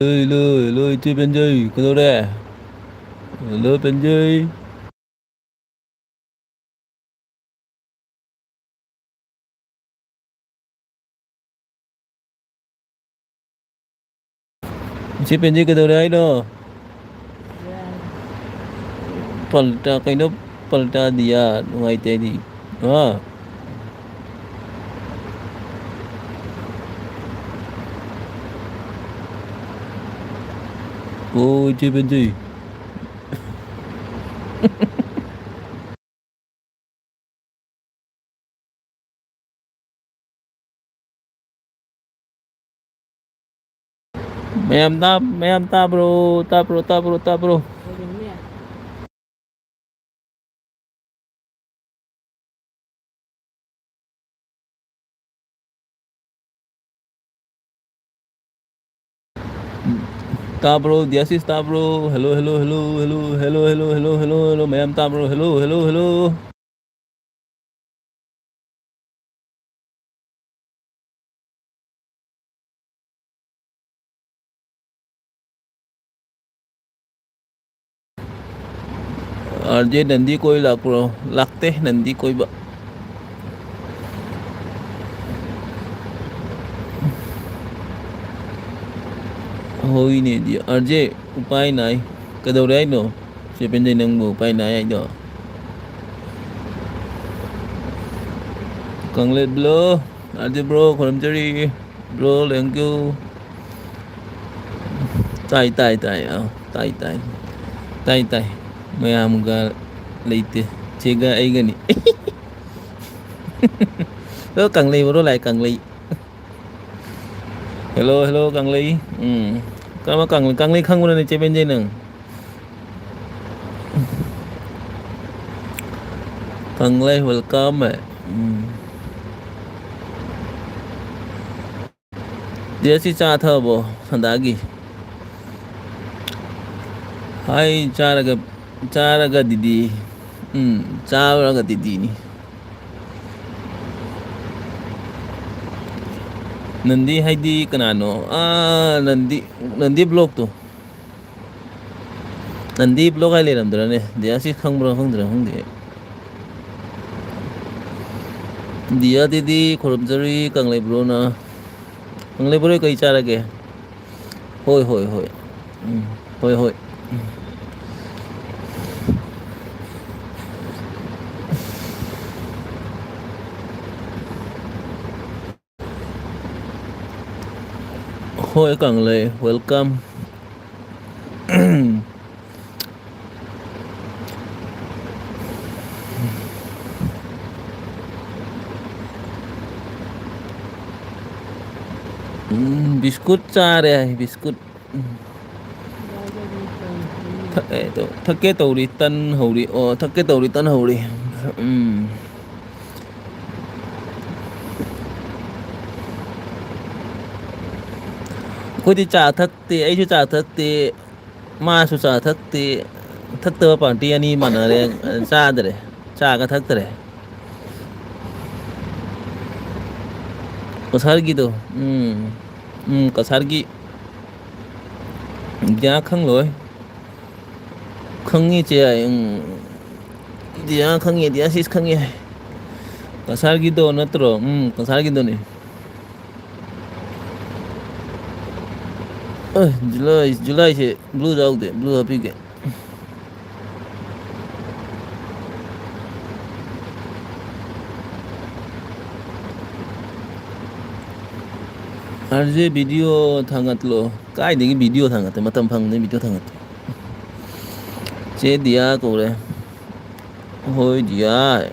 Lời chơi bên dây cái đâu đây lời bên dây chơi bên dây cái đâu đây đó palta kind of palta dia Meitei di cô chơi bên dây ma'am ta bro ta bro ta bro dia sis ta bro hello ma'am ta bro hello RJ nandi koi lak bro lakte nandi koi ba hoi ne dia RJ upai nai cái đâu đấy no chơi bên dây nâng bù upai nai ai đó càng lên bro RJ bro còn chơi bro thank you tay tay mayam ga leite chega ai gani đó càng ly bro lại càng ly hello càng ly cái mà càng ly không này chơi bên dây nè càng ly welcome ạ dia si cha tha bo sandagi hai cha raga didi cha raga didi ni nandi haidi kanano nandi block to nandi block ai le ram dra ne dia si khang dra hong de dia didi khoramjari kangle bro na kangle bro kai cha rage hoi hoi hoi kangle welcome biscuit cha re biscuit thake tàu đi tân hầu đi thake tàu đi tân hầu đi cô đi trả thất thì ấy chú trả thất thì ma chú trả thất thì thất tơ bản ti anh mà nó đây xa rồi trả cái thất rồi có sát gì đâu có sát gì giá không lỗi không như chị giá không như giá xí không như có sát gì đâu nó trộn có sát gì đâu này July sih blue jauh deh blue api ke RJ video thangat lo kai dengi video thangat matam phang ne video thangat che dia ko re hoi dia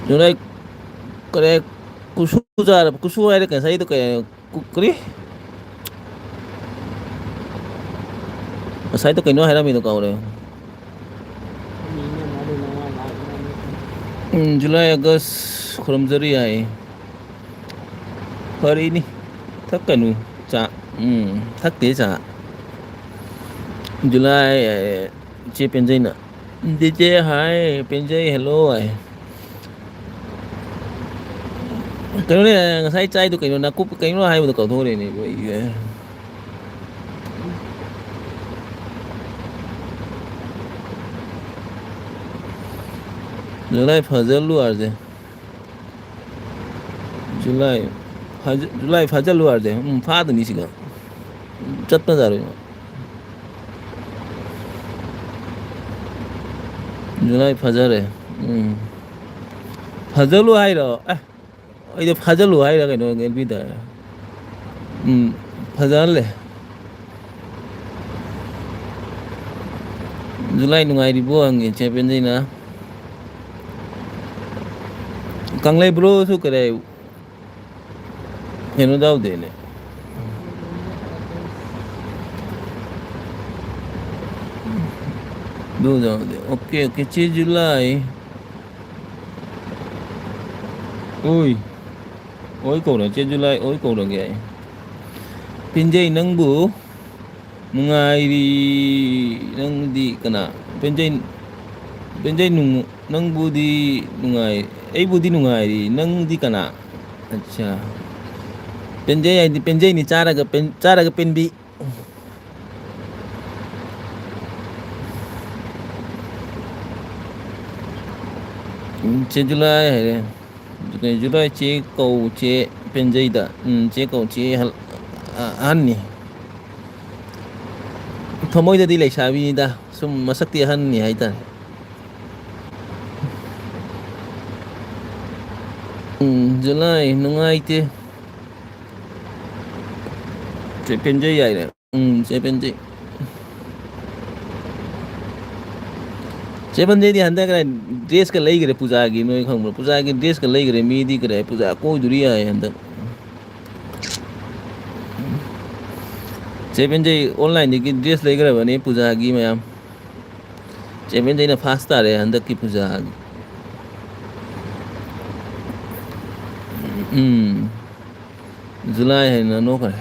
July kare kusu ai cái sai itu kayak kukri sai itu kayak no hera mi to kau re July August khoramjari ai hari ini thắc kanu cha thắc tế cha July che penjai na DJ hi penjai hello ai Kayaknya saya cai itu kayaknya nakup kayaknya hai untuk kau tuh ini. July Fajar luar deh. July July Fajar luar deh. Fajar nih sih kan. Cepet dah. July Fajar ya. Fajar lu hai dah. Itu Fajar lu hai dah kayaknya ngelbi dah. Fajar le. July nungai di buang ya champion deh na. Kang le bro su kere. Kayaknya dah udah nih. Dua dah udah. Oke 6 July. Ui. Ôi cầu đó trên July, ôi cầu đó kìa. Pinjay nang bu, nungai di nang di kana. Pinjay nang bu di nungai. Bu di nungai di nang di kana. Acha. Pinjay ni cara ke pinbi. 7 July hay đấy. July chế cầu chế Pinjay da. Chế cầu chế han ni. Thamoydadi leysabida sum masakti han ni haita. July nungaite. Che Pinjay ai đấy. Che Pinjay. Che Pinjay di handa kare dress ka lei gare puja gi noi khang puja gi dress ka lei gare mi di kare puja ko duriya ai handa. Che Pinjay online di dress lei gare bane puja gi mayam. Che Pinjay na fast tare handa ki puja gi. July hai na no kare.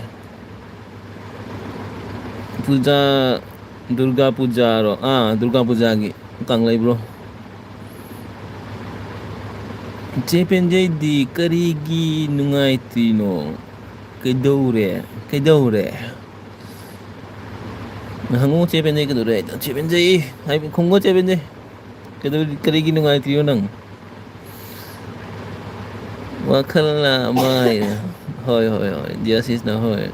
Puja Durga Puja ro. Durga Puja gi kang lai bro. Che Pinjay di karigi nungai tino. Kedaure. Hangu Che Pinjay kedure. Che Pinjay hai không có Che Pinjay. Karigi nungai tino nang. Wakala mai. Hoi. Dia sis na hoi.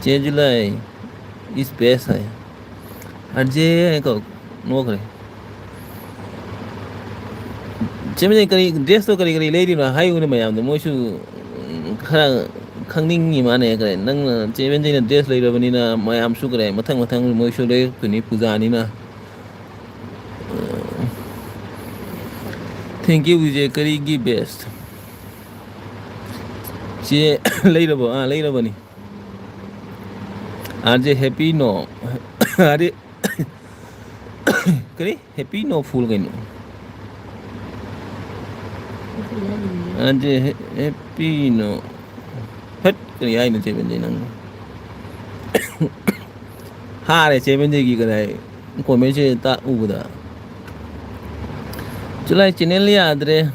Che July is best hai. Arje ko no kare. Che Pinjay kari dress to kari lady na hai uni mayam de moishu khara khangning ni mane kare nang Che Pinjay na dress lei rabani na mayam su kare mathang moishu le kuni puja ni na. Thank you Vijay karigi best. Che lei rabani. Arje happy no. Are kare happy no full kaino. Arje happy no. Hết cái ai nó Che Pinjay nang. Ha re Che Pinjay ki kare ko me che ta u da. July channel ya adre.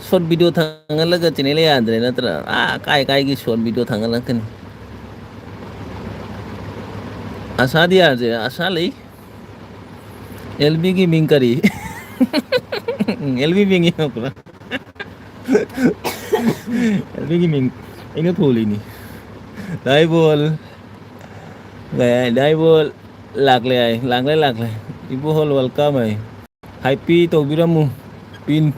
Short video thangal laga channel ya adre natra kai ki short video thangal kan. Asa dia aja asa lei. LB ki ming kari. LB ming ya pura. LB ki ming ini tholi ni. Dai bol lag le. Ibu hol welcome ai. Happy to biramu pin.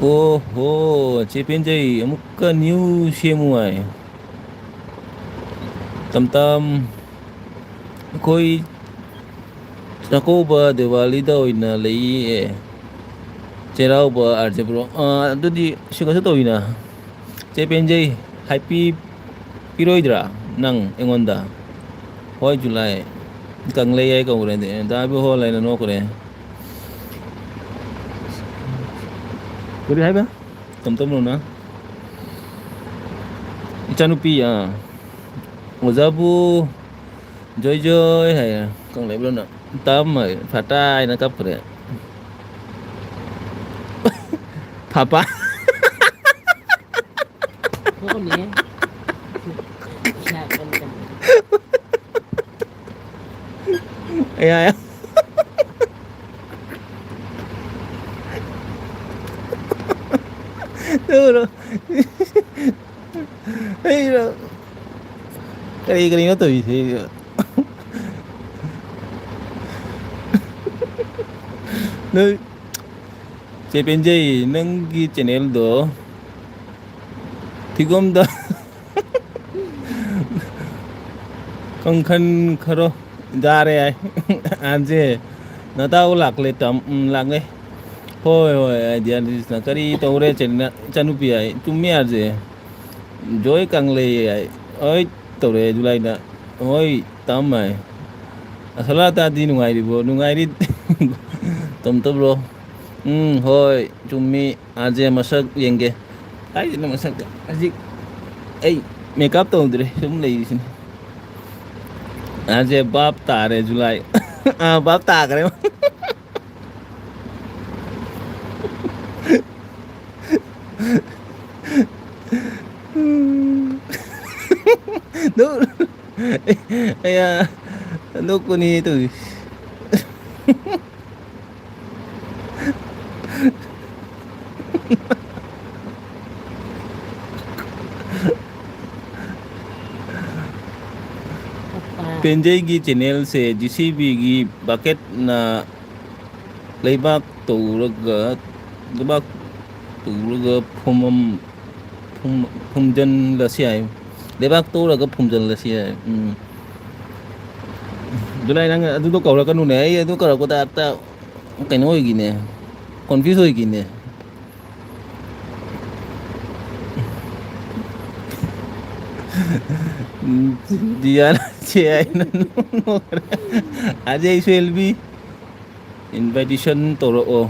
Oh, Che Pinjay amukka new shemu ai. Tam koi Chakoba Diwali da oina lei cherau ba arje bro. Dudi siga to oina. Che Pinjay happy piroidra nang engonda. Hoi July kang lei ai ko re de da bi ho lai na no ko re. Kuri hai ba? Tam lo na. Ichanupi Ozabu joy hai. Kang lấy luôn ạ. Tấm rồi phá trai nó cấp rồi. Papa. พวกนี้อยากกันกัน Ai ai á. Đưa rồi. Đây rồi. Cái đi nó tùy thì nơi 제 벤제이 능기 채널도 지금도 con khăn kharo ra đây ai ăn gì nó tao lạc lên tầm lạc đấy thôi rồi giờ thì nó cái đi tàu đây trên chanu pi ai chúng mẹ gì dối càng lì ai ơi tàu đây du lịch nè ôi tao mày asal ta đi nungai đi tầm tầm rồi thôi chúng mi aja masak yang ke ai nó masak aji ấy makeup tàu đây chúng lấy xin aja bab ta re July à bab ta cái đấy đúng ấy à lúc cô ni từ Penjay gi channel se GCB gi bucket na leibak turaga leibak turaga phumjan la siai leibak turaga phumjan la siai July nang adu to kaula kanu ne ai adu kara ko ta ta kaino hoigi ne confuse hoigi ne dia che ai no aja isu LB invitation to ro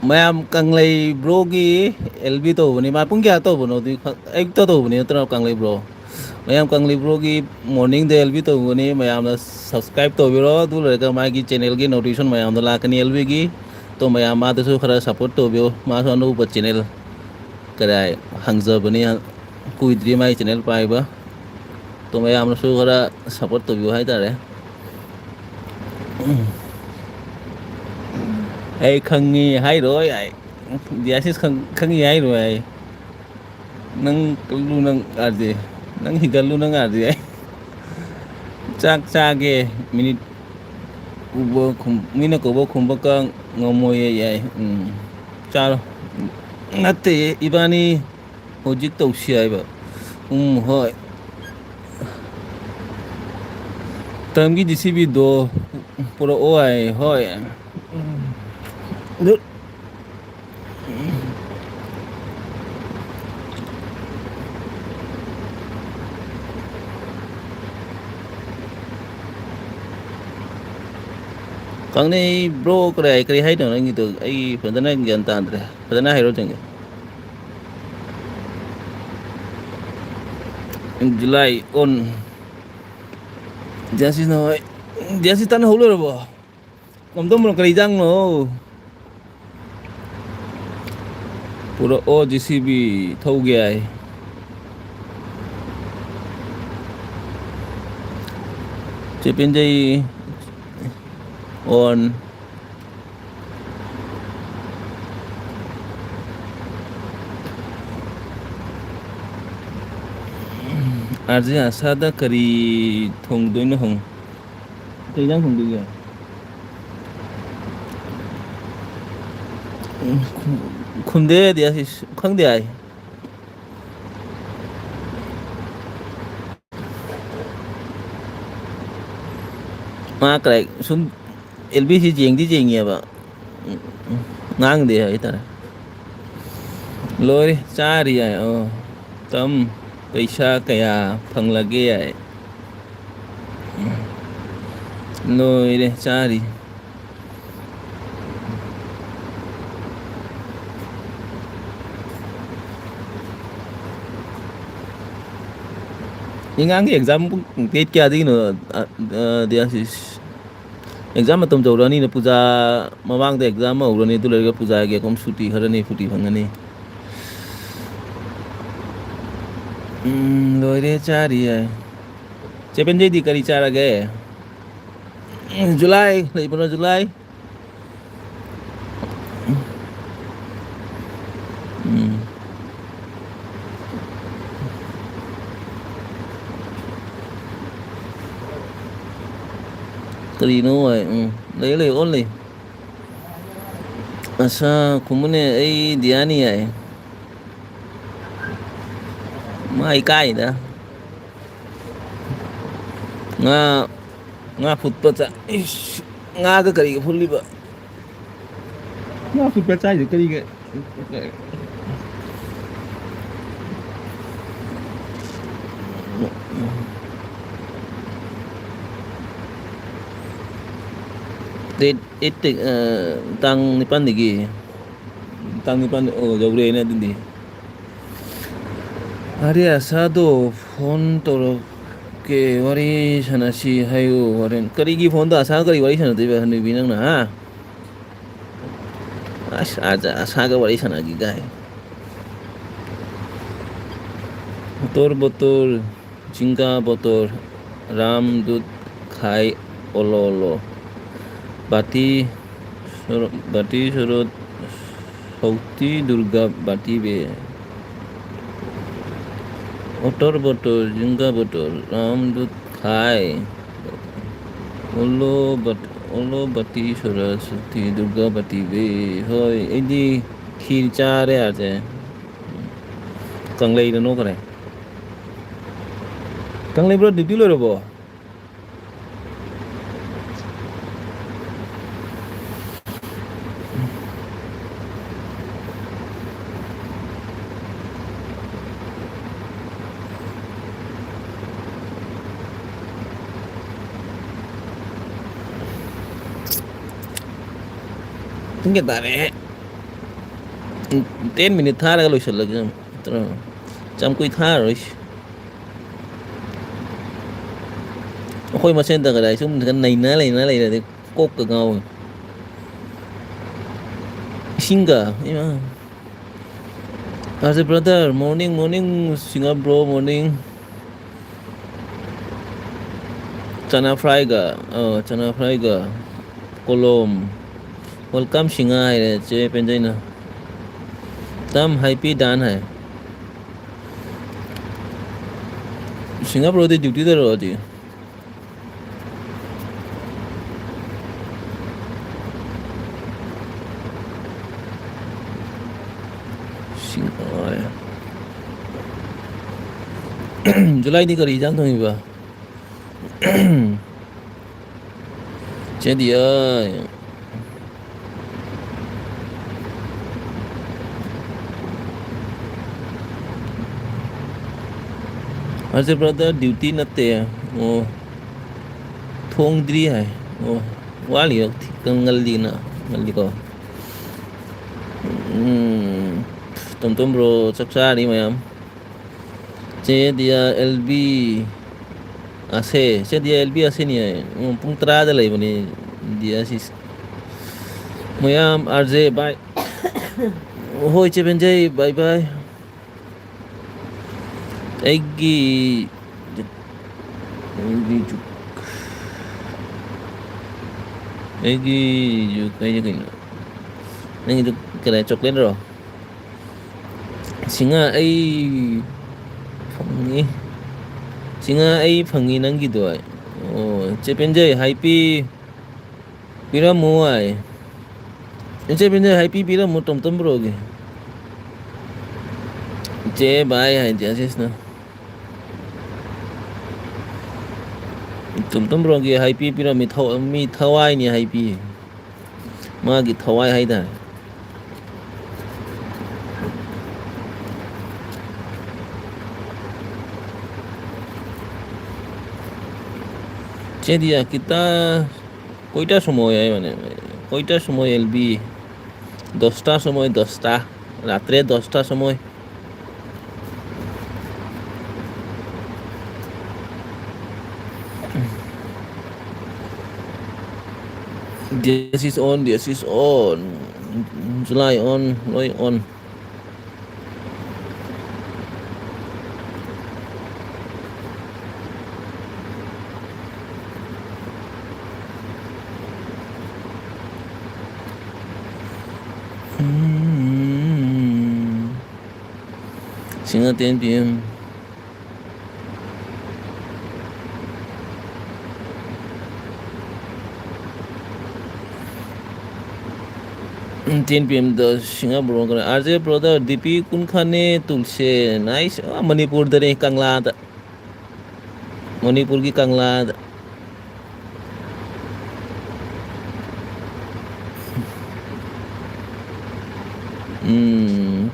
mayam kang lei bro gi LB to bani ma pung kya to bono di ek to bani tra kang lei bro mayam kang lei bro gi morning de LB to bani mayam na subscribe to biro du le ka ma gi channel gi notification mayam da la kani LB gi to mayam ma to su khara support to bio ma so no pa channel kadai hangza bani kui dri mai channel pai ba to mayam na su khara support to bio hai ta re ai khăng nghi hay rồi ai dia sis khăng nghi hay rồi nang lu nang gì nang higal lu nang gì ai chak chage minit ubo khum mina ko bo khum baka ngomoy ai chalo nate ibani hojik to si ai ba hoi tam gi GCB do puro o ai hoi Được. Kang ni bro kare hai dong gitu ai pernah gian tan deh pernah hero jeng July on dia sih tan hulu rồi không tôi một cái răng nó pura o GCB thâu ghê chế bên đây on arja sada kari thong doi no hong cái răng thong doi 군대에 대해서 광대야. Mà cái xuống LBC chuyện đi chuyện nhiều vậy ngang đi ấy ta lôi cha đi ai tâm पैसा kaya phang lagi ai lôi đi cha đi những cái exam tiết kia đi nữa dia sih exam matam jawrani na puja mamang de exam ma urani tu lerga puja ge kom suti harani futi phangani loire chari ai chepen je di kari chara ge July lai pano July kari no ai lấy only asa kumune ai diani ai mai kai da nga nga futpa cha nga ga kari ga fulli ba nga futpa cha ji kari ga it tang nipan digi tang nipan jawre na dindi ari asado phone to ke wari sanasi hayo waren kari gi phone da asa kari wari sanade ba hanu binang na ha asa ga wari sanagi gai motor botol jingga botol ram dud khai olo bati surut Sakti Durga bati be motor botol jingga botol ram dud khai olo bati surut Sakti Durga bati be hoi edi khir cha re ate kanglei no kare kanglei bro duty lo bo tinggal tarik 10 minute thar ga loisal lagi jam koi thar rois khoi ma sen ta ga dai sum kan nei na de kok ka ngau singa ima as a brother morning singa bro morning chana fry ga kolom welcome singa hai che penjai na tam happy dan hai singa bro de duty da ro ji singa July di kari jang thong ba che dia as a brother duty natte oh thong dri hai oh wali ngaldi ko tom bro saksa ni mayam che dia LB ase ni ai pung tra da lai bani dia sis mayam RJ bye hoi che benjai bye Egi juk kayak gini. Nang itu kena coklat roh. Singa ai phangi nang gitu ai. Oh, cepenjai happy pira mu ai. Cepenjai happy pira mu tom bro ge. Ce bye hai jasis na. Tom bro ge happy pira mi thawai ni happy. Ma gi thawai hai da. Ce dia kita koita সময় ai মানে koita সময় LB 10টা সময় 10টা রাত্রে 10টা সময় This is on, this is on. July on, Loi on. Xin ở tiền phim. Tiền phim đó xin ở bro cái. RJ brother DP kun khane tulse nice. Manipur dare Kangla da. Manipur ki Kangla da.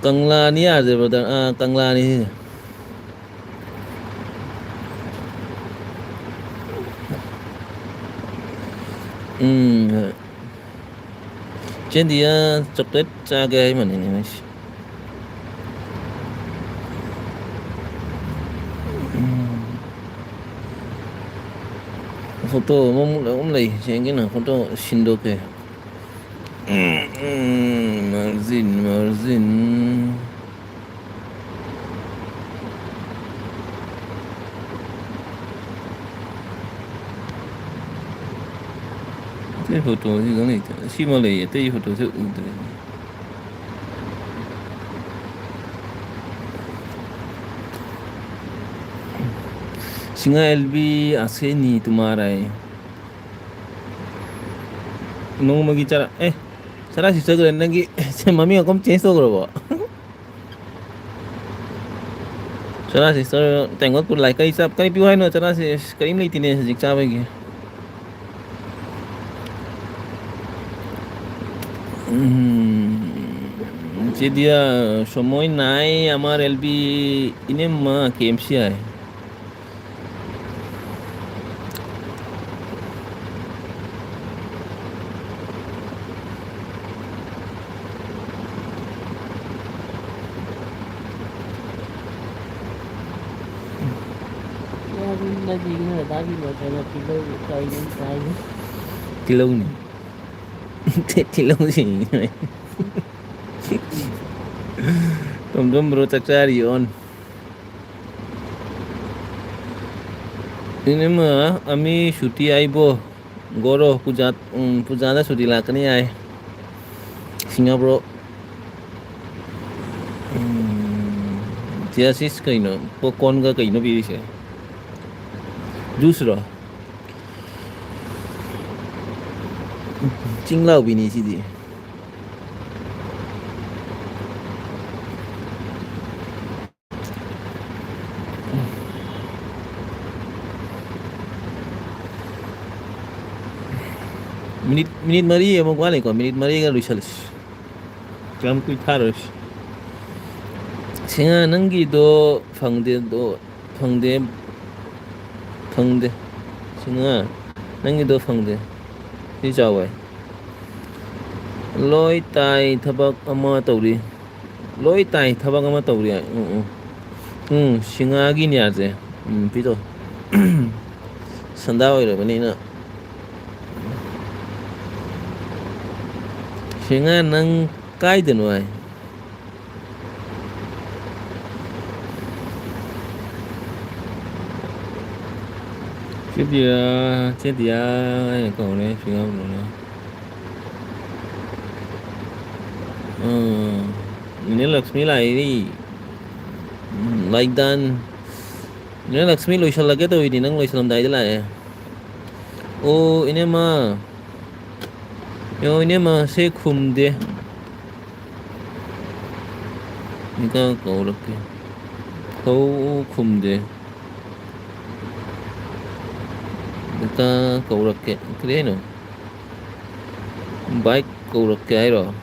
Kangla ni RJ brother. Kangla ni. Trên thì chocolate cha cái mà này. Photo mong lấy trên cái nào photo xin được cái. Margin. Cái photo thì cái này xí mà lấy cái photo thì Singa LB aseni तुम्हारा है nung magi cara cara si segera lagi mami aku change to karo cara si sir tengok pun like kai sab kai piu hai no cara si karim lai tine jik cha bai ge যে দিয়া সময় নাই আমার LB ইনে মা KMC আয় Tilong ni tilong sih Tom bro cari on ini mah ami syuti aibo goro pujada syuti lakani ai singa bro dia sis kaino popcorn ka kaino biri se juice ro Jinglau bini sidi minit mari ya mau kuali kok minit mari kan lusalis jam kui taros singa nanggi do phangde singa nanggi do phangde si jawai loi tai thabak ama tawri loi tai thabak ama tawri singa gi ni aje pito sanda oi re bani na singa nang kai den wai chết dia ai cậu này singa rồi nè ini Lakshmi lah ini like dan ini Lakshmi lo isal lagi tuh ini nang lo isal dai lah ya oh ini mah yo ini mah saya kumde ini kan kau lagi kau kumde kita kau lagi kira no baik kau lagi ayo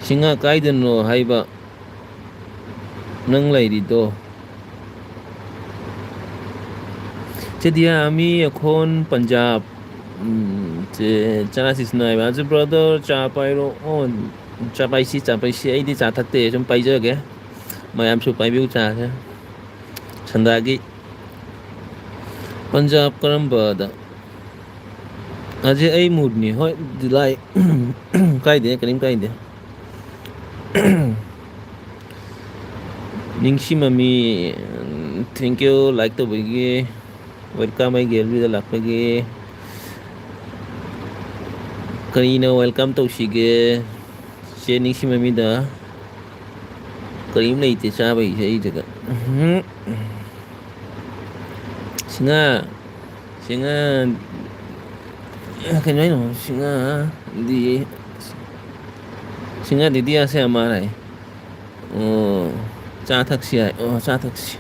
singa kaiden no haiba nang lai di to chedia ami ekhon Punjab je chana sisnai ba je brother cha pai ro on cha pai si ai di cha thakte chum pai je ge mayam su pai biu cha cha chanda gi Punjab karamba da Aje ai mood ni hoi July kaide karim kaide ningsi mami thank you like to bagi welcome ai gelbi da lakpagi karina welcome to sige she ningsi mami da karim nei te cha bai sei daga singa singa cái nói nó singa đi singa đi đi ase amara oh cha taxi ai oh cha taxi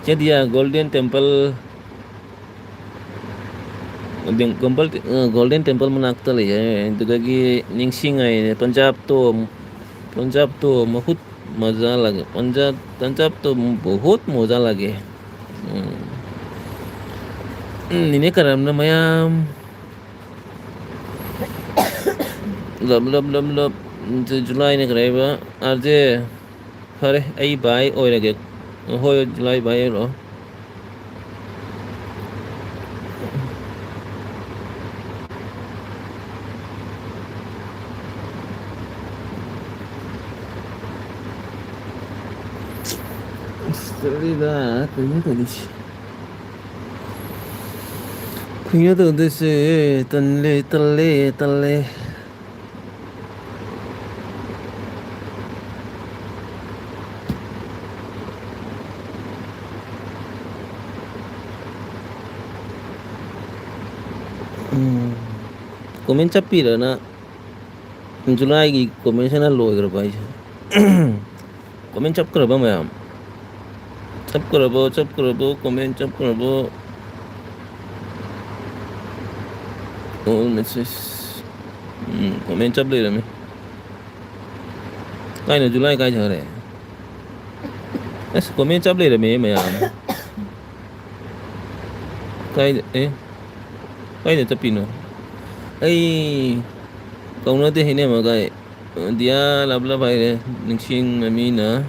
che dia golden temple golden temple manakta le dugagi ningsing ai Punjab तो बहुत मजा लगे पंजाब तो बहुत मजा लगे ini karena mayam लब जुलाई ने कराइबा आजे हरे आई बाई ओइरगे हो जुलाई बाई रो Salida, kayaknya tuh desi tele. Komen capira na July ki komen sana lo igar pai komen cap karaba mayam cap karabo komen cap karabo oh message komen cap le rame kai na July kai jare es komen cap le rame mayam kai kai de tapino ai câu nói thế này mà cái dia labla bài này ninh sinh mà mi nữa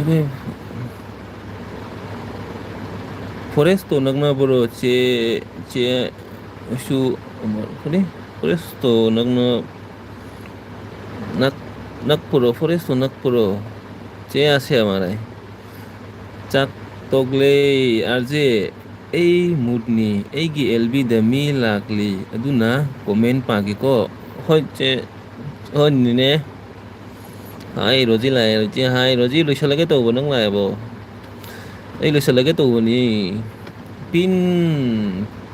cái foresto nagna bro che su cái foresto nagna foresto nak puro che ase amare chak togle arje ei mutni eigi lb da mi lakli aduna comment pagi ko hoche hon ne hai roji lai che hai roji lu shalage to bonang lai bo ei lu shalage to ni pin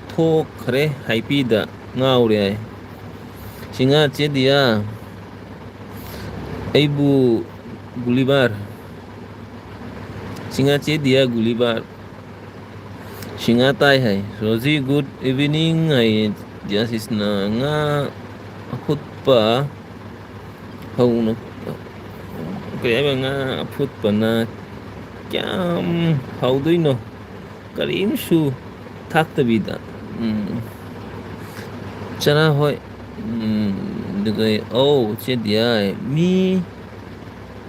tho khare hai pi da ngau re ai singa che dia ei bu gulibar singa che dia gulibar Singatai hai Rosie good evening hai just is na nga khutpa hau na kaya ba nga khutpa na kyam hau doi no karim su thakta bida chana hoi dugai oh che dia mi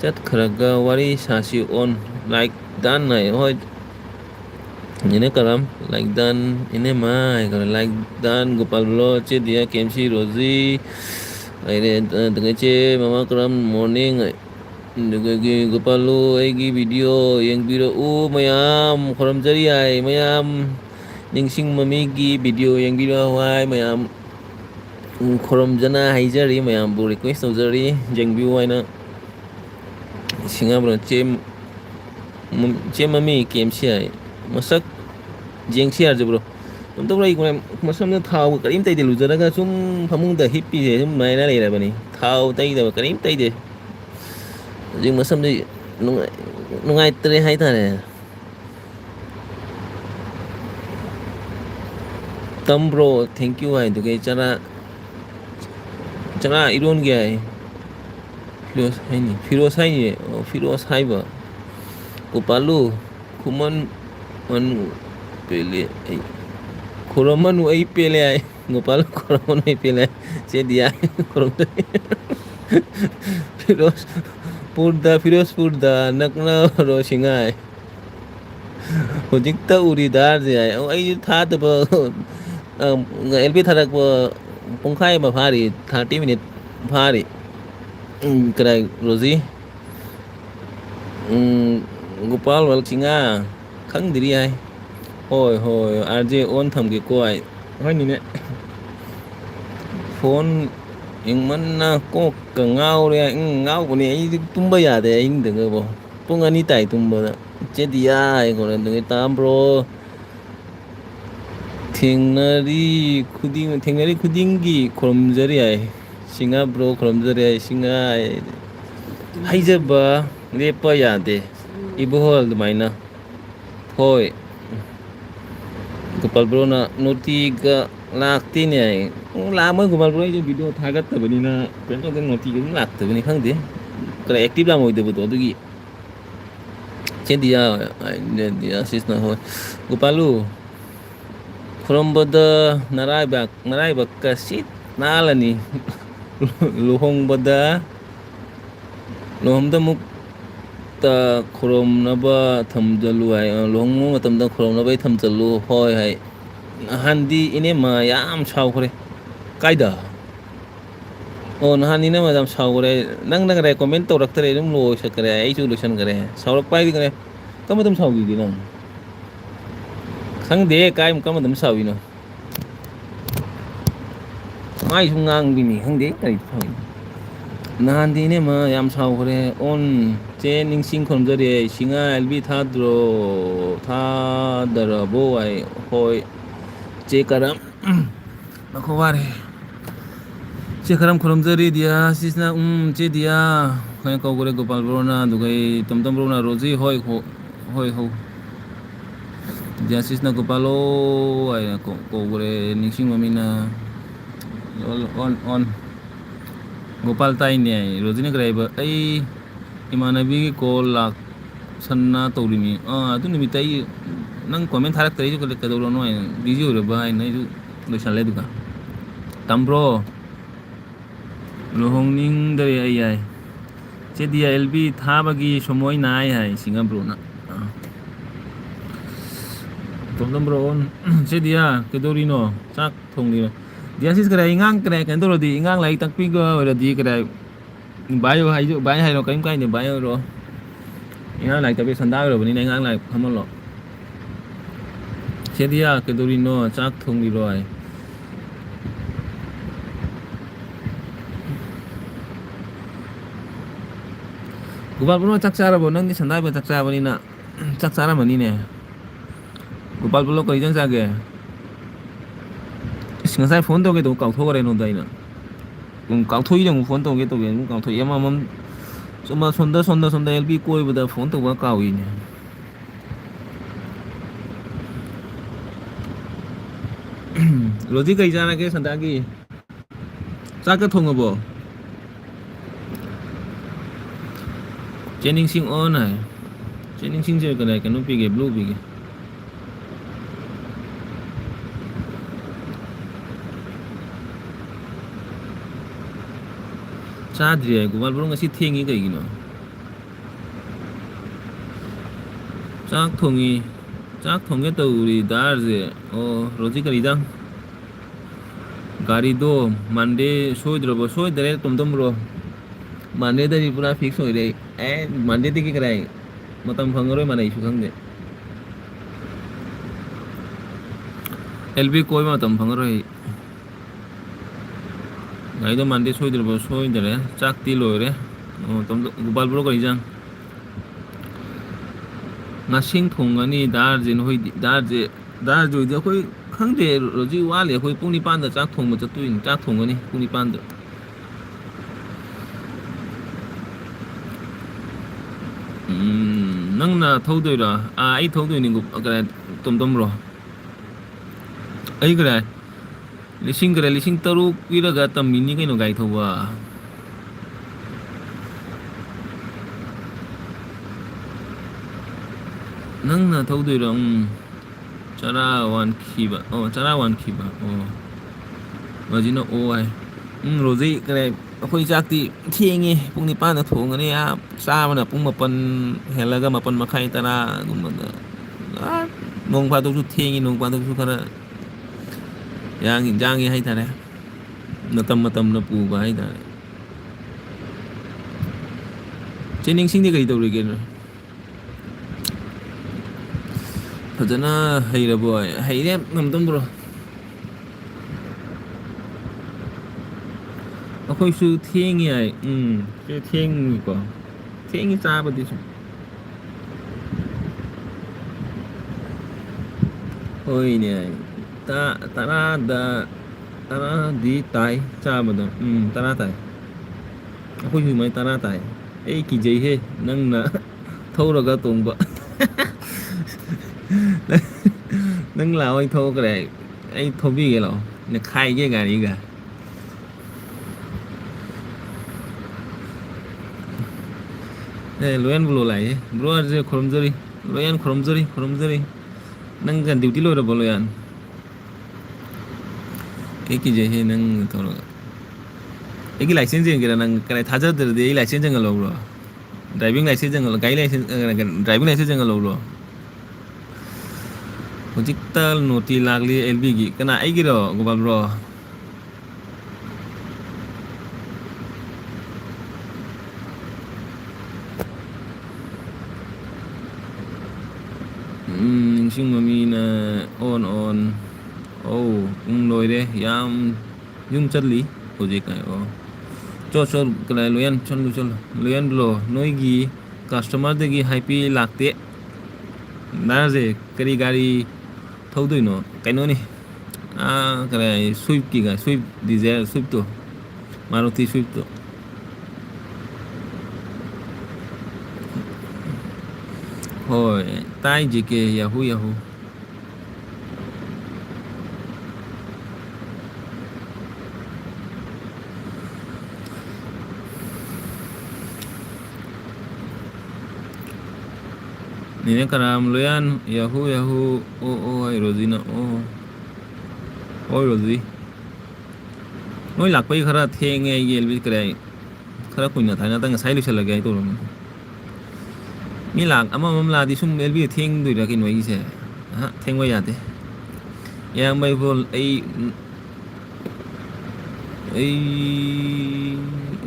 chat kharaga wari sasi on like dan nai hoi ini karam like dan ini mai kalau like dan gopal lo che dia KMC Rosie aire dengan che mama karam morning dengan gopal lo egi video yang biro mayam karam jari ai mayam ningsing mamigi video yang biro ai mayam karam jana hai jari mayam bu request jari jeng view ai na singa bro che mami KMC ai masak jengsi aja bro untuk lagi kalau masam tu tahu karim tay de lu jara ka sum phamung da hippi de sum mai na le la bani tahu tay da karim tay de jeng masam de nungai tre hai ta ne tam bro thank you hai to ke chara iron ge ai firoz hai ba upalu kuman manu pele ai koromanu ai pele ai gopal koromanu ai pele che dia korom firoz purda nakna ro singai ꯍꯧꯖꯤꯛꯇ ꯎꯔꯤꯗꯥꯔꯁꯦ ꯑꯩꯁꯨ ꯊꯥꯗꯕ L P ꯊꯥꯔꯛꯄ ꯄꯨꯡꯈꯥꯏ ꯑꯃ ꯐꯥꯔꯤ 30 minute ꯐꯥꯔꯤ ꯀꯗꯥꯏ Rosie Gopal ꯋꯥꯜ ꯆꯤꯡꯉꯥ ꯈꯪꯗ꯭ꯔꯤ ꯍꯥꯏ ꯍꯣꯏ ꯍꯣꯏ ꯑꯥꯔ ꯖꯦ ꯑꯣꯟ ꯊꯝꯒꯦꯀꯣ ꯑꯩ ꯍꯣꯏꯅꯤꯅꯦ ꯐꯣꯟ ꯌꯦꯡꯃꯟꯅ ꯀꯣꯛꯀ ꯉꯥꯎꯔꯦ ꯉꯥꯎꯕꯅꯦ ꯑꯩꯗꯤ ꯇꯨꯝꯕ ꯌꯥꯗꯦ ꯑꯍꯤꯡꯗꯒꯕꯣ ꯄꯨꯡ 2 ꯇꯥꯏ ꯇꯨꯝꯕꯗ ꯆꯦꯗꯤꯌꯥ ꯍꯥꯏꯈꯣ ꯇꯥꯝꯕ꯭ꯔꯣ ꯊꯦꯡꯅꯔꯤ ꯈꯨꯗꯤꯡꯒꯤ ꯈꯨꯔꯨꯝꯖꯔꯤ ꯌꯥꯏ ꯁꯤꯡꯉꯕ꯭ꯔꯣ ꯈꯨꯔꯨꯝꯖꯔꯤ ꯌꯥꯏ ꯁꯤꯡꯉꯥ ꯇꯨꯝꯃꯁꯅꯨ ꯍꯩꯖꯕ ꯂꯦꯞꯄ ꯌꯥꯗꯦ ꯏꯕꯨꯡꯉꯣ ꯑꯗꯨꯃꯥꯏꯅ ꯍꯣꯏ ꯒꯣꯄꯥꯜ ꯕ꯭ꯔꯣꯅ ꯅꯣꯇꯤꯒ ꯂꯥꯛꯇꯦꯅꯦ ꯂꯥꯛꯑꯃꯣꯏ ꯒꯣꯄꯥꯜ ꯕ꯭ꯔꯣ ꯑꯩꯁꯨ ꯚꯤꯗꯤꯑꯣ ꯊꯥꯒꯠꯇꯕꯅꯤꯅ ꯀꯩꯅꯣ ꯇꯧꯗꯅ ꯅꯣꯇꯤꯒ ꯑꯗꯨꯝ ꯂꯥꯛꯇꯕꯅꯤ ꯈꯪꯗꯦ ꯈꯔ ꯑꯦꯛꯇꯤꯚ ꯌꯥꯝ ꯑꯣꯏꯗꯕꯗꯣ ꯑꯗꯨꯒꯤ ꯆꯦꯗꯤꯌꯥꯁꯤꯁꯅ ꯍꯣꯏ ꯒꯣꯄꯥꯂꯨ ꯈꯨꯔꯨꯝꯕꯗ ꯅꯔꯥꯏꯕꯛꯀ ꯁꯤꯠ ꯅꯥꯜꯂꯅꯤ ꯂꯨꯍꯣꯡꯕꯗ ꯂꯨꯍꯣꯡꯕꯗ ꯇ ꯈꯨꯔꯨꯝꯅꯕ ꯊꯝꯖꯜꯂꯨ ꯍꯥꯏ ꯂꯨꯍꯣꯡꯕ ꯃꯇꯝꯗ ꯈꯨꯔꯨꯝꯅꯕ ꯊꯝꯖꯜꯂꯨ ꯍꯣꯏ ꯍꯥꯏ ꯅꯍꯥꯟꯗꯤ ꯏꯅꯦꯝꯃ ꯌꯥꯝ ꯁꯥꯎꯈ꯭ꯔꯦ ꯀꯥꯏꯗ ꯑꯣ ꯅꯍꯥꯟ ꯏꯅꯝꯃ ꯌꯥꯝ ꯁꯥꯎꯈ꯭ꯔꯦ ꯅꯪꯅ ꯀꯣꯃꯦꯟ ꯇꯧꯔꯛꯇ꯭ꯔꯦ ꯑꯗꯨꯝ ꯂꯣꯏꯁꯟꯈ꯭ꯔꯦ ꯑꯩꯁꯨ ꯂꯣꯏꯁꯟꯈ꯭ꯔꯦ ꯁꯥꯎꯔꯛꯄ ꯍꯥꯏꯗꯤ ꯀꯔꯝꯕ ꯃꯇꯝ ꯁꯥꯎꯈꯤꯒꯦ ꯅꯪ ꯈꯪꯗꯦ ꯀꯔꯝꯕ ꯃꯇꯝꯗ ꯁꯥꯎꯏꯅꯣ ꯃꯥꯏꯁꯨ ꯉꯥꯡꯕꯤꯅꯤ ꯈꯪꯗꯦ ꯀꯔꯤ ꯐꯎꯏꯅꯣ ꯅꯍꯥꯟꯗꯤ ꯏꯅꯦꯝꯃ ꯌꯥꯝ ꯁꯥꯎꯈ꯭ꯔꯦ ꯑꯣꯟ ꯆꯦ ꯅꯤꯡꯁꯤꯡ ꯈꯨꯔꯨꯝꯖꯔꯤ ꯁꯤꯡꯉꯥ ꯑꯦꯜꯕꯤ ꯊꯥꯗ꯭ꯔꯣ ꯊꯥꯗꯔꯕꯣ ꯍꯥꯏ ꯍꯣꯏ ꯆꯦ ꯀꯔꯝ ꯉꯥꯏꯈꯣ ꯋꯥꯔꯦ ꯆꯦ ꯀꯔꯝ ꯈꯨꯔꯨꯝꯖꯔꯤ ꯗꯤꯌꯥ ꯁꯤꯁꯅ ꯆꯦ ꯗꯤꯌꯥ ꯑꯩꯈꯣꯏꯅ ꯀꯧꯈꯔꯦ ꯒꯣꯄꯥꯜ ꯕ꯭ꯔꯣꯅ ꯑꯗꯨꯒ ꯇꯣꯝꯇꯣꯝ ꯕ꯭ꯔꯣꯅ ꯔꯣꯖꯤ ꯍꯣꯏ ꯍꯣꯏ ꯍꯧ ꯗꯤꯌꯥꯁꯤꯁꯅ ꯒꯣꯄꯥꯜꯂꯣ ꯍꯥꯏꯅ ꯀꯧꯈꯔꯦ ꯅꯤꯡꯁꯤꯡꯕ ꯃꯤꯅ ꯑꯣꯟ ꯒꯣꯄꯥꯜ ꯇꯥꯏꯅꯦ ꯔꯣꯖꯤꯅ ꯀꯔꯤ ꯍꯥꯏꯕ ꯑꯩ ꯏꯃꯥꯟꯅꯕꯤꯒꯤ ꯀꯣꯜ ꯂꯥꯛꯁꯟꯅ ꯇꯧꯔꯤꯃꯤ ꯑꯗꯨ ꯅꯨꯃꯤꯠꯇ ꯑꯩ ꯅꯪ ꯀꯣꯃꯦꯟ ꯊꯥꯔꯛꯇ꯭ꯔꯦ ꯑꯩꯁꯨ ꯀꯩꯗꯧꯔꯅꯣ ꯍꯥꯏꯅ ꯕꯤꯖꯤ ꯑꯣꯏꯔꯕ ꯍꯥꯏꯅ ꯑꯩꯁꯨ ꯂꯣꯏꯁꯜꯂꯦ ꯑꯗꯨꯒ ꯇꯝꯕ꯭ꯔꯣ ꯂꯨꯍꯣꯡꯅꯤꯡꯗꯔꯦ ꯑꯩ ꯌꯥꯏ ꯆꯦꯗꯤ ꯑꯦꯜ ꯕꯤ ꯊꯥꯕꯒꯤ ꯁꯨꯝꯃꯣꯏ ꯅꯥꯏ ꯍꯥꯏ ꯁꯤꯡꯉꯕ꯭ꯔꯣꯅ ꯇꯣꯝꯗꯣꯝꯕ꯭ꯔꯣ ꯆꯦꯗꯤꯌꯥ ꯀꯩꯗꯧꯔꯤꯅꯣ ꯆꯥꯛ ꯊꯣꯡꯉꯤꯔꯣ ꯗꯤꯌꯥꯁꯤꯁ ꯀꯗꯥꯏ ꯏꯉꯥꯡ ꯀꯗꯥꯏ ꯀꯩꯅꯣ ꯇꯧꯔꯗꯤ ꯏꯉꯥꯡ ꯂꯥꯏꯔꯤꯛ ꯇꯥꯛꯄꯤꯒ ꯑꯣꯏꯔꯗꯤ ꯀꯗꯥꯏ ꯚꯥꯏ ꯍꯥꯏꯔꯣ ꯀꯔꯤꯝ ꯀꯥꯏꯗꯦ ꯚꯥꯏ ꯑꯣꯏꯔꯣ ꯑꯉꯥꯡ ꯂꯥꯏꯔꯤꯛ ꯇꯥꯛꯄꯤ ꯁꯟꯗꯥ ꯑꯣꯏꯔꯕꯅꯤꯅ ꯑꯉꯥꯡ ꯂꯥꯏꯔꯤꯛ ꯐꯝꯍꯜꯂꯣ ꯆꯦꯗꯤꯌꯥ ꯀꯩꯗꯧꯔꯤꯅꯣ ꯆꯥꯛ ꯊꯣꯡꯉꯤꯔꯣ ꯍꯥꯏ ꯒꯣꯄꯥꯜ ꯕ꯭ꯔꯣ ꯆꯥꯛ ꯆꯥꯔꯕꯣ ꯅꯪꯗꯤ ꯁꯟꯗꯥ ꯆꯥꯛ ꯆꯥꯕꯅꯤꯅ ꯆꯥꯛ ꯆꯥꯔꯝꯃꯅꯤꯅꯦ ꯒꯣꯄꯥꯜ ꯕ꯭ꯔꯣ ꯀꯔꯤ ꯏꯟꯖꯥꯡ ꯆꯥꯒꯦ ꯏꯁ ꯉꯁꯥꯏ ꯐꯣꯟ ꯇꯧꯒꯦ ꯇꯧꯕ ꯀꯥꯎꯊꯣꯛꯈ꯭ꯔꯦ ꯅꯉꯣꯟꯗ ꯑꯩꯅ ꯀꯥꯎꯊꯣꯛꯏꯅꯦ ꯑꯃꯨꯛ ꯐꯣꯟ ꯇꯧꯒꯦ ꯑꯃꯨꯛ ꯀꯥꯎꯊꯣꯛꯏ ꯑꯃꯃꯝ ꯁꯣꯝꯗ ꯑꯦꯜ ꯕꯤ ꯀꯣꯏꯕꯗ ꯐꯣꯟ ꯇꯧꯕ ꯀꯥꯎꯏꯅꯦ ꯔꯣꯖꯤ ꯀꯩ ꯆꯥꯔꯒꯦ ꯁꯟꯗꯥꯒꯤ ꯆꯥꯛꯀ ꯊꯣꯡꯉꯕꯣ ꯆꯦꯅꯤꯡꯁꯤꯡ ꯑꯣꯟ ꯍꯥꯏ ꯆꯦꯅꯤꯡꯁꯤꯡꯁꯦ ꯀꯗꯥꯏ ꯀꯩꯅꯣ ꯄꯤꯒꯦ ꯕ꯭ꯂꯨ ꯄꯤꯒꯦ ꯆꯥꯗ꯭ꯔꯤ ꯍꯥꯏ ꯒꯣꯄꯥꯜ ꯕ꯭ꯔꯣ ꯉꯁꯤ ꯊꯦꯡꯉꯤ ꯀꯩꯒꯤꯅꯣ ꯆꯥꯛ ꯊꯣꯡꯒꯦ ꯇꯧꯔꯤ ꯗꯥꯔꯁꯦ ꯑꯣ ꯔꯣꯖꯤ ꯀꯔꯤ ꯏꯟꯖꯥꯡ ꯒꯥꯔꯤꯗꯣ ꯃꯟꯗꯦ ꯁꯣꯏꯗ꯭ꯔꯦ ꯇꯣꯝꯇꯣꯝ ꯕ꯭ꯔꯣ ꯃꯟꯗꯦꯗꯗꯤ ꯄꯨꯔꯥ ꯐꯤꯛꯁ ꯑꯣꯏꯔꯦ ꯃꯟꯗꯦꯗꯒꯤ ꯀꯗꯥꯏ ꯃꯇꯝ ꯐꯪꯉꯔꯣꯏ ꯃꯔꯩꯁꯨ ꯈꯪꯗꯦ ꯑꯦꯜ ꯕꯤ ꯀꯣꯏꯕ ꯃꯇꯝ ꯐꯪꯉꯔꯣꯏ ꯒꯥꯔꯤꯗꯣ ꯃꯟꯗꯦ ꯁꯣꯏꯗ꯭ꯔꯦ ꯆꯥꯛꯇꯤ ꯂꯣꯏꯔꯦ ꯒꯣꯄꯥꯜ ꯕ꯭ꯔꯣ ꯀꯔꯤ ꯏꯟꯖꯥꯡ ꯉꯁꯤꯡ ꯊꯣꯡꯒꯅꯤ ꯗꯥꯔꯁꯦ ꯅꯈꯣꯏꯗꯤ ꯗꯥꯔꯁꯦ ꯍꯣꯏꯗꯤ ꯑꯩꯈꯣꯏ ꯈꯪꯗꯦ ꯔꯣꯖꯤ ꯋꯥꯠꯂꯤ ꯑꯩꯈꯣꯏ ꯄꯨꯡ 9ꯗ ꯆꯥꯛ ꯊꯣꯡꯕ ꯆꯠꯇꯣꯏꯅꯤ ꯆꯥꯛ ꯊꯣꯡꯒꯅꯤ ꯄꯨꯡ 9ꯗ ꯅꯪꯅ ꯊꯧꯗꯣꯏꯔꯣ ꯑꯩ ꯊꯧꯗꯣꯏꯅꯤ ꯇꯣꯝꯇꯣꯝ ꯕ꯭ꯔꯣ ꯑꯩ ꯀꯗꯥꯏ ꯂꯤꯁꯤꯡ 3 ꯄꯤꯔꯒ ꯇꯝꯃꯤꯅꯤ ꯀꯩꯅꯣ ꯒꯥꯔꯤ ꯊꯧꯕ ꯅꯪꯅ ꯊꯧꯗꯣꯏꯔꯣ ꯆꯔꯥ ꯋꯥꯟꯈꯤꯕ ꯑꯣ ꯔꯣꯖꯤꯅ ꯑꯣ ꯍꯥꯏ ꯔꯣꯖꯤ ꯀꯔꯤ ꯑꯩꯈꯣꯏ ꯆꯥꯛꯇꯤ ꯊꯦꯡꯉꯦ ꯄꯨꯡ 9ꯗ ꯊꯣꯡꯒꯅꯤ ꯆꯥꯕꯅ ꯄꯨꯡ 9 ꯍꯦꯜꯂꯒ 9 ꯃꯈꯥꯏ 10 ꯒꯨꯝꯕꯗ ꯅꯣꯡ ꯐꯥꯗꯣꯛꯁꯨ ꯊꯦꯡꯉꯤ ꯅꯣꯡ ꯐꯥꯗꯣꯛꯁꯨ ꯈꯔ ꯌꯥꯡꯉꯤ ꯍꯥꯏꯇꯥꯔꯦ ꯃꯇꯝꯅ ꯄꯨꯕ ꯍꯥꯏꯇꯥꯔꯦ ꯆꯦꯅꯤꯡꯁꯤꯡꯗꯤ ꯀꯔꯤ ꯇꯧꯔꯤꯒꯦ ꯐꯖꯅ ꯍꯩꯔꯕꯣ ꯍꯩꯔꯦ ꯉꯝꯗꯣꯡꯕ꯭ꯔꯣ ꯑꯩꯈꯣꯏꯁꯨ ꯊꯦꯡꯉꯤ ꯌꯥꯏ ꯊꯦꯡꯉꯤꯀꯣ ꯊꯦꯡꯉꯤ ꯆꯥꯕꯗꯤ ꯁꯨꯝ ꯍꯣꯏꯅꯦ ꯇꯔꯥꯗꯤ ꯇꯥꯏ ꯆꯥꯕꯗꯣ ꯇꯔꯥ ꯇꯥꯏ ꯑꯩꯈꯣꯏꯁꯨ ꯁꯨꯃꯥꯏ ꯇꯔꯥ ꯇꯥꯏ ꯑꯩ ꯀꯤꯖꯩꯍꯦ ꯅꯪꯅ ꯊꯧꯔꯒ ꯇꯣꯡꯕ ꯅꯪ ꯂꯥꯛꯑꯣ ꯑꯩ ꯊꯧꯈ꯭ꯔꯦ ꯑꯩ ꯊꯧꯕꯤꯒꯦ ꯂꯥꯛꯑꯣ ꯅꯈꯥꯏꯒꯦ ꯒꯥꯔꯤꯒ ꯂꯣꯌꯟ ꯕ꯭ꯂꯣ ꯂꯥꯛꯑꯦ ꯕ꯭ꯔꯣꯁꯦ ꯈꯨꯔꯨꯝꯖꯔꯤ ꯂꯣꯌꯟ ꯈꯨꯔꯨꯝꯖꯔꯤ ꯅꯪꯒ ꯗ꯭ꯌꯨꯇꯤ ꯂꯣꯏꯔꯕꯣ ꯂꯣꯌꯟ ꯑꯩ ꯀꯤꯖꯩꯍꯦ ꯅꯪ ꯇꯧꯔꯒ ꯑꯩꯒꯤ ꯂꯥꯏꯁꯦꯟꯁ ꯌꯦꯡꯒꯦꯔꯥ ꯅꯪ ꯀꯗꯥꯏ ꯊꯥꯖꯗ꯭ꯔꯗꯤ ꯑꯩ ꯂꯥꯏꯁꯦꯟꯁ ꯌꯦꯡꯍꯜꯂꯧꯔꯣ ꯗ꯭ꯔꯥꯏꯚꯤꯡ ꯂꯥꯏꯁꯦꯟꯁ ꯒꯥꯔꯤ ꯂꯥꯏꯁꯦꯟꯁ ꯗ꯭ꯔꯥꯏꯚꯤꯡ ꯂꯥꯏꯁꯦꯟꯁ ꯌꯦꯡꯍꯜꯂꯧꯔꯣ ꯍꯧꯖꯤꯛꯇ ꯅꯣꯇꯤ ꯂꯥꯛꯂꯤ ꯑꯦꯜꯕꯤꯒꯤ ꯀꯅꯥ ꯑꯩꯒꯤꯔꯣ ꯒꯣꯄꯥꯜ ꯕ꯭ꯔꯣ ꯅꯤꯡꯁꯤꯡꯕ ꯃꯤꯅ ꯑꯣꯟ ꯑꯧ ꯄꯨꯡ ꯂꯣꯏꯔꯦ ꯌꯥꯝ ꯌꯨꯝ ꯆꯠꯂꯤ ꯍꯧꯖꯤꯛ ꯑꯣ ꯆꯣ ꯀꯗꯥꯏ ꯂꯣꯌꯟ ꯆꯠꯂꯨ ꯂꯣꯌꯟ ꯕ꯭ꯂꯣ ꯅꯣꯏꯒꯤ ꯀꯁꯇꯃꯔꯗꯒꯤ ꯍꯥꯏꯄꯤ ꯂꯥꯛꯇꯦ ꯅꯥꯖꯦ ꯀꯔꯤ ꯒꯥꯔꯤ ꯊꯧꯗꯣꯏꯅꯣ ꯀꯩꯅꯣꯅꯤ ꯀꯔꯤ ꯁ꯭ꯋꯤꯐ ꯗꯤꯖꯥꯌꯔ ꯁ꯭ꯋꯤꯐꯇꯣ ꯃꯥꯔꯨꯇꯤ ꯁ꯭ꯋꯤꯐꯇꯣ ꯍꯣꯏ ꯇꯥꯏ GK ꯌꯥꯍꯨ Nene karam loyan yahu oh ay Rosina oh Rosie noi lakpai khara thenge ai gel bi krai khara kuina thana ta ngasai lu chala gai to rom mi lak amam la di sum el bi theng dui ra kin wai se ha theng wai ya te yang mai vol ai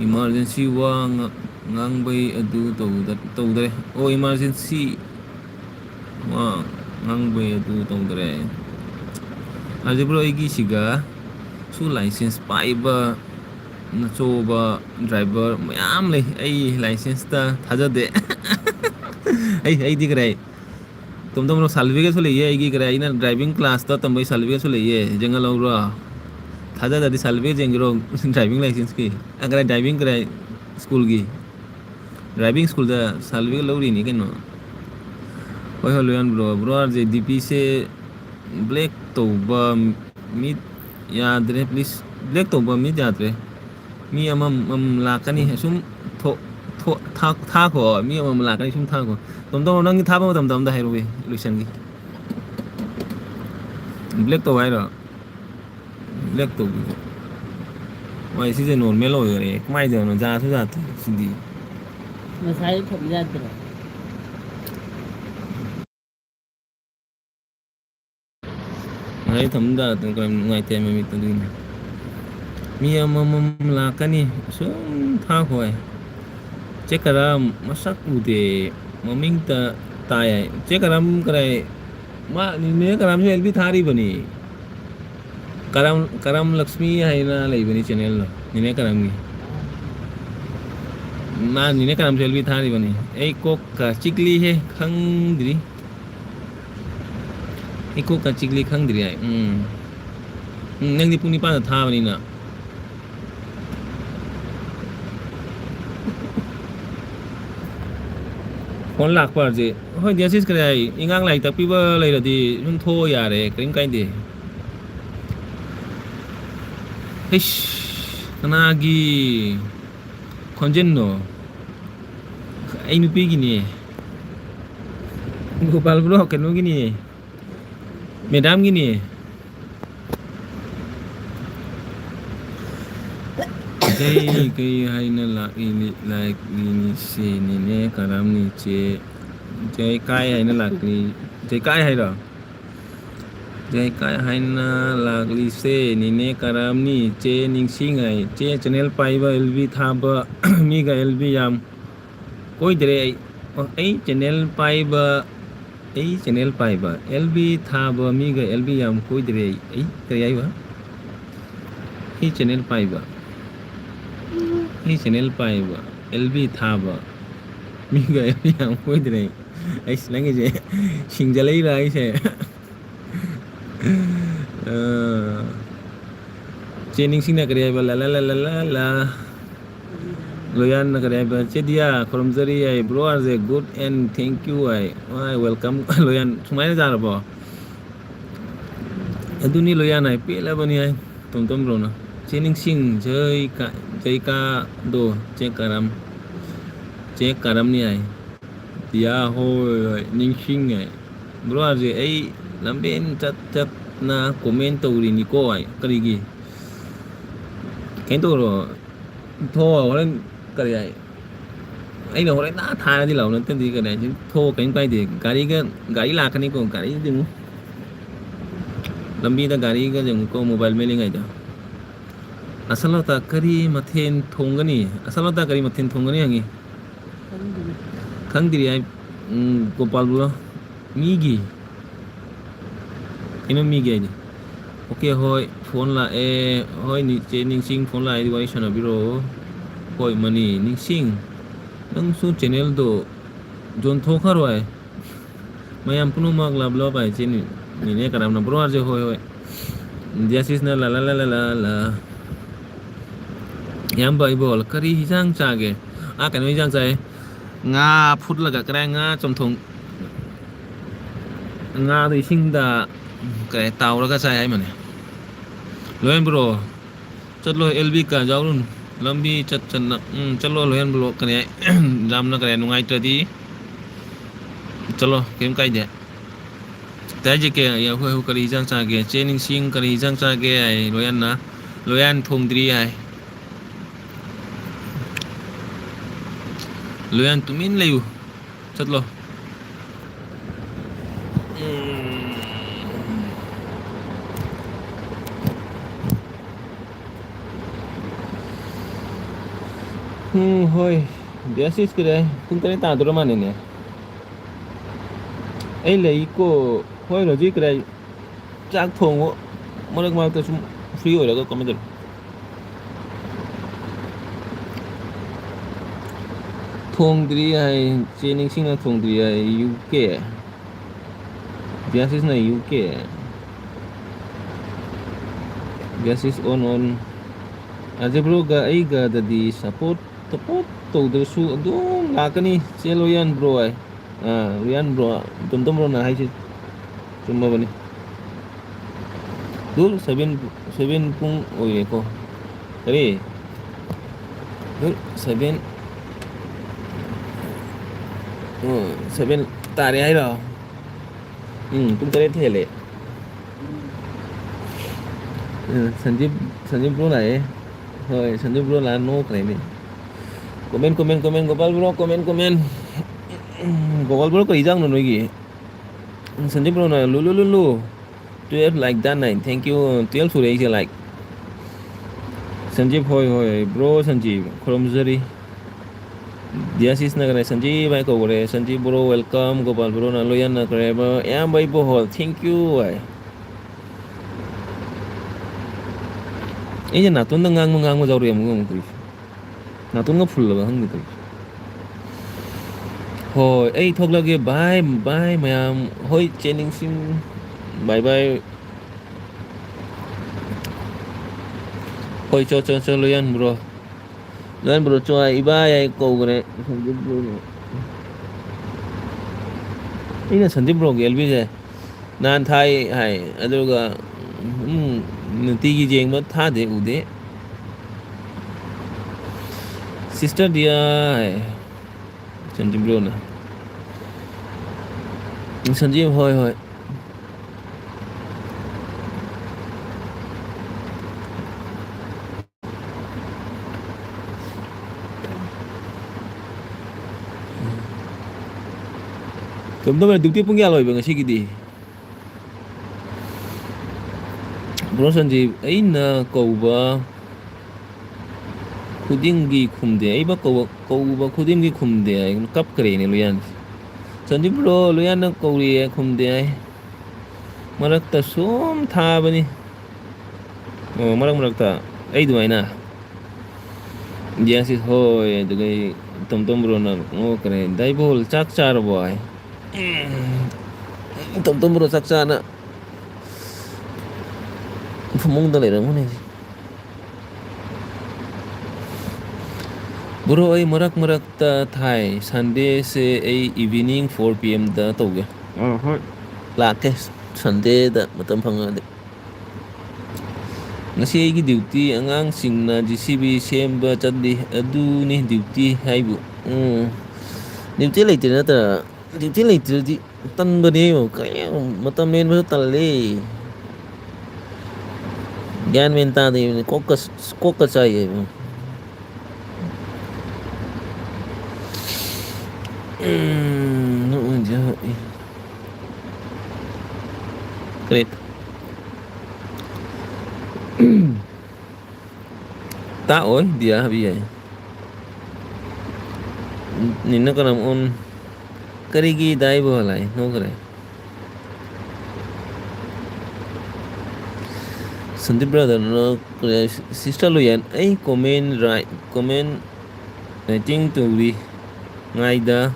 emergency wa ngang bai adu to dare oh emergency wa ngang bai adu to dare ajibro igi siga su license paiba nachoba driver mayam lei ai license ta thajade ai di krai tum ro salvi ke so leiye ai gi krai na driving class ta tambai salvi ke so leiye jengal ro thajada di salvi jengro driving license ki agar driving krai school gi driving school da salvi lori ni keno hoi holoyan bro ar je dp se black to ba mid yadre please black to ba mid yadre mi amam lakani sum tha ko mi amam lakani sum tha ko tom nang tha ba tom da hairowe luisan gi black to wai ro black to wai si je normal ho re mai je no ja su ja sindi Masaya thok yadra. ngai tham da tu kan ngai te mi tu din mi amam lakani sum tha ko ai Cekaram masak ude maming ta taya cekaram kare ma ni karam se elbi thari bani karam lakshmi hai na lai bani channel lo ni karam gi ma ni karam se elbi thari bani ei kok ka chikli he khangdri ei kok ka chikli khangdri ai nang di puni pa tha bani na Kon lạc vào gì hơi dia sis cái này ingang lại tập piva lại là đi chúng thô ya đấy cái cái gì hish kanagi konjen no ai nupi gini gopal bro cái nó gini madam gini cái hay na la ini like ini se ni ne karam ni che Jai kai hay na lakli. Jai kai hay rồi. Jai kai hay na lakli se ni ne karam ni che ning sing hay che channel pai ba LV tha ba mi ga LV yam koi dre ai channel pai ba ai channel pai ba LV tha ba mi ga LV yam koi dre ai kari ai ba ai channel pai ba ai channel pai ba LV tha ba mi ga LV yam koi dre ai lang cái gì xin ra lấy ra ai sẽ training sing na kari ba la la la la la la loyan na kari ba che dia koromzari ai bro are good and thank you ai welcome loyan sumai na jar ba aduni loyan ai pe la bani ai tom tom bro na training sing jai ka do che karam ni ai dia hoi ning sing ai bro are ai lamben chat chat na comment to ri ni ko ai kari gi cái tôi rồi thô rồi cái này ấy là hồi đã thà đi lâu nên tên gì cái này chứ thô cánh quay thì cái là cái này còn cái dừng làm gì ta cái dừng có mobile mailing này đó asal ta kari mathen thong gani asal ta kari mathen thong gani hangi khang diri ai gopal bro migi ino migi ai ok hoi phone là hoi ni che ning sing phone lại đi quay channel biro hoi mani ning sing nang su channel do jon tho khar hoy mayam puno mag la blo bai chen ni ne karam na bro arje hoi diasis na la la la la la yam bai bol kari hijang cha ge a cái hijang cha nga phut là cái nga trong thùng nga thì sinh da cái tàu đó cái sai ấy mà này loen bro chất lo LV cả giáo luôn lambi chất chân chất lo loen bro cái này ram nó cái này nungai trở đi chalo kiếm cái gì tại gì kia ya hoi cái gì sang kia training sing cái gì sang kia ai loen na loen thùng đi ai loen tụi mình liu chất lo hoi dia sis kira pun tadi tak ada mana ni ấy lấy cô hoi rồi gì kira chắc thùng á mà được mà tôi free rồi đó có comment được thùng đi ai training sinh là thùng đi ai UK dia sis na UK dia sis on aja bro ga ai ga di support to the su adum lakani cheloyan bro ai rian bro tum bro na hai chi chumma bani dul 7 pung oi ko kare dul 7 tare ai rồi pung tare the le sanjib bro này thôi sanjib bro là no cái này comment gopal bro comment gopal bro cái răng rồi gì sanjib bro là lu 12 like that này thank you 12 for the like sanjib hoi bro sanjib kromzari dia sis na kare sanjib bhai ko kare sanjib bro welcome gopal bro na loyan na kare ba em bhai bohol thank you ai ấy là tôi đang ngang mà giàu điểm không kịp là tôi ngấp full là không kịp hồi ấy thôi là cái bye mà hồi training sim bye hồi cho loyan bro cho ai bye ai câu cái này ấy là sanjib bro cái LV này nan thai hay aduga tigi jeng mà tha de ude sister dia sanjib bro na sanjib hoi ꯇꯣꯝꯇꯣꯝꯅ duty ꯄꯨꯡ ꯀꯌꯥ ꯂꯣꯏꯕ ꯉꯁꯤꯒꯤꯗꯤ? Bro ꯁꯟꯖꯤꯞ, ꯑꯩꯅ ꯀꯧꯕ ꯈꯨꯗꯤꯡꯒꯤ ꯈꯨꯝꯗꯦ, ꯑꯩꯕ ꯀꯧꯕ ꯈꯨꯗꯤꯡꯒꯤ ꯈꯨꯝꯗꯦ ꯍꯥꯏ, ꯀꯞꯈ꯭ꯔꯦꯅꯦ ꯂꯨꯌꯥꯟꯁꯦ. ꯁꯟꯖꯤꯞ ꯕ꯭ꯔꯣ, ꯂꯨꯌꯥꯟꯅ ꯀꯧꯔꯤꯑꯦ ꯈꯨꯝꯗꯦ ꯍꯥꯏ. ꯃꯔꯛꯇ ꯁꯨꯝ ꯊꯥꯕꯅꯤ. ꯑꯣ, ꯃꯔꯛ ꯃꯔꯛꯇ ꯑꯩ ꯑꯗꯨꯃꯥꯏꯅ. ꯌꯦꯁ ꯏꯁ ꯍꯣꯏ, ꯑꯗꯨꯒꯩ ꯇꯣꯝꯇꯣꯝ ꯕ꯭ꯔꯣꯅ ꯅꯣꯛꯈ꯭ꯔꯦ. ꯗꯥꯏꯕꯣꯜ ꯆꯥꯛ ꯆꯥꯔꯕꯣ ꯍꯥꯏ. ꯇꯣꯝꯇꯣꯝ ꯕ꯭ꯔꯣ ꯆꯥꯛ ꯆꯥꯅ ꯐꯃꯨꯡꯗ ꯂꯩꯔꯝꯒꯅꯤ. ꯕ꯭ꯔꯣ ꯑꯩ ꯃꯔꯛ ꯃꯔꯛꯇ ꯊꯥꯏ, ꯁꯟꯗꯦꯁꯦ ꯑꯩ ꯏꯚꯤꯅꯤꯡ 4 PM ꯇꯧꯒꯦ. ꯍꯣꯏ, ꯂꯥꯛꯀꯦ ꯁꯟꯗꯦꯗ ꯃꯇꯝ ꯐꯪꯉꯗꯤ. ꯉꯁꯤ ꯑꯩꯒꯤ ꯗ꯭ꯌꯨꯇꯤ ꯑꯉꯥꯡꯁꯤꯡꯅ JCB ꯁꯦꯝꯕ ꯆꯠꯂꯤ, ꯑꯗꯨꯅꯤ ꯗ꯭ꯌꯨꯇꯤ ꯍꯥꯏꯕꯨ. ꯗ꯭ꯌꯨꯇꯤ ꯂꯩꯇꯦ ꯅꯠꯇ꯭ꯔꯥ? ꯗ꯭ꯌꯨꯇꯤ ꯂꯩꯇ꯭ꯔꯗꯤ ꯇꯟꯕꯅꯦ, ꯃꯇꯝ ꯂꯦꯟꯕꯁꯨ ꯇꯜꯂꯦ. ꯒ꯭ꯌꯥꯟ ꯃꯦꯟ ꯇꯥꯗꯦ, ꯀꯣꯛꯀ ꯆꯥꯏꯌꯦ. ꯀꯔꯤ? ꯇꯥꯛꯑꯣꯏ ꯗꯤꯌꯥ ꯍꯥꯏꯕ ꯌꯥꯏ. ꯅꯤꯟꯅ ꯀꯔꯝ ꯑꯣꯟ ꯀꯔꯤꯒꯤ ꯗꯥꯏꯕꯣꯜ ꯍꯥꯏ, ꯅꯣꯛꯈ꯭ꯔꯦ. ꯁꯟꯗꯤꯞ ꯕ꯭ꯔꯗꯔꯅ ꯁꯤꯁꯇꯔ ꯂꯨꯌꯥꯟ, ꯑꯩ ꯀꯣꯃꯦꯟ ꯔꯥꯏꯇꯤꯡ ꯇꯧꯔꯤꯉꯥꯏꯗ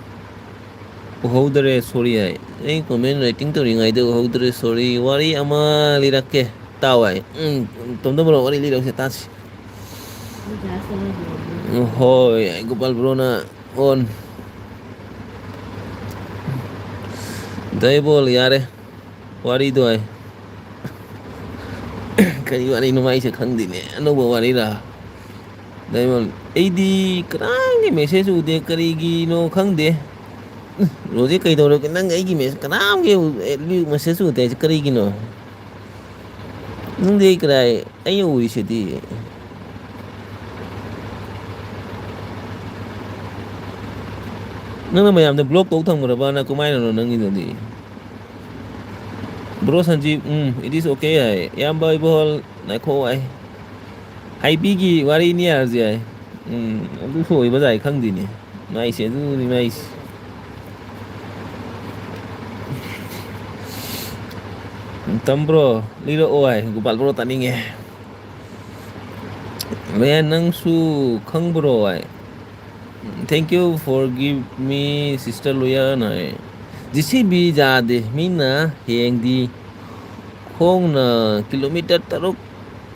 ꯎꯍꯧꯗꯔꯦ ꯁꯣꯔꯤ ꯍꯥꯏ. ꯑꯩ ꯀꯣꯃꯦꯟ ꯔꯥꯏꯇꯤꯡ ꯇꯧꯔꯤꯉꯩꯗ ꯎꯍꯧꯗ꯭ꯔꯦ ꯁꯣꯔꯤ. ꯋꯥꯔꯤ ꯑꯃ ꯂꯤꯔꯛꯀꯦ ꯇꯥꯎ ꯍꯥꯏ. ꯇꯣꯝꯇꯣꯝ ꯕ꯭ꯔꯣ ꯋꯥꯔꯤ ꯂꯤꯔꯛꯎꯁꯦ ꯇꯥꯁꯤ. ꯍꯣꯏ, ꯒꯣꯄꯥꯜ ꯕ꯭ꯔꯣꯅ ꯑꯣꯟ. ꯗꯥꯏꯕꯣꯜ ꯌꯥꯔꯦ ꯋꯥꯔꯤꯗꯣ ꯍꯥꯏ. ꯀꯔꯤ ꯋꯥꯔꯤꯅꯣ ꯃꯥꯏꯁꯦ ꯈꯪꯗꯦꯅꯦ, ꯑꯅꯧꯕ ꯋꯥꯔꯤꯔꯥ? ꯗꯥꯏꯕꯣꯜ, ꯑꯩꯗꯤ ꯀꯅꯥꯝꯒꯤ ꯃꯦꯁꯦꯖ ꯎꯗꯦ, ꯀꯔꯤꯒꯤꯅꯣ ꯈꯪꯗꯦ. ꯔꯣꯖꯦ ꯀꯩꯗꯧꯔꯒꯦ? ꯅꯪ ꯑꯩꯒꯤ ꯀꯅꯥꯝꯒꯤ ꯃꯦꯁꯦꯖ ꯎꯗꯦ ꯍꯥꯏꯁꯦ ꯀꯔꯤꯒꯤꯅꯣ? ꯅꯪꯗꯤ ꯑꯩ ꯀꯔꯥꯏ, ꯑꯩꯅ ꯎꯔꯤꯁꯤꯗꯤ. ꯅꯪꯅ ꯃꯌꯥꯝꯗ ꯕ꯭ꯂꯣꯛ ꯇꯧ ꯊꯝꯈ꯭ꯔꯕꯅ ꯀꯃꯥꯏꯅꯅꯣ ꯅꯪꯒꯤꯗꯨꯗꯤ? ꯕ꯭ꯔꯣ ꯁꯟꯖꯤꯞ, ꯏꯠ ꯏꯁ ꯑꯣꯀꯦ ꯍꯥꯏ. ꯏꯌꯥꯝꯕ ꯏꯕꯣꯍꯣꯜ ꯉꯥꯏꯈꯣ ꯍꯥꯏ. ꯍꯥꯏꯕꯤꯒꯤ ꯋꯥꯔꯤꯅꯤ ꯍꯥꯏꯔꯁꯨ ꯌꯥꯏ. ꯑꯗꯨꯁꯨ ꯑꯣꯏꯕ ꯌꯥꯏ ꯈꯪꯗꯦꯅꯦ ꯃꯥꯏꯁꯦ, ꯑꯗꯨꯅꯤ ꯃꯥꯏꯁꯦ. ꯇꯝꯕ꯭ꯔꯣ ꯂꯤꯔꯛꯑꯣ ꯍꯥꯏ. ꯒꯣꯄꯥꯜ ꯕ꯭ꯔꯣ ꯇꯥꯅꯤꯡꯉꯦ. ꯂꯨꯌꯥꯟ ꯅꯪꯁꯨ ꯈꯪꯕ꯭ꯔꯣ ꯍꯥꯏ. Thank you for give me sister ꯂꯨꯌꯥꯟ ꯍꯥꯏ. JCB ꯌꯥꯗꯦ, ꯃꯤꯅ ꯍꯌꯦꯡꯗꯤ ꯈꯣꯡꯅ ꯀꯤꯂꯣꯃꯤꯇꯔ 3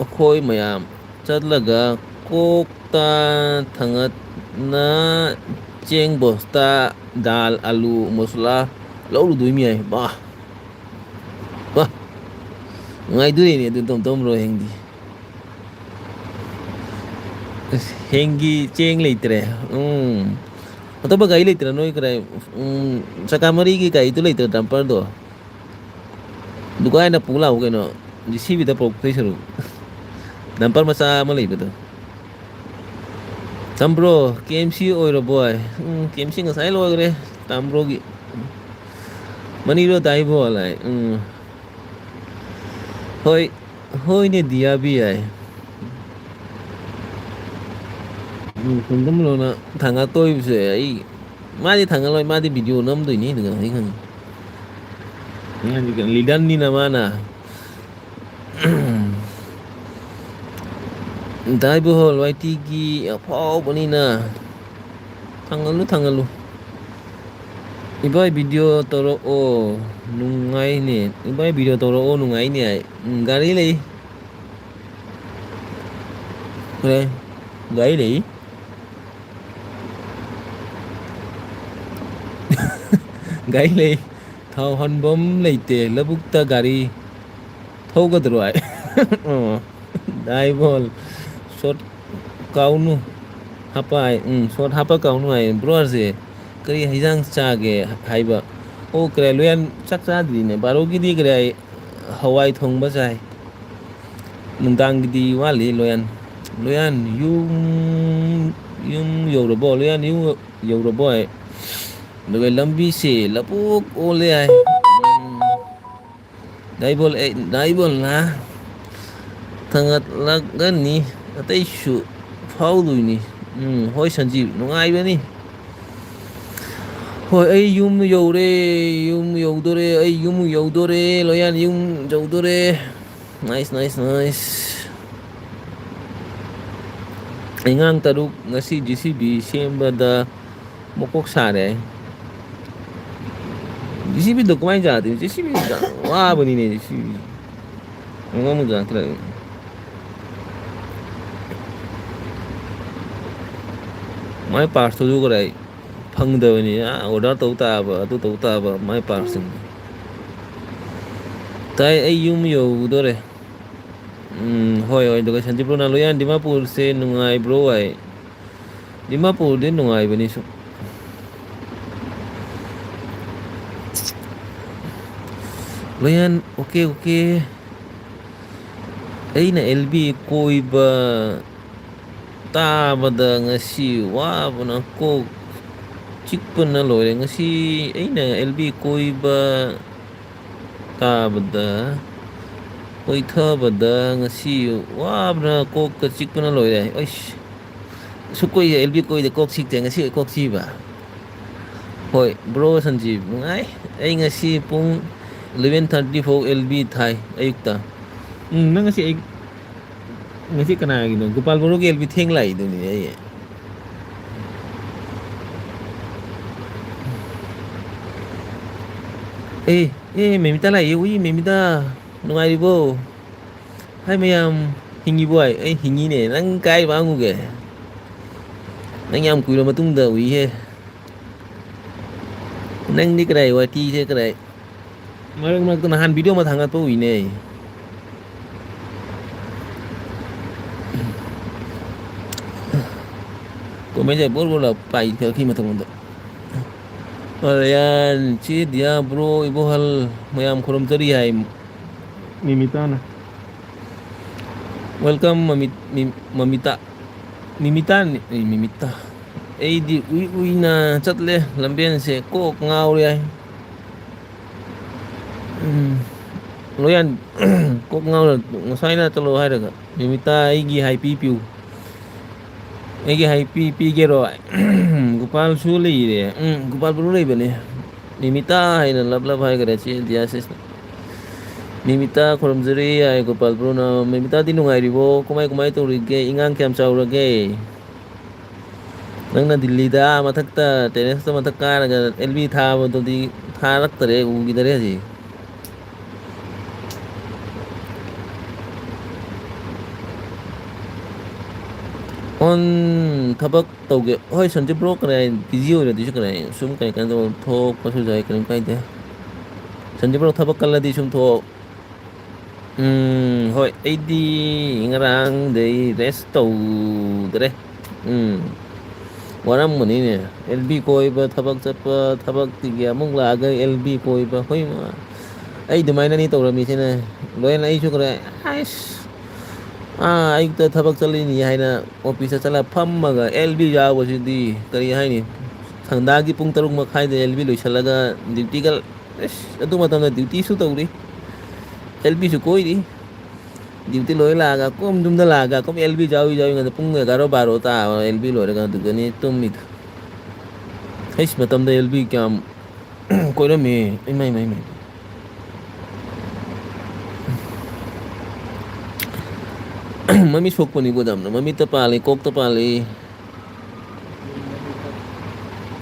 ꯑꯩꯈꯣꯏ ꯃꯌꯥꯝ ꯆꯠꯂꯒ ꯀꯣꯛꯇ ꯊꯥꯡꯒꯠꯅ ꯆꯦꯡ ꯕꯣꯁꯇꯥ ꯗꯥꯜ ꯑꯂꯨ ꯃꯁꯂꯥ ꯂꯧꯔꯨꯗꯣꯏ ꯃꯤ ꯌꯥꯏ. ꯋꯥ, ꯅꯨꯡꯉꯥꯏꯗꯣꯏꯅꯦ ꯑꯗꯨ ꯇꯣꯝꯇꯣꯝ ꯕ꯭ꯔꯣ ꯍꯌꯦꯡꯗꯤ. ꯍꯌꯦꯡꯒꯤ ꯆꯦꯡ ꯂꯩꯇ꯭ꯔꯦ. ꯑꯇꯣꯞꯄ ꯒꯥꯔꯤ ꯂꯩꯇ꯭ꯔꯥ ꯅꯣꯏ ꯀꯔꯥꯏ? ꯆꯀꯥ ꯃꯔꯤꯒꯤ ꯒꯥꯔꯤꯗꯨ ꯂꯩꯇ꯭ꯔꯥ, ꯗꯝꯄꯔꯗꯣ? ꯗꯨꯒꯥꯏꯅ ꯄꯨ ꯂꯥꯛꯎ ꯀꯩꯅꯣ, JCBꯗ ꯄꯨꯔꯛꯇꯣꯏ ꯁꯔꯨꯛ. ꯗꯝꯄꯔ ꯃꯆꯥ ꯑꯃ ꯂꯩꯕꯗꯣ. ꯇꯥꯝꯕ꯭ꯔꯣ KMC ꯑꯣꯏꯔꯕꯣ ꯍꯥꯏ. KMC ꯉꯁꯥꯏ ꯂꯣꯏꯈ꯭ꯔꯦ ꯇꯥꯝꯕ꯭ꯔꯣꯒꯤ. ꯃꯅꯤꯔꯣ ꯗꯥꯏꯕꯣꯜ ꯍꯥꯏ. ꯍꯣꯏ, ꯍꯣꯏꯅꯦ ꯗꯤꯌꯥꯕꯤ ꯍꯥꯏ. ꯇꯣꯝꯇꯣꯝ ꯕ꯭ꯔꯣꯅ ꯊꯥꯡꯒꯠꯇꯣꯏꯕꯁꯦ ꯑꯩ, ꯃꯥꯗꯤ ꯊꯥꯡꯒꯠꯂꯣꯏ, ꯃꯥꯗꯤ ꯚꯤꯗꯤꯑꯣ ꯅꯝꯗꯣꯏꯅꯤ. ꯑꯗꯨꯒ ꯑꯩ ꯈꯪꯉꯤ. ꯂꯤꯗꯔꯅꯤꯅ ꯃꯥꯅ. ꯗꯥꯏꯕꯣꯜ ꯋꯥꯏꯇꯤꯒꯤ ꯑꯐꯥꯎꯕꯅꯤꯅ ꯊꯥꯡꯒꯠꯂꯨ. ꯏꯕꯥꯏ ꯚꯤꯗꯤꯑꯣ ꯇꯧꯔꯛꯑꯣ ꯅꯨꯡꯉꯥꯏꯅꯦ. ꯏꯕꯥꯏ ꯚꯤꯗꯤꯑꯣ ꯇꯧꯔꯛꯑꯣ ꯅꯨꯡꯉꯥꯏꯅꯦ ꯍꯥꯏ. ꯒꯥꯔꯤ ꯂꯩ. ꯒꯥꯔꯤ ꯂꯩ. ꯒꯥꯔꯤ ꯂꯩ, ꯊꯥꯎ ꯍꯟꯐꯝ ꯂꯩꯇꯦ, ꯂꯧꯕꯨꯛꯇ ꯒꯥꯔꯤ ꯊꯧꯒꯗ꯭ꯔꯣ ꯍꯥꯏ. ꯗꯥꯏꯕꯣꯜ, ꯁꯣꯠ ꯀꯥꯎꯅꯨ ꯍꯥꯄ ꯍꯥꯏ. ꯁꯣꯠ ꯍꯥꯞꯄ ꯀꯥꯎꯅꯨ ꯍꯥꯏ. ꯕ꯭ꯔꯣꯁꯦ ꯀꯔꯤ ꯍꯩꯖꯥꯡ ꯆꯥꯒꯦ ꯍꯥꯏꯕ. ꯑꯣ ꯀꯔꯥꯏ ꯂꯨꯌꯥꯟ ꯆꯥꯛ ꯆꯥꯗ꯭ꯔꯤꯅꯦ. ꯕꯥꯔꯣꯒꯤꯗꯤ ꯀꯔꯥꯏ ꯍꯋꯥꯏ ꯊꯣꯡꯕ ꯆꯥꯏ. ꯅꯨꯡꯗꯥꯡꯒꯤꯗꯤ ꯋꯥꯠꯂꯤ. ꯂꯨꯌꯥꯟ ꯌꯨꯝ ꯌꯧꯔꯕꯣ? ꯂꯨꯌꯥꯟ ꯌꯨꯝ ꯌꯧꯔꯕꯣ ꯍꯥꯏ. ꯑꯗꯨꯒ ꯂꯝꯕꯤꯁꯦ ꯂꯕꯨꯛ ꯑꯣꯜꯂꯦ ꯍꯥꯏ. ꯗꯥꯏꯕꯣꯜꯅ ꯊꯥꯡꯒꯠꯂꯒꯅꯤ ꯑꯇꯩꯁꯨ ꯐꯥꯎꯗꯣꯏꯅꯤ. ꯍꯣꯏ ꯁꯟꯖꯤꯕ ꯅꯨꯡꯉꯥꯏꯕꯅꯤ. ꯍꯣꯏ ꯑꯩ ꯌꯨꯝ ꯌꯧꯔꯦ. ꯌꯨꯝ ꯌꯧꯗꯣꯔꯦ. ꯑꯩ ꯌꯨꯝ ꯌꯧꯗꯣꯔꯦ. ꯂꯣꯌꯥꯟ ꯌꯨꯝ ꯌꯧꯗꯣꯔꯦ. Nice nice nice. ꯑꯉꯥꯡ 3 ꯉꯁꯤ ꯖꯤꯁꯤꯕꯤ ꯁꯦꯝꯕꯗ ꯃꯀꯣꯛ ꯁꯥꯔꯦ. ꯖꯤꯁꯤꯕꯤꯗꯣ ꯀꯃꯥꯏꯅ ꯌꯥꯗꯣꯏꯅꯣ? ꯖꯤꯁꯤꯕꯤ ꯋꯥꯕꯅꯤꯅꯦ ꯖꯤꯁꯤꯕꯤ. ꯃꯥꯏ ꯄꯥꯔꯁꯇꯨꯁꯨ ꯀꯔꯥꯏ ꯐꯪꯗꯕꯅꯤ. ꯑꯣꯔꯗꯔ ꯇꯧ ꯇꯥꯕ ꯑꯗꯨ ꯇꯧ ꯇꯥꯕ ꯃꯥꯏ ꯄꯥꯔꯁꯁꯤꯡ. ꯇꯥꯏ ꯑꯩ ꯌꯨꯝ ꯌꯧꯗꯣꯔꯦ. ꯍꯣꯏ ꯍꯣꯏ. ꯑꯗꯨꯒ ꯁꯟꯇꯤꯄꯨꯔꯅ ꯂꯣꯌꯥꯟ ꯗꯤꯃꯥꯄꯨꯔꯁꯦ ꯅꯨꯡꯉꯥꯏꯕ꯭ꯔꯣ ꯍꯥꯏ. ꯗꯤꯃꯥꯄꯨꯔꯗꯤ ꯅꯨꯡꯉꯥꯏꯕꯅꯤ ꯁꯨꯝ. ꯂꯣꯌꯥꯟ ꯑꯣꯀꯦ ꯑꯣꯀꯦ. ꯑꯩꯅ ꯑꯦꯜꯕꯤ ꯀꯣꯏꯕ ꯇꯥꯕꯗ ꯉꯁꯤ ꯋꯥꯕꯅ ꯀꯣꯛ ꯆꯤꯛꯄꯅ ꯂꯣꯏꯔꯦ. ꯉꯁꯤ ꯑꯩꯅ ꯑꯦꯜꯕꯤ ꯀꯣꯏꯕ ꯇꯥꯕꯗ ꯀꯣꯏꯊꯕꯗ ꯉꯁꯤ ꯋꯥꯕꯅ ꯀꯣꯛꯀ ꯆꯤꯛꯄꯅ ꯂꯣꯏꯔꯦ. ꯑꯩꯁ ꯁꯨꯛ ꯀꯨꯏ ꯑꯦꯜꯕꯤ ꯀꯣꯏꯗ ꯀꯣꯛ ꯆꯤꯛꯇꯦ. ꯉꯁꯤ ꯀꯣꯛ ꯆꯤꯛꯏꯕ. ꯍꯣꯏ ꯕ꯭ꯔꯣ ꯁꯟꯖꯤꯞ ꯅꯨꯡꯉꯥꯏ. ꯑꯩ ꯉꯁꯤ ꯄꯨꯡ 11:30 ꯐꯥꯎ ꯑꯦꯜꯕꯤ ꯊꯥꯏ ꯑꯌꯨꯛꯇ. ꯅꯪ ꯉꯁꯤ ꯑꯌꯨꯛ ꯉꯁꯤ ꯀꯅꯥꯒꯤꯅꯣ? ꯒꯣꯄꯥꯜ ꯕꯣꯔꯣꯒꯤ ꯑꯦꯜꯕꯤ ꯊꯦꯡ ꯂꯥꯛꯏꯗꯨꯅꯤ ꯑꯩ. ꯃꯦꯃꯤꯇꯥ ꯂꯥꯛꯏ. ꯎꯏ ꯃꯦꯃꯤꯇꯥ ꯅꯨꯡꯉꯥꯏꯔꯤꯕꯣ? ꯍꯥꯏ ꯃꯌꯥꯝ ꯍꯤꯡꯉꯤꯕꯣ ꯍꯥꯏ. ꯑꯩ ꯍꯤꯡꯉꯤꯅꯦ. ꯅꯪ ꯀꯥꯏ ꯃꯥꯡꯉꯨꯒꯦ? ꯅꯪ ꯌꯥꯝ ꯀꯨꯏꯔ ꯃꯇꯨꯡꯗ ꯎꯏꯍꯦ. ꯅꯪꯗꯤ ꯀꯗꯥꯏ ꯋꯥꯇꯤꯁꯦ ꯀꯗꯥꯏ ꯃꯔꯛ ꯃꯔꯛꯇ ꯅꯍꯥꯟ ꯚꯤꯗꯤꯑꯣ ꯑꯃ ꯊꯥꯡꯒꯠꯄ ꯎꯏꯅꯦ. ꯀꯣꯃꯦꯟꯁꯦ ꯕꯣꯔ ꯕꯣꯔ ꯄꯥꯏꯈꯠꯂꯛꯈꯤ ꯃꯊꯪꯗ. ꯔꯌꯥꯟ ꯆꯦ ꯗꯤꯌꯥ ꯕ꯭ꯔꯣ ꯏꯕꯣꯍꯜ ꯃꯌꯥꯝ ꯈꯨꯔꯨꯝꯖꯔꯤ ꯍꯥꯏ ꯃꯤꯃꯤꯇꯥꯅ. ꯋꯦꯜꯀꯝ ꯃꯃꯤꯇꯥ. ꯃꯤꯃꯤꯇꯥ. ꯑꯩꯗꯤ ꯎꯏ ꯎꯏꯅ ꯆꯠꯂꯦ. ꯂꯝꯕꯦꯟꯁꯦ ꯀꯣꯛ ꯉꯥꯎꯔꯦ ꯍꯥꯏ. ꯂꯣꯌꯥꯟ ꯀꯣꯛ ꯉꯥꯎꯔ ꯉꯁꯥꯏꯅ ꯆꯠꯂꯣ ꯍꯥꯏꯔꯒ ꯅꯨꯃꯤꯠꯇ ꯑꯩꯒꯤ ꯍꯥꯏꯄꯤ ꯄꯤꯌꯨ. ꯑꯩꯒꯤ ꯍꯥꯏꯄꯤ ꯄꯤꯒꯦꯔꯣ? ꯒꯣꯄꯥꯜꯁꯨ ꯂꯩꯔꯦ. ꯒꯣꯄꯥꯜ ꯕꯨꯔꯨ ꯂꯩꯕꯅꯦ. ꯃꯤꯃꯤꯇꯥ ꯍꯥꯏꯅ ꯂꯞ ꯍꯥꯏꯈꯔꯦ ꯆꯦ ꯗꯤꯌꯥꯁꯤꯁꯅ. ꯃꯤꯃꯤꯇꯥ ꯈꯨꯔꯨꯝꯖꯔꯤ ꯌꯥꯏ ꯒꯣꯄꯥꯜ ꯕ꯭ꯔꯨꯅ. ꯃꯤꯃꯤꯇꯥꯗꯤ ꯅꯨꯡꯉꯥꯏꯔꯤꯕꯣ? ꯀꯃꯥꯏ ꯀꯃꯥꯏ ꯇꯧꯔꯤꯒꯦ? ꯏꯉꯥꯡ ꯀꯌꯥꯝ ꯆꯥꯎꯔꯒꯦ? ꯅꯪꯅ ꯗꯤꯜꯂꯤꯗ ꯃꯊꯛꯇ ꯇꯦꯔꯦꯁꯇ ꯃꯊꯛ ꯀꯥꯔꯒ ꯑꯦꯜꯕꯤ ꯊꯥꯕꯗꯨꯗꯤ ꯊꯥꯔꯛꯇꯔꯦ ꯎꯈꯤꯗꯔꯦ ꯍꯧꯖꯤꯛ. ꯑꯣꯟ ꯊꯕꯛ ꯇꯧꯒꯦ. ꯍꯣꯏ ꯁꯟꯇꯤ ꯕ꯭ꯔꯣ ꯀꯔꯥꯏ ꯕꯤꯖꯤ ꯑꯣꯏꯔꯗꯤꯁꯨ ꯀꯔꯥꯏ ꯁꯨꯝ ꯀꯩꯅꯣ ꯊꯣꯛꯄꯁꯨ ꯌꯥꯏ ꯀꯔꯤꯝ ꯀꯥꯏꯗꯦ. ꯁꯟꯇꯤ ꯕ꯭ꯔꯣ ꯊꯕꯛ ꯀꯜꯂꯗꯤ ꯁꯨꯝ ꯊꯣꯛꯑꯣ. ꯍꯣꯏ ꯑꯩꯗꯤ ꯉꯔꯥꯡꯗꯩ ꯔꯦꯁ ꯇꯧꯗ꯭ꯔꯦ. ꯋꯥꯔꯝꯒꯅꯤꯅꯦ ꯑꯦꯜꯕꯤ ꯀꯣꯏꯕ ꯊꯕꯛ ꯆꯠꯄ ꯊꯕꯛꯇꯤꯒꯤ ꯑꯃꯨꯛ ꯂꯥꯛꯑꯒ ꯑꯦꯜꯕꯤ ꯀꯣꯏꯕ ꯍꯣꯏ. ꯑꯩ ꯑꯗꯨꯃꯥꯏꯅꯅꯤ ꯇꯧꯔꯝꯃꯤꯁꯤꯅꯦ. ꯂꯣꯏꯅ ꯑꯩꯁꯨ ꯈꯔ ꯑꯁ ꯑꯌꯨꯛꯇ ꯊꯕꯛ ꯆꯠꯂꯤꯅꯤ ꯍꯥꯏꯅ ꯑꯣꯐꯤꯁꯇ ꯆꯠꯂꯒ ꯐꯝꯃꯒ ꯑꯦꯜ ꯕꯤ ꯌꯥꯎꯕꯁꯤꯗꯤ ꯀꯔꯤ ꯍꯥꯏꯅꯤ. ꯁꯟꯗꯥꯒꯤ ꯄꯨꯡ 3:30 ꯑꯦꯜ ꯕꯤ ꯂꯣꯏꯁꯤꯜꯂꯒ ꯗ꯭ꯌꯨꯇꯤꯒ ꯑꯦꯁ ꯑꯗꯨ ꯃꯇꯝꯗ ꯗ꯭ꯌꯨꯇꯤꯁꯨ ꯇꯧꯔꯤ. ꯑꯦꯜꯕꯤꯁꯨ ꯀꯣꯏꯔꯤ. ꯗ꯭ꯌꯨꯇꯤ ꯂꯣꯏ ꯂꯥꯛꯑꯒ ꯀꯣꯝ ꯌꯨꯝꯗ ꯂꯥꯛꯑꯒ ꯀꯣꯝ ꯑꯦꯜ ꯕꯤ ꯌꯥꯎꯉꯗ ꯄꯨꯡ 11-12 ꯇꯥꯕ ꯑꯦꯜ ꯕꯤ ꯂꯣꯏꯔꯒ ꯑꯗꯨꯗꯅꯤ ꯇꯨꯝꯃꯤꯗ. ꯍꯩꯁ ꯃꯇꯝꯗ ꯑꯦꯜꯕꯤ ꯀꯌꯥꯝ ꯀꯣꯏꯔꯝꯃꯤ ꯏꯃꯥꯏ. ꯃꯃꯤꯠ ꯁꯣꯛꯄꯅꯤꯀꯣ ꯌꯥꯝꯅ. ꯃꯃꯤꯠꯇ ꯄꯥꯜꯂꯤ ꯀꯣꯛꯇ ꯄꯥꯜꯂꯤ.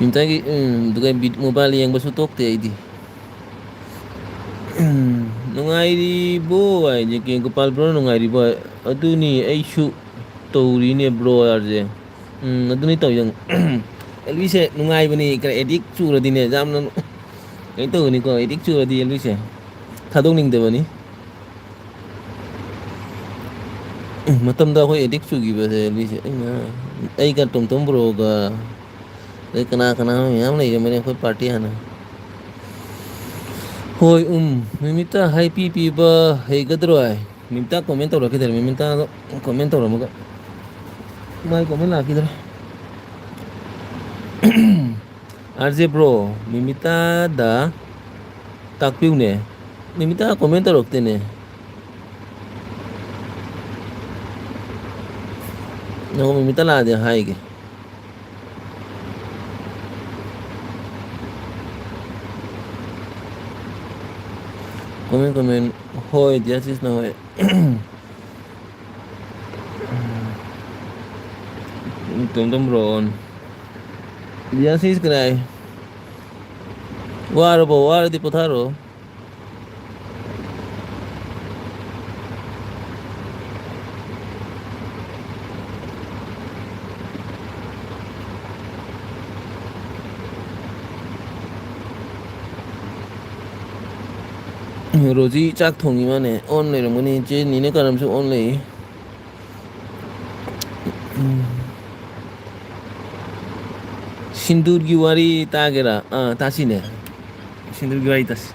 ꯃꯤꯇꯥꯒꯤ ꯑꯗꯨꯒ ꯃꯣꯕꯥꯏꯜ ꯌꯦꯡꯕꯁꯨ ꯇꯣꯛꯇꯦ ꯑꯩꯗꯤ. ꯅꯨꯡꯉꯥꯏꯔꯤꯕꯣ ꯍꯥꯏ ꯒꯣꯄꯥꯜ ꯕ꯭ꯔꯣ ꯅꯨꯡꯉꯥꯏꯔꯤꯕꯣ ꯍꯥꯏ. ꯑꯗꯨꯅꯤ ꯑꯩꯁꯨ ꯇꯧꯔꯤꯅꯦ ꯕ꯭ꯔꯣ ꯍꯥꯏꯔꯁꯦ. ꯑꯗꯨꯅꯤ ꯇꯧ ꯑꯦꯜꯕꯤꯁꯦ ꯅꯨꯡꯉꯥꯏꯕꯅꯤ ꯈꯔ ꯑꯦꯗꯤꯛ ꯆꯨꯔꯗꯤꯅꯦ ꯌꯥꯝꯅ ꯀꯩꯅꯣ ꯇꯧꯕꯅꯤꯀꯣ. ꯑꯦꯗꯤꯛ ꯆꯨꯔꯗꯤ ꯑꯦꯜꯕꯤꯁꯦ ꯊꯥꯗꯣꯛꯅꯤꯡꯗꯕꯅꯤ. ꯃꯇꯝꯗ ꯑꯩꯈꯣꯏ ꯑꯦꯗꯤꯛ ꯆꯨꯈꯤꯕꯁꯦ ꯑꯦꯜꯕꯤꯁꯦ ꯑꯩꯒ ꯇꯣꯝꯇꯣꯝ ꯕ꯭ꯔꯣꯒ ꯑꯗꯩ ꯀꯅꯥ ꯃꯌꯥꯝ ꯂꯩꯔꯝꯕꯅꯤ ꯑꯩꯈꯣꯏ ꯄꯥꯔꯇꯤ ꯍꯥꯟꯅ. ꯍꯣꯏ ꯃꯤꯃꯤꯠꯇ ꯍꯥꯏꯄꯤ ꯄꯤꯕ ꯍꯩꯒꯗ꯭ꯔꯣ ꯍꯥꯏ. ꯃꯤꯃꯤꯇꯥ comment ꯇꯧꯔꯛꯈꯤꯗꯔꯦ. ꯃꯤꯃꯤꯇꯥꯗꯣ comment ꯇꯧꯔꯝꯃꯒ my comment ꯂꯥꯛꯈꯤꯗ꯭ꯔꯦ. RJ bro, Mimita da takpiune. Mimita comment taurak ne. Nako Mimita la de haige. Comment hoi dia sis na hoi. Tum bro on. Dia sis krai. War di potharo. Roji chak thongi mane on le mani che ni ne karam su on le. Sindur gi wari tagera. Ah, tasine. Sindur gi wari tas.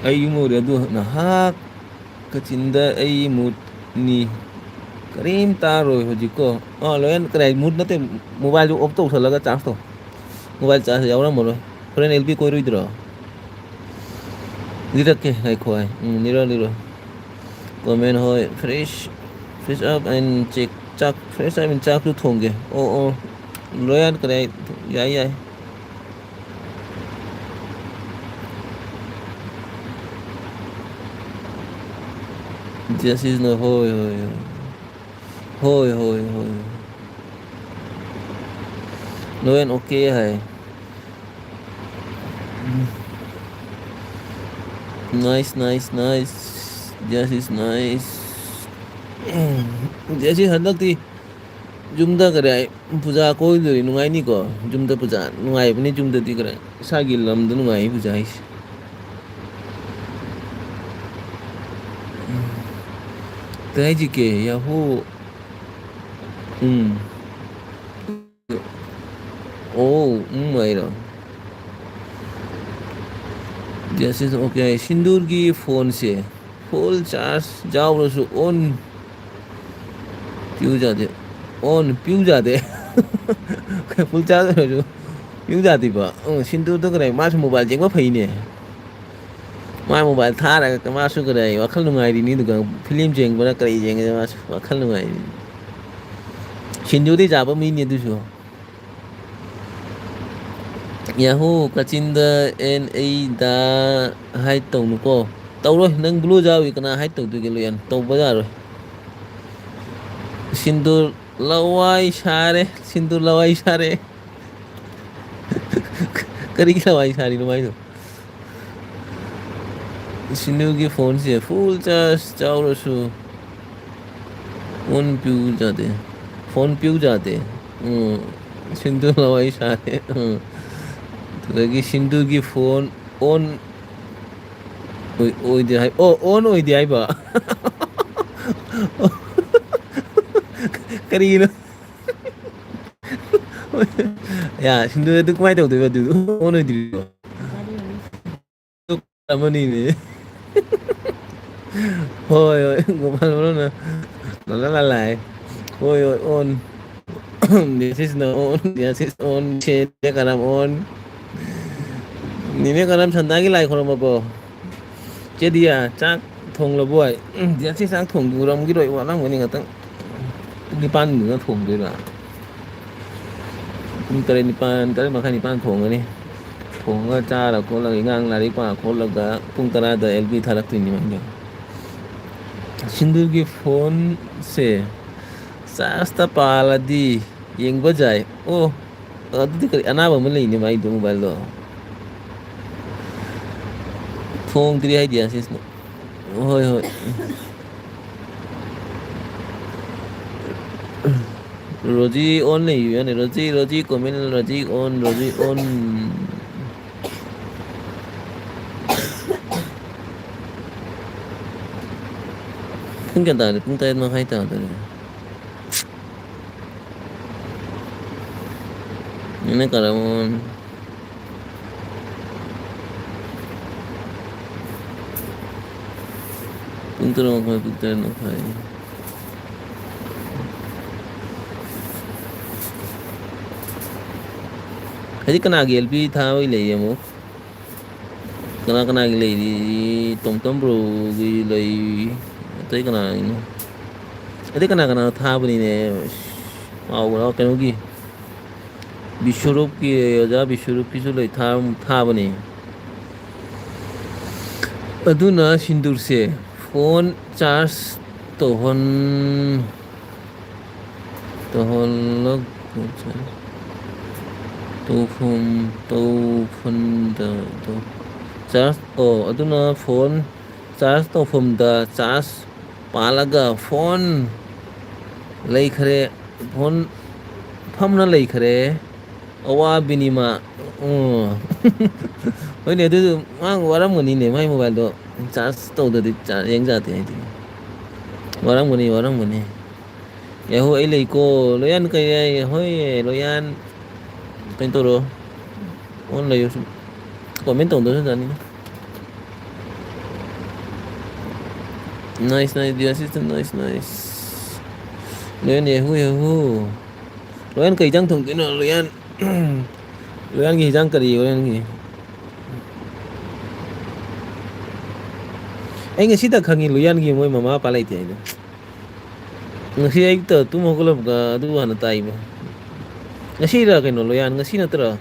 Ai mo re du na hak kachinda ai mut ni karim taro hojiko. Oh, loyan krai mut na te mobile jo off to thalaga charge to. Mobile charge yaura mo. Friend LP koi roi dro. Dirake hai khoi. Niro. Comment hoi fresh up and check chak fresh up and chak tu thonge. Oh. Loyan krai yai. This is no hoi. Loyan okay hai. Nice. This is nice. This is handak ti jumda kare puja koi dori nungai ni ko jumda puja nungai pani jumda ti kare sagi lam da nungai puja is tai ji ke ya ho oh mai ro this is okay sindur ki phone se full charge जाओ रसो on piu जाते full charge रसो piu जाती बा sindur तो करे मास mobile जेंग फैने मा mobile थारा मासु करे वाखल नुंगाई नि दुगा फिल्म जेंग बना करे जेंग मास वाखल नुंगाई sindur दे जाबा मिनि दुसो Yahoo kachinda en ei da hai tàu nu ko tàu rồi nâng blue jaw ikana hai tàu tu gelo yan tàu ba rồi sindur lawai share kari lawai shari no mai sindur ki phone se full charge jaw ro su phone piu jate sindur lawai share lagi sindur ki phone on oi dia on oi dia ba kari no ya sindur tu kumai tau tu ba tu on oi dia tu amani ni hoi gopal bro na la lai hoi on this is on che dia karam on Nime karam chanda ki lai khoram bo che dia chak thong lo boy dia si sang thong du ram ki roi wa lang ni ngatang ni pan ni thong de la ni tare ni pan ma khai ni pan thong ni thong ga cha la ko la ngang la ri pa ko la ga pung tara da lb tharak tu ni ma sindur ki phone se sasta pala di yeng ba jai oh adu ti kari ana ba ma lai ni mai do mobile lo Phone tiri hai dia sis hoi Roji on le yu ne Roji comment Roji on Pung kan ta pung ta ma hai ta ta ini karamon Punta no khai Hadi kanagi LP tha oi lei amo. Kanagi lei di tom bro gi lei tai kana ino. Hadi kana tha bani ne. Wow, wala kanogi. Bishurop ki aja bishurop ki su lei tha bani. Aduna sindur se phone charge tohon log tohon da to charge aduna phone charge da charge palaga phone lei khare phone phamna lei khare awa binima oi ne du mang waram ngani ne mai mobile do charge to da yeng ja te waram ngani ya ho ai lei ko loyan kai hoi loyan pen to ro on lei comment tong do sa ni nice the assistant nice loyan yahu loyan kai jang thong no loyan loyan gi jang kari loyan gi ai ngasi ta khangi loyan gi moi mama pa lai te ai ngasi ai ta tu mo ko lob ga du han tai ba ngasi ra kai no loyan ngasi na tra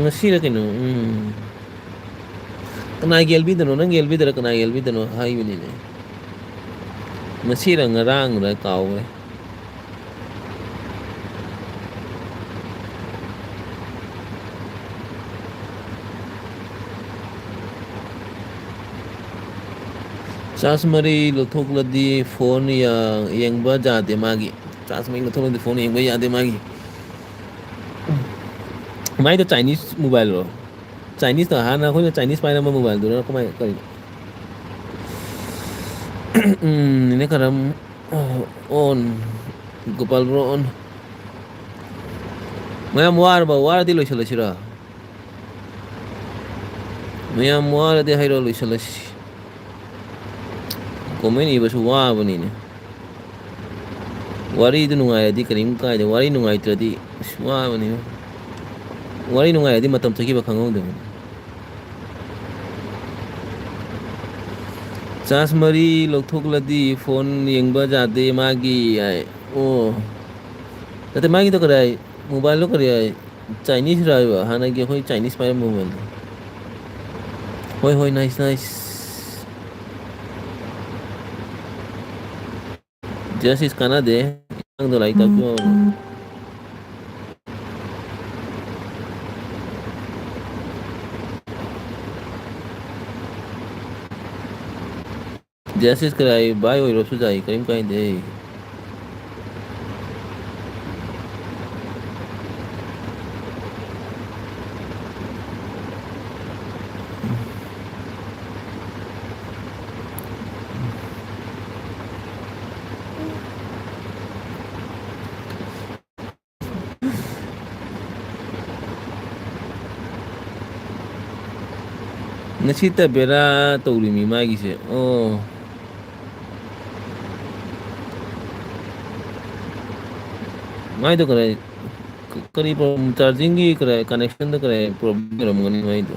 ngasi ra kai no kana gelbi dano nang gelbi dara kana gelbi dano hai bini ne ngasi ra ngarang ra kaw re charge mari lo thok la di phone yang ba ja de magi charge mari lo thok la di phone yang ba ya de magi mai to Chinese mobile ro Chinese ta hana ko Chinese pai na mobile do ko mai kai ini karam on gopal bro on mayam war di lo chala shira mayam war di hairo lo chala shi komen iba su wa bani ne wari du nungai di karim kai de wari nungai tra di wa bani wari nungai di matam chaki ba khangau de charge mari lok thok la di phone yeng ba ja de magi ai tate magi to karai mobile lo karai Chinese ra ba hana gi hoi Chinese pai mobile hoi nice just is kana de ang do like ta ko just is karai bai oi ro su jai karim kai de ngasi ta bera tawri mi magi se mai to karai kari problem charging gi karai connection to karai problem ram ngani mai to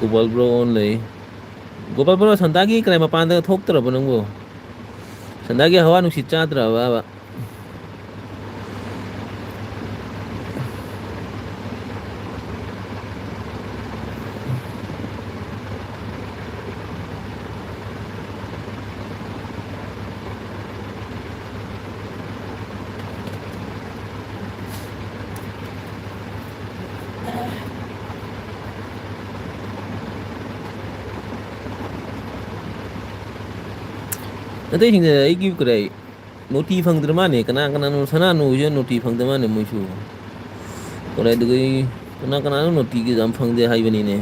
gopal bro on lei gopal bro sandagi karai mapan da thok tra banang bo sandagi hawa nu si cha tra ba nanti hingga iki kurai noti phang drama ne kana no sana no je noti phang drama ne mu shu kurai dugi kana no noti ki jam phang de hai bani ne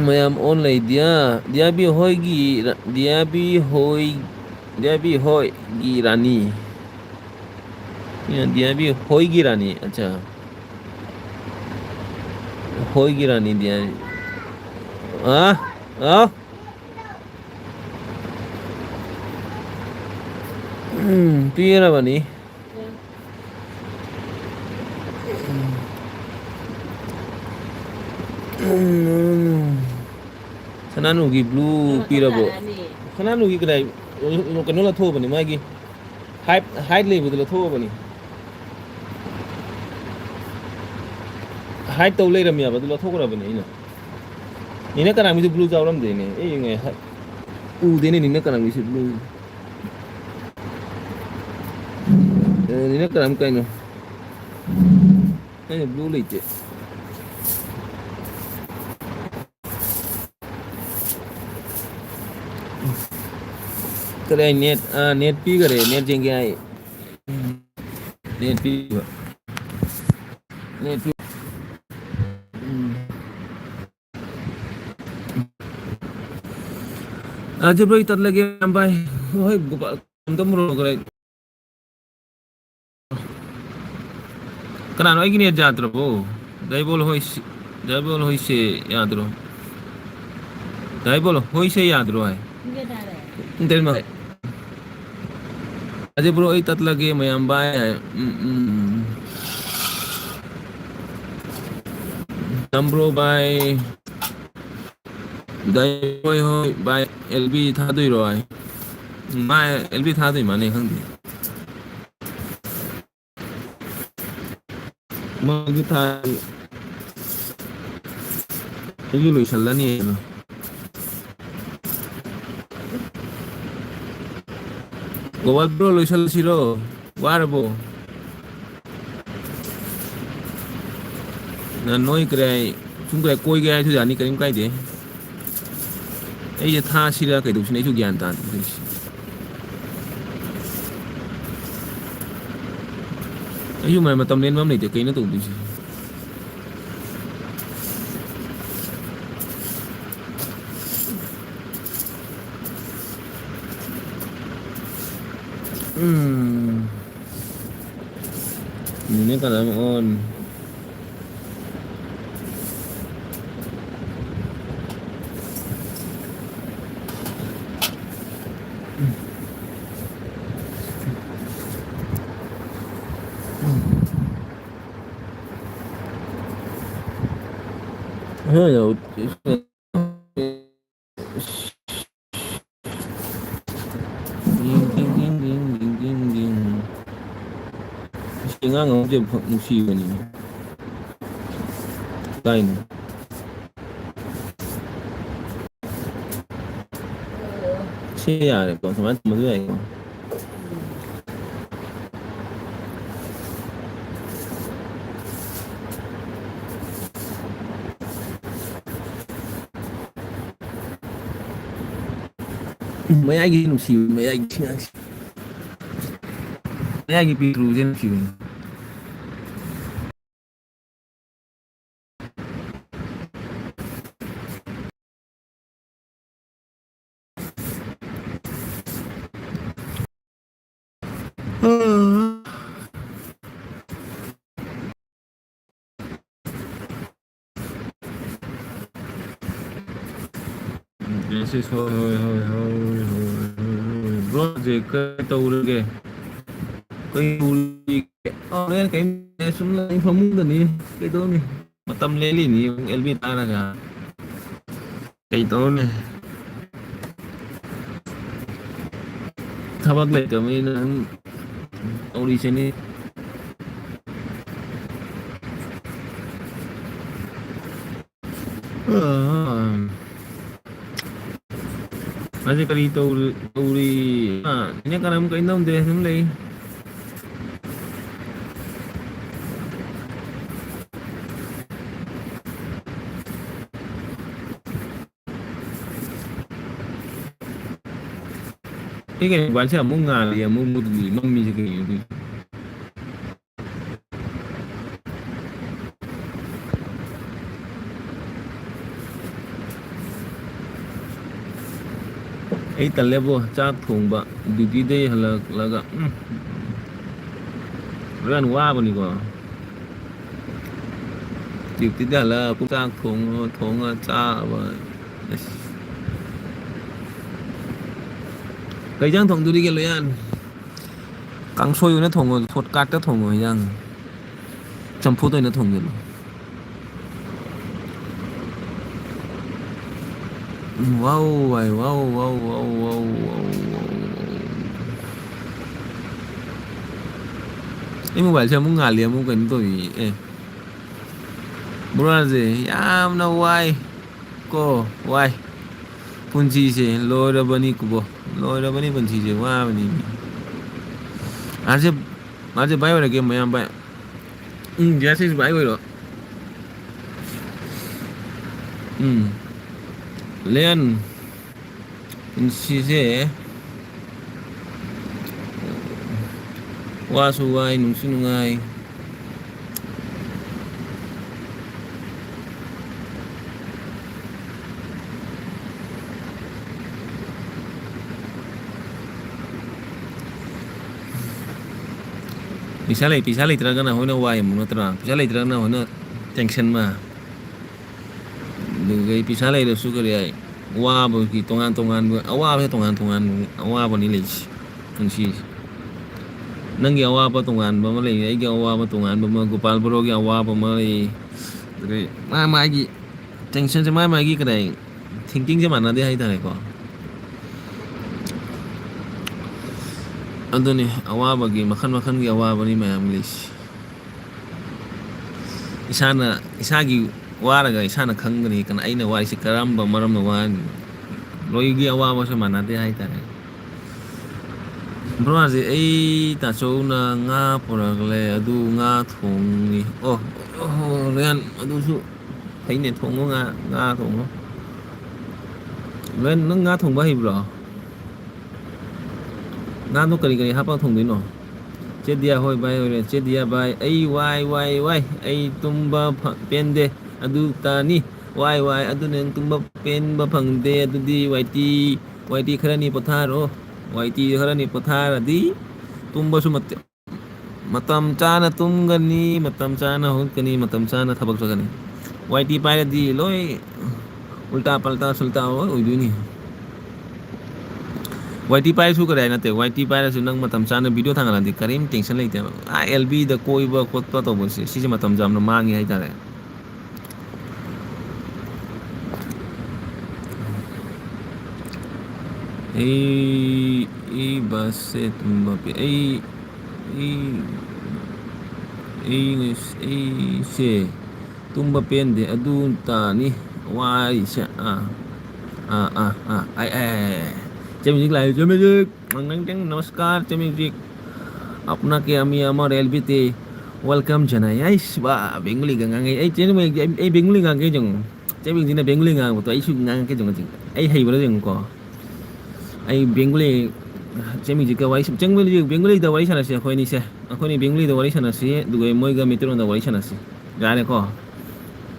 mayam online dia bi hoi gi rani ya dia bi hoi gi rani acha hoi gi rani dia เอาพี่อะไรแบบนี้ขนาดหนูกี่บลูปีระบบขนาดหนูกี่กระไดกันนู้นละทั่วแบบนี้มากี่ไฮเลยบุตรละทั่วแบบนี้ไฮตัวเลยระมีอะบุตรละทั่วกันแบบนี้เนาะนี่เนี่ยขนาดมีตัวบลูจาวรำเดเนี่ยเอ้ยยังไงอูเดเนี่ยนี่เนี่ยขนาดมีตัวบลูนี่เนี่ยขนาดมีใครเนาะนี่บลูเลยเจ๊ करे net net P करे net जेंगे आई net P net P आज bro itat lagi sampai hoy untuk mero करे kana no igini jatro bo dai bol hoy se yadro dai bol hoy se yadro ai intel ma आज bro itat lagi mayambay bro by dai hoy hoy by lb tha doi rồi mai lb tha doi mà này không thì mà cái tha cái lối sẵn là nè Gowal bro lối sẵn siro warbo na nói cái chúng cái coi cái chú giải cái cái đấy ấy giờ tha xí ra cái đồ này chú gian tàn ấy chú mà tâm lên mắm này thì cái nó tụt đi ini kan on hello nga ngóng chụp một xìu này tay này xe à này còn thằng mà thứ này mấy anh ghi một xìu mấy anh bị rù trên xìu Yes, thôi bro gì cái tàu được kìa cái tàu gì lên cái xuống lên phong muốn tận đi cái tàu này mà tâm lên liền đi elvita là cả cái tàu này thabak lại kami ng audition ni Masih kali uri ini kan kamu kain dong deh mulai ini kan baca mau ngali ya mau mudi mami sekali itu ấy tận level chắc thùng bạ duty đây là gặp rất là bận đi qua duty đây là cũng chắc thùng chắc và ꯑꯁ ꯀꯩ ꯏꯟꯖꯥꯡ ꯊꯣꯡꯗꯣꯔꯤꯒꯦ ꯂꯣꯌꯥꯟ ꯀꯥꯡꯁꯣꯏ ꯑꯣꯏꯅ ꯊꯣꯡꯉꯣ short ꯀꯥꯠꯇ ꯊꯣꯡꯉꯣ ꯏꯟꯖꯥꯡ ꯆꯝꯐꯨꯠ ꯑꯣꯏꯅ ꯊꯣꯡꯖꯤꯜꯂꯣ ꯋꯥꯎ ꯚꯥꯏ ꯋꯥꯎ ꯋꯥꯎ ꯋꯥꯎ ꯋꯥꯎ ꯋꯥꯎ ꯑꯩ ꯃꯣꯕꯥꯏꯜꯁꯦ ꯑꯃꯨꯛ ꯉꯥꯜꯂꯦ ꯑꯃꯨꯛ ꯀꯩꯅꯣ ꯇꯧꯏ ꯑꯦ ꯕ꯭ꯔꯣꯖꯦ ꯌꯥꯝꯅ ꯋꯥꯏ ꯀꯣ ꯋꯥꯏ ꯄꯨꯟꯁꯤꯁꯦ ꯂꯣꯏꯔꯕꯅꯤ ꯀꯣ ꯂꯣꯏꯔꯕꯅꯤ ꯄꯨꯟꯁꯤꯁꯦ ꯋꯥꯕꯅꯤ ꯃꯥꯁꯦ ꯚꯥꯏ ꯑꯣꯏꯔꯒꯦ ꯃꯌꯥꯝ ꯚꯥꯏ ꯒ꯭ꯌꯥꯁꯁꯤꯁꯨ ꯚꯥꯏ ꯑꯣꯏꯔꯣ ꯂꯦꯟ ꯄꯨꯟꯁꯤꯁꯦ ꯋꯥꯁꯨ ꯋꯥꯏ ꯅꯨꯡꯁꯨ ꯅꯨꯡꯉꯥꯏ ꯄꯩꯁꯥ ꯂꯩꯇ꯭ꯔꯒꯅ ꯍꯣꯏꯅ ꯋꯥꯏ ꯑꯃꯨꯛ ꯅꯠꯇ꯭ꯔꯥ ꯄꯩꯁꯥ ꯂꯩꯇ꯭ꯔꯒꯅ ꯍꯣꯏꯅ ꯇꯦꯟꯁꯟ ꯃ ꯑꯗꯨꯒ ꯄꯩꯁꯥ ꯂꯩꯔꯁꯨ ꯀꯔꯤ ꯍꯥꯏ ꯋꯥꯕꯒꯤ ꯇꯣꯉꯥꯟ ꯇꯣꯉꯥꯟꯕ ꯑꯋꯥꯕꯁꯦ ꯇꯣꯉꯥꯟ ꯇꯣꯉꯥꯟꯕ ꯑꯋꯥꯕꯅꯤ ꯂꯩꯁꯤ ꯄꯨꯟꯁꯤꯁꯤ ꯅꯪꯒꯤ ꯑꯋꯥꯕ ꯇꯣꯉꯥꯟꯕ ꯑꯃ ꯂꯩ ꯑꯩꯒꯤ ꯑꯋꯥꯕ ꯇꯣꯉꯥꯟꯕ ꯑꯃ ꯒꯣꯄꯥꯜ ꯕꯣꯔꯣꯒꯤ ꯑꯋꯥꯕ ꯑꯃ ꯂꯩ ꯑꯗꯩ ꯃꯥꯒꯤ ꯇꯦꯟꯁꯟꯁꯦ ꯃꯥꯒꯤ ꯀꯗꯥꯏ ꯊꯤꯡꯀꯤꯡꯁꯦ ꯃꯥꯟꯅꯗꯦ ꯍꯥꯏꯇꯥꯔꯦꯀꯣ ꯑꯗꯨꯅꯤ ꯑꯋꯥꯕꯒꯤ ꯃꯈꯜ ꯃꯈꯜꯒꯤ ꯑꯋꯥꯕꯅꯤ ꯃꯌꯥꯝ ꯂꯩꯁꯤ ꯏꯁꯥꯒꯤ ꯋꯥꯔꯒ ꯏꯁꯥꯅ ꯈꯪꯒꯅꯤ ꯀꯅꯥ ꯑꯩꯅ ꯋꯥꯔꯤꯁꯤ ꯀꯔꯝꯕ ꯃꯔꯝꯅ ꯋꯥꯔꯤꯅꯣ ꯂꯣꯏꯒꯤ ꯑꯋꯥꯕꯁꯨ ꯃꯥꯟꯅꯗꯦ ꯍꯥꯏꯇꯥꯔꯦ ꯕ꯭ꯔꯣꯁꯦ ꯑꯩ ꯇꯥꯆꯧꯅ ꯉꯥ ꯄꯨꯔꯛꯂꯦ ꯑꯗꯨ ꯉꯥ ꯊꯣꯡꯉꯤ ꯑꯣꯍꯣ ꯔꯦꯟ ꯑꯗꯨꯁꯨ ꯐꯩꯅꯦ ꯊꯣꯡꯉꯣ ꯉꯥ ꯊꯣꯡꯉꯣ ꯔꯦꯟ ꯅꯪ ꯉꯥ ꯊꯣꯡꯕ ꯍꯩꯕ꯭ꯔꯣ ꯉꯥꯗꯣ ꯀꯔꯤ ꯀꯔꯤ ꯍꯥꯞꯄꯒ ꯊꯣꯡꯗꯣꯏꯅꯣ ꯆꯦꯗꯤꯌꯥ ꯍꯣꯏ ꯚꯥꯏ ꯑꯣꯏꯔꯦ ꯆꯦꯗꯤꯌꯥ ꯚꯥꯏ ꯑꯩ ꯋꯥꯏ ꯑꯩ ꯇꯨꯝꯕ ꯄꯦꯟꯗꯦ ꯑꯗꯨ ꯇꯅꯤ ꯋꯥꯏ ꯑꯗꯨꯅ ꯇꯨꯝꯕ ꯄꯦꯟꯕ ꯐꯪꯗꯦ ꯑꯗꯨꯗꯤ ꯋꯥꯏꯇꯤ ꯈꯔꯅꯤ ꯄꯣꯊꯥꯔꯣ ꯋꯥꯏꯇꯤ ꯈꯔꯅꯤ ꯄꯣꯊꯥꯔꯗꯤ ꯇꯨꯝꯕꯁꯨ ꯃꯇꯝ ꯆꯥꯅ ꯇꯨꯝꯒꯅꯤ ꯃꯇꯝ ꯆꯥꯅ ꯍꯧꯠꯀꯅꯤ ꯃꯇꯝ ꯆꯥꯅ ꯊꯕꯛ ꯆꯠꯒꯅꯤ ꯋꯥꯏꯇꯤ ꯄꯥꯏꯔꯗꯤ ꯂꯣꯏ ꯎꯜꯇꯥ ꯄꯜꯇꯥ ꯁꯨꯜꯇꯥ ꯂꯣꯏ ꯑꯣꯏꯗꯣꯏꯅꯤ ꯋꯥꯏꯇꯤ ꯄꯥꯏꯔꯁꯨ ꯀꯔꯤ ꯍꯥꯏ ꯅꯠꯇꯦ ꯋꯥꯏꯇꯤ ꯄꯥꯏꯔꯁꯨ ꯅꯪ ꯃꯇꯝ ꯆꯥꯅ ꯚꯤꯗꯤꯑꯣ ꯊꯥꯡꯒꯠꯂꯗꯤ ꯀꯔꯤꯝ ꯇꯦꯟꯁꯟ ꯂꯩꯇꯦꯕ ꯑꯦꯜꯕꯤꯗ ꯀꯣꯏꯕ ꯈꯣꯠꯄ ꯇꯧꯕꯁꯦ ꯁꯤꯁꯦ ꯃꯇꯝꯁꯦ ꯌꯥꯝꯅ ꯃꯥꯡꯉꯤ ꯍꯥꯏꯇꯥꯔꯦ ꯕꯁꯁꯦ ꯇꯨꯝꯕ ꯑꯩꯁꯦ ꯇꯨꯝꯕ ꯄꯦꯟꯗꯦ ꯑꯗꯨ ꯇꯥꯅꯤ ꯋꯥꯔꯤꯁꯦ ꯆꯦꯃꯤꯖꯤꯛ লাইভ ꯆꯦꯃꯤꯖꯤꯛ নমস্কার চেমিজিক আপনাকে আমি আমার এলবিতে ওয়েলকাম জানাই বা বেঙ্গলি গাঙাঙে এই বেঙ্গলি গাঙে जों চেমিজিনা বেঙ্গলি গাঙবতো ꯑꯩꯁꯨ ꯉꯥꯡꯉꯛꯀꯦ जों ꯑꯩ ꯍꯩꯕ꯭ꯔꯥ ꯌꯦꯡꯉꯨꯀꯣ ꯑꯩ ꯕꯦꯡꯒꯣꯂꯤ ꯆꯦꯃꯤꯖꯤꯛꯀ ꯋꯥꯔꯤ ꯕꯦꯡꯒꯣꯂꯤꯗ ꯋꯥꯔꯤ ꯁꯥꯟꯅꯁꯤ ꯑꯩꯈꯣꯏꯅꯤ ꯕꯦꯡꯒꯣꯂꯤꯗ ꯋꯥꯔꯤ ꯁꯥꯟꯅꯁꯤ ꯑꯗꯨꯒ ꯃꯣꯏꯒ ꯃꯩꯇꯩꯂꯣꯟꯗ ꯋꯥꯔꯤ ꯁꯥꯟꯅꯁꯤ ꯌꯥꯔꯦꯀꯣ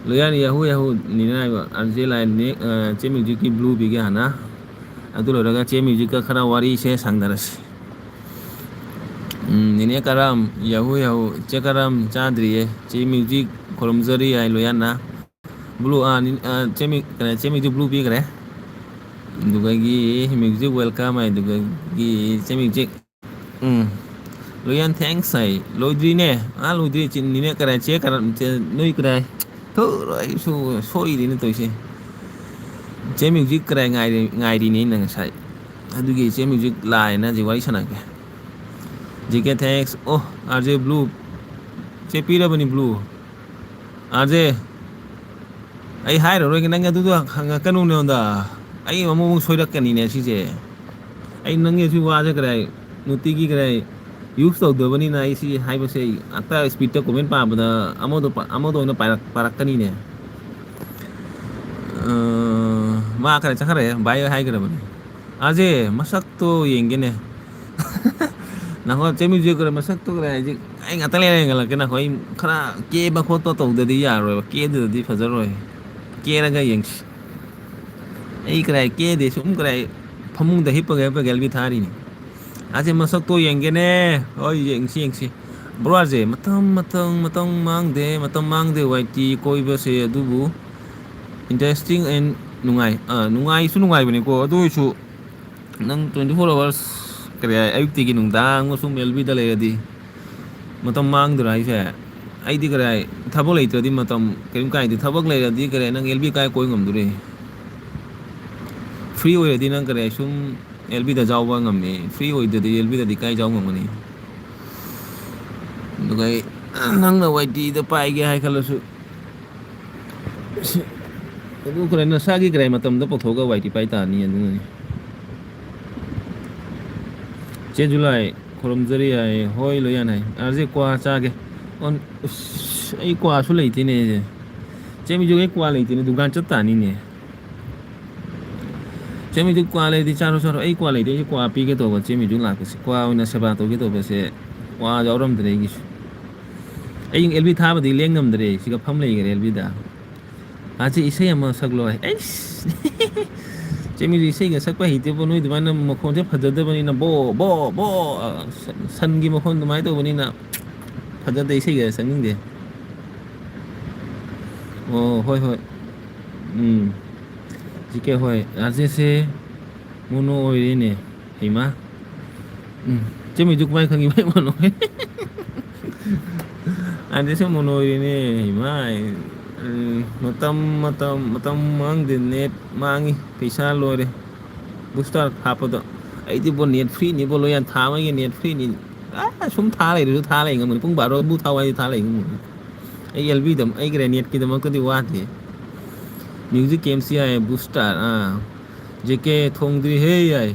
ꯂꯣꯌꯥꯟ ꯌꯥꯍꯨ ꯅꯤꯅ ꯍꯥꯏꯕ ꯑꯥꯔꯖꯦ ꯂꯥꯏꯟꯅꯤ ꯆꯦꯃꯤꯖꯤꯛꯀꯤ ꯕ꯭ꯂꯨ ꯄꯤꯒꯦ ꯍꯥꯟꯅ ꯑꯗꯨ ꯂꯣꯏꯔꯒ ꯆꯦꯃꯤꯖꯤꯛꯀ ꯈꯔ ꯋꯥꯔꯤꯁꯦ ꯁꯥꯟꯅꯔꯁꯤ ꯅꯤꯅꯦ ꯀꯔꯝ ꯌꯥꯍꯨ ꯆꯦ ꯀꯔꯝ ꯆꯥꯗ꯭ꯔꯤꯌꯦ ꯆꯦꯃꯤꯖꯤꯛ ꯈꯨꯔꯨꯝꯖꯔꯤ ꯍꯥꯏ ꯂꯣꯌꯥꯟꯅ ꯕ꯭ꯂꯨ ꯆꯦꯃꯤꯖꯤꯛ ꯕ꯭ꯂꯨ ꯄꯤꯈ꯭ꯔꯦ ꯑꯗꯨꯒꯒꯤ ꯃ꯭ꯌꯨꯖꯤꯛ ꯋꯦꯜꯀꯝ ꯍꯥꯏꯗꯨꯒꯒꯤ ꯆꯦꯃꯤꯖꯤꯛ ꯂꯣꯌꯥꯟ ꯊꯦꯡꯛꯁ ꯍꯥꯏ ꯂꯣꯏꯗ꯭ꯔꯤꯅꯦ ꯂꯣꯏꯗ꯭ꯔꯤ ꯆꯤꯟꯅꯤꯅꯦ ꯀꯔꯥꯏ ꯆꯦ ꯅꯣꯏ ꯀꯔꯥꯏ ꯑꯩꯁꯨ ꯁꯣꯏꯔꯤꯅꯦ ꯇꯧꯔꯤꯁꯦ ꯆꯦ ꯃ꯭ꯌꯨꯖꯤꯛ ꯀꯗꯥꯏ ꯉꯥꯏꯔꯤꯅꯦ ꯑꯩꯅ ꯉꯁꯥꯏ ꯑꯗꯨꯒꯤ ꯆꯦ ꯃ꯭ꯌꯨꯖꯤꯛ ꯂꯥꯛꯑꯦꯅ ꯍꯧꯖꯤꯛ ꯋꯥꯔꯤ ꯁꯥꯟꯅꯒꯦ ꯖꯤꯀꯦ ꯊꯦꯡꯛꯁ ꯑꯥꯔꯖꯦ ꯕ꯭ꯂꯨ ꯆꯦ ꯄꯤꯔꯕꯅꯤ ꯕ꯭ꯂꯨ ꯑꯥꯔꯖꯦ ꯑꯩ ꯍꯥꯏꯔꯔꯣꯏꯒꯦ ꯅꯪ ꯑꯗꯨꯗꯣ ꯍꯪꯉꯛꯀꯅꯨꯅꯦ ꯑꯩꯉꯣꯟꯗ ꯑꯩ ꯑꯃꯨꯛ ꯁꯣꯏꯔꯛꯀꯅꯤꯅꯦ ꯁꯤꯁꯦ ꯑꯩ ꯅꯪꯒꯤ ꯁꯤ ꯋꯥꯁꯦ ꯀꯗꯥꯏ ꯅꯨꯡꯇꯤꯒꯤ ꯀꯗꯥꯏ ꯌꯨꯁ ꯇꯧꯗꯕꯅꯤꯅ ꯑꯩ ꯁꯤ ꯍꯥꯏꯕꯁꯦ ꯉꯥꯛꯇ ꯏꯁꯄꯤꯠꯇ ꯀꯣꯃꯦꯟ ꯄꯥꯕꯗ ꯑꯃꯗ ꯑꯣꯏꯅ ꯄꯥꯔꯛꯀꯅꯤꯅꯦ ꯃꯥ ꯈꯔ ꯆꯠꯈ꯭ꯔꯦ ꯚꯥꯏ ꯍꯥꯏꯈ꯭ꯔꯕꯅꯤ ꯑꯥꯔꯖꯦ ꯃꯁꯛꯇꯣ ꯌꯦꯡꯒꯦꯅꯦ ꯅꯍꯣꯏ ꯆꯦꯃꯤꯖꯤꯛꯈ꯭ꯔꯦ ꯃꯁꯛꯇꯣ ꯈꯔ ꯍꯧꯖꯤꯛ ꯑꯩ ꯉꯥꯛꯇꯪ ꯂꯩꯔ ꯌꯦꯡꯍꯜꯂꯛꯀꯦ ꯅꯈꯣꯏ ꯈꯔ ꯀꯦꯕ ꯈꯣꯠꯄ ꯇꯧꯗꯗꯤ ꯌꯥꯔꯣꯏꯕ ꯀꯦꯗꯨꯗꯗꯤ ꯐꯖꯔꯣꯏ ꯀꯦꯔꯒ ꯌꯦꯡꯁꯤ ꯑꯩ ꯀꯗꯥꯏ ꯀꯦꯗꯦ ꯁꯨꯝ ꯀꯗꯥꯏ ꯐꯃꯨꯡꯗ ꯍꯤꯞꯄꯒ ꯑꯦꯜꯕꯤ ꯊꯥꯔꯤꯅꯤ ꯑꯥꯔꯖꯦ ꯃꯁꯛꯇꯣ ꯌꯦꯡꯒꯦꯅꯦ ꯍꯣꯏ ꯌꯦꯡꯁꯤ ꯕ꯭ꯔꯣ ꯑꯥꯔꯖꯦ ꯃꯇꯝ ꯃꯥꯡꯗꯦ ꯋꯥꯏꯇꯤ ꯀꯣꯏꯕꯁꯦ ꯑꯗꯨꯕꯨ ꯏꯟꯇꯔꯦꯁꯇꯤꯡ ꯑꯦꯟ ꯅꯨꯡꯉꯥꯏꯁꯨ ꯅꯨꯡꯉꯥꯏꯕꯅꯤꯀꯣ ꯑꯗꯨ ꯑꯣꯏꯔꯁꯨ ꯅꯪ 24 hours ꯀꯔꯤ ꯍꯥꯏ ꯑꯌꯨꯛꯇꯒꯤ ꯅꯨꯡꯗꯥꯡ ꯑꯃꯁꯨꯡ ꯑꯦꯜꯕꯤꯗ ꯂꯩꯔꯗꯤ ꯃꯇꯝ ꯃꯥꯡꯗ꯭ꯔꯥ ꯍꯥꯏꯁꯦ ꯑꯩꯗꯤ ꯀꯔꯤ ꯍꯥꯏ ꯊꯕꯛ ꯂꯩꯇ꯭ꯔꯗꯤ ꯃꯇꯝ ꯀꯔꯤꯝ ꯀꯥꯏꯗꯦ ꯊꯕꯛ ꯂꯩꯔꯗꯤ ꯀꯔꯤ ꯅꯪ ꯑꯦꯜꯕꯤ ꯀꯥꯏ ꯀꯣꯏ ꯉꯝꯗꯣꯔꯤ ꯐ꯭ꯔꯤ ꯑꯣꯏꯔꯗꯤ ꯅꯪ ꯀꯔꯤ ꯁꯨꯝ ꯑꯦꯜꯕꯤꯗ ꯌꯥꯎꯕ ꯉꯝꯃꯤ ꯐ꯭ꯔꯤ ꯑꯣꯏꯗ꯭ꯔꯗꯤ ꯑꯦꯜꯕꯤꯗꯗꯤ ꯀꯥꯏ ꯌꯥꯎ ꯉꯝꯒꯅꯤ ꯑꯗꯨꯒ ꯑꯩ ꯅꯪꯅ ꯋꯥꯏꯇꯤꯗ ꯄꯥꯏꯒꯦ ꯍꯥꯏ ꯈꯜꯂꯁꯨ ꯑꯗꯨ ꯈꯔ ꯅꯁꯥꯒꯤ ꯀꯔꯥꯏ ꯃꯇꯝꯗ ꯄꯨꯊꯣꯛꯑꯒ ꯋꯥꯏ ꯇꯤ ꯄꯥꯏ ꯇꯥꯅꯤ ꯑꯗꯨꯅꯅꯤ ꯆꯦ ꯖꯨꯂꯥꯏ ꯈꯨꯔꯨꯝꯖꯔꯤ ꯍꯥꯏ ꯍꯣꯏ ꯂꯣꯏ ꯌꯥꯅ ꯑꯥꯔꯖꯦ ꯀ꯭ꯋꯥ ꯆꯥꯒꯦ ꯑꯩ ꯀ꯭ꯋꯥꯁꯨ ꯂꯩꯇꯦꯅꯦ ꯆꯦꯃꯤꯁꯨ ꯀ꯭ꯋꯥ ꯂꯩꯇꯦꯅꯦ ꯗꯨꯀꯥꯟ ꯆꯠ ꯇꯥꯅꯤꯅꯦ ꯆꯦꯃꯤꯗꯨ ꯀ꯭ꯋꯥ ꯂꯩꯗꯤ ꯆꯥꯔꯣ ꯆꯥꯔꯣ ꯑꯩ ꯀ꯭ꯋꯥ ꯂꯩꯇꯦ ꯑꯩꯁꯦ ꯀ꯭ꯋꯥ ꯄꯤꯒꯦ ꯇꯧꯕ ꯆꯦꯃꯤꯗꯨ ꯂꯥꯛꯄꯁꯦ ꯀ꯭ꯋꯥ ꯑꯣꯏꯅ ꯁꯦꯕꯥ ꯇꯧꯒꯦ ꯇꯧꯕꯁꯦ ꯀ꯭ꯋꯥ ꯌꯥꯎꯔꯝꯗ꯭ꯔꯦ ꯑꯩꯒꯤꯁꯨ ꯑꯩ ꯑꯦꯜꯕꯤ ꯊꯥꯕꯗꯤ ꯂꯦꯡꯉꯝꯗ꯭ꯔꯦ ꯁꯤꯒ ꯐꯝ ꯂꯩꯈꯔꯦ ꯑꯦꯜꯕꯤꯗ ꯑꯁꯤ ꯏꯁꯩ ꯑꯃ ꯁꯛꯂꯣ ꯑꯩꯁ ꯆꯦꯃꯤꯗꯨ ꯏꯁꯩꯒ ꯁꯛꯄ ꯍꯩꯇꯦꯕꯣ ꯅꯣꯏ ꯑꯗꯨꯃꯥꯏꯅ ꯃꯈꯣꯟꯁꯦ ꯐꯖꯗꯕꯅꯤꯅ ꯕꯣ ꯕꯣ ꯕꯣ ꯁꯟꯒꯤ ꯃꯈꯣꯟ ꯑꯗꯨꯃꯥꯏꯅ ꯇꯧꯕꯅꯤꯅ ꯐꯖꯗꯦ ꯏꯁꯩꯒ ꯁꯛꯅꯤꯡꯗꯦ ꯑꯣ ꯍꯣꯏ ꯍꯣꯏ ꯖꯤꯀꯦ ꯍꯣꯏ ꯔꯥꯖꯦꯁꯁꯦ ꯃꯣꯅꯣ ꯑꯣꯏꯔꯦꯅꯦ ꯍꯩꯃꯥ ꯆꯦꯃꯤꯗꯨ ꯀꯃꯥꯏ ꯈꯪꯉꯤꯕ ꯃꯣꯅꯣ ꯑꯥꯔꯖꯦꯁꯦ ꯃꯣꯅꯣ ꯑꯣꯏꯔꯦꯅꯦ ꯏꯃꯥꯏ ꯃꯇꯝ ꯃꯥꯡꯗꯦ ꯅꯦꯠ ꯃꯥꯡꯉꯤ ꯄꯩꯁꯥ ꯂꯣꯏꯔꯦ ꯕꯨꯁꯇꯔ ꯍꯥꯞꯄꯗꯣ ꯑꯩꯗꯤꯕꯣ ꯅꯦꯠ ꯐ꯭ꯔꯤꯅꯤꯕꯣ ꯂꯣꯏ ꯊꯥ ꯑꯃꯒꯤ ꯅꯦꯠ ꯐ꯭ꯔꯤꯅꯤ ꯁꯨꯝ ꯊꯥ ꯂꯩꯔꯁꯨ ꯊꯥ ꯂꯩ ꯉꯝꯃꯣꯏ ꯄꯨꯡ ꯕꯥꯔꯣꯕꯨ ꯊꯥꯎ ꯍꯥꯏꯗꯤ ꯊꯥ ꯂꯩ ꯉꯝꯃꯣꯏ ꯑꯩ ꯑꯦꯜꯕꯤꯗ ꯑꯩꯒꯤ ꯅꯦꯠꯀꯤꯗꯃꯛꯇꯗꯤ ꯋꯥꯗꯦ ꯃ꯭ꯌꯨꯖꯤꯛ ꯀꯦꯝꯁꯤ ꯌꯥꯏ ꯕꯨꯁꯇꯔ ꯖꯦꯀꯦ ꯊꯣꯡꯗ꯭ꯔꯤ ꯍꯦ ꯌꯥꯏ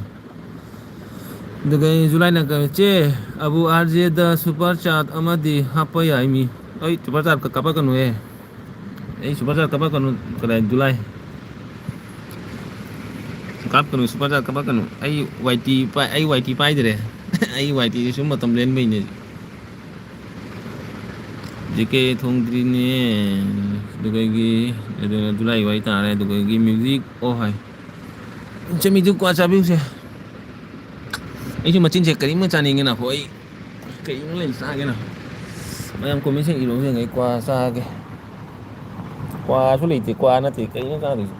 ꯑꯗꯨꯒ ꯖꯨꯂꯥꯏꯅ ꯆꯦ ꯑꯕꯨ ꯑꯥꯔꯖꯦꯗ ꯁꯨꯄꯔ ꯆꯥꯠ ꯑꯃꯗꯤ ꯍꯥꯞꯄ ꯌꯥꯏ ꯃꯤ ꯑꯩ ꯁꯨꯄꯔ ꯆꯥꯠ ꯀꯥꯞꯄꯛꯀꯅꯨꯍꯦ ꯑꯩ ꯁꯨꯄꯔ ꯆꯥꯠ ꯀꯥꯞꯄꯛꯀꯅꯨ ꯀꯗꯥꯏ ꯖꯨꯂꯥꯏ ꯀꯥꯞꯀꯅꯨ ꯁꯨꯄꯔ ꯆꯥꯠ ꯀꯥꯞꯄꯛꯀꯅꯨ ꯑꯩ ꯋꯥꯏ ꯇꯤ ꯄꯥꯏꯗ꯭ꯔꯦ ꯑꯩ ꯋꯥꯏ ꯇꯤꯁꯦ ꯁꯨꯝ ꯃꯇꯝ ꯂꯦꯟꯕꯩꯅꯦ ꯖꯦꯀꯦ ꯊꯣꯡꯗ꯭ꯔꯤꯅꯦ ꯑꯗꯨꯒꯒꯤ ꯖꯨꯂꯥꯏ ꯋꯥꯔꯤ ꯇꯥꯔꯦ ꯑꯗꯨꯒꯒꯤ ꯃ꯭ꯌꯨꯖꯤꯛ ꯑꯣ ꯍꯥꯏ ꯆꯦꯃꯤꯗꯨ ꯀ꯭ꯋꯥ ꯆꯥꯕꯤꯌꯨꯁꯦ ꯑꯩꯁꯨ ꯃꯆꯤꯟꯁꯦ ꯀꯔꯤꯝꯇ ꯆꯥꯅꯤꯡꯉꯦꯅ ꯍꯣꯏ ꯀꯔꯤꯅꯣ ꯂꯩ ꯆꯥꯒꯦꯅ ꯃꯌꯥꯝ ꯀꯣꯃꯦꯟꯁꯤꯡ ꯏꯔꯣꯁꯤꯡ ꯑꯩ ꯀ꯭ꯋꯥ ꯆꯥꯒꯦ ꯀ꯭ꯋꯥꯁꯨ ꯂꯩꯇꯦ ꯀ꯭ꯋꯥ ꯅꯠꯇꯦ ꯀꯔꯤꯅꯣ ꯆꯥꯗꯣꯏꯁꯦ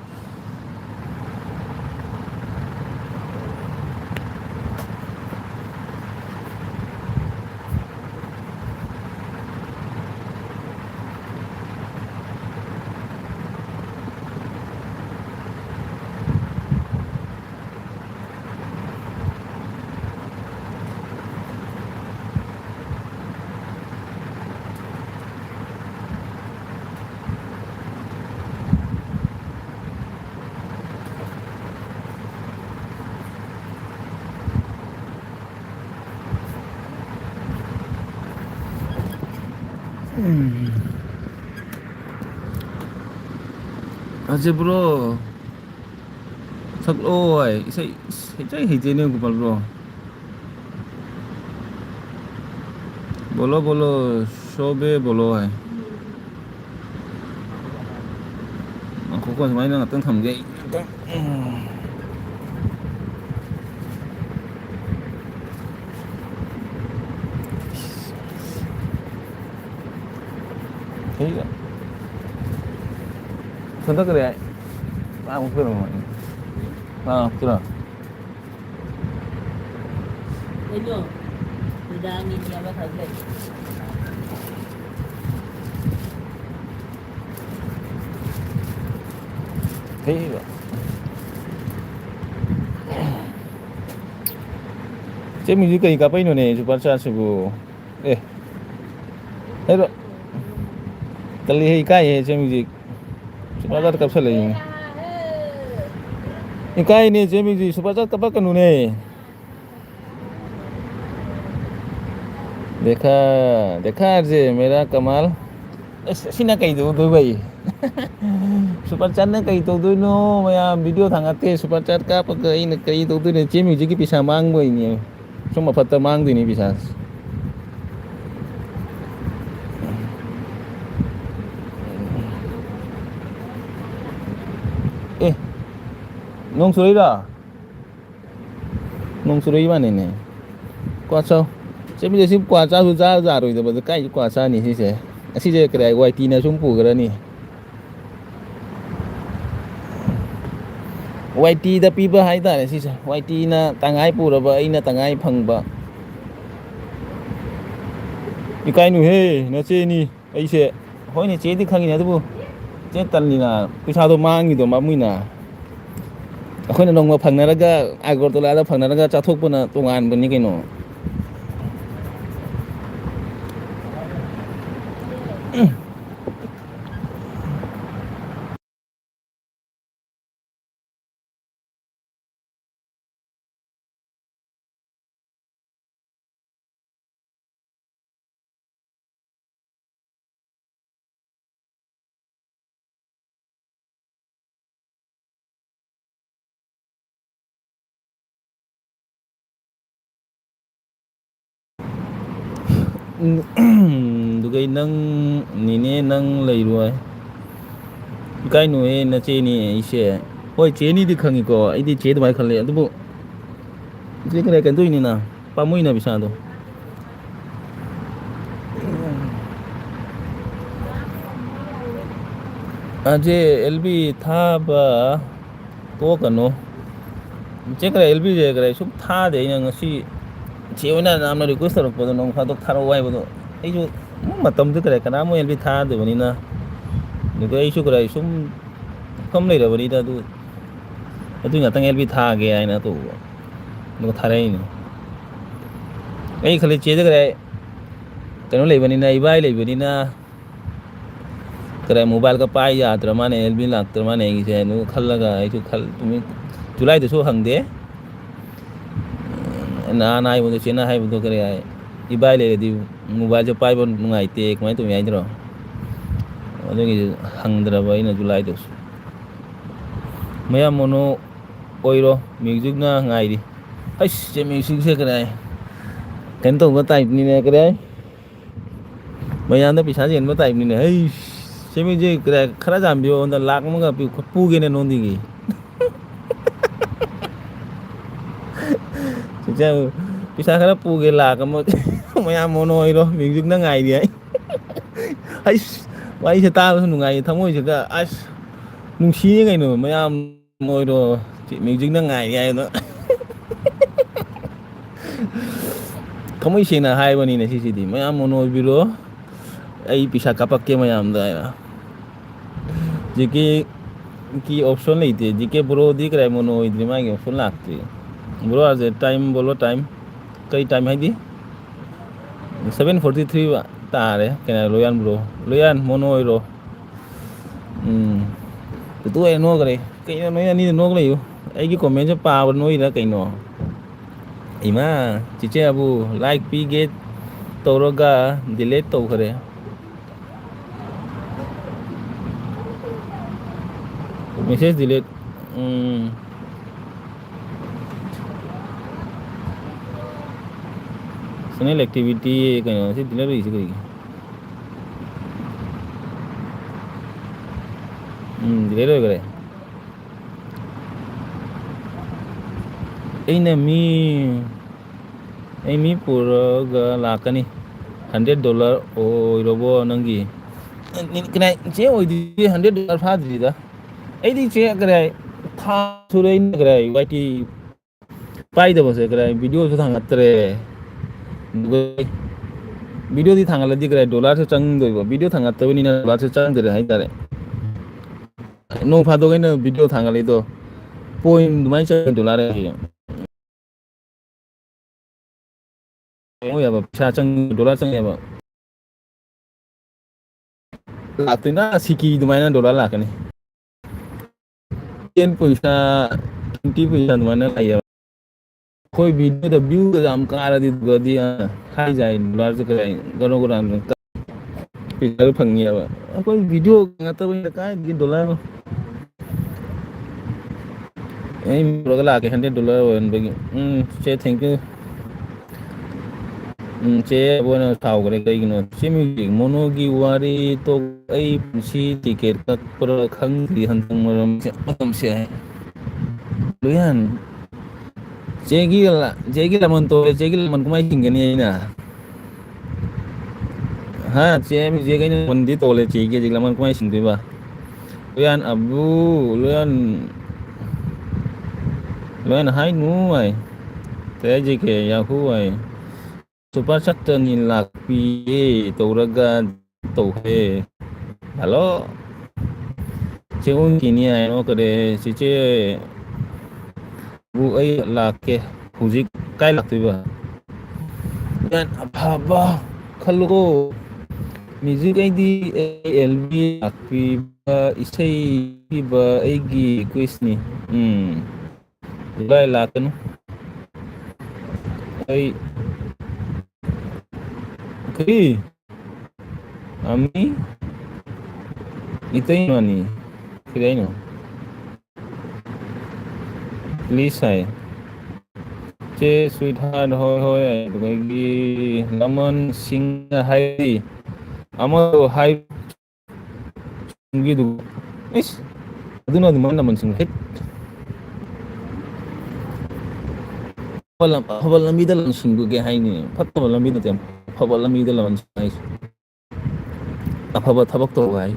ꯑꯖꯤꯕ꯭ꯔꯣ ꯁꯛꯂꯛꯑꯣ ꯏꯁꯩ ꯍꯩꯇ꯭ꯔꯩ ꯍꯩꯇꯦꯅꯦ ꯒꯣꯄꯥꯜ ꯕ꯭ꯔꯣ ꯕꯣꯂꯣ ꯕꯣꯂꯣ ꯁꯣꯕꯦ ꯕꯣꯂꯣ ꯍꯥꯏ ꯉꯥꯏꯈꯣꯀꯣ ꯁꯨꯃꯥꯏꯅ ꯉꯥꯛꯇꯪ ꯊꯝꯒꯦ ꯑꯩ ꯉꯥꯛꯇꯪ ꯍꯩꯒ ꯁꯣꯟꯊꯛꯀ꯭ꯔꯦ ꯑꯩ ꯑꯃꯨꯛ ꯄꯤꯔꯝꯃꯣ ꯄꯤꯔꯣ Hello. Dudangin niya ba saglit? ꯍꯩꯒ ꯆꯦ ꯃ꯭ꯌꯨꯖꯤꯛ ꯀꯩ ꯀꯥꯞꯄꯩꯅꯣꯅꯦ ꯁꯨꯄꯔ ꯆꯥꯠꯁꯤꯕꯨ ꯍꯩꯔꯣ ꯇꯜꯂꯤꯍꯦ ꯏꯀꯥꯏꯍꯦ ꯆꯦ ꯃ꯭ꯌꯨꯖꯤꯛ ꯁꯨꯄꯔ ꯆꯥꯠ ꯀꯥꯞꯁꯜꯂꯛꯏꯅꯦ ꯏꯀꯥꯏꯅꯦ ꯆꯦ ꯃ꯭ꯌꯨꯖꯤꯛ ꯁꯨꯄꯔ ꯆꯥꯠ ꯀꯥꯞꯄꯛꯀꯅꯨꯅꯦ देखा जे मेरा कमाल ꯑꯁ ꯑꯁꯤꯅ ꯀꯩ ꯇꯧꯗꯣꯏꯕ ꯑꯩ ꯁꯨꯄꯔ ꯆꯥꯠꯅ ꯀꯩ ꯇꯧꯗꯣꯏꯅꯣ ꯃꯌꯥꯝ ꯚꯤꯗꯤꯑꯣ ꯊꯥꯡꯒꯠꯇꯦ ꯁꯨꯄꯔ ꯆꯥꯠ ꯀꯥꯞꯄꯒ ꯑꯩꯅ ꯀꯔꯤ ꯇꯧꯗꯣꯏꯅꯣ ꯆꯦ ꯃ꯭ꯌꯨꯖꯤꯛꯀꯤ ꯄꯩꯁꯥ ꯃꯥꯡꯕꯩꯅꯦ ꯁꯨꯝ ꯑꯐꯠꯇ ꯃꯥꯡꯗꯣꯏꯅꯤ ꯄꯩꯁꯥ ꯑꯦ ꯅꯣꯡ ꯆꯨꯔꯛꯏꯔꯣ ꯅꯣꯡ ꯆꯨꯔꯛꯏ ꯃꯥꯅꯤꯅꯦ ꯀ꯭ꯋꯥ ꯆꯥꯎ ꯆꯦ ꯃ꯭ꯌꯨꯖꯤꯛ ꯁꯤ ꯀ꯭ꯋꯥ ꯆꯥꯁꯨ ꯆꯥꯔꯣꯏꯗꯕꯗ ꯀꯥꯏꯁꯨ ꯀ꯭ꯋꯥ ꯆꯥꯅꯤ ꯁꯤꯁꯦ ꯑꯁꯤꯁꯦ ꯀꯗꯥꯏ ꯋꯥꯏ ꯇꯤꯅ ꯁꯨꯝ ꯄꯨꯈ꯭ꯔꯅꯤ YTꯗ ꯄꯤꯕ ꯍꯥꯏꯇꯥꯔꯦ ꯁꯤꯁꯦ, YTꯅ ꯇꯪꯉꯥꯏ ꯄꯨꯔꯕ, ꯑꯩꯅ ꯇꯪꯉꯥꯏ ꯐꯪꯕ. ꯏꯀꯥꯏꯅꯨꯍꯦ ꯅꯆꯦꯅꯤ ꯑꯩꯁꯦ. ꯍꯣꯏꯅꯦ ꯆꯦꯗꯤ ꯈꯪꯉꯤꯅꯦ, ꯑꯗꯨꯕꯨ ꯆꯦ ꯇꯜꯂꯤꯅ ꯄꯩꯁꯥꯗꯣ ꯃꯥꯡꯉꯤꯗꯣ ꯄꯥꯝꯃꯨꯏꯅ. ꯑꯩꯈꯣꯏꯅ ꯅꯣꯡꯃ ꯐꯪꯅꯔꯒ ꯑꯥꯒꯣꯔꯇꯣꯂꯥꯗ ꯐꯪꯅꯔꯒ ꯆꯥꯊꯣꯛꯄꯅ ꯇꯣꯉꯥꯟꯕꯅꯤ ꯀꯩꯅꯣ. ꯑꯗꯨꯒꯩ ꯅꯪ ꯅꯦꯅꯦ ꯅꯪ ꯂꯩꯔꯣꯏ. ꯏꯀꯥꯏꯅꯨꯍꯦ ꯅꯆꯦꯅꯤ ꯑꯩꯁꯦ. ꯍꯣꯏ ꯆꯦꯅꯤꯗꯤ ꯈꯪꯉꯤꯀꯣ, ꯑꯩꯗꯤ ꯆꯦ ꯑꯗꯨꯃꯥꯏꯅ ꯈꯜꯂꯦ, ꯑꯗꯨꯕꯨ ꯆꯦ ꯀꯩꯅꯣ ꯇꯧꯔꯤꯅꯤꯅ ꯄꯥꯝꯃꯨꯏꯅ ꯄꯩꯁꯥꯗꯣ. ꯆꯦ ꯑꯦꯜꯕꯤ ꯊꯥꯕ ꯇꯣꯛꯀꯅꯨ. ꯆꯦ ꯀꯔꯦ ꯑꯦꯜꯕꯤꯁꯦ ꯀꯔꯦ ꯁꯨꯝ ꯊꯥꯗꯦ, ꯑꯩꯅ ꯉꯁꯤ ꯆꯦ ꯍꯣꯏꯅ ꯌꯥꯝꯅ ꯔꯤꯀ꯭ꯋꯦꯁ ꯇꯧꯔꯛꯄꯗꯣ ꯅꯣꯡ ꯐꯥꯗꯣꯛ ꯊꯥꯔꯛꯑꯣ ꯍꯥꯏꯕꯗꯣ, ꯑꯩꯁꯨ ꯃꯇꯝꯗꯨ ꯀꯔꯦ ꯀꯅꯥꯝ ꯑꯦꯜꯕꯤ ꯊꯥꯗꯕꯅꯤꯅ, ꯑꯗꯨꯒ ꯑꯩꯁꯨ ꯀꯔꯦ ꯁꯨꯝ ꯐꯝ ꯂꯩꯔꯕꯅꯤꯗ, ꯑꯗꯨ ꯉꯥꯛꯇꯪ ꯑꯦꯜꯕꯤ ꯊꯥꯒꯦ ꯍꯥꯏꯅ ꯇꯧꯕ, ꯑꯗꯨꯒ ꯊꯥꯔꯛꯏꯅꯦ. ꯑꯩ ꯈꯜꯂꯤ ꯆꯦꯗ ꯀꯔꯦ ꯀꯩꯅꯣ ꯂꯩꯕꯅꯤꯅ, ꯏꯕꯥꯏ ꯂꯩꯕꯅꯤꯅ ꯀꯔꯦ ꯃꯣꯕꯥꯏꯜꯒ ꯄꯥꯏ ꯌꯥꯗ꯭ꯔ ꯃꯥꯅꯦ, ꯑꯦꯜꯕꯤ ꯂꯥꯛꯇ꯭ꯔ ꯃꯥꯅꯦ ꯑꯩꯒꯤꯁꯦ, ꯑꯗꯨ ꯈꯜꯂꯒ ꯑꯩꯁꯨ ꯖꯨꯂꯥꯏꯗꯁꯨ ꯍꯪꯗꯦ. ꯅꯍꯥꯟ ꯍꯥꯏꯕꯗꯣ ꯆꯦꯅ ꯍꯥꯏꯕꯗꯣ ꯀꯔꯤ ꯍꯥꯏ, ꯏꯕꯥꯏ ꯂꯩꯔꯗꯤ ꯃꯣꯕꯥꯏꯜꯁꯦ ꯄꯥꯏꯕ ꯅꯨꯡꯉꯥꯏꯇꯦ ꯀꯃꯥꯏꯅ ꯇꯧꯏ ꯍꯥꯏꯗ꯭ꯔꯣ, ꯑꯗꯨꯒꯤꯁꯨ ꯍꯪꯗ꯭ꯔꯕ ꯑꯩꯅ ꯖꯨꯂꯥꯏꯗꯁꯨ. ꯃꯌꯥꯝ ꯃꯣꯅꯣ ꯑꯣꯏꯔꯣ ꯃ꯭ꯌꯨꯖꯤꯛꯅ ꯉꯥꯏꯔꯤ. ꯑꯩꯁ ꯆꯦ ꯃ꯭ꯌꯨꯖꯤꯛꯁꯦ ꯀꯔꯥꯏ ꯀꯩꯅꯣ ꯇꯧꯕ ꯇꯥꯏꯞꯅꯤꯅꯦ, ꯀꯔꯥꯏ ꯃꯌꯥꯝꯗ ꯄꯩꯁꯥ ꯆꯦꯟꯕ ꯇꯥꯏꯞꯅꯤꯅꯦ. ꯍꯩꯁ ꯆꯦ ꯃ꯭ꯌꯨꯖꯤꯛ ꯈꯔ ꯆꯥꯟꯕꯤꯌꯣ, ꯂꯥꯛ ꯑꯃꯒ ꯄꯨꯒꯦꯅꯦ ꯅꯉꯣꯟꯗꯒꯤ. ꯄꯩꯁꯥ ꯈꯔ ꯄꯨꯒꯦ, ꯂꯥꯛ ꯑꯃ. ꯃꯌꯥꯝ ꯃꯣꯅꯣ ꯑꯣꯏꯔꯣ ꯃ꯭ꯌꯨꯖꯤꯛꯅ ꯉꯥꯏꯔꯤ ꯍꯥꯏ. ꯑꯩꯁ ꯋꯥꯔꯤꯁꯦ ꯇꯥꯕꯁꯨ ꯅꯨꯡꯉꯥꯏꯌꯦ, ꯊꯃꯣꯏꯁꯤꯗ ꯑꯁ ꯅꯨꯡꯁꯤꯌꯦ ꯀꯩꯅꯣ. ꯃꯌꯥꯝ ꯑꯣꯏꯔꯣ ꯃ꯭ꯌꯨꯖꯤꯛꯅ ꯉꯥꯏꯔꯤ ꯍꯥꯏꯗꯣ. ꯊꯃꯣꯏ ꯁꯦꯡꯅ ꯍꯥꯏꯕꯅꯤꯅꯦ ꯁꯤꯁꯤꯗꯤ, ꯃꯌꯥꯝ ꯃꯣꯅꯣ ꯑꯣꯏꯕꯤꯔꯣ, ꯑꯩ ꯄꯩꯁꯥ ꯀꯥꯞꯄꯛꯀꯦ ꯃꯌꯥꯝꯗ ꯍꯥꯏꯅ. ꯖꯤꯀꯦ ꯑꯣꯞꯁꯟ ꯂꯩꯇꯦ, ꯖꯤꯀꯦ ꯕ꯭ꯔꯣꯗꯤ ꯀꯔꯥꯏ ꯃꯣꯅꯣ ꯑꯣꯏꯗ꯭ꯔꯤ, ꯃꯥꯒꯤ ꯑꯣꯞꯁꯟ ꯂꯥꯛꯇ꯭ꯔꯤ. ꯕ꯭ꯔꯣ ꯑꯖꯦ ꯇꯥꯏꯝ ꯕꯣꯂꯣ, ꯇꯥꯏꯝ ꯀꯩ ꯇꯥꯏꯝ ꯍꯥꯏꯗꯤ 7:43 ꯇꯥꯔꯦ. ꯀꯩꯅꯣ ꯂꯣꯌꯥꯟ ꯕ꯭ꯔꯣ, ꯂꯣꯌꯥꯟ ꯃꯣꯅꯣ ꯑꯣꯏꯔꯣ. ꯇꯣꯛꯑꯦ ꯅꯣꯛꯈ꯭ꯔꯦ. ꯀꯩꯅꯣ ꯅꯣꯏ ꯑꯅꯤꯗ ꯅꯣꯛ ꯂꯩꯌꯨ, ꯑꯩꯒꯤ ꯀꯣꯃꯦꯟꯁꯦ ꯄꯥꯕ ꯅꯣꯏꯔ ꯀꯩꯅꯣ. ꯏꯃꯥ ꯆꯤꯆꯦꯕꯨ ꯂꯥꯏꯛ ꯄꯤꯒꯦ ꯇꯧꯔꯒ ꯗꯤꯂꯦꯠ ꯇꯧꯈ꯭ꯔꯦ. Message delete. ꯆꯦꯅꯦꯜ ꯑꯦꯛꯇꯤꯚꯤꯇꯤ ꯀꯩꯅꯣ ꯁꯤ ꯗꯤꯂꯦꯠ ꯂꯩꯔꯤꯁꯤ ꯀꯩꯒꯤ? ꯗꯤꯂꯦꯠ ꯑꯣꯏꯈ꯭ꯔꯦ. ꯑꯩꯅ ꯃꯤ ꯄꯨꯔꯒ ꯂꯥꯛꯀꯅꯤ. $100 ꯑꯣꯏꯔꯕꯣ ꯅꯪꯒꯤ? ꯆꯦ ꯑꯣꯏꯗ꯭ꯔꯤ, $100 ꯐꯥꯗ꯭ꯔꯤꯗ. ꯑꯩꯗꯤ ꯆꯦ ꯀꯔꯥꯏ ꯊꯥ ꯁꯨꯔꯦ ꯀꯔꯥꯏ YT ꯄꯥꯏꯗꯕꯁꯦ, ꯀꯔꯥꯏ ꯚꯤꯗꯤꯑꯣꯁꯨ ꯊꯥꯡꯒꯠꯇ꯭ꯔꯦ. ꯚꯤꯗꯤꯑꯣꯗꯤ ꯊꯥꯡꯒꯠꯂꯗꯤ ꯀꯔꯥꯏ ꯗꯣꯂꯔꯁꯨ ꯆꯪꯗꯣꯏꯕ, ꯚꯤꯗꯤꯑꯣ ꯊꯥꯡꯒꯠꯇꯕꯅꯤꯅ ꯗꯣꯂꯔꯁꯨ ꯆꯪꯗ꯭ꯔꯦ ꯍꯥꯏꯇꯥꯔꯦ. ꯅꯣꯡ ꯐꯥꯗꯣꯛ ꯑꯩꯅ ꯚꯤꯗꯤꯑꯣ ꯊꯥꯡꯒꯠꯂꯤꯗꯣ ꯄꯣꯏꯟ ꯑꯗꯨꯃꯥꯏꯅ ꯆꯪꯉꯦ, ꯗꯣꯂꯔ ꯍꯥꯏꯁꯦ. ꯌꯥꯕ ꯄꯩꯁꯥ ꯗꯣꯂꯔ ꯆꯪꯉꯦꯕ. ꯂꯥꯛꯇꯣꯏꯅ ꯁꯤꯀꯤ ꯑꯗꯨꯃꯥꯏꯅ ꯗꯣꯂꯔ ꯂꯥꯛꯀꯅꯤ. 10 ꯄꯩꯁꯥ 20 ꯄꯩꯁꯥ ꯑꯗꯨꯃꯥꯏꯅ ꯂꯩꯌꯦꯕ. ꯑꯩꯈꯣꯏ ꯚꯤꯗꯤꯑꯣꯗ ꯚ꯭ꯌꯨꯒ ꯌꯥꯝ ꯀꯥꯔꯗꯤ ꯍꯥꯏꯖꯥꯏ ꯗꯣꯂꯔꯁꯦ ꯄꯩꯁꯥ ꯐꯪꯉꯦꯕ. ꯑꯩꯈꯣꯏ ꯚꯤꯗꯤꯑꯣ ꯅꯠꯇꯕꯅꯤꯅ ꯀꯥꯏꯗꯒꯤ ꯗꯣꯂꯔꯅꯣ. ꯑꯩ ꯄꯨꯔꯒ ꯂꯥꯛꯀꯦ $100 ꯑꯣꯏꯍꯟꯕꯒꯤ. ꯆꯦ ꯊꯦꯡꯀ꯭ꯌꯨ. ꯆꯦ ꯑꯣꯏꯅ ꯁꯥꯎꯈ꯭ꯔꯦ ꯀꯩꯒꯤꯅꯣ? ꯆꯦ ꯃ꯭ꯌꯨꯖꯤꯛ ꯃꯣꯅꯣꯒꯤ ꯋꯥꯔꯤ ꯑꯩ ꯄꯨꯟꯁꯤ ꯇꯤꯀꯦꯠ ꯀꯛꯄ꯭ꯔꯥ ꯈꯪꯗ꯭ꯔꯤ ꯍꯟꯗꯛ ꯃꯇꯝꯁꯦ. ꯂꯨꯌꯥꯟ ꯆꯦꯒꯤ ꯂꯃꯟ ꯇꯣꯂꯦ, ꯆꯦꯒꯤ ꯂꯃꯟ ꯀꯃꯥꯏꯅ ꯍꯤꯡꯒꯅꯤ ꯑꯩꯅ? ꯆꯦ ꯃ꯭ꯌꯨꯖꯤꯛ ꯑꯩꯅ ꯂꯃꯟꯗꯤ ꯇꯣꯜꯂꯦ, ꯆꯦꯒꯤ ꯂꯃꯟ ꯀꯃꯥꯏꯅ ꯁꯤꯡꯗꯣꯏꯕ? ꯂꯨꯌꯥꯟ Abu, ꯂꯨꯌꯥꯟ loina hai nu ai te je ke yahu ai super chat ni lakpi toraga to he halo che un kini ai no kare si che bu ai lakke huzik kai laktiba yan ababa khalugo music aidi lb lakpiba isai piba aigi quiz ni July lakano ay kri ami itay no ni kri no please hai che sweetheart hoy hoy ay gi lamon sing hai amo hai gi du is aduna du man lamon sing hit Pabal lamida lang sing ge hai ni phabal lamida tem phabal lamida lamon sing hai afaba thabak to hai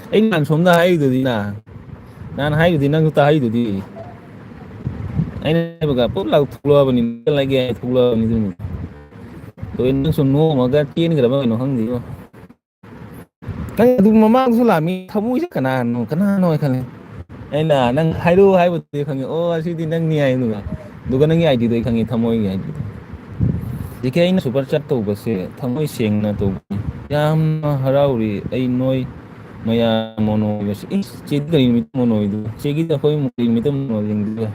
ai nan somda hai du di na nan hai du di nang ta hai du di ai baga put lau thula bani lagi ai thula bani du to in nang sunu ma ga tin ga ba no hang di kan du mama su la mi thamu se kana no kan ai na nang hai du hai bu ti khang o si di nang ni ai nu du ga nang ai di do khang thamoi ai di di ke ai na super chat to ba se thamoi seng na to yam harauri ai noi maya mono ba se che ga mi mono du che gi da khoi mo mi tam no ling du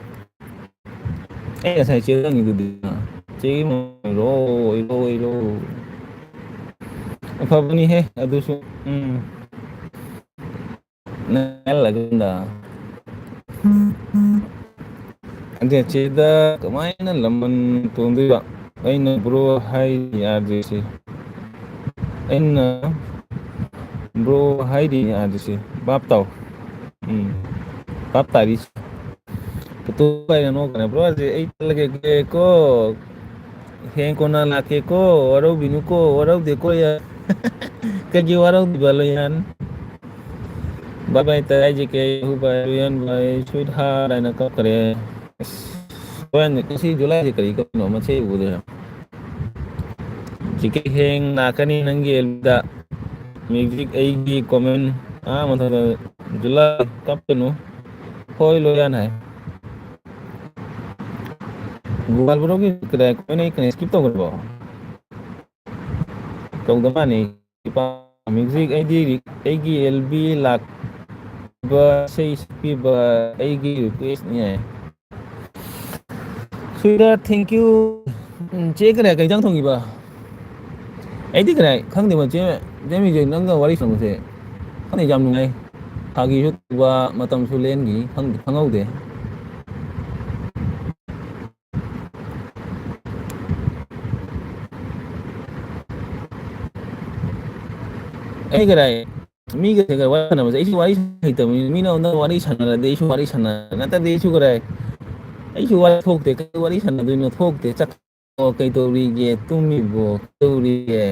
ai sai che dang du di che mo ro apa ni he adu su na la ganda ande che da kamai na lamon to ndi ba ai na bro hai ya de se ai na bro hai di ya de se bap tau bap tari to ba no kana bro je ai lage ke ko hen ko na la ke ko waro binu ko waro de ko ya ke ji waro di balayan bye bye tay je ke hu ba yan bye sweetheart ai na ka kare when kasi July je kari ko no ma che u de jike heng na kani nangi elda music ai gi comment ma tha July kap no hoi lo yan hai Google bro ki kare ko nei kan skip to ko kau da mani pa music ai di ai gi lb lak ba sei spi ba ai gi request ni hai sweetheart thank you che kare kai jang thong gi ba ai di kare khang de ma che mi je nang ga wari song se khang ne jam nu ngai ha gi su ba matam su len gi khang au de ai kare mi ga ga wa na ma ai su wari hai ta mi na wari sana la de su wari sana na ta de su kare ai su wari thok de kai wari sana du no thok de chak o kai to ri ge tu mi bo tu ri ge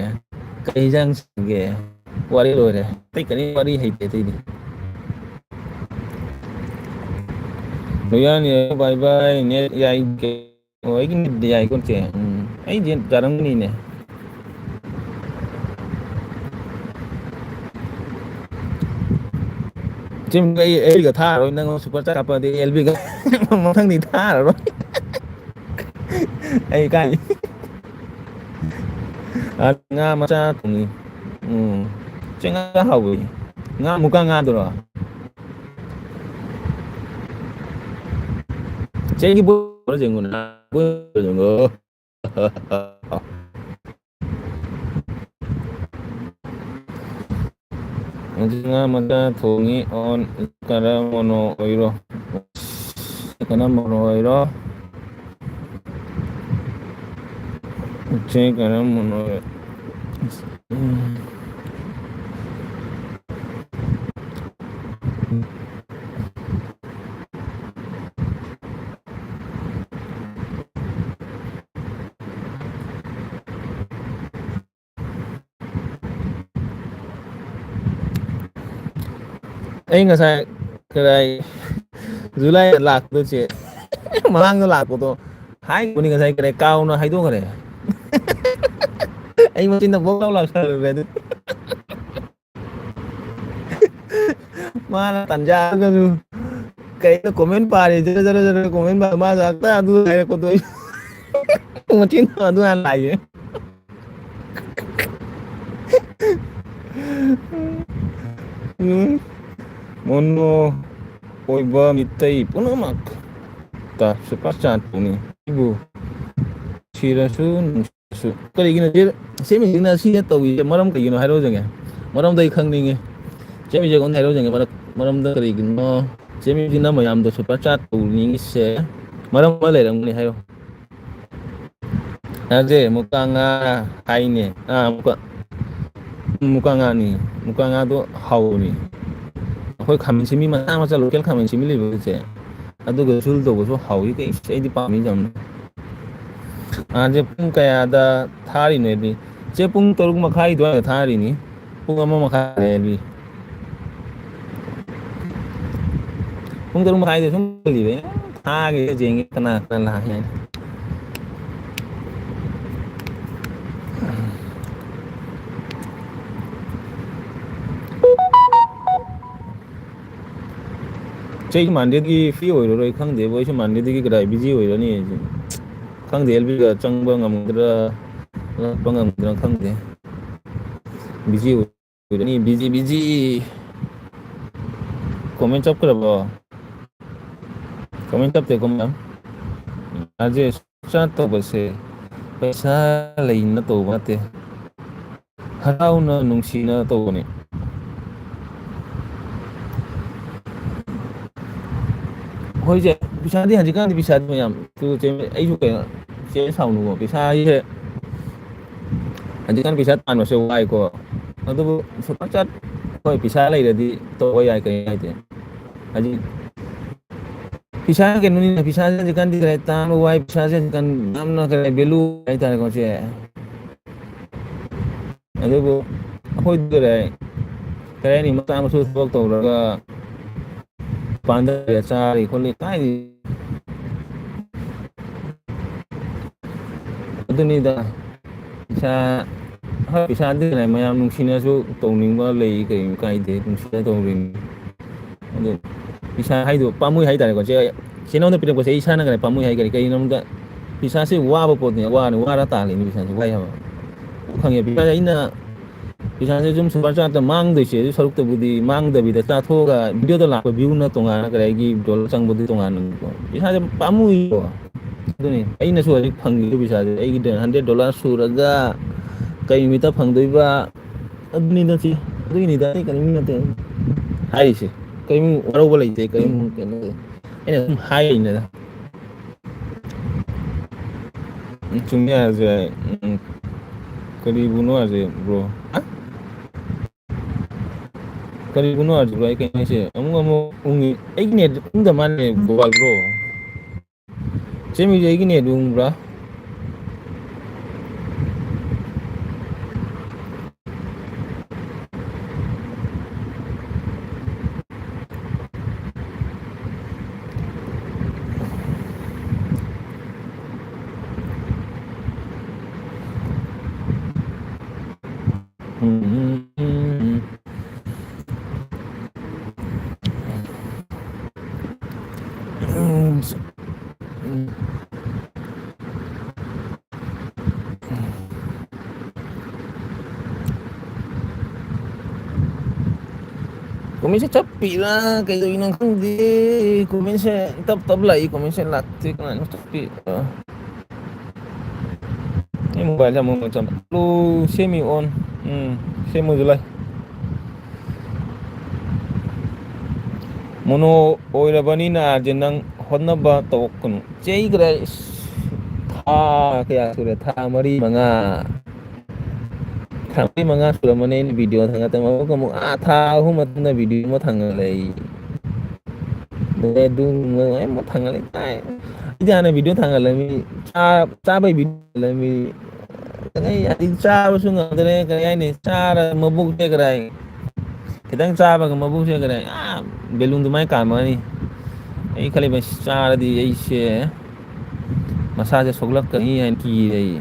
kai jang ge wari lo re tai kani wari hai te te ni lo yan ye bye bye ne ya ke o ai ni de ya kon che ai je jarang ni ne chim cái ấy ga tha rồi nang super chat apa di lb ga mo thang ni tha rồi ai kai nga ma cha tu ni che nga hau nga muka nga do ra che gi bo ra je ngun bo je ngo nga ma cha tu ni on kara mono oiro kana mono oiro che kara mono ai nga sai cái July lạc tôi chị ꯃꯃꯥꯡꯗ ꯂꯥꯛꯄꯗꯣ ꯍꯥꯏꯕꯅꯤ ꯉꯁꯥꯏ ꯀꯔꯤ ꯀꯥꯎꯅ ꯍꯥꯏꯗꯣꯛꯈ꯭ꯔꯦ ꯑꯩ ꯃꯆꯤꯟꯗ ꯕꯣꯛ ꯂꯥꯎ ꯂꯥꯎꯁꯜꯂꯨꯔꯦ ꯑꯗꯨ ꯃꯥꯅ ꯇꯟꯖꯥꯗꯨꯒꯁꯨ ꯀꯩꯅꯣ ꯀꯣꯃꯦꯟ ꯄꯥꯔꯦ ꯖꯔ ꯖꯔ ꯖꯔ ꯀꯣꯃꯦꯟ ꯄꯥ ꯃꯥꯁꯨ ꯍꯦꯛꯇ ꯑꯗꯨ ꯍꯥꯏꯔꯛꯄꯗꯣ ꯃꯆꯤꯟꯗꯣ ꯑꯗꯨ ꯍꯥꯟꯅ ꯂꯥꯛꯏꯌꯦ ꯃꯣꯅꯣ ꯑꯣꯏꯕ ꯃꯤꯇꯩ ꯄꯨꯝꯅꯃꯛ ꯇ ꯁꯨꯄꯔ ꯆꯥꯠ ꯇꯧꯅꯤ ꯑꯩꯕꯨ ꯁꯤꯔꯁꯨ ꯅꯨꯡꯁꯤꯔꯁꯨ ꯀꯔꯤꯒꯤꯅꯣ ꯁꯤꯅ ꯁꯤꯅ ꯇꯧꯔꯤꯁꯦ ꯃꯔꯝ ꯀꯩꯒꯤꯅꯣ ꯍꯥꯏꯔꯛꯑꯣꯖꯦ ꯃꯔꯝꯗꯣ ꯑꯩ ꯈꯪꯅꯤꯡꯉꯤ ꯆꯦꯃꯤꯁꯦ ꯑꯩꯉꯣꯟꯗ ꯍꯥꯏꯔꯛꯑꯣꯁꯦ ꯃꯔꯝꯗ ꯀꯔꯤꯒꯤꯅꯣ ꯆꯦꯃꯤꯁꯤꯅ ꯃꯌꯥꯝꯗ ꯁꯨꯄꯔ ꯆꯥꯠ ꯇꯧꯅꯤꯡꯉꯤꯁꯦ ꯃꯔꯝ ꯑꯃ ꯂꯩꯔꯝꯒꯅꯤ ꯍꯥꯏꯌꯣ ꯌꯥꯗꯦ ꯃꯨꯀꯥ ꯉꯥ ꯍꯥꯏꯅꯦ ꯃꯨꯀꯥ ꯉꯥꯅꯤ ꯃꯨꯀꯥ ꯉꯥꯗꯣ ꯍꯥꯎꯕꯅꯤ ꯑꯩꯈꯣꯏ ꯈꯥꯃꯦꯟꯁꯤꯟꯕꯤ ꯃꯆꯥ ꯃꯆꯥ ꯂꯣꯀꯦꯜ ꯈꯥꯃꯦꯟꯁꯤꯟꯕꯤ ꯂꯩꯕꯁꯦ ꯑꯗꯨꯒ ꯖꯨꯜ ꯇꯧꯕꯁꯨ ꯍꯥꯎꯏ ꯀꯩ ꯑꯩꯗꯤ ꯄꯥꯝꯃꯤ ꯌꯥꯝꯅ ꯅꯍꯥꯟꯁꯦ ꯄꯨꯡ ꯀꯌꯥꯗ ꯊꯥꯔꯤꯅꯣꯗꯤ ꯆꯦ ꯄꯨꯡ 3:30 ꯑꯗꯨꯋꯥꯏꯗ ꯊꯥꯔꯤꯅꯤ ꯄꯨꯡ 1:30 ꯄꯨꯡ 3:30 ꯁꯨꯝ ꯉꯜꯂꯤꯕ ꯊꯥꯒꯦ ꯌꯦꯡꯒꯦ ꯀꯅꯥ ꯂꯥꯛꯑꯦ ꯍꯥꯏꯅ ꯆꯩ ꯃꯥꯟꯗꯦꯗꯒꯤ ꯐ꯭ꯔꯤ ꯑꯣꯏꯔꯔꯣꯏ ꯈꯪꯗꯦꯕ ꯑꯩꯁꯨ ꯃꯥꯟꯗꯦꯗꯒꯤ ꯀꯗꯥꯏ ꯕꯤꯖꯤ ꯑꯣꯏꯔꯅꯤ ꯑꯩꯁꯦ ꯈꯪꯗꯦ ꯑꯦꯜꯕꯤꯒ ꯆꯪꯕ ꯉꯝꯒꯗ꯭ꯔꯥ ꯂꯥꯛꯄ ꯉꯝꯒꯗ꯭ꯔꯥ ꯈꯪꯗꯦ ꯕꯤꯖꯤ ꯑꯣꯏꯔꯅꯤ ꯕꯤꯖꯤ ꯀꯣꯃꯦꯟ ꯆꯞꯈ꯭ꯔꯕꯣ ꯀꯃꯦꯟ ꯆꯞꯇꯦꯀꯣ ꯃꯦꯝ ꯔꯥꯖꯦꯁ ꯆꯥꯠ ꯇꯧꯕꯁꯦ ꯄꯩꯁꯥ ꯂꯩꯅ ꯇꯧꯕ ꯅꯠꯇꯦ ꯍꯔꯥꯎꯅ ꯅꯨꯡꯁꯤꯅ ꯇꯧꯕꯅꯤ ꯑꯩꯈꯣꯏꯁꯦ ꯄꯩꯁꯥꯗꯤ ꯍꯧꯖꯤꯛꯀꯥꯟꯗꯤ ꯄꯩꯁꯥꯗꯤ ꯃꯌꯥꯝ ꯑꯩꯁꯨ ꯀꯩꯅꯣ ꯆꯦ ꯁꯥꯎꯅꯨꯀꯣ ꯄꯩꯁꯥꯁꯦ ꯍꯧꯖꯤꯛꯀꯥꯟ ꯄꯩꯁꯥ ꯇꯥꯟꯕꯁꯦ ꯋꯥꯏꯀꯣ ꯑꯗꯨꯕꯨ ꯁꯨꯄꯔ ꯆꯥꯠ ꯍꯣꯏ ꯄꯩꯁꯥ ꯂꯩꯔꯗꯤ ꯇꯧꯕ ꯌꯥꯏ ꯀꯔꯤ ꯍꯥꯏꯗꯦ ꯍꯧꯖꯤꯛ ꯄꯩꯁꯥ ꯀꯩꯅꯣꯅꯤꯅ ꯄꯩꯁꯥꯁꯦ ꯍꯧꯖꯤꯛꯀꯥꯟꯗꯤ ꯀꯔꯤ ꯇꯥꯟꯕ ꯋꯥꯏ ꯄꯩꯁꯥꯁꯦ ꯍꯧꯖꯤꯛꯀꯥꯟ ꯌꯥꯝꯅ ꯀꯔꯤ ꯚꯦꯂꯨ ꯍꯥꯏꯇꯥꯔꯦꯀꯣ ꯆꯦ ꯑꯗꯨꯕꯨ ꯑꯩꯈꯣꯏꯗꯤ ꯀꯔꯤ ꯍꯥꯏꯅꯤ ꯃꯆꯥ ꯃꯁꯨ ꯊꯕꯛ ꯇꯧꯔꯒ ꯃꯄꯥꯟꯗ ꯆꯥꯔꯤ ꯈꯣꯠꯂꯤ ꯀꯥꯏꯗꯤ ꯑꯗꯨꯅꯤꯗ ꯄꯩꯁꯥ ꯍꯣꯏ ꯄꯩꯁꯥꯗꯤ ꯃꯌꯥꯝ ꯅꯨꯡꯁꯤꯅꯁꯨ ꯇꯧꯅꯤꯡꯕ ꯂꯩ ꯀꯔꯤ ꯀꯥꯏꯗꯦ ꯅꯨꯡꯁꯤꯅ ꯇꯧꯔꯤꯅꯤ ꯑꯗꯨ ꯄꯩꯁꯥ ꯍꯥꯏꯗꯣ ꯄꯥꯝꯃꯨꯏ ꯍꯥꯏꯇꯥꯔꯦꯀꯣ ꯆꯦ ꯆꯦꯅꯉꯣꯟꯗ ꯄꯤꯔꯛꯄꯁꯦ ꯑꯩ ꯏꯁꯥꯅ ꯀꯔꯤ ꯄꯥꯝꯃꯨꯏ ꯍꯥꯏꯒꯔꯤ ꯀꯩꯒꯤꯅꯣꯗ ꯄꯩꯁꯥꯁꯦ ꯋꯥꯕ ꯄꯣꯠꯅꯤ ꯋꯥꯔ ꯇꯥꯜꯂꯤꯅꯤ ꯄꯩꯁꯥꯁꯦ ꯋꯥꯏ ꯍꯥꯏꯕ ꯈꯪꯉꯦ ꯄꯩꯁꯥꯁꯦ ꯑꯩꯅ ꯄꯩꯁꯥꯁꯦ ꯁꯨꯝ ꯁꯨꯄꯔ ꯆꯥꯠꯇ ꯃꯥꯡꯗꯣꯏꯁꯦ ꯑꯗꯨ ꯁꯔꯨꯛꯇꯕꯨꯗꯤ ꯃꯥꯡꯗꯕꯤꯗ ꯆꯥꯊꯣꯛꯑꯒ ꯚꯤꯗꯤꯑꯣꯗ ꯂꯥꯛꯄ ꯚꯤꯌꯨꯅ ꯇꯣꯉꯥꯟꯅ ꯀꯔꯤ ꯑꯩꯒꯤ ꯗꯣꯂꯔ ꯆꯪꯕꯗꯨ ꯇꯣꯉꯥꯟꯅꯀꯣ ꯄꯩꯁꯥꯁꯦ ꯄꯥꯝꯃꯨꯏꯀꯣ ꯑꯗꯨꯅꯤ ꯑꯩꯅꯁꯨ ꯍꯧꯖꯤꯛ ꯐꯪꯉꯤꯕ ꯄꯩꯁꯥꯁꯦ ꯑꯩꯒꯤ $100 ꯁꯨꯔꯒ ꯀꯩ ꯅꯨꯃꯤꯠꯇ ꯐꯪꯗꯣꯏꯕ ꯑꯗꯨꯅꯤꯗ ꯆꯦ ꯑꯗꯨꯒꯤꯅꯤꯗ ꯑꯩ ꯀꯔꯤꯝ ꯅꯠꯇꯦ ꯍꯥꯏꯔꯤꯁꯦ ꯀꯔꯤꯝ ꯋꯥꯔꯧꯕ ꯂꯩꯇꯦ ꯀꯔꯤꯝ ꯀꯩꯅꯣ ꯑꯩꯅ ꯑꯗꯨꯝ ꯍꯥꯏꯔꯤꯅꯤꯗ ꯆꯨꯝꯃꯦ ꯍꯥꯏꯔꯁꯨ ꯌꯥꯏ ꯀꯔꯤꯕꯨꯅꯣ ꯍꯥꯏꯁꯦ ꯕ꯭ꯔꯣ ꯀꯔꯤꯕꯨꯅꯣ ꯍꯥꯏꯁꯦ ꯕ꯭ꯔꯣ ꯑꯩ ꯀꯩꯅꯣ ꯍꯥꯏꯁꯦ ꯑꯃꯨꯛ ꯎꯪꯉꯤ ꯑꯩꯒꯤ ꯅꯦꯠ ꯎꯪꯗ ꯃꯥꯜꯂꯦ ꯒꯣꯄꯥꯜ ꯕ꯭ꯔꯣ ꯆꯦꯃꯤꯁꯦ ꯑꯩꯒꯤ ꯅꯦꯠ ꯎꯪꯕ꯭ꯔꯥ ꯀꯣꯃꯦꯟꯁꯦ ꯆꯞꯄꯤꯔꯥ ꯀꯩꯗꯧꯔꯤꯅꯣ ꯈꯪꯗꯦ ꯀꯣꯃꯦꯟꯁꯦ ꯇꯞ ꯂꯥꯛꯏ ꯀꯣꯃꯦꯟꯁꯦ ꯂꯥꯛꯇꯦ ꯀꯃꯥꯏꯅ ꯆꯞꯄꯤ ꯑꯩ ꯃꯣꯕꯥꯏꯜꯁꯦ ꯑꯃꯨꯛ ꯁꯦꯃꯤ ꯑꯣꯟ ꯁꯦꯝꯃꯨꯁꯨ ꯂꯥꯏ ꯃꯣꯅꯣ ꯑꯣꯏꯔꯕꯅꯤꯅ ꯅꯪ ꯍꯣꯠꯅꯕ ꯇꯧꯀꯅꯨ ꯆꯩꯈ꯭ꯔꯦ ꯊꯥ ꯀꯌꯥ ꯁꯨꯔꯦ ꯊꯥ 4-5 ꯊꯥ 4-5 ꯁꯨꯔꯝꯃꯅꯤ ꯑꯩꯅ ꯚꯤꯗꯤꯑꯣ ꯊꯥꯡꯒꯠꯇꯕ ꯑꯃꯨꯛ ꯊꯥ 3 ꯃꯇꯨꯡꯗ ꯚꯤꯗꯤꯑꯣ ꯑꯃ ꯊꯥꯡꯒꯠꯂꯦ ꯊꯥꯡꯒꯠꯂꯦ ꯀꯥꯏ ꯑꯩꯗꯤ ꯍꯥꯟꯅ ꯚꯤꯗꯤꯑꯣ ꯊꯥꯡꯒꯠꯂꯝꯃꯤ ꯆꯥꯕꯩ ꯚꯤꯗꯤꯑꯣ ꯊꯥꯡꯒꯠꯂꯝꯃꯤ ꯆꯥꯕꯁꯨ ꯉꯝꯗ꯭ꯔꯦ ꯀꯔꯤ ꯍꯥꯏꯅꯤ ꯆꯥꯔ ꯃꯕꯨꯛꯁꯦ ꯈꯤꯇꯪ ꯆꯥꯕꯒ ꯃꯕꯨꯛꯁꯦ ꯕꯦꯂꯨꯟ ꯑꯗꯨꯃꯥꯏꯅ ꯀꯥꯝꯃꯅꯤ ꯑꯩ ꯈꯜꯂꯤꯕ ꯆꯥꯔꯗꯤ ꯑꯩꯁꯦ ꯃꯁꯥꯁꯦ ꯁꯣꯛꯂꯛꯀꯅꯤ ꯍꯥꯏꯅ ꯀꯤꯔꯦ ꯑꯩ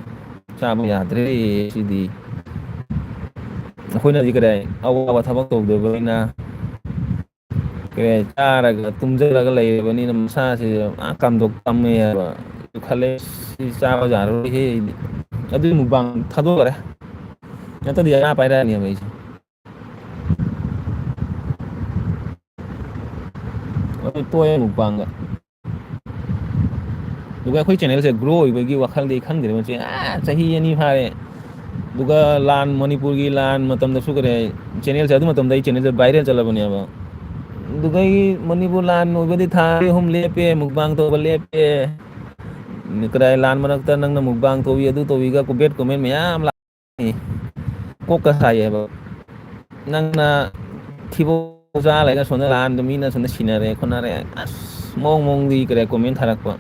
ꯆꯥꯕ ꯌꯥꯗ꯭ꯔꯦ ꯁꯤꯗꯤ ꯑꯩꯈꯣꯏꯅꯗꯤ ꯀꯗꯥꯏ ꯑꯋꯥꯕ ꯊꯕꯛ ꯇꯧꯗꯕꯅꯤꯅ ꯀꯩ ꯆꯥꯔꯒ ꯇꯨꯝꯖꯜꯂꯒ ꯂꯩꯔꯕꯅꯤꯅ ꯃꯁꯥꯁꯤ ꯀꯥꯝꯗꯣꯛ ꯀꯝꯃꯦ ꯍꯥꯏꯕ ꯈꯜꯂꯦ ꯁꯤ ꯆꯥꯕ ꯌꯥꯔꯔꯣꯏꯍꯦ ꯑꯩꯗꯤ ꯑꯗꯨꯏ ꯃꯨꯛꯕꯥꯡ ꯊꯥꯗꯣꯛꯈꯔꯦ ꯅꯠꯇ꯭ꯔꯗꯤ ꯑꯅꯥ ꯄꯥꯏꯔꯛꯑꯅꯦꯕ ꯑꯩꯁꯦ ꯇꯣꯛꯑꯦ ꯃꯨꯛꯕꯥꯡꯒ ꯑꯗꯨꯒ ꯑꯩꯈꯣꯏ ꯆꯦꯅꯦꯜꯁꯦ ꯒ꯭ꯔꯣ ꯑꯣꯏꯕꯒꯤ ꯋꯥꯈꯜꯗꯤ ꯈꯟꯗ꯭ꯔꯦ ꯃꯁꯤ ꯆꯍꯤ 2 ꯐꯥꯔꯦ ꯑꯗꯨꯒ ꯂꯥꯟ ꯃꯅꯤꯄꯨꯔꯒꯤ ꯂꯥꯟ ꯃꯇꯝꯗꯁꯨ ꯀꯔꯤ ꯆꯦꯅꯦꯜꯁꯦ ꯑꯗꯨ ꯃꯇꯝꯗ ꯑꯩ ꯆꯦꯅꯦꯜꯁꯦ ꯚꯥꯏꯔꯦꯜ ꯆꯠꯂꯕꯅꯦꯕ ꯑꯗꯨꯒꯩ ꯃꯅꯤꯄꯨꯔ ꯂꯥꯟ ꯑꯣꯏꯕꯗꯤ ꯊꯥ 2 ꯂꯦꯞꯄꯦ ꯃꯨꯛꯕꯥꯡ ꯇꯧꯕ ꯂꯦꯞꯄꯦ ꯀꯗꯥꯏ ꯂꯥꯟ ꯃꯔꯛꯇ ꯅꯪꯅ ꯃꯨꯛꯕꯥꯡ ꯇꯧꯏ ꯑꯗꯨ ꯇꯧꯏꯒ ꯕꯦꯠ ꯀꯣꯃꯦꯟ ꯃꯌꯥꯝ ꯂꯥꯛꯏ ꯀꯣꯛꯀ ꯁꯥꯏꯌꯦꯕ ꯅꯪꯅ ꯊꯤꯕꯣꯡ ꯆꯥ ꯂꯩꯔꯒ ꯁꯣꯝꯗ ꯂꯥꯟꯗ ꯃꯤꯅ ꯁꯣꯝꯗ ꯁꯤꯟꯅꯔꯦ ꯈꯣꯠꯅꯔꯦ ꯑꯁ ꯃꯑꯣꯡ ꯃꯑꯣꯡꯗꯤ ꯀꯔꯤ ꯀꯣꯃꯦꯟ ꯊꯥꯔꯛꯄ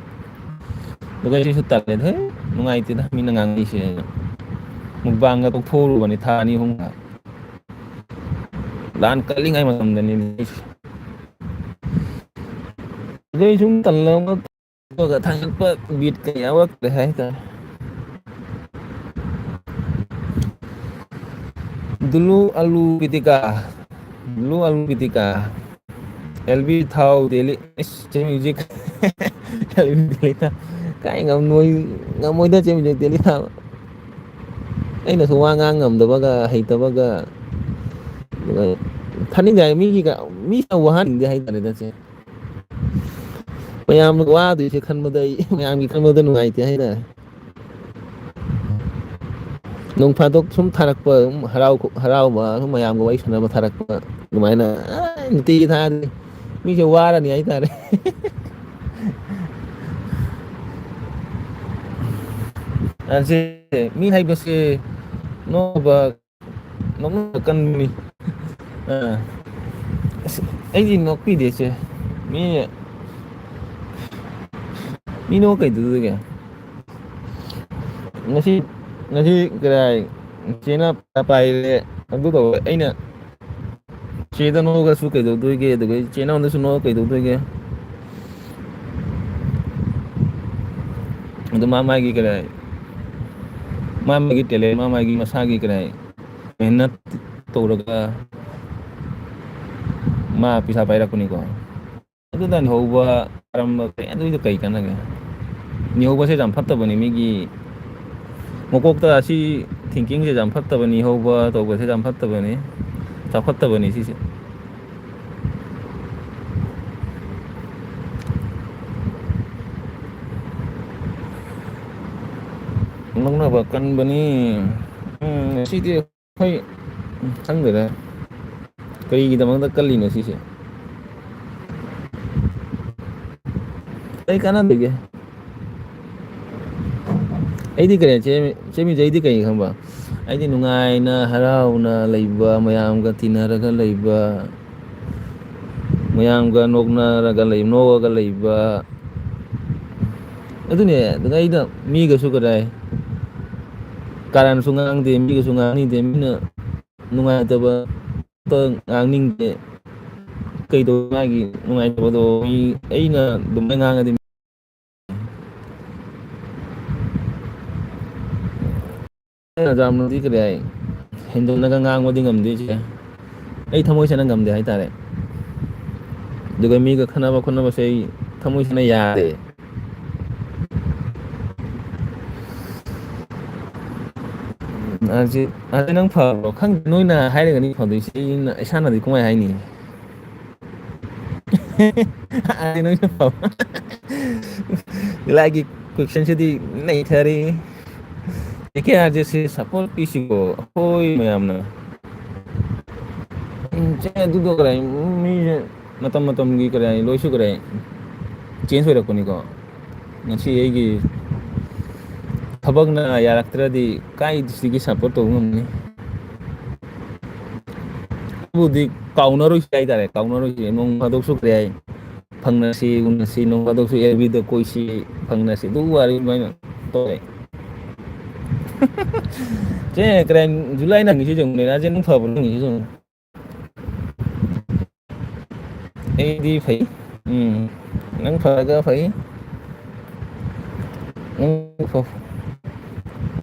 ꯑꯗꯨꯒ ꯑꯩꯁꯨ ꯇꯜꯂꯦꯗ ꯍꯩ ꯅꯨꯡꯉꯥꯏꯇꯦꯗ ꯃꯤꯅ ꯉꯥꯡꯅꯩꯁꯦ ꯃꯨꯛꯕꯥꯡꯒ ꯇꯣꯛꯊꯣꯛꯎꯔꯕꯅꯤ ꯊꯥ 2-3 ꯂꯥꯟ ꯀꯜꯂꯤꯉꯩ ꯃꯇꯝꯗꯅꯤ ꯑꯗꯩ ꯁꯨꯝ ꯇꯜꯂꯒ ꯊꯥꯡꯒꯠꯄ ꯕꯤꯠꯀ ꯌꯥꯎꯔꯛꯇ꯭ꯔꯦ ꯍꯥꯏꯇꯥꯔꯦ ꯗꯨꯂꯨ ꯑꯂꯨ ꯄꯤꯇꯤꯀꯥ ꯗꯨꯂꯨ ꯑꯂꯨ ꯄꯤꯇꯤꯀꯥ ꯑꯦꯜꯕꯤ ꯊꯥꯎ ꯗꯦꯂꯤ ꯃ꯭ꯌꯨꯖꯤꯛ ꯀꯥꯏ ꯉꯝꯃꯣꯏꯗ ꯆꯦꯡ ꯗꯦꯜꯂꯤ ꯊꯥꯕ ꯑꯩꯅꯁꯨ ꯋꯥ ꯉꯥꯡ ꯉꯝꯗꯕꯒ ꯍꯩꯇꯕꯒ ꯑꯗꯨꯒ ꯊꯥꯅꯤꯡꯗꯦ ꯍꯥꯏ ꯃꯤꯅ ꯋꯥꯍꯟꯅꯤꯡꯗꯦ ꯍꯥꯏꯇꯥꯔꯦ ꯆꯦ ꯃꯌꯥꯝꯅ ꯋꯥꯗꯣꯏꯁꯦ ꯈꯟꯕꯗ ꯑꯩ ꯃꯌꯥꯝꯒꯤ ꯈꯟꯕꯗ ꯅꯨꯡꯉꯥꯏꯇꯦ ꯍꯥꯏꯇꯥꯔꯦ ꯅꯣꯡ ꯐꯥꯗꯣꯛ ꯁꯨꯝ ꯊꯥꯔꯛꯄ ꯑꯗꯨꯝ ꯍꯔꯥꯎꯕ ꯁꯨꯝ ꯃꯌꯥꯝꯒ ꯋꯥꯔꯤ ꯁꯥꯟꯅꯕ ꯊꯥꯔꯛꯄ ꯑꯗꯨꯃꯥꯏꯅ ꯅꯨꯡꯇꯤꯒꯤ ꯊꯥꯔꯗꯤ ꯃꯤꯁꯦ ꯋꯥꯔꯅꯤ ꯍꯥꯏꯇꯥꯔꯦ ꯃꯤ ꯍꯥꯏꯕꯁꯦ ꯅꯣꯛꯅꯕ ꯀꯟꯕꯅꯤ ꯑꯁ ꯑꯩꯗꯤ ꯅꯣꯛꯄꯤꯗꯦ ꯆꯦ ꯃꯤ ꯅꯣꯛ ꯀꯩꯗꯧꯗꯣꯏꯒꯦ ꯉꯁꯤ ꯀꯗꯥꯏ ꯆꯦꯅ ꯄꯥꯏꯔꯦ ꯑꯗꯨ ꯇꯧꯋꯦ ꯑꯩꯅ ꯆꯦꯗ ꯅꯣꯛꯑꯒꯁꯨ ꯀꯩꯗꯧꯗꯣꯏꯒꯦ ꯑꯗꯨꯒ ꯆꯦ ꯅꯉꯣꯟꯗꯁꯨ ꯅꯣꯛꯑꯒ ꯀꯩꯗꯧꯗꯣꯏꯒꯦ ꯑꯗꯨ ꯃꯥꯒꯤ ꯀꯗꯥꯏ ꯃꯥꯒꯤ ꯇꯦꯂꯦꯟ ꯃꯥꯒꯤ ꯃꯁꯥꯒꯤ ꯀꯗꯥꯏ ꯃꯦꯍꯅꯠ ꯇꯧꯔꯒ ꯃꯥ ꯄꯩꯁꯥ ꯄꯥꯏꯔꯛꯄꯅꯤꯀꯣ ꯑꯗꯨꯅ ꯍꯧꯕ ꯀꯔꯝꯕ ꯑꯗꯨꯏꯗꯣ ꯀꯩ ꯀꯥꯟꯅꯒꯦ ꯃꯤꯍꯧꯕꯁꯦ ꯌꯥꯝ ꯐꯠꯇꯕꯅꯤ ꯃꯤꯒꯤ ꯃꯀꯣꯛꯇ ꯑꯁꯤ ꯊꯤꯡꯀꯤꯡꯁꯦ ꯌꯥꯝ ꯐꯠꯇꯕꯅꯤ ꯍꯧꯕ ꯇꯧꯕꯁꯦ ꯌꯥꯝ ꯐꯠꯇꯕꯅꯤ ꯆꯥꯎꯈꯠꯇꯕꯅꯤ ꯁꯤꯁꯦ ꯅꯣꯛꯅꯕ ꯀꯟꯕꯅꯤ ꯁꯤꯗꯤ ꯑꯩꯈꯣꯏ ꯈꯪꯗꯦꯗ ꯀꯔꯤꯒꯤꯗꯃꯛꯇ ꯀꯜꯂꯤꯅꯣ ꯁꯤꯁꯦ ꯀꯩ ꯀꯥꯟꯅꯗꯒꯦ ꯑꯩꯗꯤ ꯀꯔꯤ ꯆꯦꯃꯤꯁꯦ ꯑꯩꯗꯤ ꯀꯔꯤ ꯈꯪꯕ ꯑꯩꯗꯤ ꯅꯨꯡꯉꯥꯏꯅ ꯍꯔꯥꯎꯅ ꯂꯩꯕ ꯃꯌꯥꯝꯒ ꯇꯤꯟꯅꯔꯒ ꯂꯩꯕ ꯃꯌꯥꯝꯒ ꯅꯣꯛꯅꯔꯒ ꯅꯣꯛꯑꯒ ꯂꯩꯕ ꯑꯗꯨꯅꯦ ꯑꯗꯨꯅ ꯑꯩꯅ ꯃꯤꯒꯁꯨ ꯀꯗꯥꯏ ꯀꯥꯔꯟꯁꯨ ꯉꯥꯡꯗꯦ ꯃꯤꯒꯁꯨ ꯉꯥꯡꯅꯤꯡꯗꯦ ꯃꯤꯅ ꯅꯨꯡꯉꯥꯏꯇꯕ ꯉꯥꯡꯅꯤꯡꯗꯦ ꯀꯩꯗꯧ ꯃꯥꯒꯤ ꯅꯨꯡꯉꯥꯏꯇꯕꯗꯣ ꯑꯩꯅ ꯑꯗꯨꯃꯥꯏꯅ ꯉꯥꯡꯉꯗꯤ ꯌꯥꯝꯅꯗꯤ ꯀꯔꯤ ꯍꯥꯏ ꯍꯦꯟꯗꯣꯟꯅꯒ ꯉꯥꯡꯕꯗꯤ ꯉꯝꯗꯦꯁꯦ ꯑꯩ ꯊꯃꯣꯏꯁꯦꯅ ꯉꯝꯗꯦ ꯍꯥꯏꯇꯥꯔꯦ ꯑꯗꯨꯒ ꯃꯤꯒ ꯈꯠꯅꯕ ꯈꯣꯠꯅꯕꯁꯦ ꯑꯩ ꯊꯃꯣꯏꯁꯤꯅ ꯌꯥꯗꯦ ꯅꯪ ꯐꯕ꯭ꯔꯣ ꯈꯪꯗꯦ ꯅꯣꯏꯅ ꯍꯥꯏꯔꯒꯅꯤ ꯐꯗꯣꯏꯁꯦ ꯑꯩꯅ ꯏꯁꯥꯅꯗꯤ ꯀꯃꯥꯏ ꯍꯥꯏꯅꯤ ꯂꯥꯏꯒꯤ ꯀꯣꯏꯁꯟꯁꯤꯗꯤ ꯅꯩꯊꯔꯤ ꯁꯤ ꯁꯞꯄꯣꯔꯠ ꯄꯤꯁꯤꯀꯣ ꯑꯩꯈꯣꯏ ꯃꯌꯥꯝꯅ ꯑꯗꯨꯗꯣ ꯃꯤꯁꯦ ꯃꯇꯝꯒꯤ ꯂꯣꯏꯁꯨ ꯆꯦꯟꯖ ꯑꯣꯏꯔꯛꯄꯅꯤꯀꯣ ꯉꯁꯤ ꯑꯩꯒꯤ ꯊꯕꯛꯅ ꯌꯥꯔꯛꯇ꯭ꯔꯗꯤ ꯀꯥꯏꯗꯁꯤꯒꯤ ꯁꯞꯄꯣꯔꯠ ꯇꯧꯕ ꯉꯝꯅꯤ ꯑꯗꯨꯕꯨꯗꯤ ꯀꯥꯎꯅꯔꯣꯏꯁꯤ ꯍꯥꯏꯇꯥꯔꯦ ꯀꯥꯎꯅꯔꯣꯏꯁꯤ ꯅꯣꯡ ꯐꯥꯗꯣꯛꯁꯨ ꯀꯔꯤ ꯍꯥꯏ ꯐꯪꯅꯁꯤ ꯎꯅꯁꯤ ꯅꯣꯡ ꯐꯥꯗꯣꯛꯁꯨ ꯑꯦꯜꯕꯤꯗ ꯀꯣꯏꯁꯤ ꯐꯪꯅꯁꯤ ꯑꯗꯨ ꯋꯥꯔꯤ ꯑꯗꯨꯃꯥꯏꯅ ꯇꯧꯋꯦ ꯆꯦ ꯖꯨꯂꯥꯏ ꯅꯪꯉꯤꯁꯤ ꯌꯦꯡꯉꯨꯅꯦ ꯅꯪ ꯐꯕ꯭ꯔꯣ ꯅꯪꯉꯤꯁꯤ ꯌꯦꯡꯉꯨ ꯑꯩꯗꯤ ꯐꯩ Nang phở phải phở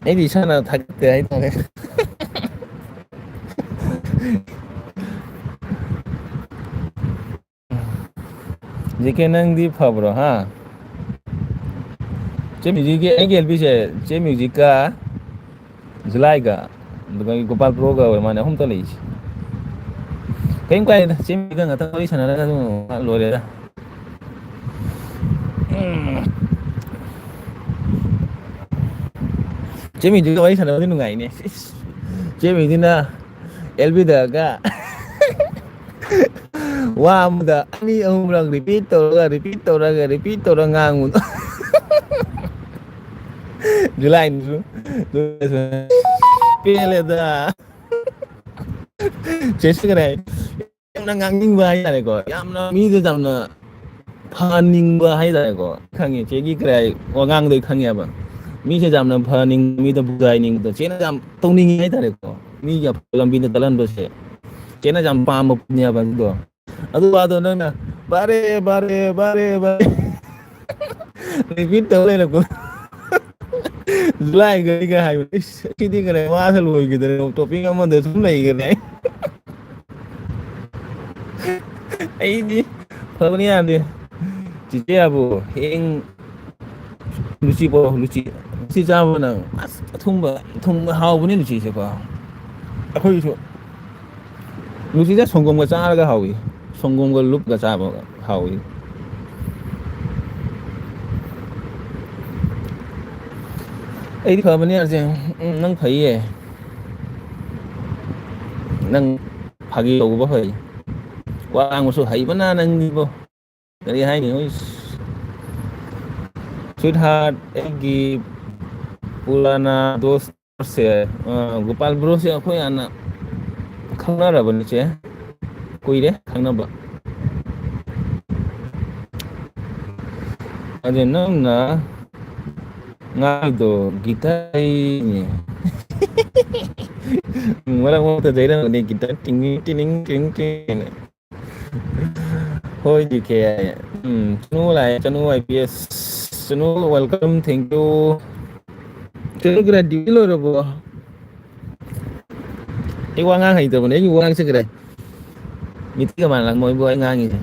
ấy thì sao là thật đấy thôi. Gì cái nang đi phở bro ha. Chế music cái anh elbi chế music ka July ka. Dengan Gopal Pro ka mana hum to lei. Kain quay chế music ka ngata oi sana ka lo re da. Chế music ka oi sana ni nungai ni. Chế music na elbi da ka wa mu da ani lang repeat to ra ngang July ni su. Pele da. Chế cái này em ngang ning ba hay là ko. Yam na mi de jam na phaning ba hay là ko. Khangi chế gi krai o ngang de khangi ba. Mi se jam na phaning mi da bugai ning to chế na jam tong ning hay là ko. Mi ya lam bin da talan do se. Chế na jam pa ma nya ba do. Adu ba do na bare repeat to le ko. July cái hay cái đi cái này hoa thôi lùi cái này topping ama de sum này cái này ấy đi thôi bữa nay đi chị chơi à hiện Lucy ra bữa nào thùng hao bữa nay Lucy sẽ có thôi chứ Lucy ra 성공 cái sao cái hao gì 성공 cái lúc cái sao hao gì ấy thì bữa nay là năng thấy à năng phagi đâu có phải qua ăn một số thấy bữa nay năng đi vô cái này hay nữa sweetheart egi purana dost se Gopal bro se khoi ana khangna ra bani che koi re khangna ba ade nang na nga do guitar ni mala mo ta jaira ni guitar ting ting ting ting thôi thì kìa chanu IPS chanu welcome thank you chanu graduate lo rồi cái quang ngang hay từ mình đấy quang sẽ cái này như thế mà là mỗi bữa ngang như thế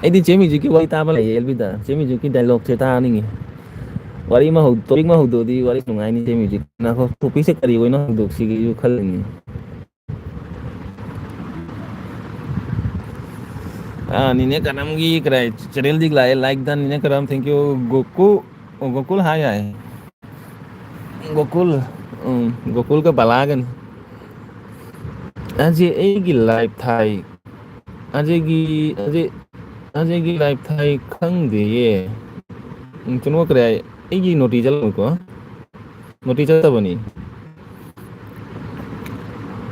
ấy thì chế mình chỉ cái quay ta mới lại elbi ta chế mình cái dialogue chế ta này wari mah topic mah hudu di wari sungai ni chế mình na ko topic se kari nó duk si cái khal ni nine karam gi krai channel dik like dan nine karam thank you Gokul hai ai Gokul ka balagan aje egi live thai aje gi live thai khang de ye chuno krai egi noti jal ko noti jal ta bani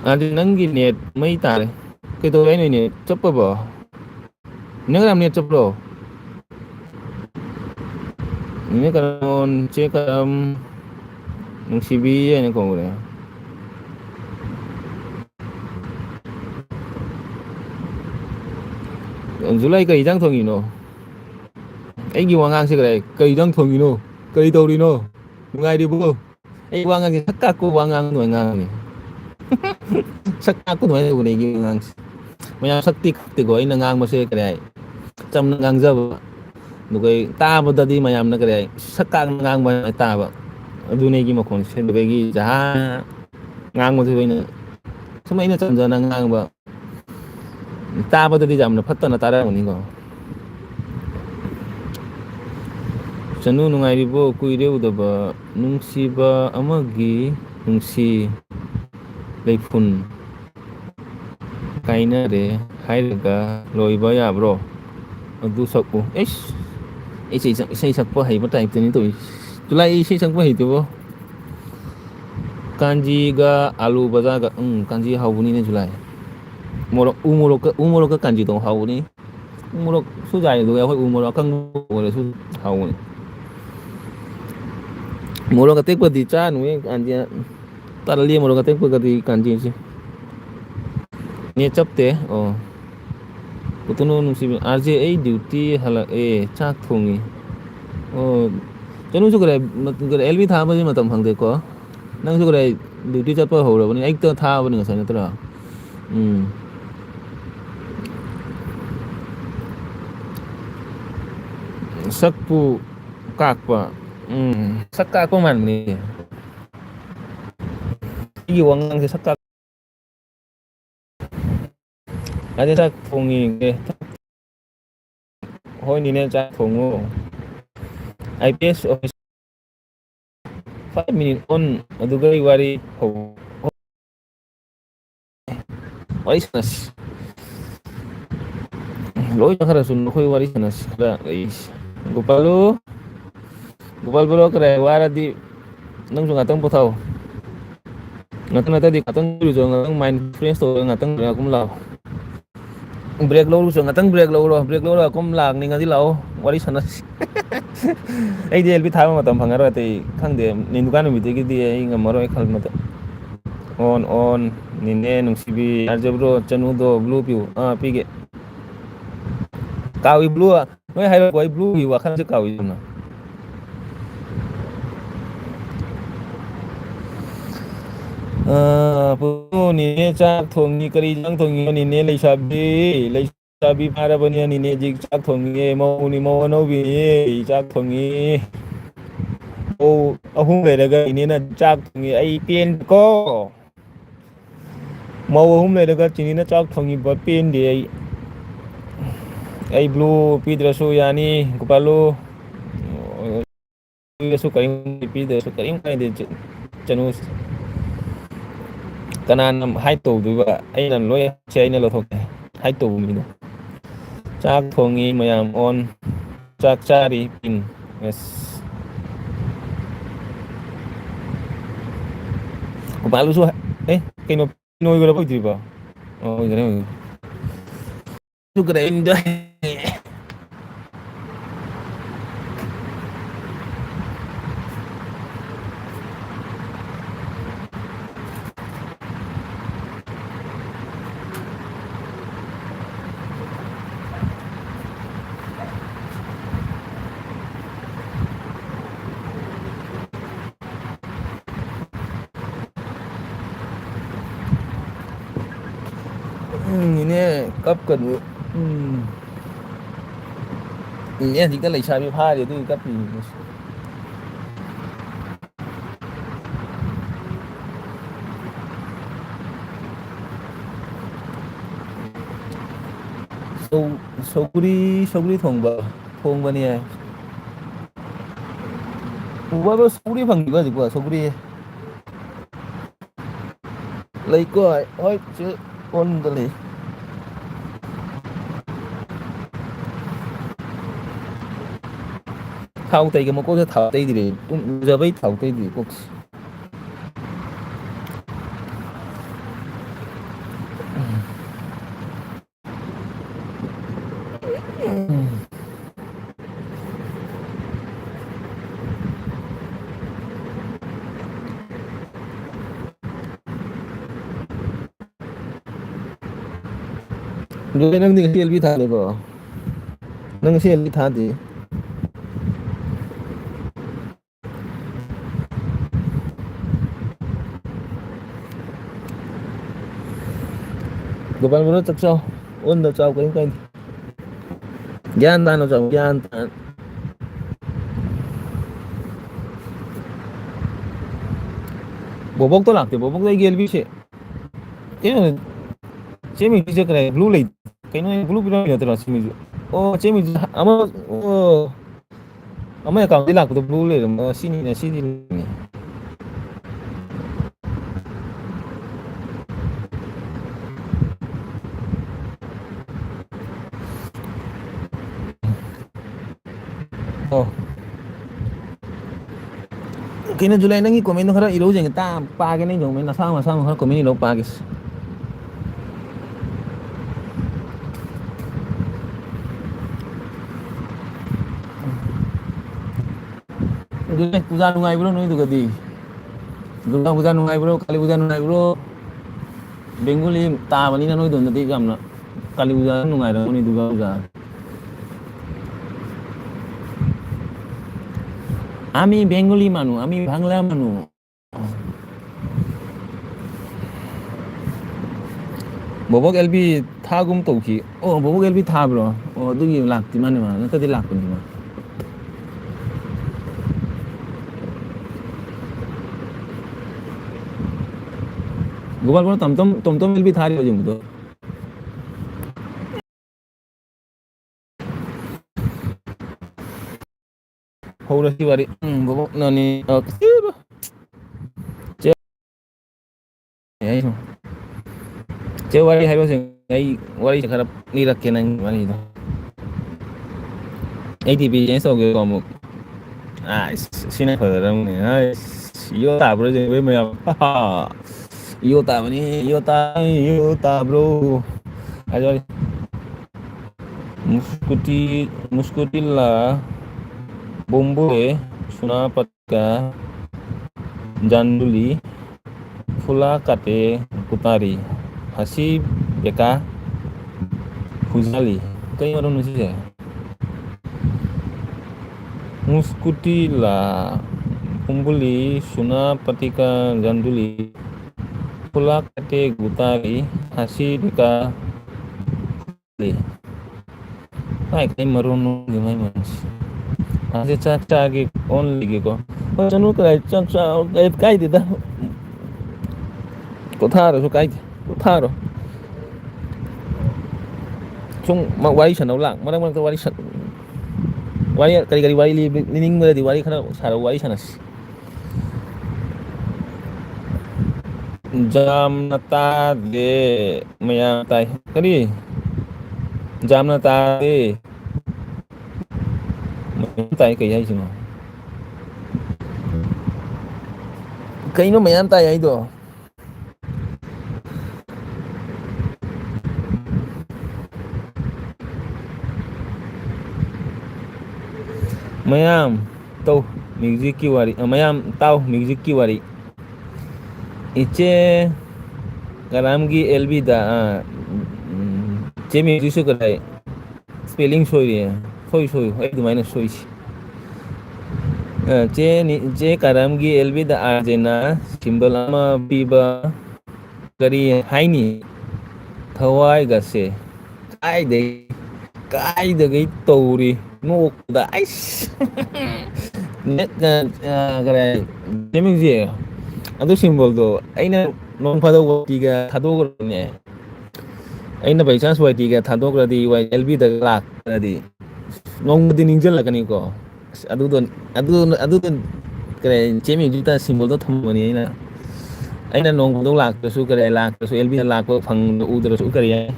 aje nangi net mai ta cái tôi ấy này chấp bờ nếu làm net chấp rồi nếu cần check CV này còn rồi July cái trang thường gì nó ấy gì hoàng ngang sẽ cái cây trang thường gì nó cây đâu đi nó ngay đi bố ấy hoàng ngang sắc các cô hoàng ngang người ngang này sắc các cô nói này gì ngang mà sắc tích gọi là ngang mà sẽ cái này trăm ngang giờ nó cái ta bắt đi mà làm nó cái này sắc các ngang mà ta vậy dunia ki makon sen begi jaha ngang mo thoi na sumai na chan jana ngang ba ta ba di jam na phatta na tara ngoni ko chanu nungai ri bo kui reu da ba nungsi ba amagi nungsi leifun kaina re hairaga loiba ya bro adu sakku sei sakpo hai ba type ni toi Tulai isi sang pahi tu kanji ga alu baza ga kanji haubuni ne julai umurok ka kanji tong haubuni umurok su jai du ya hoi umurok kang ole su haubuni umurok ka tek pa di cha nu kanji tarali umurok ka tek pa di kanji si ne chapte ꯀꯣꯇꯣꯅꯣ ꯅꯨꯡꯁꯤꯕ ꯑꯥꯔꯖꯦ ꯑꯩ duty ꯍꯜꯂꯛꯑꯦ ꯆꯥꯛ ꯊꯣꯡꯉꯤ ꯑꯣ ꯆꯅꯨꯁꯨ ꯀꯔ ꯑꯦꯜꯕꯤ ꯊꯥꯕꯁꯤ ꯃꯇꯝ ꯐꯪꯗꯦꯀꯣ ꯅꯪꯁꯨ ꯀꯔ ꯗ꯭ꯌꯨꯇꯤ ꯆꯠꯄ ꯍꯧꯔꯕꯅꯤ ꯑꯌꯨꯛꯇ ꯊꯥꯕꯅꯤ ꯉꯁꯥꯏ ꯅꯠꯇ꯭ꯔꯣ ꯎꯝ ꯁꯛꯄꯨ ꯀꯥꯛꯄ ꯁꯛ ꯀꯥꯛꯄ ꯃꯥꯟꯕꯅꯤ ꯑꯩꯒꯤ ꯋꯥꯉꯥꯡꯁꯦ ꯁꯛ ꯀꯥꯛ ꯑꯗꯩ ꯆꯥꯛ ꯊꯣꯡꯉꯤꯒꯦ ꯍꯣꯏꯅꯤꯅꯦ ꯆꯥꯛ ꯊꯣꯡꯉꯨ I P S office 5 minute ꯑꯣꯟ ꯑꯗꯨꯒ ꯑꯩ ꯋꯥꯔꯤ ꯍꯧ ꯋꯥꯔꯤ ꯁꯥꯟꯅꯁꯤ ꯂꯣꯏꯅ ꯈꯔꯁꯨ ꯅꯈꯣꯏ ꯋꯥꯔꯤ ꯁꯥꯟꯅꯁꯤ ꯈꯔ ꯂꯩꯁꯤ ꯒꯣꯄꯥꯂꯨ ꯒꯣꯄꯥꯜ ꯕꯂꯣ ꯀꯔꯦ ꯋꯥꯔꯗꯤ ꯅꯪꯁꯨ ꯉꯥꯛꯇꯪ ꯄꯣꯊꯥꯎ ꯉꯥꯛꯇꯪ ꯅꯠꯇꯗꯤ ꯉꯥꯛꯇꯪ ꯉꯥꯛꯇꯪ ꯃꯥꯏꯟ ꯐ꯭ꯔꯦꯁ ꯇꯧꯔꯒ ꯉꯥꯛꯇꯪ ꯂꯩꯔꯒ ꯂꯥꯛꯑꯣ ꯕ꯭ꯔꯦꯛ ꯂꯧꯔꯨꯁꯨ ꯉꯥꯛꯇꯪ ꯕ꯭ꯔꯦꯛ ꯂꯧꯔꯣ ꯕ꯭ꯔꯦꯛ ꯂꯧꯔꯒ ꯀꯨꯝ ꯂꯥꯛꯅꯤꯡꯉꯗꯤ ꯂꯥꯛꯑꯣ ꯋꯥꯔꯤ ꯁꯥꯟꯅꯁꯤ ꯑꯩꯗꯤ ꯑꯦꯜꯕꯤ ꯊꯥꯕ ꯃꯇꯝ ꯐꯪꯉꯔꯣꯏ ꯑꯇꯩ ꯈꯪꯗꯦ ꯅꯤꯟꯗꯨꯀꯥꯟ ꯅꯨꯃꯤꯠꯇꯒꯤꯗꯤ ꯑꯩ ꯉꯝꯃꯔꯣꯏ ꯈꯟꯕꯗ ꯑꯣꯟ ꯅꯤꯅꯦ ꯅꯨꯡꯁꯤꯕꯤ ꯌꯥꯔꯖꯕ꯭ꯔꯣ ꯆꯅꯨꯗꯣ ꯕ꯭ꯂꯨ ꯄꯤꯌꯨ ꯄꯤꯒꯦ ꯀꯥꯎꯏ ꯕ꯭ꯂꯨ ꯅꯣꯏ ꯍꯥꯏꯔꯛꯄ ꯑꯩ ꯕ꯭ꯂꯨꯒꯤ ꯋꯥꯈꯜꯁꯦ ꯀꯥꯎꯏꯗꯅ ꯅꯤꯅꯦ ꯆꯥꯛ ꯊꯣꯡꯉꯤ ꯀꯔꯤ ꯆꯥꯛ ꯊꯣꯡꯉꯤ ꯅꯤꯅꯦ ꯂꯩꯁꯥꯕꯤ ꯆꯥꯕꯤ ꯐꯥꯔꯕꯅꯤ ꯅꯤꯅꯦꯖꯤ ꯆꯥꯛ ꯊꯣꯡꯉꯦ ꯃꯧꯅꯤ ꯃꯧ ꯑꯅꯧꯕꯤꯅꯤ ꯆꯥꯛ ꯊꯣꯡꯉꯤ ꯑꯣ ꯑꯍꯨꯝ ꯂꯩꯔꯒ ꯏꯅꯦꯅ ꯆꯥꯛ ꯊꯣꯡꯉꯤ ꯑꯩ ꯄꯦꯟꯀꯣ ꯃꯧ ꯑꯍꯨꯝ ꯂꯩꯔꯒ ꯆꯤꯅꯤꯅ ꯆꯥꯛ ꯊꯣꯡꯉꯤꯕ ꯄꯦꯟꯗꯦ ꯑꯩ ꯕ꯭ꯂꯨ ꯄꯤꯗ꯭ꯔꯁꯨ ꯌꯥꯅꯤ ꯒꯣꯄꯥꯂꯨ ꯄꯤꯔꯁꯨ ꯀꯔꯤꯝ ꯄꯤꯗ꯭ꯔꯁꯨ ꯀꯔꯤꯝ ꯀꯥꯏꯗꯦ ꯆꯅꯨ ꯀꯅꯥꯅ ꯍꯥꯏꯠ ꯇꯧꯗꯣꯏꯕ ꯑꯩꯅ ꯂꯣꯏ ꯑꯩꯅ ꯂꯧꯊꯣꯛꯀꯦ ꯍꯥꯏꯠ ꯇꯧꯕ ꯃꯤꯗꯣ ꯆꯥꯛ ꯊꯣꯡꯉꯤ ꯃꯌꯥꯝ ꯑꯣꯟ ꯆꯥꯛ ꯆꯥꯔꯤ ꯄꯤꯟ ꯑꯁ ꯒꯣꯄꯥꯂꯨꯁꯨ ꯀꯩꯅꯣ ꯑꯣꯏꯈ꯭ꯔꯕ ꯑꯣꯏꯗ꯭ꯔꯤꯕ ꯑꯣꯏꯈ꯭ꯔꯦ ꯅꯤꯅꯦ ꯀꯞꯀꯅꯨ ꯅꯤꯅꯦ ꯍꯧꯖꯤꯛꯇ ꯂꯩꯁꯥꯕꯤ ꯐꯥꯔꯤ ꯑꯗꯨꯒꯤ ꯀꯞꯄꯤꯅꯤ ꯁꯧꯒ꯭ꯔꯤ ꯊꯣꯡꯕꯅꯤ ꯍꯥꯏ ꯁꯧꯒ꯭ꯔꯤ ꯐꯪꯉꯤꯕ ꯍꯧꯖꯤꯛꯄꯣ ꯁꯧꯒ꯭ꯔꯤ ꯂꯩꯀꯣ ꯍꯣꯏ ꯆꯦ ꯑꯣꯟꯗ ꯂꯩ ꯊꯥꯎ ꯇꯩꯒ ꯃꯀꯣꯛꯁꯦ ꯊꯥꯎ ꯇꯩꯗ꯭ꯔꯤ ꯂꯨꯖꯕꯩ ꯊꯥꯎ ꯇꯩꯗ꯭ꯔꯤ ꯀꯣꯛꯁꯦ ꯑꯗꯨ ꯅꯪꯗꯤ ꯉꯁꯤ ꯑꯦꯜꯕꯤ ꯊꯥꯗꯦꯀꯣ ꯅꯪ ꯉꯁꯤ ꯑꯦꯜꯕꯤ ꯊꯥꯗꯦ ꯒꯣꯄꯥꯜ ꯕꯂꯣ ꯆꯥꯛ ꯆꯥꯎ ꯑꯣꯟꯗ ꯆꯥꯎ ꯀꯔꯤꯝ ꯀꯥꯏꯗꯦ ꯒ꯭ꯌꯥꯟ ꯇꯥꯅ ꯆꯥꯎ ꯒ꯭ꯌꯥꯟ ꯇꯥꯅ ꯕꯣꯕꯣꯛꯇꯣ ꯂꯥꯛꯇꯦ ꯕꯣꯕꯣꯛꯇꯣ ꯑꯩꯒꯤ ꯑꯦꯜꯕꯤꯁꯦ ꯆꯦ ꯃꯤꯁꯦ ꯀꯔꯤ ꯕ꯭ꯂꯨ ꯂꯩ ꯀꯩꯅꯣ ꯕ꯭ꯂꯨ ꯄꯤꯔꯝꯃꯤ ꯅꯠꯇ꯭ꯔꯣ ꯆꯦꯃꯤꯁꯨ ꯑꯣ ꯆꯦꯃꯤꯁꯨ ꯑꯃ ꯑꯣ ꯑꯃ ꯑꯦꯀꯥꯎꯟꯗꯒꯤ ꯂꯥꯛꯄꯗꯣ ꯕ꯭ꯂꯨ ꯂꯩꯔꯝꯕ ꯁꯤꯅꯤꯅꯦ ꯁꯤꯗꯤ ꯑꯣ ꯀꯩꯅꯣ ꯖꯨꯂꯥꯏ ꯅꯪꯒꯤ ꯀꯣꯃꯦꯟꯗꯣ ꯈꯔ ꯏꯔꯧꯁꯦ ꯄꯥꯒꯦ ꯅꯪ ꯀꯣꯃꯦꯟ ꯅꯁꯥ ꯃꯁꯥꯅ ꯈꯔ ꯀꯣꯃꯦꯟ ꯏꯔꯧ ꯄꯥꯒꯦꯁꯦ ꯑꯗꯨꯅꯦ ꯄꯨꯖꯥ ꯅꯨꯡꯉꯥꯏꯕ꯭ꯔꯣ ꯅꯣꯏꯗꯨꯒꯗꯤ ꯗꯨꯔꯒꯥ ꯄꯨꯖꯥ ꯅꯨꯡꯉꯥꯏꯕ꯭ꯔꯣ ꯀꯥꯂꯤ ꯄꯨꯖꯥ ꯅꯨꯡꯉꯥꯏꯕ꯭ꯔꯣ ꯕꯦꯡꯒꯣꯂꯤ ꯇꯥꯕꯅꯤꯅ ꯅꯣꯏꯗꯣꯝꯗꯗꯤ ꯌꯥꯝꯅ ꯀꯥꯂꯤ ꯄꯨꯖꯥ ꯅꯨꯡꯉꯥꯏꯔꯝꯒꯅꯤ ꯗꯨꯔꯒꯥ ꯄꯨꯖꯥ আমি বেঙ্গলি মানুষ আমি বাংলা মানুষ ꯕꯣꯕꯣꯛ ꯑꯦꯜꯕꯤ ꯊꯥꯒꯨꯝ ꯇꯧꯈꯤ ꯑꯣ ꯕꯣꯕꯣꯛ ꯑꯦꯜꯕꯤ ꯊꯥꯕ꯭ꯔꯣ ꯑꯣ ꯑꯗꯨꯒꯤ ꯂꯥꯛꯇꯤ ꯃꯥꯅꯦ ꯃꯥ ꯅꯠꯇꯗꯤ ꯂꯥꯛꯄꯅꯤ ꯃꯥ ꯒꯣꯄꯥꯜ ꯇꯣꯝꯇꯣꯝ ꯑꯦꯜꯕꯤ ꯊꯥꯔꯤ ꯍꯧꯖꯤꯛꯗꯣ ꯍꯧꯔꯁꯤ ꯋꯥꯔꯤ ꯕꯣꯕꯣꯛ ꯅꯅꯤ ꯆꯦ ꯋꯥꯔꯤ ꯍꯥꯏꯕꯁꯦ ꯑꯩ ꯋꯥꯔꯤꯁꯦ ꯈꯔ ꯂꯤꯔꯛꯀꯦ ꯅꯪ ꯋꯥꯔꯤꯗꯣ ꯑꯩꯗꯤ ꯕꯤꯖꯤꯅꯦꯁ ꯇꯧꯒꯦꯀꯣ ꯑꯃꯨꯛ ꯁꯤꯅ ꯐꯒꯗꯕꯅꯤ ꯌꯣ ꯇꯥꯕ꯭ꯔꯣ ꯌꯦꯡꯕꯩ ꯃꯌꯥꯝ ꯌꯣ ꯇꯥꯕꯅꯤ ꯌꯣ ꯇꯥꯕ꯭ꯔꯣ ꯍꯥꯏꯖꯧ Muskutila Bombole Sunapatka Janduli Fula Kate Kutari Hasi Beka Huzali Kaya orang nulis Muskutila Bombole Sunapatika Janduli Fula Kate Kutari Hasi Beka Hai kay marunong gimay mas. Kasi chagi only ko. Ano kay chaksa kay dida. Kotharo so kay. Kotharo. Chung wari sa nawlang. Marang wari sa wari kari wari lining mo di wari kana sa wari sa nas. Jam nata de maya tay. Kari jam nata de tay kay hay sino. Kay no mayan tay ay do. Mayam tau music ki wari mayam tau music ki wari iche garamgi LB da che music su kadai spelling soi soi ai du minus soi che karamgi LB da arjena symbol ama piba kari haini thawai gase kai de gai tori no da ais net kare che music adu symbol do aina non phado tiga thado ne aina by chance wai tiga thado gradi wai LB da lak gradi nongdi ninjal lakani ko adu kare chemi juta symbol do thamani aina nong do lak su kare lak su LB lak ko phang udra su kare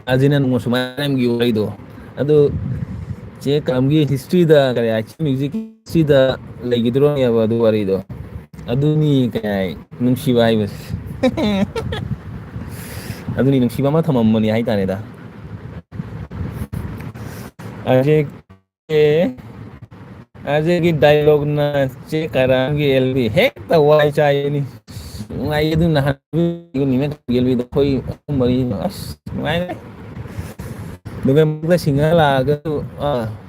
ajina no sumaim gi wai do adu che kamgi history da kare music history da legidro ya adu wari do aduni kay nungsiba haibas aduni nungsiba ma thamamani haitane da aje aje ki dialogue na che karangi LB hekta wai chai ni ngai du na ni me LB do khoi mari as ngai duga mukla singala ga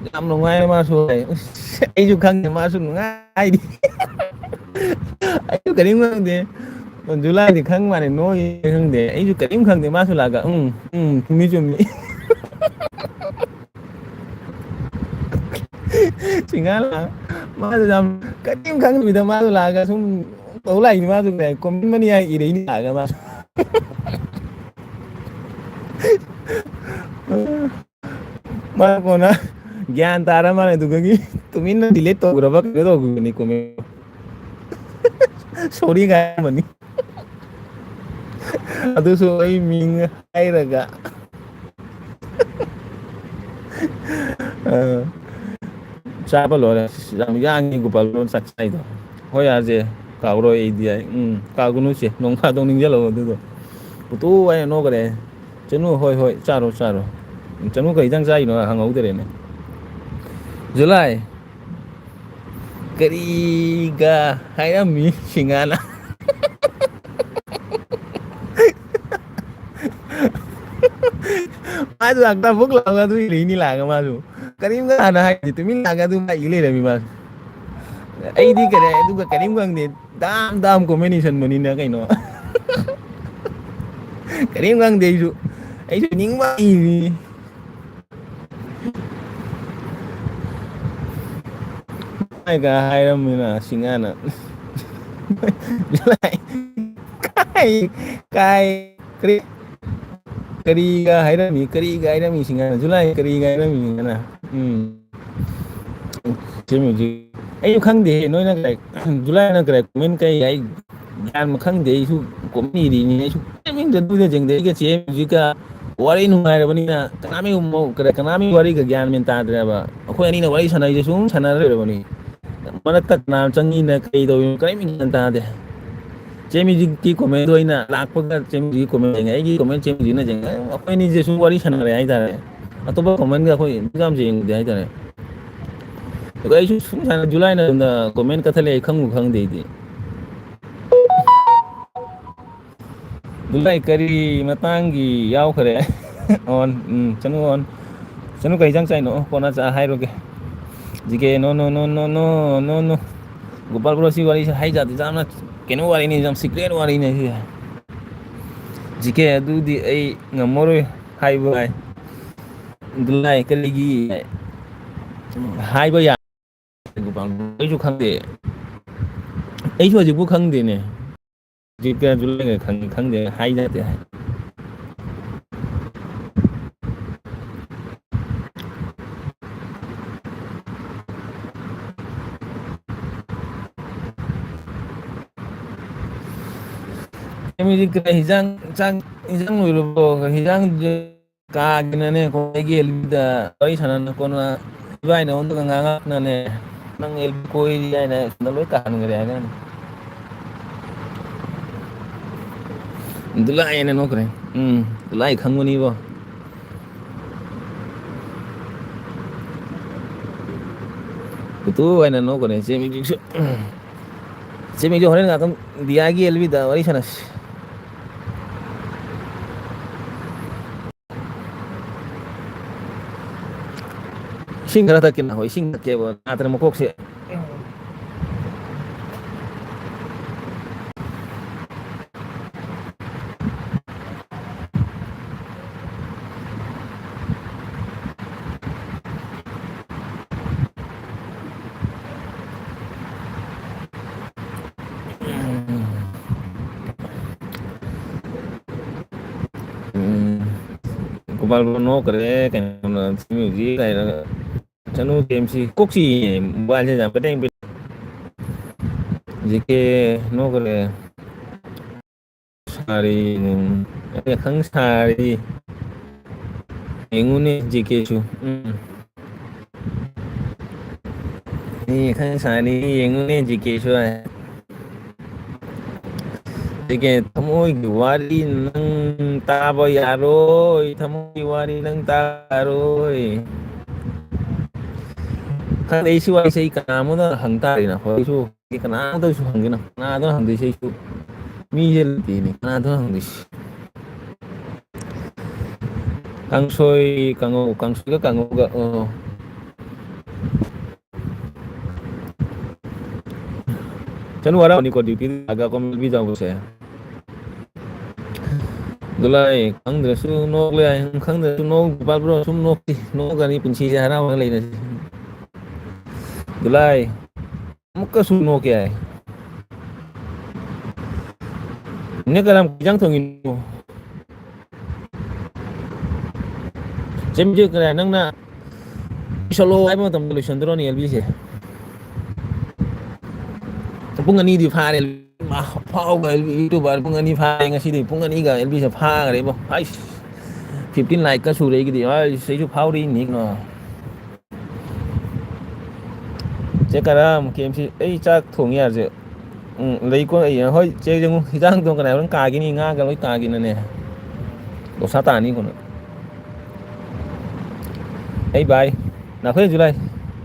lam no ngai ma su ai ju khang ma su ngai di ai ju karim khang de July thì khang mà này nói khang de ai ju karim khang de ma su la ga mi ju mi singala ma su jam karim khang mi da ma su la ga sum tau lai ni ma su de comment mani ai ire ni la ga ma ma ko na gyan tara ma ne duga gi tumin na delete to graba ke do ni comment sorry ga mani adu so ai ming ai raga chapa lo jam yang ni gopal lo saksai do hoya je ka ro ai dia ka gunu che nong pha dong ning jalo du do tu ai no gare chenu hoi charo chenu kai jang sai no hang au de ne July kariga hai mi singana Masu akta buk laga tu ini laga masu. Karim kan ana hai tu min laga tu mai ile rami mas. Ai di kare tu ka karim kan de dam combination mani na kai no. Karim kan de su. Ai su ning ba ini. Ai ka hai ram na singana. Julai kai kai kri kari ga hai rami singana. Julai kari ga hai rami singana. Chemi ai khang de noi na kai Julai na kai men kai ai gan khang de su komni di ni su min da du de jeng de ga chemi ka wari nu ngai bani na kanami mo kare kanami wari ga gyan men ta dra ba akhoi ani na wari sana je sum sana re bani mana tak na changi na kai do kai min ta de chemi ji ki comment do ina lak pa ga chemi ji comment ngai gi comment chemi ji na jeng akhoi ni je sum wari sana re ai ta re atoba comment ga akhoi gam jeng de ai ta re cái chú xuống thằng July là comment cái thằng không để đi July cái mà tang gì yau khare on chanu cái jang sai no kona cha hai rồi cái gì cái no Gopal bro si wari hai jati jam na kenu wari ni jam secret wari ni gì cái du di ai ngamoro hai bai July cái gì hai bai ấy chú khăng để ấy chú chỉ bút khăng để nè chỉ cái chú lấy cái khăng để hay ra để em đi cái hijang người lo hijang ka cái này có cái gì là ấy thằng nó con là vai nó untuk ngangak nè nang el koi dia na naloi kan ngere kan dulai na no kre dulai khangoni bo tu ai na no kre chemi jo horen ga kam dia gi elbi da wari sanas sing gara takin hoi sing ke bo atra mo kok se ko bal no kre kan music kai chanu game si kok si ba je jam pedeng jike no kre sari ya khang sari engune jike chu ni khang sari engune jike chu jike thamoi gi wari nang ta ba ya rồi thamoi wari nang ta rồi khang dei su ai sei ka mo da hang ta na hoi su ki kana da su hang na na da hang dei sei su mi jel ti ni na da hang dei kang soi kang o ga chanu wara ni ko duty aga ko mi jaw se dulai khang de su no le khang de su no ba bro sum no ti no ga ni punchi ja ra wa le na dulai mukka su no ke ai ne karam jang thong in jem je kra nang na solo ai mo tam solution dro ni elbi se pung ani di pha ne ma phao ga youtube pung ani pha ngasi di pung ani ga elbi se pha ga re bo ai 15 like ka su re gi di ai sei su phao ri ni no chế cả đám kiếm si ấy chắc thủng nhà chứ lấy con ấy hơi chế chung thì đang trong cái này nó cài cái này nga cái lối cài cái này nè đồ sát tàn đi còn ấy bài nào khơi July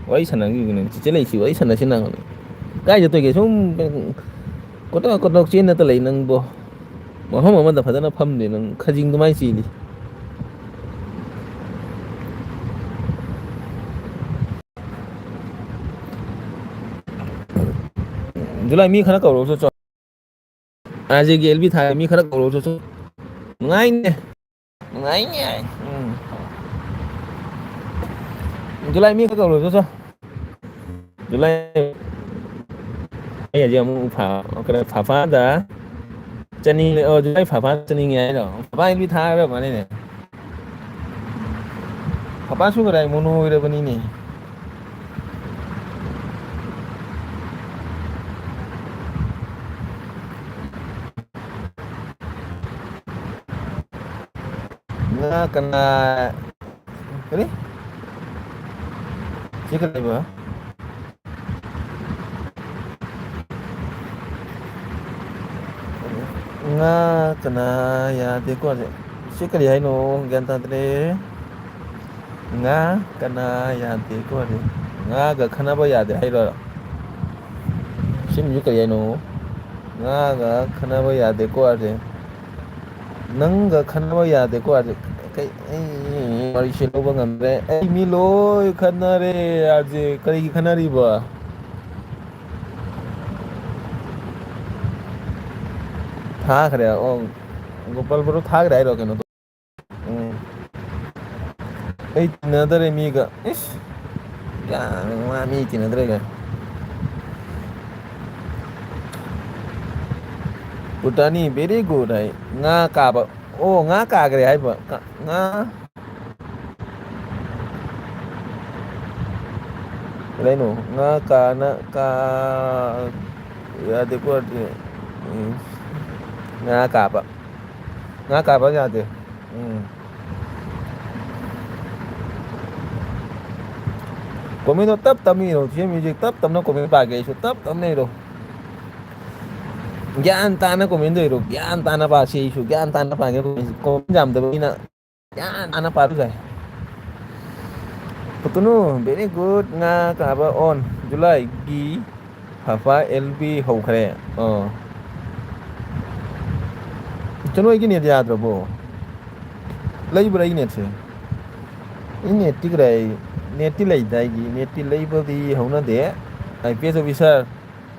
ấy sản năng cái này chế lấy chịu ấy sản năng cái giờ tôi kể xuống có đọc trên là tôi lấy năng bộ mà không mà mình tập phải nó phâm để nó khai dính cái máy gì đi July mi khana kauro cho aje gi LB thai mi khana kauro cho ngai ne ngai ne July mi khana kauro cho July ai giờ mu phá cái phá phá đã chân đi July phá phá chân đi nghe rồi phá phá LB thai rồi mà này phá phá su cái này mono rồi bên này nga kena ini sih kena apa nga kena ya teko sih kali hai no ganta tre nga kena ya teko de nga ga khana ba ya de hai ro sim ju kali hai no nga ga khana ba ya de ko de nang ga khana ba ya de ko de cái mari shi lo ba ngam re ai mi lo khana re aje kari ki khana ri ba tha khare gopal bro tha rai ro keno ai na dare mi ga is ya ma mi ti na dare ga Putani very good hai nga ka ba nga ka kare hai ba nga Lấy nụ nga ka na ka ya de ko nga ka ba ya de của mình nó tấp tầm gì rồi chứ mình tấp tầm nó của mình bài cái số tấp tầm này rồi gian tan nó của mình rồi gian tan nó bà xì số gian tan nó phải cái của mình giảm từ bên nào gian tan nó phải rồi betul nu very good nga ka ba on July gi Papa LB hậu khare chano cái net ya rồi lấy bữa net se net ti krai net ti lấy dai gi net ti lấy bữa đi hậu na de IPS officer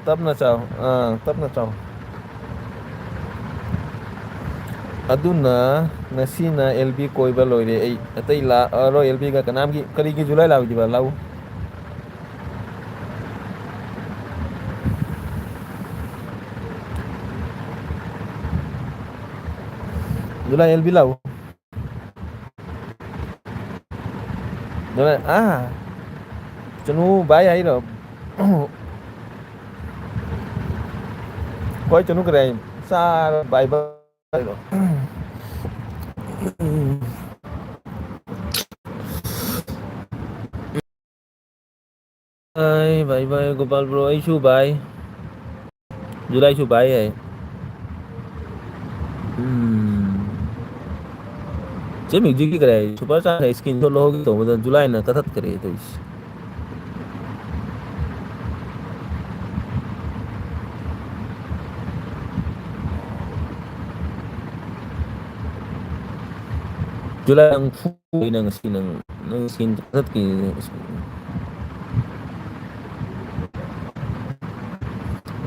tap na chao aduna nasina LB koiba loire ai atai la ro LB ga kanam gi kari gi July la diba lau July LB lau July chanu bai ai rồi coi chanu cái xa bai rồi bye bye Gopal bro ai chu bye July chu bye ai chế mình gì cái này super chat này skin solo cái tổ mà July là cắt thắt cái này thôi July ang full ng skin cắt cái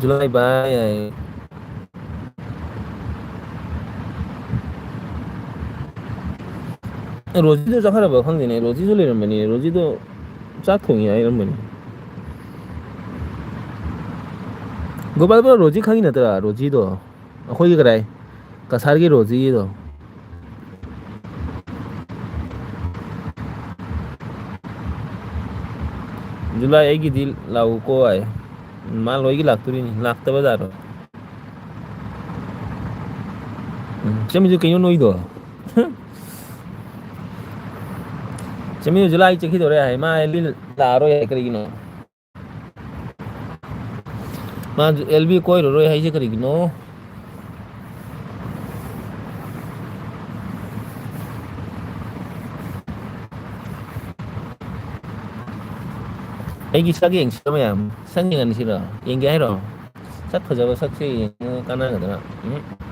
July bye ai 로지도 작하라 봐 황진이 로지 소리는 뭐니 로지도 짝퉁이야 이런 뭐니 고발바 로지 강이 나더라 로지도 거기 그래 가사르기 로지도 July ai gidi lau ko ai mal loi gi lak turi ni lak ta bazar chemi ju kenyo noi do chemi July che khidore ai ma LB la ro ai kari no ma LB koi ro ai che kari no ai gi sagi yang sama ya sang yang sira yang gai ro sat phajaba sakse kana ga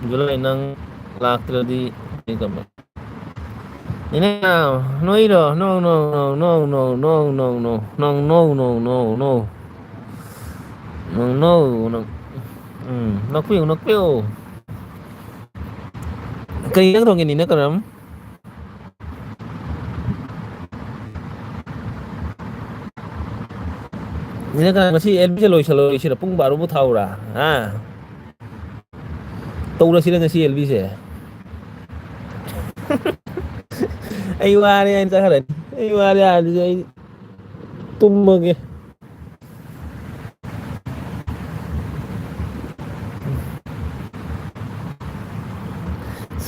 July nang lak tradi ni kam Now, no, no, no, no, no, no, no, no, no, no, no, no, no, no, no, no, no. ꯅꯣꯛꯄꯤꯌꯨ ꯅꯣꯛꯄꯤꯌꯨ ꯀꯩ ꯏꯟꯖꯥꯡ ꯊꯣꯡꯒꯦ ꯅꯤꯅ ꯀꯔꯝ ꯅꯤꯅ ꯀꯔꯝ ꯉꯁꯤ ꯑꯦꯜꯕꯤꯁꯦ ꯂꯣꯏꯁꯤꯜꯂꯔꯣꯏꯁꯤꯔ ꯄꯨꯡ ꯕꯥꯔꯣꯕꯨ ꯊꯥꯎꯔꯥ ꯍꯥ ꯇꯧꯔꯁꯤꯔ ꯉꯁꯤ ꯑꯦꯜꯕꯤꯁꯦ ꯑꯩ ꯋꯥꯔꯦ ꯍꯥꯏꯅ ꯆꯠꯈ꯭ꯔꯅꯤ ꯑꯩ ꯋꯥꯔꯦ ꯍꯥꯏꯔꯗꯤ ꯑꯩ ꯇꯨꯝꯃꯒꯦ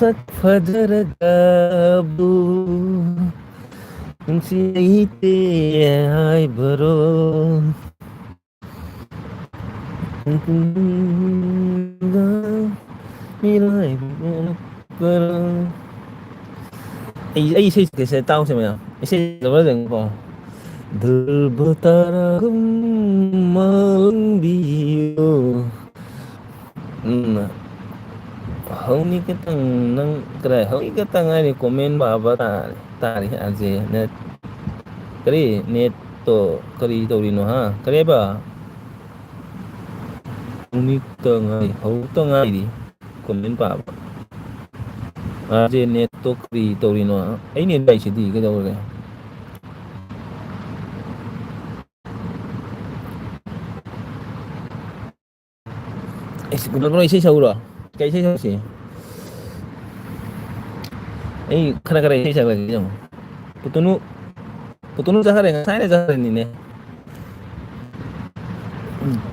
ꯁꯛ ꯐꯖꯔꯒꯕꯨ ꯅꯨꯡꯁꯤ ꯂꯩꯇꯦ ꯍꯥꯏꯕꯔꯣ ꯑꯩ ꯏꯁꯩ ꯁꯛꯀꯦꯁꯦ ꯇꯥꯎꯁꯦ ꯃꯌꯥꯝ ꯏꯁꯩ ꯗꯨꯔꯕ ꯇꯔꯥꯒꯝ ꯃꯥꯂꯪꯕꯤꯌꯣ ꯍꯧꯅꯤ ꯈꯤꯇꯪ ꯅꯪ ꯀꯗꯥꯏ ꯍꯧꯖꯤꯛ ꯈꯛꯇꯪ ꯉꯥꯏꯔꯤ ꯀꯣꯃꯦꯟ ꯄꯥꯕ ꯇꯥꯔꯤ ꯑꯁꯦ ꯀꯔꯤ ꯅꯦꯠꯇꯣ ꯀꯔꯤ ꯇꯧꯔꯤꯅꯣ ꯍꯥ ꯀꯔꯤꯕ ꯍꯧꯖꯤꯛꯇ ꯉꯥꯏ ꯍꯧꯖꯤꯛꯇ ꯉꯥꯏꯔꯤ ꯀꯣꯃꯦꯟ ꯄꯥꯕ ꯑꯥꯔꯖꯦ ꯅꯦꯠꯇꯣ ꯀꯔꯤ ꯇꯧꯔꯤꯅꯣ ꯑꯩ ꯅꯦꯠ ꯂꯩꯁꯤꯗꯤ ꯀꯩꯗꯧꯔꯒꯦ ꯏꯁꯩ ꯁꯛꯎꯔꯣ ꯀꯩ ꯏꯁꯩ ꯁꯛꯁꯤ ꯑꯩ ꯈꯔ ꯏꯁꯩ ꯁꯛꯂꯛꯀꯦ ꯌꯦꯡꯉꯣ ꯄꯨꯇꯅꯨ ꯆꯠꯈ꯭ꯔꯦ ꯉꯁꯥꯏꯅ ꯆꯠꯈ꯭ꯔꯅꯤꯅꯦ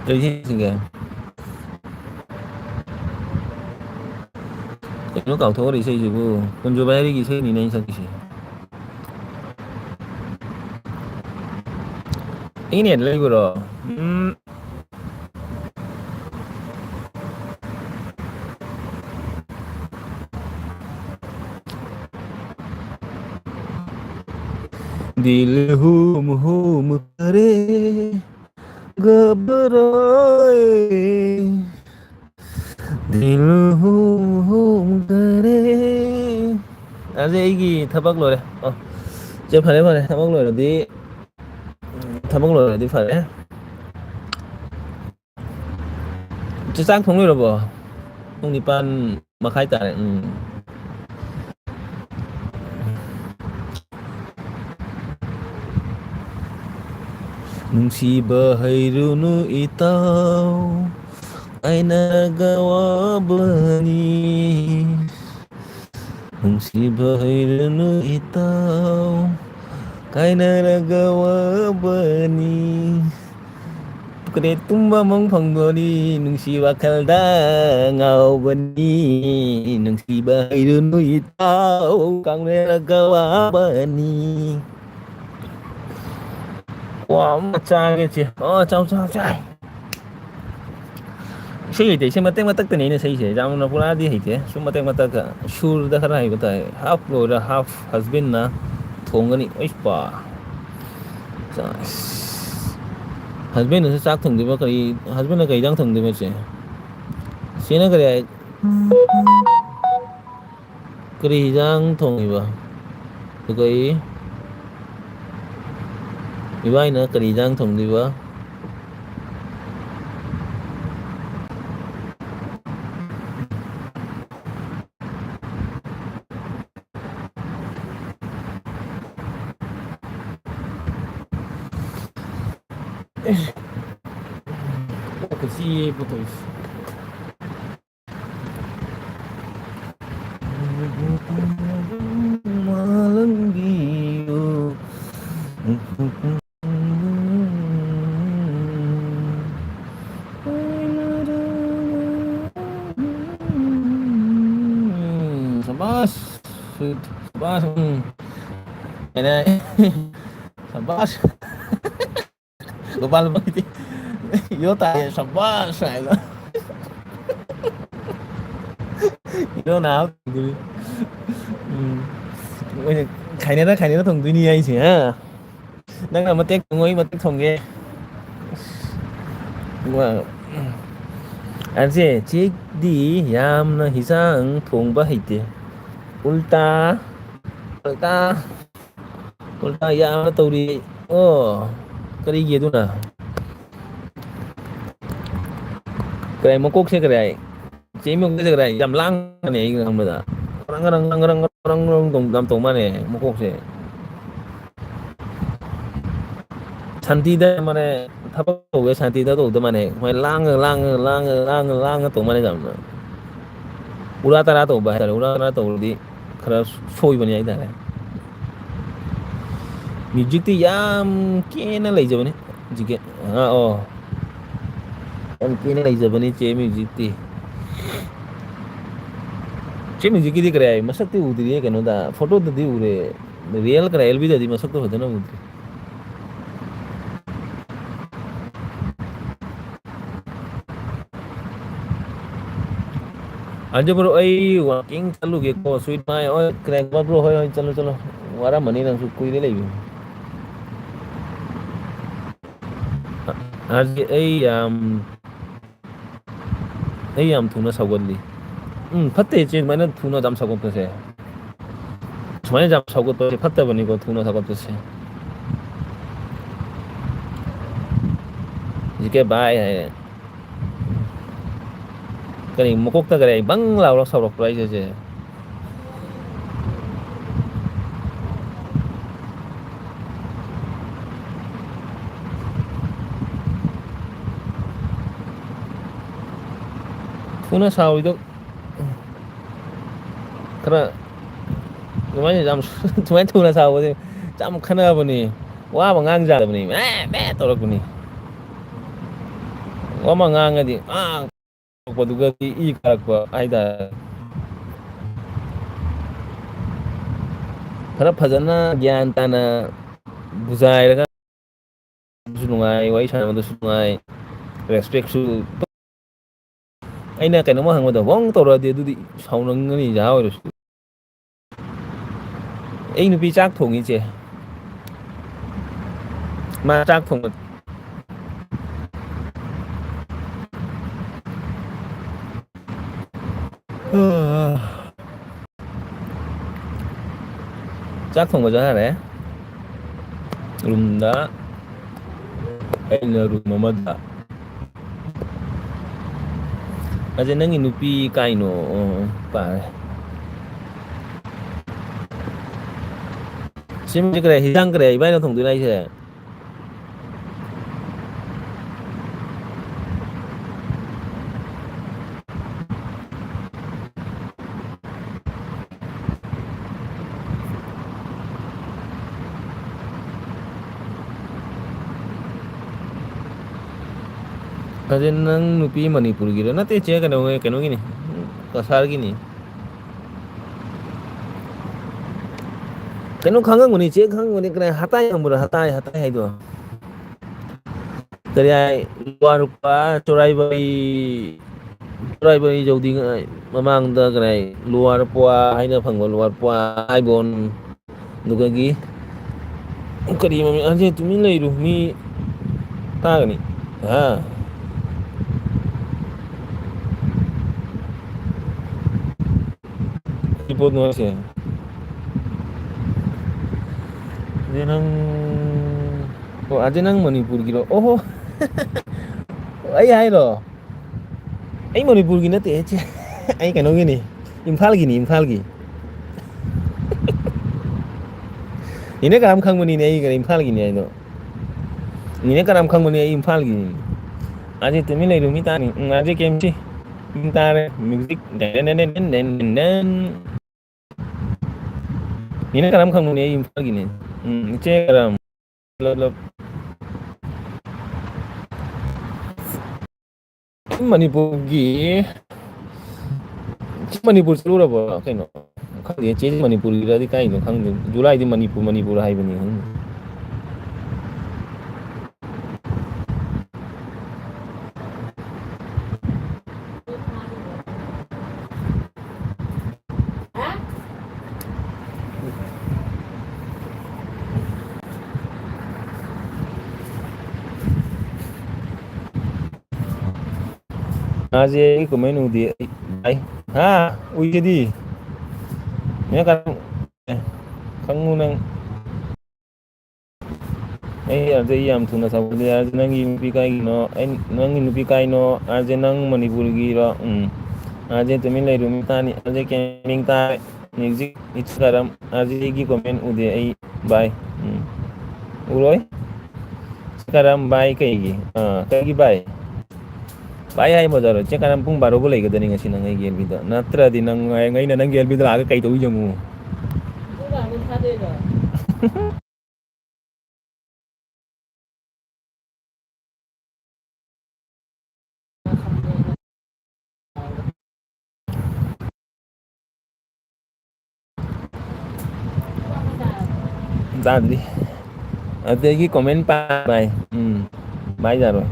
ꯀꯩ ꯏꯁꯩ ꯁꯛꯁꯤꯒꯦ ꯀꯩꯅꯣ ꯀꯥꯎꯊꯣꯛꯈ꯭ꯔꯦ ꯏꯁꯩꯁꯤꯕꯨ ꯀꯨꯟꯖꯨ ꯕꯥꯏꯔꯤꯒꯤ ꯏꯁꯩꯅꯤꯅꯦ ꯑꯩꯅ ꯁꯛꯂꯤꯁꯦ ꯑꯩ ꯅꯦꯠ ꯂꯩꯕꯔꯣ दिल हुम हुम करे घबराए दिल हुम हुम करे ꯑꯗꯨꯗꯤ ꯑꯩꯒꯤ ꯊꯕꯛ ꯂꯣꯏꯔꯦ ꯑꯣ ꯆꯦ ꯐꯔꯦ ꯐꯔꯦ ꯊꯕꯛ ꯂꯣꯏꯔꯗꯤ ꯐꯔꯦ ꯆꯦ ꯆꯥꯛ ꯊꯣꯡ ꯂꯣꯏꯔꯕꯣ ꯄꯨꯡ 9:30 ꯇꯥꯔꯦ ꯅꯨꯡꯁꯤꯕ ꯍꯩꯔꯨꯅꯨ ꯏꯇꯥꯎ ꯀꯥꯏꯅꯔꯒ ꯋꯥꯕꯅꯤ ꯅꯨꯡꯁꯤꯕ ꯍꯩꯔꯨꯅꯨ ꯏꯇꯥꯎ ꯀꯥꯏꯅꯔꯒ ꯋꯥꯕꯅꯤ ꯇꯨꯝꯕ ꯃꯪ ꯐꯪꯕꯅꯤ ꯅꯨꯡꯁꯤ ꯋꯥꯈꯜꯗ ꯉꯥꯎꯕꯅꯤ ꯅꯨꯡꯁꯤꯕ ꯍꯩꯔꯨꯅꯨ ꯏꯇꯥꯎ ꯀꯥꯏꯅꯔꯒ ꯋꯥꯕꯅꯤ ꯀ꯭ꯋꯥ ꯑꯃ ꯆꯥꯒꯦ ꯆꯦ ꯆꯥꯎ ꯏꯁꯩ ꯍꯩꯇꯦ ꯏꯁꯩ ꯃꯇꯦꯛ ꯃꯇꯠꯇꯅꯤ ꯑꯩꯅ ꯁꯛꯏꯁꯦ ꯌꯥꯝꯅ ꯄꯨꯔꯥꯗꯤ ꯍꯩꯇꯦ ꯁꯨꯝ ꯃꯇꯦꯛ ꯃꯇꯠꯇ ꯁꯨꯔꯗ ꯈꯔ ꯍꯩꯕ ꯇꯥꯏ ꯍꯥꯐ ꯂꯣꯏꯔ ꯍꯥꯐ ꯍꯁꯕꯦꯟꯅ ꯊꯣꯡꯒꯅꯤ ꯑꯩꯁ ꯍꯁꯕꯦꯟꯅꯁꯨ ꯆꯥꯛ ꯊꯣꯡꯗꯣꯏꯕ ꯍꯁꯕꯦꯟꯅ ꯀꯔꯤ ꯏꯟꯖꯥꯡ ꯊꯣꯡꯗꯣꯏꯕ ꯆꯦ ꯆꯦꯅ ꯀꯔꯤ ꯏꯟꯖꯥꯡ ꯊꯣꯡꯉꯤꯕ ꯏꯕꯥꯏꯅ ꯀꯔꯤ ꯏꯟꯖꯥꯡ ꯊꯣꯡꯗꯣꯏꯕ Sabas, sabas, sabas, Gopal Bhai, yo tayo sabas, nào खाइनेर थोंदोꯏꯅꯤ ꯑꯩꯁꯦ ꯍꯥ ꯅꯪꯅ ꯃꯇꯦꯛ ꯊꯣꯡꯉꯣ ꯑꯩ ꯃꯇꯦꯛ ꯊꯣꯡꯒꯦ ꯑꯁꯦ ꯆꯦꯛꯗꯤ ꯌꯥꯝꯅ ꯍꯤꯟꯖꯥꯡ ꯊꯣꯡꯕ ꯍꯩꯇꯦ ꯎꯜꯇꯥ ꯌꯥꯝꯅ ꯇꯧꯔꯤ ꯀꯔꯤꯒꯤ ꯑꯗꯨꯅ Kaya mukok siya kaya Cemil kasi kaya jam lang nih ikan beda. Orang tong gam tong mana mukok siya. Santida mana thapa gue santida tuh udah mana. Main lang tong mana jam. Ura tara tuh bahaya. Ura tara tuh di keras soy banyak itu. Music ti yam kena lagi jaman ni. Jika oh yam kena lagi jaman ni ce music ti. Ce music di kaya masak ti udiri ya kan udah foto tuh di ure real kaya LB tadi masak tuh ada na udiri. Aja bro, walking चालू के को sweet my और crack बा bro, होय चलो चलो वारा money नंग सुकुई दे लेबी आज थुना सावगली फत्ते चे मैंने थुना जाम सावगत से मैंने जाम सावगत से फत्ते बनी को थुना सावगत से जिके बाय है कहीं मुकुक तक करे बंग लाव सावरक प्राइस जे थुना सावरी तो करा gimana jam cuma thuna sawo de jam khana bani wa ba ngang ja bani me to bani wa ma ngang di ko du ga i ka ko ai da khara phajana gyan ta na buzai ra su nungai wai sa ma su nungai respect su ai na kai no ma hang ma da wong to ra de du di sau nang ni ja wa su ai nu pi chak thong i che ma chak thong chak thong ba ja re room da ai na room ma da aja nang nu pi kai no pa sim je kare hidang kare ibai na thong du lai che aja nang nu pi manipur gira na te che kano gini kasar gini kano khangang muni che khang muni kare hatai hai do kare ai luar pa chorai bai jodi mamang da kare luar pa hai na phang luar pa ai bon duga gi kari mami aje tumi lai ru mi ta gani ha ipod no se Jenang aja nang Manipur giro oh ai lo ai Manipur gina te che ai kano gini Imphal gi ini karam khang mani nei ga Imphal gi nei no ini karam khang mani ai Imphal gi aje tumi lai ru mi ta ni aje kem chi mi ta re music den ini karam khang mani ai Imphal gi nei che karam lo Manipur gi Manipur seluruh apa kaino khang dia che Manipur gi ra di kaino khang July di Manipur hai bani aje ko menu di ai ha ui jadi ya kan khang nang ꯑꯩ ꯑꯗꯩ ꯌꯥꯝ ꯊꯨꯅ ꯁꯧꯒꯠꯂꯦ ꯍꯥꯏꯔꯁꯦ ꯅꯪꯒꯤ ꯅꯨꯄꯤ ꯀꯥꯏꯒꯤꯅꯣ ꯑꯩ ꯅꯪꯒꯤ ꯅꯨꯄꯤ ꯀꯥꯏꯅꯣ ꯍꯥꯏꯔꯁꯦ ꯅꯪ ꯃꯅꯤꯄꯨꯔꯒꯤꯔꯣ ꯑꯥꯔꯖꯦ ꯇꯨꯃꯤꯟ ꯂꯩꯔꯨꯃꯤ ꯇꯥꯅꯤ ꯑꯥꯔꯖꯦ ꯀꯦꯃꯤꯡ ꯇꯥꯏ ꯃ꯭ꯌꯨꯖꯤꯛ ꯏꯠꯁꯀꯔꯝ ꯑꯥꯔꯖꯦꯒꯤ ꯀꯣꯃꯦꯟ ꯎꯗꯦ ꯑꯩ ꯕꯥꯏ ꯎꯔꯣꯏ ꯀꯔꯝ ꯕꯥꯏ ꯀꯩꯒꯤ ꯀꯩꯒꯤ ꯕꯥꯏ ꯚꯥꯏ ꯍꯥꯏ ꯕꯖꯥꯔꯣ ꯆꯦ ꯀꯔꯝ ꯄꯨꯡ ꯕꯥꯔꯣꯕꯨ ꯂꯩꯒꯗꯅꯤ ꯉꯁꯤ ꯅꯪ ꯑꯩꯒꯤ ꯑꯦꯜꯕꯤꯗ ꯅꯠꯇ꯭ꯔꯗꯤ ꯅꯪ ꯑꯩꯅ ꯅꯪꯒꯤ ꯑꯦꯜꯕꯤꯗ ꯂꯥꯛꯑꯒ ꯀꯩ ꯇꯧ ꯌꯦꯡꯉꯨ ꯇꯥꯗ꯭ꯔꯤ ꯑꯗꯒꯤ ꯀꯣꯃꯦꯟ ꯄꯥꯏ ꯚꯥꯏ ꯌꯥꯔꯣꯏ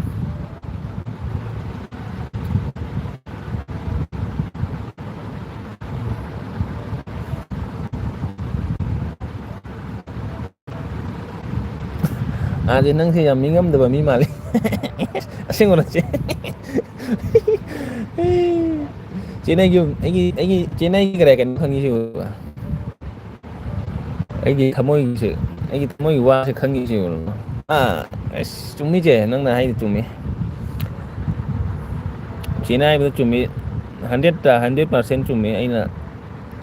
ꯑꯥꯗꯤ ꯅꯪꯁꯦ ꯌꯥꯝ ꯅꯤꯡꯉꯝꯗꯕ ꯃꯤ ꯃꯥꯜꯂꯤ ꯑꯁꯦꯡꯕ ꯅꯠꯇꯦ ꯆꯦꯟꯅꯩꯒꯤ ꯑꯩꯒꯤ ꯆꯦꯟꯅꯩꯒꯤ ꯀꯔꯥꯏ ꯀꯩꯅꯣ ꯈꯪꯉꯤꯁꯤ ꯑꯩꯒꯤ ꯊꯃꯣꯏꯒꯤꯁꯦ ꯑꯩꯒꯤ ꯊꯃꯣꯏꯒꯤ ꯋꯥꯁꯦ ꯈꯪꯉꯤꯁꯦ ꯑꯁ ꯆꯨꯝꯃꯤꯁꯦ ꯅꯪꯅ ꯍꯥꯏꯗꯤ ꯆꯨꯝꯃꯤ ꯆꯦꯅꯥ ꯍꯥꯏꯕꯗ ꯆꯨꯝꯃꯤ 100% ꯆꯨꯝꯃꯤ ꯑꯩꯅ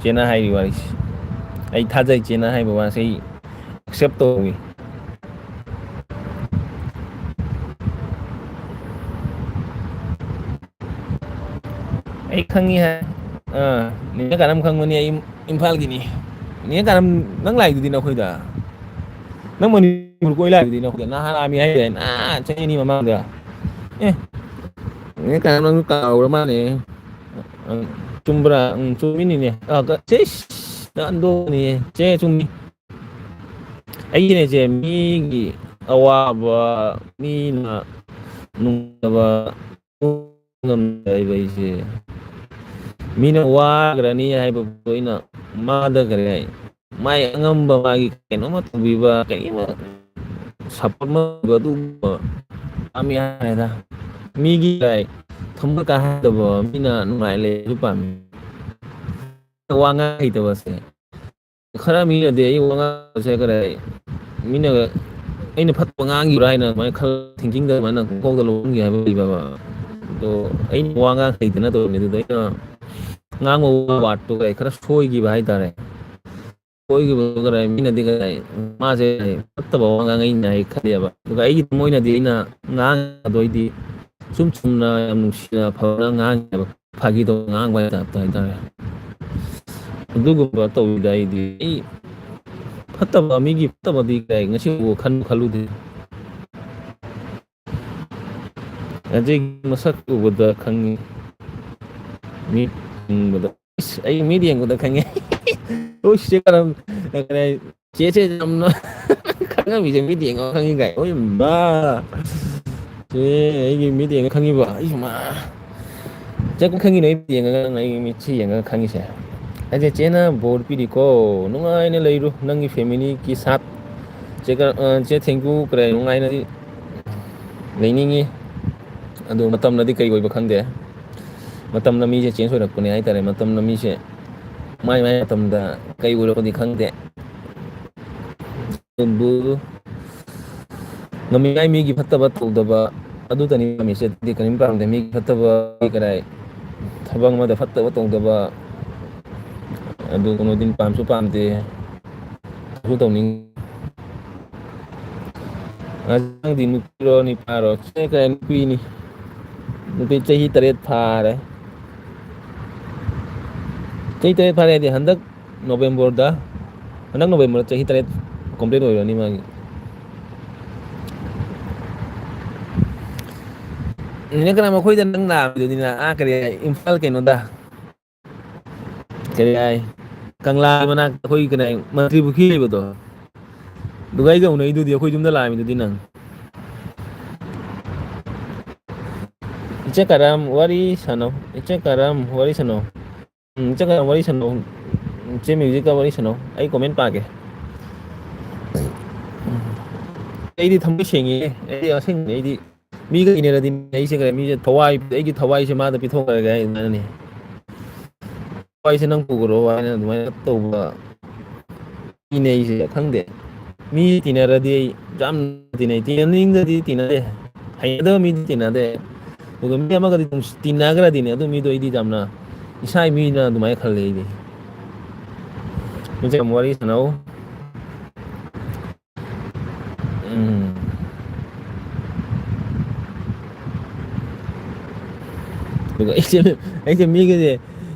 ꯆꯦꯅꯥ ꯍꯥꯏꯔꯤ ꯋꯥꯔꯤꯁꯤ ꯑꯩ ꯊꯥꯖꯩ ꯆꯦꯅꯥ ꯍꯥꯏꯕ ꯋꯥꯁꯦ ꯑꯩ ꯑꯦꯛꯁꯦꯞ ꯇꯧꯏ ꯑꯩ ꯈꯪꯉꯤ ꯍꯥꯏ ꯅꯤꯅ ꯀꯔꯝ ꯈꯪꯕꯅꯤ ꯑꯩ ꯏꯝꯐꯥꯜꯒꯤꯅꯤ ꯅꯦ ꯀꯔꯝ ꯅꯪ ꯂꯥꯛꯏꯗꯨꯗꯤ ꯅꯈꯣꯏꯗ ꯅꯪ ꯃꯅꯤꯄꯨꯔ ꯀꯣꯏ ꯂꯥꯛꯏꯗꯨꯗꯤ ꯅꯈꯣꯏꯗ ꯅꯍꯥꯟ ꯂꯥꯛꯑꯝꯃꯤ ꯍꯥꯏꯗꯥꯏ ꯆꯍꯤ ꯑꯅꯤ ꯃꯃꯥꯡꯗ ꯅꯦ ꯀꯔꯝ ꯅꯪ ꯀꯥꯎꯔ ꯃꯥꯜꯂꯦ ꯆꯨꯝꯕ꯭ꯔꯥ ꯆꯨꯝꯃꯤꯅꯤꯅꯦ ꯑꯟꯗꯣꯅꯤ ꯆꯦ ꯆꯨꯝꯃꯤ ꯑꯩꯒꯤꯅꯦꯁꯦ ꯃꯤꯒꯤ ꯑꯋꯥꯕ ꯃꯤꯅ ꯅꯨꯡꯉꯥꯏꯕ ꯉꯝꯗꯕ ꯑꯩꯁꯦ ꯃꯤꯅ ꯋꯥꯈ꯭ꯔꯅꯤ ꯍꯥꯏꯕꯕꯨ ꯑꯩꯅ ꯃꯥꯗ ꯀꯔꯤ ꯍꯥꯏ ꯃꯥꯏ ꯑꯉꯝꯕ ꯃꯥꯒꯤ ꯀꯩꯅꯣꯝꯃ ꯇꯧꯕꯤꯕ ꯀꯩꯃ ꯁꯞꯄꯣꯔꯠ ꯑꯗꯨꯒꯨꯝꯕ ꯄꯥꯝꯃꯤ ꯍꯥꯏꯇꯥꯔꯦ ꯃꯤꯒꯤ ꯊꯃꯣꯏ ꯀꯥꯏꯍꯟꯗꯕ ꯃꯤꯅ ꯅꯨꯡꯉꯥꯏ ꯂꯩꯕꯁꯨ ꯄꯥꯝꯃꯤ ꯋꯥ ꯉꯥꯡ ꯍꯩꯇꯕꯁꯦ ꯈꯔ ꯃꯤꯅꯗꯤ ꯑꯩ ꯋꯥ ꯉꯥꯡꯕꯁꯦ ꯈꯔ ꯃꯤꯅꯒ ꯑꯩꯅ ꯐꯠꯇꯕ ꯉꯥꯡꯈꯤꯕ꯭ꯔꯥ ꯍꯥꯏꯅ ꯑꯗꯨꯃꯥꯏꯅ ꯈꯜ ꯊꯤꯡꯀꯤꯡꯗ ꯑꯗꯨꯃꯥꯏꯅ ꯄꯨꯡꯀꯥꯎꯗ ꯂꯧꯍꯟꯒꯦ ꯍꯥꯏꯕ ꯂꯩꯕꯕ ꯑꯗꯣ ꯑꯩꯅ ꯋꯥ ꯉꯥꯡ ꯍꯩꯇꯅ ꯇꯧꯔꯤꯅꯤ ꯑꯗꯨꯗ ꯑꯩꯅ ꯉꯥꯡꯕ ꯋꯥꯔꯗꯇꯨ ꯈꯔ ꯁꯣꯏꯈꯤꯕ ꯍꯥꯏꯇꯥꯔꯦ ꯁꯣꯏꯈꯤꯕ ꯃꯤꯅꯗꯤ ꯃꯥꯁꯦ ꯐꯠꯇꯕ ꯋꯥ ꯉꯥꯡꯉꯛꯏꯅ ꯑꯩ ꯈꯜꯂꯦꯕ ꯑꯗꯨꯒ ꯑꯩꯒꯤ ꯊꯃꯣꯏꯅꯗꯤ ꯑꯩꯅ ꯉꯥꯡꯉꯗꯣ ꯑꯩꯗꯤ ꯁꯨꯝ ꯆꯨꯝꯅ ꯌꯥꯝ ꯅꯨꯡꯁꯤꯅ ꯐꯕꯅ ꯉꯥꯡꯉꯦꯕ ꯐꯥꯒꯤꯗꯧꯅ ꯉꯥꯡꯕ ꯇꯥꯏꯞꯇ ꯍꯥꯏꯇꯥꯔꯦ ꯑꯗꯨꯒꯨꯝꯕ ꯇꯧꯋꯤꯗ ꯑꯩꯗꯤ ꯑꯩ ꯐꯠꯇꯕ ꯃꯤꯒꯤ ꯐꯠꯇꯕꯗꯤ ꯀꯥꯏ ꯉꯁꯤꯕꯨ ꯈꯜꯂꯨꯗꯦ ꯑꯖꯤꯛ ꯃꯁꯛ ꯎꯕꯗ ꯈꯪꯉꯤ ꯃꯤ ꯌꯦꯡꯕꯗ ꯑꯩ ꯃꯤꯠ ꯌꯦꯡꯕꯗ ꯈꯪꯉꯦ ꯆꯦꯁꯦ ꯌꯥꯝꯅ ꯈꯪꯉꯝꯃꯤꯁꯦ ꯃꯤꯠ ꯌꯦꯡꯉꯒ ꯈꯪꯉꯤ ꯀꯥꯏ ꯏꯃꯥ ꯆꯦ ꯑꯩꯒꯤ ꯃꯤꯠ ꯌꯦꯡꯉ ꯈꯪꯉꯤꯕ ꯑꯩꯁꯨ ꯈꯪꯉꯤꯅꯣ ꯑꯩ ꯌꯦꯡꯉꯒ ꯅꯪ ꯑꯩꯒꯤ ꯃꯤꯠꯁꯤ ꯌꯦꯡꯉꯒ ꯈꯪꯉꯤꯁꯦ ꯑꯩꯁꯦ ꯆꯦꯅ ꯕꯣꯔ ꯄꯤꯔꯤꯀꯣ ꯅꯨꯡꯉꯥꯏꯅ ꯂꯩꯔꯨ ꯅꯪꯒꯤ ꯐꯦꯃꯤꯂꯤꯒꯤ ꯁꯥꯠ ꯆꯦ ꯊꯦꯡꯀꯨ ꯅꯨꯡꯉꯥꯏꯅ ꯂꯩꯅꯤꯡꯉꯤ ꯑꯗꯨ ꯃꯇꯝꯅꯗꯤ ꯀꯔꯤ ꯑꯣꯏꯕ ꯈꯪꯗꯦ ꯃꯇꯝꯅ ꯃꯤꯁꯦ ꯆꯦꯟꯖ ꯑꯣꯏꯔꯛꯄꯅꯦ ꯍꯥꯏꯇꯥꯔꯦ ꯃꯇꯝꯅ ꯃꯤꯁꯦ ꯃꯥꯏ ꯃꯥꯏ ꯃꯇꯝꯗ ꯀꯩ ꯑꯣꯏꯔꯛꯄꯗꯤ ꯈꯪꯗꯦ ꯑꯗꯨꯕꯨ ꯉꯝꯃꯤꯉꯥꯏ ꯃꯤꯒꯤ ꯐꯠꯇꯕ ꯇꯧꯗꯕ ꯑꯗꯨꯗꯅꯤ ꯄꯥꯝꯃꯤꯁꯦ ꯀꯔꯤꯝ ꯄꯥꯝꯗꯦ ꯃꯤꯒꯤ ꯐꯠꯇꯕ ꯀꯔꯥꯏ ꯊꯕꯛ ꯑꯃꯗ ꯐꯠꯇꯕ ꯇꯧꯗꯕ ꯑꯗꯨ ꯀꯩꯅꯣꯗꯤ ꯄꯥꯝꯁꯨ ꯄꯥꯝꯗꯦ ꯇꯧꯅꯤꯡ ꯅꯪꯗꯤ ꯅꯨꯄꯤꯔꯣ ꯅꯤꯄꯥꯔꯣ ꯅꯨꯄꯤꯅꯤ ꯅꯨꯄꯤ ꯆꯍꯤ 3 ꯐꯥꯔꯦ ꯆꯍꯤ 3 ꯐꯥꯔꯦ ꯍꯥꯏꯗꯤ ꯍꯟꯗꯛ ꯅꯣꯕꯦꯝꯕꯔꯗ ꯆꯍꯤ 3 ꯀꯣꯝꯄ꯭ꯂꯤꯠ ꯑꯣꯏꯔꯅꯤ ꯃꯥꯒꯤ ꯃꯈꯣꯏꯗ ꯅꯪ ꯅꯥꯕꯗꯨꯅꯤꯅ ꯀꯔꯤ ꯏꯝꯐꯥꯜ ꯀꯩꯅꯣꯗ ꯀꯔꯤ ꯍꯥꯏ ꯀꯪꯂꯥꯒꯤ ꯃꯅꯥꯛꯇ ꯑꯩꯈꯣꯏ ꯀꯩꯅꯣ ꯃꯟꯇ꯭ꯔꯤ ꯄꯨꯈ꯭ꯔꯤ ꯂꯩꯕꯗꯣ ꯑꯗꯨꯒ ꯑꯩꯒ ꯎꯅꯩꯗꯨꯗꯤ ꯑꯩꯈꯣꯏ ꯌꯨꯝꯗ ꯂꯥꯛꯑꯝꯃꯤꯗꯨꯗꯤ ꯅꯪ ꯏꯆꯦ ꯀꯔꯝ ꯋꯥꯔꯤ ꯁꯥꯟꯅꯧ ꯏꯆꯦ ꯀꯔꯝ ꯋꯥꯔꯤ ꯁꯥꯟꯅꯧ ꯏꯆꯦ ꯀꯔꯝ ꯋꯥꯔꯤ ꯁꯥꯟꯅꯧ ꯏꯆꯦ ꯃ꯭ꯌꯨꯖꯤꯛꯀ ꯋꯥꯔꯤ ꯁꯥꯟꯅꯧ ꯑꯩ ꯀꯣꯃꯦꯟ ꯄꯥꯒꯦ ꯑꯩꯗꯤ ꯊꯃꯣꯏ ꯁꯦꯡꯉꯤ ꯑꯩꯗꯤ ꯑꯁꯦꯡꯕꯅꯤ ꯑꯩꯗꯤ ꯃꯤꯒ ꯏꯟꯅꯔꯗꯤ ꯑꯩꯁꯦ ꯃꯤꯁꯦ ꯊꯋꯥꯏ ꯑꯩꯒꯤ ꯊꯋꯥꯏꯁꯦ ꯃꯥꯗ ꯄꯤꯊꯣꯛꯈ꯭ꯔꯒꯦ ꯑꯗꯨꯃꯥꯏꯅꯅꯤ ꯊꯋꯥꯏꯁꯦ ꯅꯪ ꯄꯨꯈ꯭ꯔꯣ ꯍꯥꯏꯅ ꯑꯗꯨꯃꯥꯏꯅ ꯇꯧꯕ ꯃꯤꯅꯦ ꯑꯩꯁꯦ ꯈꯪꯗꯦ ꯃꯤ ꯇꯤꯟꯅꯔꯗꯤ ꯌꯥꯝ ꯇꯤꯟꯅꯩ ꯇꯤꯟꯅꯅꯤꯡꯗꯗꯤ ꯇꯤꯟꯅꯗꯦ ꯍꯩꯅꯗꯕ ꯃꯤꯗꯤ ꯇꯤꯟꯅꯗꯦ ꯑꯗꯨꯒ ꯃꯤ ꯑꯃꯒꯗꯤ ꯇꯤꯟꯅꯈ꯭ꯔꯗꯤꯅꯦ ꯑꯗꯨ ꯃꯤꯗꯣ ꯑꯩꯗꯤ ꯌꯥꯝꯅ ꯏꯁꯥ ꯃꯤꯅ ꯑꯗꯨꯃꯥꯏꯅ ꯈꯜꯂꯦ ꯑꯩꯗꯤ ꯃꯆꯦ ꯋꯥꯔꯤ ꯁꯥꯟꯅꯧ ꯎꯝ ꯑꯗꯨꯒ ꯑꯩꯁꯦ ꯃꯤꯒꯁꯦ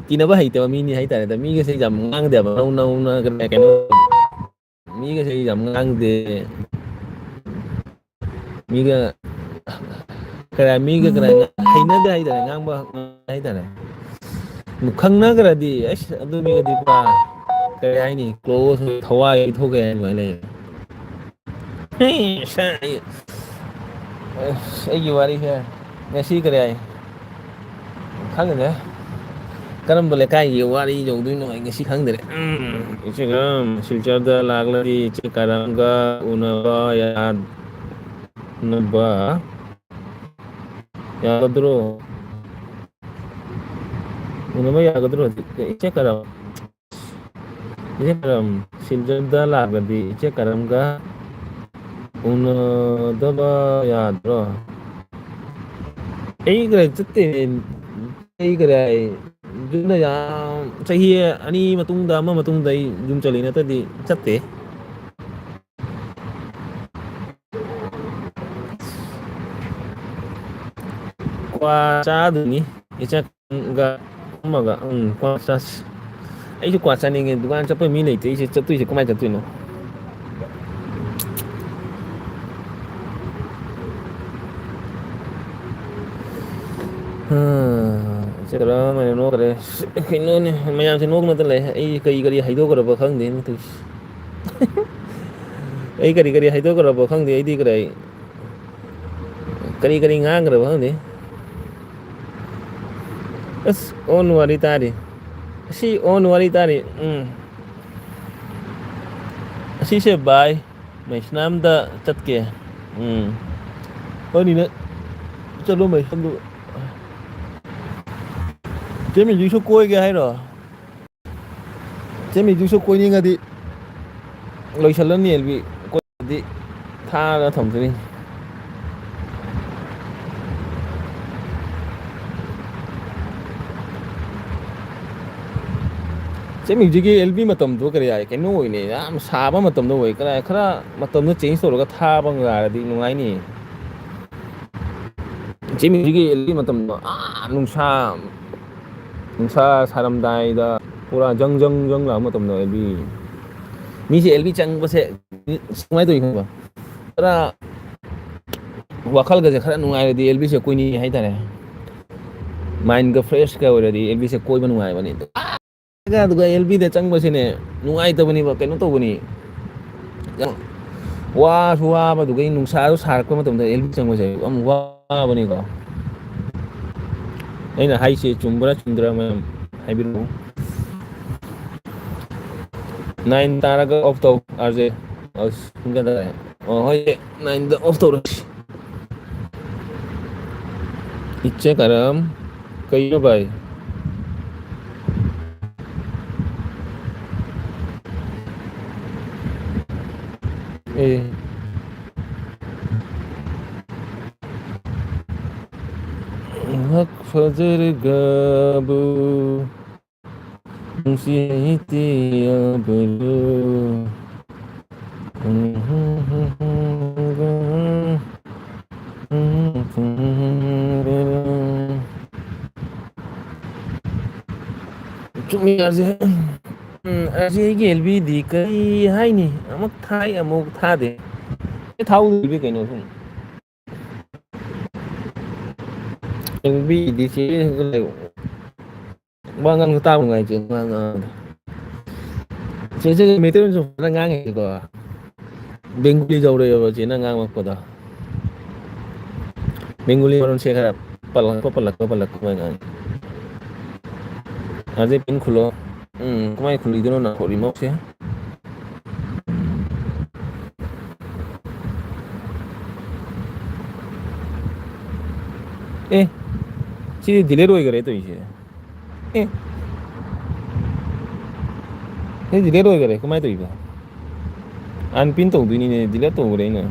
ꯇꯤꯟꯅꯕ ꯍꯩꯇꯕ ꯃꯤꯅꯤ ꯍꯥꯏꯇꯥꯔꯦꯗ ꯃꯤꯒꯁꯦ ꯌꯥꯝ ꯉꯥꯡꯗꯦꯕ ꯅꯧꯅ ꯀꯩꯅꯣ ꯃꯤꯒꯁꯦ ꯌꯥꯝ ꯉꯥꯡꯗꯦ ꯃꯤꯒ ꯀꯔ ꯃꯤꯒ ꯀꯔ ꯍꯩꯅꯗꯦ ꯍꯥꯏꯇꯥꯔꯦ ꯉꯥꯡꯕ ꯍꯥꯏꯇꯥꯔꯦ ꯈꯪꯅꯈ꯭ꯔꯗꯤ ꯑꯁ ꯑꯗꯨ ꯃꯤꯒꯗꯤ ꯄꯨꯔꯥ ꯀꯔꯤ ꯍꯥꯏꯅꯤ ꯀ꯭ꯂꯣꯁ ꯊꯋꯥꯏ ꯊꯣꯛꯀꯦ ꯍꯥꯏ ꯑꯗꯨꯃꯥꯏꯅ ꯂꯩ ꯑꯩꯒꯤ ꯋꯥꯔꯤꯁꯦ ꯉꯁꯤ ꯀꯔꯤ ꯍꯥꯏ ꯈꯪꯉꯦꯗ ꯀꯔꯝꯕ ꯂꯩꯀꯥꯏꯒꯤ ꯋꯥꯔꯤ ꯌꯧꯗꯣꯏꯅꯣ ꯑꯩ ꯉꯁꯤ ꯈꯪꯗ꯭ꯔꯦ ꯏꯆꯦꯒꯝ ꯁꯤꯜꯆꯔꯗ ꯂꯥꯛꯂꯗꯤ ꯏꯆꯦ ꯀꯔꯝꯒ ꯎꯅꯕ ꯅꯕ ꯌꯥꯒꯗ꯭ꯔꯣ ꯎꯅꯕ ꯌꯥꯒꯗ꯭ꯔꯣ ꯏꯆꯦ ꯀꯔꯝ ꯏꯆꯦ ꯀꯔꯝ ꯁꯤꯜꯆꯔꯗ ꯂꯥꯛꯂꯗꯤ ꯏꯆꯦ ꯀꯔꯝꯒ ꯎꯅꯗꯕ ꯌꯥꯗ꯭ꯔꯣ ꯑꯩ ꯀꯔꯥꯏ ꯆꯠꯇꯦ ꯑꯩ ꯀꯔꯥꯏ ꯑꯗꯨꯅ ꯌꯥꯝ ꯆꯍꯤ ꯑꯅꯤ ꯃꯇꯨꯡꯗ ꯑꯃ ꯃꯇꯨꯡꯗ ꯑꯩ ꯌꯨꯝ ꯆꯠꯂꯤ ꯅꯠꯇ꯭ꯔꯗꯤ ꯆꯠꯇꯦ ꯀ꯭ꯋꯥ ꯆꯥꯗꯣꯏꯅꯤ ꯏꯆꯟꯒ ꯑꯃꯒ ꯀ꯭ꯋꯥ ꯆꯥꯁꯤ ꯑꯩꯁꯨ ꯀ꯭ꯋꯥ ꯆꯥꯅꯤꯡꯉꯦ ꯗꯨꯀꯥꯟ ꯆꯠꯄꯩ ꯃꯤ ꯂꯩꯇꯦ ꯑꯩꯁꯦ ꯆꯠꯇꯣꯏꯁꯦ ꯀꯃꯥꯏꯅ ꯆꯠꯇꯣꯏꯅꯣ ꯀꯔꯃꯥꯏꯅ ꯅꯣꯛꯈ꯭ꯔꯦ ꯀꯩꯅꯣꯅꯦ ꯃꯌꯥꯝꯁꯦ ꯅꯣꯛꯅꯇ ꯂꯩ ꯑꯩ ꯀꯔꯤ ꯍꯥꯏꯗꯣꯛꯈ꯭ꯔꯕ ꯈꯪꯗꯦꯅꯦ ꯇꯧꯏꯁꯦ ꯑꯩ ꯀꯔꯤ ꯍꯥꯏꯗꯣꯛꯈ꯭ꯔꯕꯣ ꯈꯪꯗꯦ ꯑꯩꯗꯤ ꯀꯔꯤ ꯉꯥꯡꯈ꯭ꯔꯕ ꯈꯪꯗꯦ ꯑꯁ ꯑꯣꯟ ꯋꯥꯔꯤ ꯇꯥꯔꯤ ꯑꯁꯤ ꯑꯣꯟ ꯋꯥꯔꯤ ꯇꯥꯔꯤ ꯑꯁꯤꯁꯦ ꯕꯥꯏ ꯃꯩꯁꯅꯥꯝꯗ ꯆꯠꯀꯦ ꯍꯣꯏꯅꯤꯅ ꯆꯠꯂꯣ ꯃꯩꯁꯅꯥꯝꯗꯨ ꯆꯦꯃꯤꯁꯨ ꯀꯣꯏꯒꯦ ꯍꯥꯏꯔꯣ ꯆꯦꯃꯤꯗꯨꯁꯨ ꯀꯣꯏꯅꯤꯡꯉꯗꯤ ꯂꯣꯏꯁꯤꯜꯂꯅꯤ ꯑꯦꯜꯕꯤ ꯀꯣꯏꯗꯤ ꯊꯥꯔꯒ ꯊꯝꯖꯔꯤ ꯆꯦ ꯃ꯭ꯌꯨꯖꯤꯛꯀꯤ ꯑꯦꯜ ꯕꯤ ꯃꯇꯝꯗꯣ ꯀꯔꯤ ꯍꯥꯏ ꯀꯩꯅꯣ ꯑꯣꯏꯅꯦ ꯌꯥꯝ ꯁꯥꯕ ꯃꯇꯝꯗ ꯑꯣꯏ ꯈꯔ ꯃꯇꯝꯗꯣ ꯆꯦꯟꯖ ꯇꯧꯔꯒ ꯊꯥꯕ ꯉꯥꯏꯔꯗꯤ ꯅꯨꯡꯉꯥꯏꯅꯤ ꯆꯦ ꯃ꯭ꯌꯨꯖꯤꯛꯀꯤ ꯑꯦꯜꯕꯤ ꯃꯇꯝꯗꯣ ꯅꯨꯡꯁꯥ ꯁꯥꯔꯝꯗꯥꯏꯗ ꯄꯨꯔꯥ ꯖꯪ ꯖꯪ ꯖꯪ ꯂꯥꯛꯕ ꯃꯇꯝꯗ ꯑꯦꯜꯕꯤ ꯃꯤꯁꯦ ꯑꯦꯜꯕꯤ ꯆꯪꯕꯁꯦ ꯀꯃꯥꯏꯅ ꯇꯧꯋꯤ ꯈꯪꯕ ꯈꯔ ꯋꯥꯈꯜꯒꯁꯦ ꯈꯔ ꯅꯨꯡꯉꯥꯏꯔꯗꯤ ꯑꯦꯜꯕꯤꯁꯦ ꯀꯣꯏꯅꯤꯡꯉꯤ ꯍꯥꯏꯇꯥꯔꯦ ꯃꯥꯏꯟꯗ ꯐ꯭ꯔꯦꯁꯀ ꯑꯣꯏꯔꯗꯤ ꯑꯦꯜꯕꯤꯁꯦ ꯀꯣꯏꯕ ꯅꯨꯡꯉꯥꯏꯕꯅꯤ ꯑꯗꯨꯒ ꯑꯦꯜꯕꯤꯗ ꯆꯪꯕꯁꯤꯅꯦ ꯅꯨꯡꯉꯥꯏꯇꯕꯅꯦꯕ ꯀꯩꯅꯣ ꯇꯧꯕꯅꯤ ꯋꯥꯁꯨ ꯋꯥꯕꯗꯨꯒ ꯅꯨꯡꯁꯥꯁꯨ ꯁꯥꯔꯛꯄ ꯃꯇꯝꯗ ꯑꯦꯜꯕꯤ ꯆꯪꯕꯁꯦ ꯌꯥꯝ ꯋꯥꯕꯅꯤꯀꯣ ꯑꯩꯅ ꯍꯥꯏꯁꯦ ꯆꯨꯝꯕ꯭ꯔꯥ ꯆꯨꯝꯗ꯭ꯔꯥ ꯃꯌꯥꯝ ꯍꯥꯏꯕꯤꯔꯛꯎ 9 ꯇꯥꯔꯒ ꯑꯣꯐ ꯇꯧ ꯑꯥꯔꯖꯦ ꯍꯣꯏ 9ꯗ ꯑꯣꯐ ꯇꯧꯔꯁꯤ ꯏꯆꯦ ꯀꯔꯝ ꯀꯩꯅꯣ ꯚꯥꯏ ꯑꯦ ꯉꯛ ꯐꯖꯔꯒꯕꯨ ꯅꯨꯡꯁꯤ ꯍꯩꯇꯦꯌꯥꯕꯔꯣ ꯆꯨꯝꯃꯤꯔꯁꯦ ꯑꯁꯤꯒꯤ ꯑꯦꯜꯕꯤꯗꯤ ꯀꯔꯤ ꯍꯥꯏꯅꯤ ꯑꯃꯨꯛ ꯊꯥꯏ ꯑꯃꯨꯛ ꯊꯥꯗꯦ ꯊꯥꯎꯕꯤ ꯀꯩꯅꯣ ꯁꯨꯝ ꯑꯦꯜꯕꯤꯗꯤ ꯋꯥ ꯉꯥꯡꯕ ꯇꯥꯕ ꯅꯨꯡꯉꯥꯏꯇꯦ ꯆꯦꯁꯦ ꯃꯩꯇꯩꯂꯣꯟꯁꯨ ꯐꯖꯅ ꯉꯥꯡꯉꯤꯀꯣ ꯕꯦꯡꯒꯨꯂꯤ ꯌꯧꯔꯛꯑꯦꯕ ꯆꯦꯅ ꯉꯥꯡꯉꯛꯄꯗꯣ ꯕꯦꯡꯒꯨꯂꯤ ꯃꯔꯣꯟꯁꯦ ꯈꯔ ꯄꯜꯂꯛꯄ ꯉꯥꯡꯉꯤ ꯑꯗꯩ ꯄꯤꯟ ꯈꯨꯜꯂꯣ ꯀꯃꯥꯏꯅ ꯈꯨꯜꯂꯤꯗꯣꯏꯅꯣ ꯅꯪ ꯔꯤꯃꯣꯠꯁꯦ ꯑꯦ ꯁꯤꯗꯤ ꯗꯤꯂꯦꯠ ꯑꯣꯏꯈꯔꯦ ꯇꯧꯔꯤꯁꯦ ꯑꯦ ꯁꯤ ꯗꯤꯂꯦꯠ ꯑꯣꯏꯈꯔꯦ ꯀꯃꯥꯏꯅ ꯇꯧꯔꯤꯕ ꯑꯟꯄꯤꯟ ꯇꯧꯗꯣꯏꯅꯤꯅꯦ ꯗꯤꯂꯦꯠ ꯇꯧꯈ꯭ꯔꯦ ꯑꯩꯅ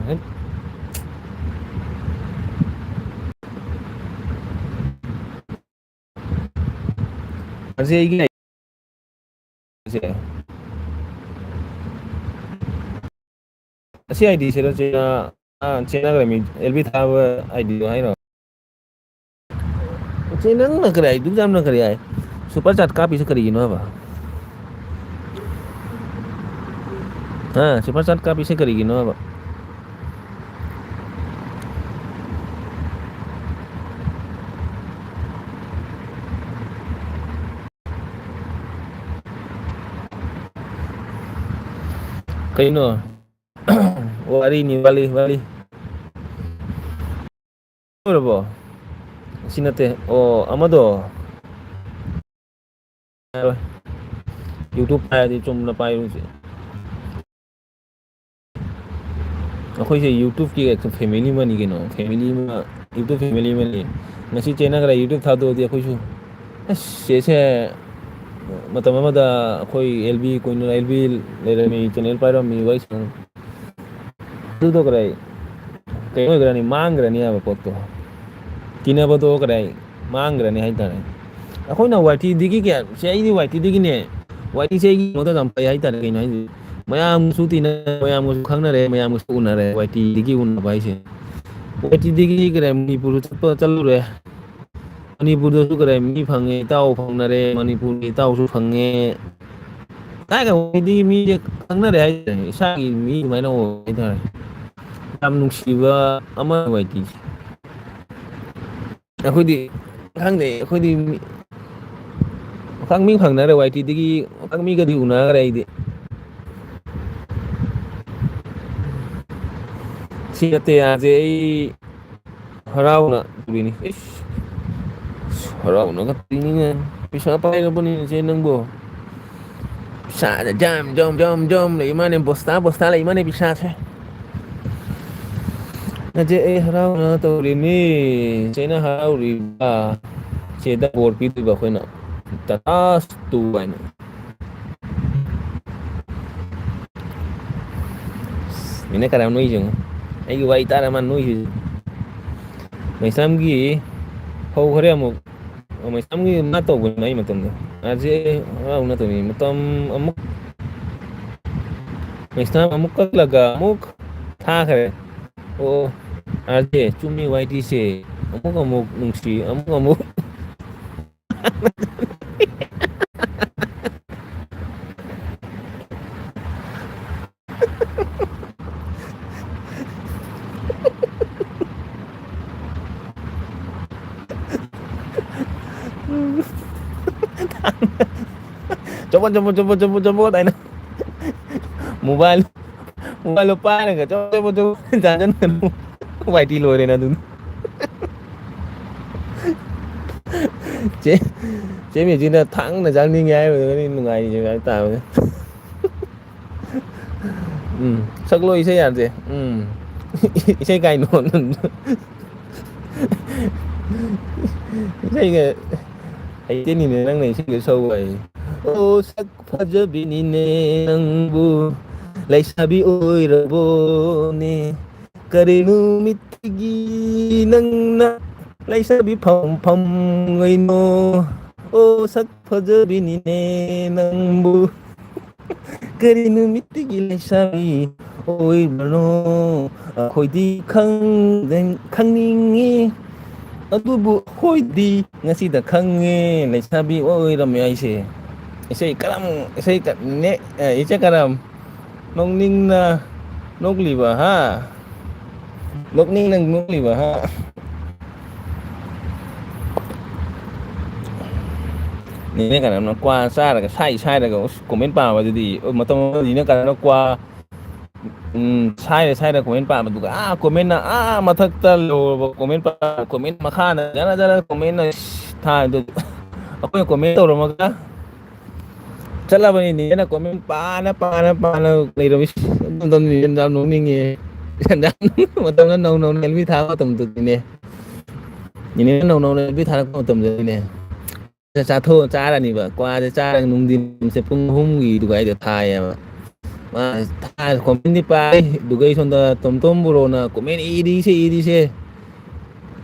ꯑꯁꯤ ꯑꯩꯒꯤ ꯑꯁꯤ ꯑꯥꯏꯗꯤꯁꯤꯔ ꯆꯦꯟꯅꯈ꯭ꯔꯃꯤ ꯑꯦꯜꯕꯤ ꯊꯥꯕ ꯑꯥꯏꯗꯤꯗꯣ ꯍꯥꯏꯔꯣ ꯆꯦ ꯅꯪꯅ ꯀꯔꯤ ꯍꯥꯏ ꯗꯨꯛ ꯌꯥꯝꯅ ꯀꯔꯤ ꯍꯥꯏ ꯁꯨꯄꯔ ꯆꯥꯠ ꯀꯥꯞꯄꯤꯁꯤ ꯀꯔꯤꯒꯤꯅꯣ ꯍꯥꯏꯕ ꯁꯨꯄꯔ ꯆꯥꯠ ꯀꯥꯞꯄꯤꯁꯤ ꯀꯔꯤꯒꯤꯅꯣ ꯍꯥꯏꯕ ꯀꯩꯅꯣ ꯋꯥꯔꯤꯅꯤ ꯋꯥꯔꯤ ꯂꯣꯏꯔꯕꯣ ꯁꯤ ꯅꯠꯇꯦ ꯑꯣ ꯑꯃꯗꯣ ꯌꯨꯇꯨꯕ ꯄꯥꯏꯔꯗꯤ ꯆꯨꯝꯅ ꯄꯥꯏꯔꯨꯁꯦ ꯑꯩꯈꯣꯏꯁꯦ ꯌꯨꯇꯨꯕꯀꯤ ꯐꯦꯃꯤꯂꯤ ꯑꯃꯅꯤ ꯀꯩꯅꯣ ꯐꯦꯃꯤꯂꯤ ꯑꯃ ꯌꯨꯇꯨꯕ ꯐꯦꯃꯤꯂꯤ ꯑꯃꯅꯤ ꯉꯁꯤ ꯆꯦꯟꯅꯈ꯭ꯔ ꯌꯨꯇꯨꯕ ꯊꯥꯗꯣꯛꯑꯗꯤ ꯑꯩꯈꯣꯏꯁꯨ ꯑꯁ ꯆꯦꯁꯦ ꯃꯇꯝ ꯑꯃꯗ ꯑꯩꯈꯣꯏ ꯑꯦꯜꯕꯤ ꯀꯨꯏꯅ ꯑꯦꯜꯕꯤ ꯂꯩꯔꯝꯃꯤ ꯆꯦꯅꯦꯜ ꯄꯥꯏꯔꯝꯃꯤ ꯋꯥꯔꯤ ꯑꯗꯨꯗꯣ ꯀꯔꯥꯏ ꯀꯩꯅꯣ ꯑꯣꯏꯒ꯭ꯔꯅꯤ ꯃꯥꯡꯈ꯭ꯔꯅꯤ ꯍꯥꯏꯕ ꯄꯣꯠꯇꯣ ꯇꯤꯟꯅꯕꯗꯣ ꯀꯗꯥꯏ ꯃꯥꯡꯈ꯭ꯔꯅꯤ ꯍꯥꯏꯇꯥꯔꯦ ꯑꯩꯈꯣꯏꯅ ꯋꯥꯏꯊꯤꯗꯒꯤ ꯀꯌꯥ ꯁꯤ ꯑꯩꯗꯤ ꯋꯥꯏꯊꯤꯗꯒꯤꯅꯦ ꯋꯥꯏꯊꯤꯁꯦ ꯑꯩꯒꯤ ꯃꯣꯠꯇ ꯌꯥꯝ ꯐꯩ ꯍꯥꯏꯇꯥꯔꯦ ꯀꯩꯅꯣ ꯍꯥꯏꯗꯤ ꯃꯌꯥꯝꯁꯨ ꯇꯤꯟꯅꯔꯦ ꯃꯌꯥꯝꯒꯁꯨ ꯈꯪꯅꯔꯦ ꯃꯌꯥꯝꯒꯁꯨ ꯎꯅꯔꯦ ꯋꯥꯏꯇꯤꯗꯒꯤ ꯎꯅꯕ ꯍꯥꯏꯁꯦ ꯋꯥꯏꯇꯤꯗꯒꯤ ꯀꯔꯦ ꯃꯅꯤꯄꯨꯔꯗ ꯆꯠꯂꯨꯔꯦ ꯃꯅꯤꯄꯨꯔꯗꯁꯨ ꯀꯔꯦ ꯃꯤ ꯐꯪꯉꯦ ꯏꯇꯥꯎ ꯐꯪꯅꯔꯦ ꯃꯅꯤꯄꯨꯔꯒꯤ ꯏꯇꯥꯎꯁꯨ ꯐꯪꯉꯦ ꯀꯥꯏꯗꯤ ꯃꯤꯁꯦ ꯈꯪꯅꯔꯦ ꯍꯥꯏꯇꯥꯔꯦ ꯏꯁꯥꯒꯤ ꯃꯤ ꯑꯗꯨꯃꯥꯏꯅ ꯑꯣꯏ ꯍꯥꯏꯇꯥꯔꯦ ꯌꯥꯝ ꯅꯨꯡꯁꯤꯕ ꯑꯃ ꯑꯣꯏꯗꯤ ꯑꯩꯈꯣꯏꯗꯤ ꯈꯪꯗꯦ ꯑꯩꯈꯣꯏꯗꯤ ꯄꯥꯈꯪ ꯃꯤ ꯐꯪꯅꯔꯦ ꯋꯥꯏꯇꯤꯗꯒꯤ ꯄꯥꯈꯪ ꯃꯤꯒꯗꯤ ꯎꯅꯈ꯭ꯔꯦ ꯑꯩꯗꯤ ꯁꯤ ꯅꯠꯇꯦ ꯌꯥꯁꯦ ꯑꯩ ꯍꯔꯥꯎꯅ ꯎꯔꯤꯅꯤ ꯍꯔꯥꯎꯅꯒ ꯇꯤꯅꯤꯡꯉꯦ ꯄꯩꯁꯥ ꯄꯥꯏꯔꯕꯅꯤꯅꯁꯦ ꯅꯪꯕꯨ ꯄꯩꯁꯥꯗ ꯖꯝ ꯂꯩ ꯃꯥꯅꯦ ꯕꯣꯁꯇꯥ ꯂꯩ ꯃꯥꯅꯦ ꯄꯩꯁꯥꯁꯦ ꯅꯆꯦ ꯑꯩ ꯍꯔꯥꯎꯅ ꯇꯧꯔꯤꯅꯤ ꯆꯦꯅ ꯍꯔꯥꯎꯔꯤꯕ ꯆꯦꯗ ꯕꯣꯔ ꯄꯤꯗꯣꯏꯕ ꯑꯩꯈꯣꯏꯅ ꯇꯊꯥꯁꯇꯨ ꯍꯥꯏꯅ ꯃꯤꯅ ꯀꯔꯝ ꯅꯣꯛꯏꯁꯦ ꯌꯦꯡꯉꯨ ꯑꯩꯒꯤ ꯋꯥꯔꯤ ꯇꯥꯔ ꯃꯥꯅ ꯅꯣꯛꯏꯁꯦ ꯃꯩꯁ꯭ꯔꯥꯝꯒꯤ ꯍꯧꯈꯔꯦ ꯑꯃꯨꯛ ꯃꯩꯁ꯭ꯔꯥꯝꯒꯤ ꯃꯥ ꯇꯧꯕꯅꯤ ꯑꯩ ꯃꯇꯝꯗ ꯑꯥꯔꯖꯦ ꯍꯔꯥꯎꯅ ꯇꯧꯅꯤ ꯃꯇꯝ ꯑꯃꯨꯛ ꯃꯩꯁꯅꯥꯝ ꯑꯃꯨꯛ ꯀꯛꯂꯒ ꯑꯃꯨꯛ ꯊꯥꯈꯔꯦ ꯑꯣ ꯑꯥꯔꯖꯦ ꯆꯨꯝꯃꯤ ꯋꯥꯏꯇꯤꯁꯦ ꯑꯃꯨꯛ ꯅꯨꯡꯁꯤ ꯑꯃꯨꯛ ꯆꯄꯣꯠ ꯍꯥꯏꯅ ꯃꯣꯕꯥꯏꯜ ꯃꯣꯕꯥꯏꯜꯗꯣ ꯄꯥꯏꯔꯒ ꯋꯥꯏꯇꯤ ꯂꯣꯏꯔꯦꯅ ꯑꯗꯨꯅ ꯆꯦ ꯃꯦꯆꯤꯟꯅ ꯊꯥꯡꯅ ꯆꯪꯅꯤꯡꯉꯦ ꯍꯥꯏꯕꯗꯨꯅꯤ ꯅꯨꯡꯉꯥꯏꯔꯤꯁꯦ ꯍꯥꯏꯕ ꯇꯥꯕꯅꯦ ꯁꯛꯂꯣ ꯏꯁꯩ ꯌꯥꯗꯦ ꯏꯁꯩ ꯀꯥꯏꯅꯣ ꯏꯁꯩꯒ ꯍꯩꯇꯦꯅꯤꯅꯦ ꯅꯪꯅ ꯏꯁꯩꯒ ꯁꯛꯎ ꯍꯥꯏ ꯑꯣ ꯁꯛ ꯐꯖꯕꯤꯅꯤꯅꯦ ꯅꯪꯕꯨ ꯂꯩꯁꯥꯕꯤ ꯑꯣꯏꯔꯕꯣꯅꯦ ꯀꯔꯤ ꯅꯨꯃꯤꯠꯇꯒꯤ ꯅꯪꯅ ꯂꯩꯁꯕꯤ ꯐꯝꯒꯩꯅꯣ ꯑꯣ ꯁꯛ ꯐꯖꯕꯤꯅꯤꯅꯦ ꯅꯪꯕꯨ ꯀꯔꯤ ꯅꯨꯃꯤꯠꯇꯒꯤ ꯂꯩꯁꯥꯕꯤ ꯑꯣꯏꯕꯅꯣ ꯑꯩꯈꯣꯏꯗꯤ ꯈꯪꯅꯤꯡꯉꯤ ꯑꯗꯨꯕꯨ ꯑꯩꯈꯣꯏꯗꯤ ꯉꯁꯤꯗ ꯈꯪꯉꯦ ꯂꯩꯁꯥꯕꯤ ꯑꯣꯏꯔꯝꯃꯦ ꯑꯩꯁꯦ ꯏꯁꯩ ꯀꯔꯝ ꯏꯁꯩ ꯏꯆꯦ ꯀꯔꯝ ꯅꯣꯡꯅꯤꯡꯅ ꯅꯣꯛꯂꯤꯕ ꯍꯥ ꯅꯣꯛꯅꯤꯡꯅ ꯅꯣꯛꯂꯤꯕ ꯍꯥ ꯅꯦꯅꯦ ꯀꯥꯅꯅ ꯀ꯭ꯋꯥ ꯆꯥꯔꯒ ꯁꯥꯏꯔꯒ ꯀꯣꯃꯦꯟ ꯄꯥꯕꯗꯨꯗꯤ ꯃꯇꯝ ꯑꯃꯅꯤꯅ ꯀꯥꯅꯅ ꯀ꯭ꯋꯥ ꯁꯥꯏꯔ ꯀꯣꯃꯦꯟ ꯄꯥꯕꯗꯨꯒ ꯀꯣꯃꯦꯟꯅ ꯃꯊꯛꯇ ꯂꯣꯕ ꯀꯣꯃꯦꯟ ꯃꯈꯥꯗ ꯖꯔ ꯀꯣꯃꯦꯟꯅ ꯊꯥꯗꯨ ꯑꯩꯈꯣꯏꯅ ꯀꯣꯃꯦꯟ ꯇꯧꯔꯝꯃꯒ ꯆꯠꯂꯕꯅꯤ ꯅꯦꯅ ꯀꯣꯃꯦꯟ ꯄꯥꯅ ꯂꯩꯔꯝꯃꯤ ꯌꯥꯝ ꯅꯣꯛꯅꯤꯡꯉꯦ ꯃꯇꯝꯗ ꯅꯧꯅ ꯑꯦꯜꯕꯤ ꯊꯥꯕ ꯃꯇꯝꯗꯨꯅꯤꯅꯦ ꯅꯦꯅꯦ ꯅꯧꯅ ꯑꯦꯜꯕꯤ ꯊꯥꯔꯛꯄ ꯃꯇꯝꯗꯅꯤꯅꯦ ꯆꯥꯔꯅꯤꯕ ꯀ꯭ꯋꯥꯁꯦ ꯆꯥꯔꯒ ꯅꯨꯡꯊꯤꯟꯁꯦ ꯄꯨꯡ 3ꯒꯤ ꯑꯗꯨꯋꯥꯏꯗ ꯊꯥꯏꯌꯦꯕ ꯀꯣꯃꯦꯟꯗꯤ ꯄꯥꯏ ꯑꯗꯨꯒ ꯁꯣꯝꯗ ꯇꯣꯝ ꯕꯣꯔꯣꯅ ꯀꯣꯃꯦꯟ ꯏꯔꯤꯁꯦ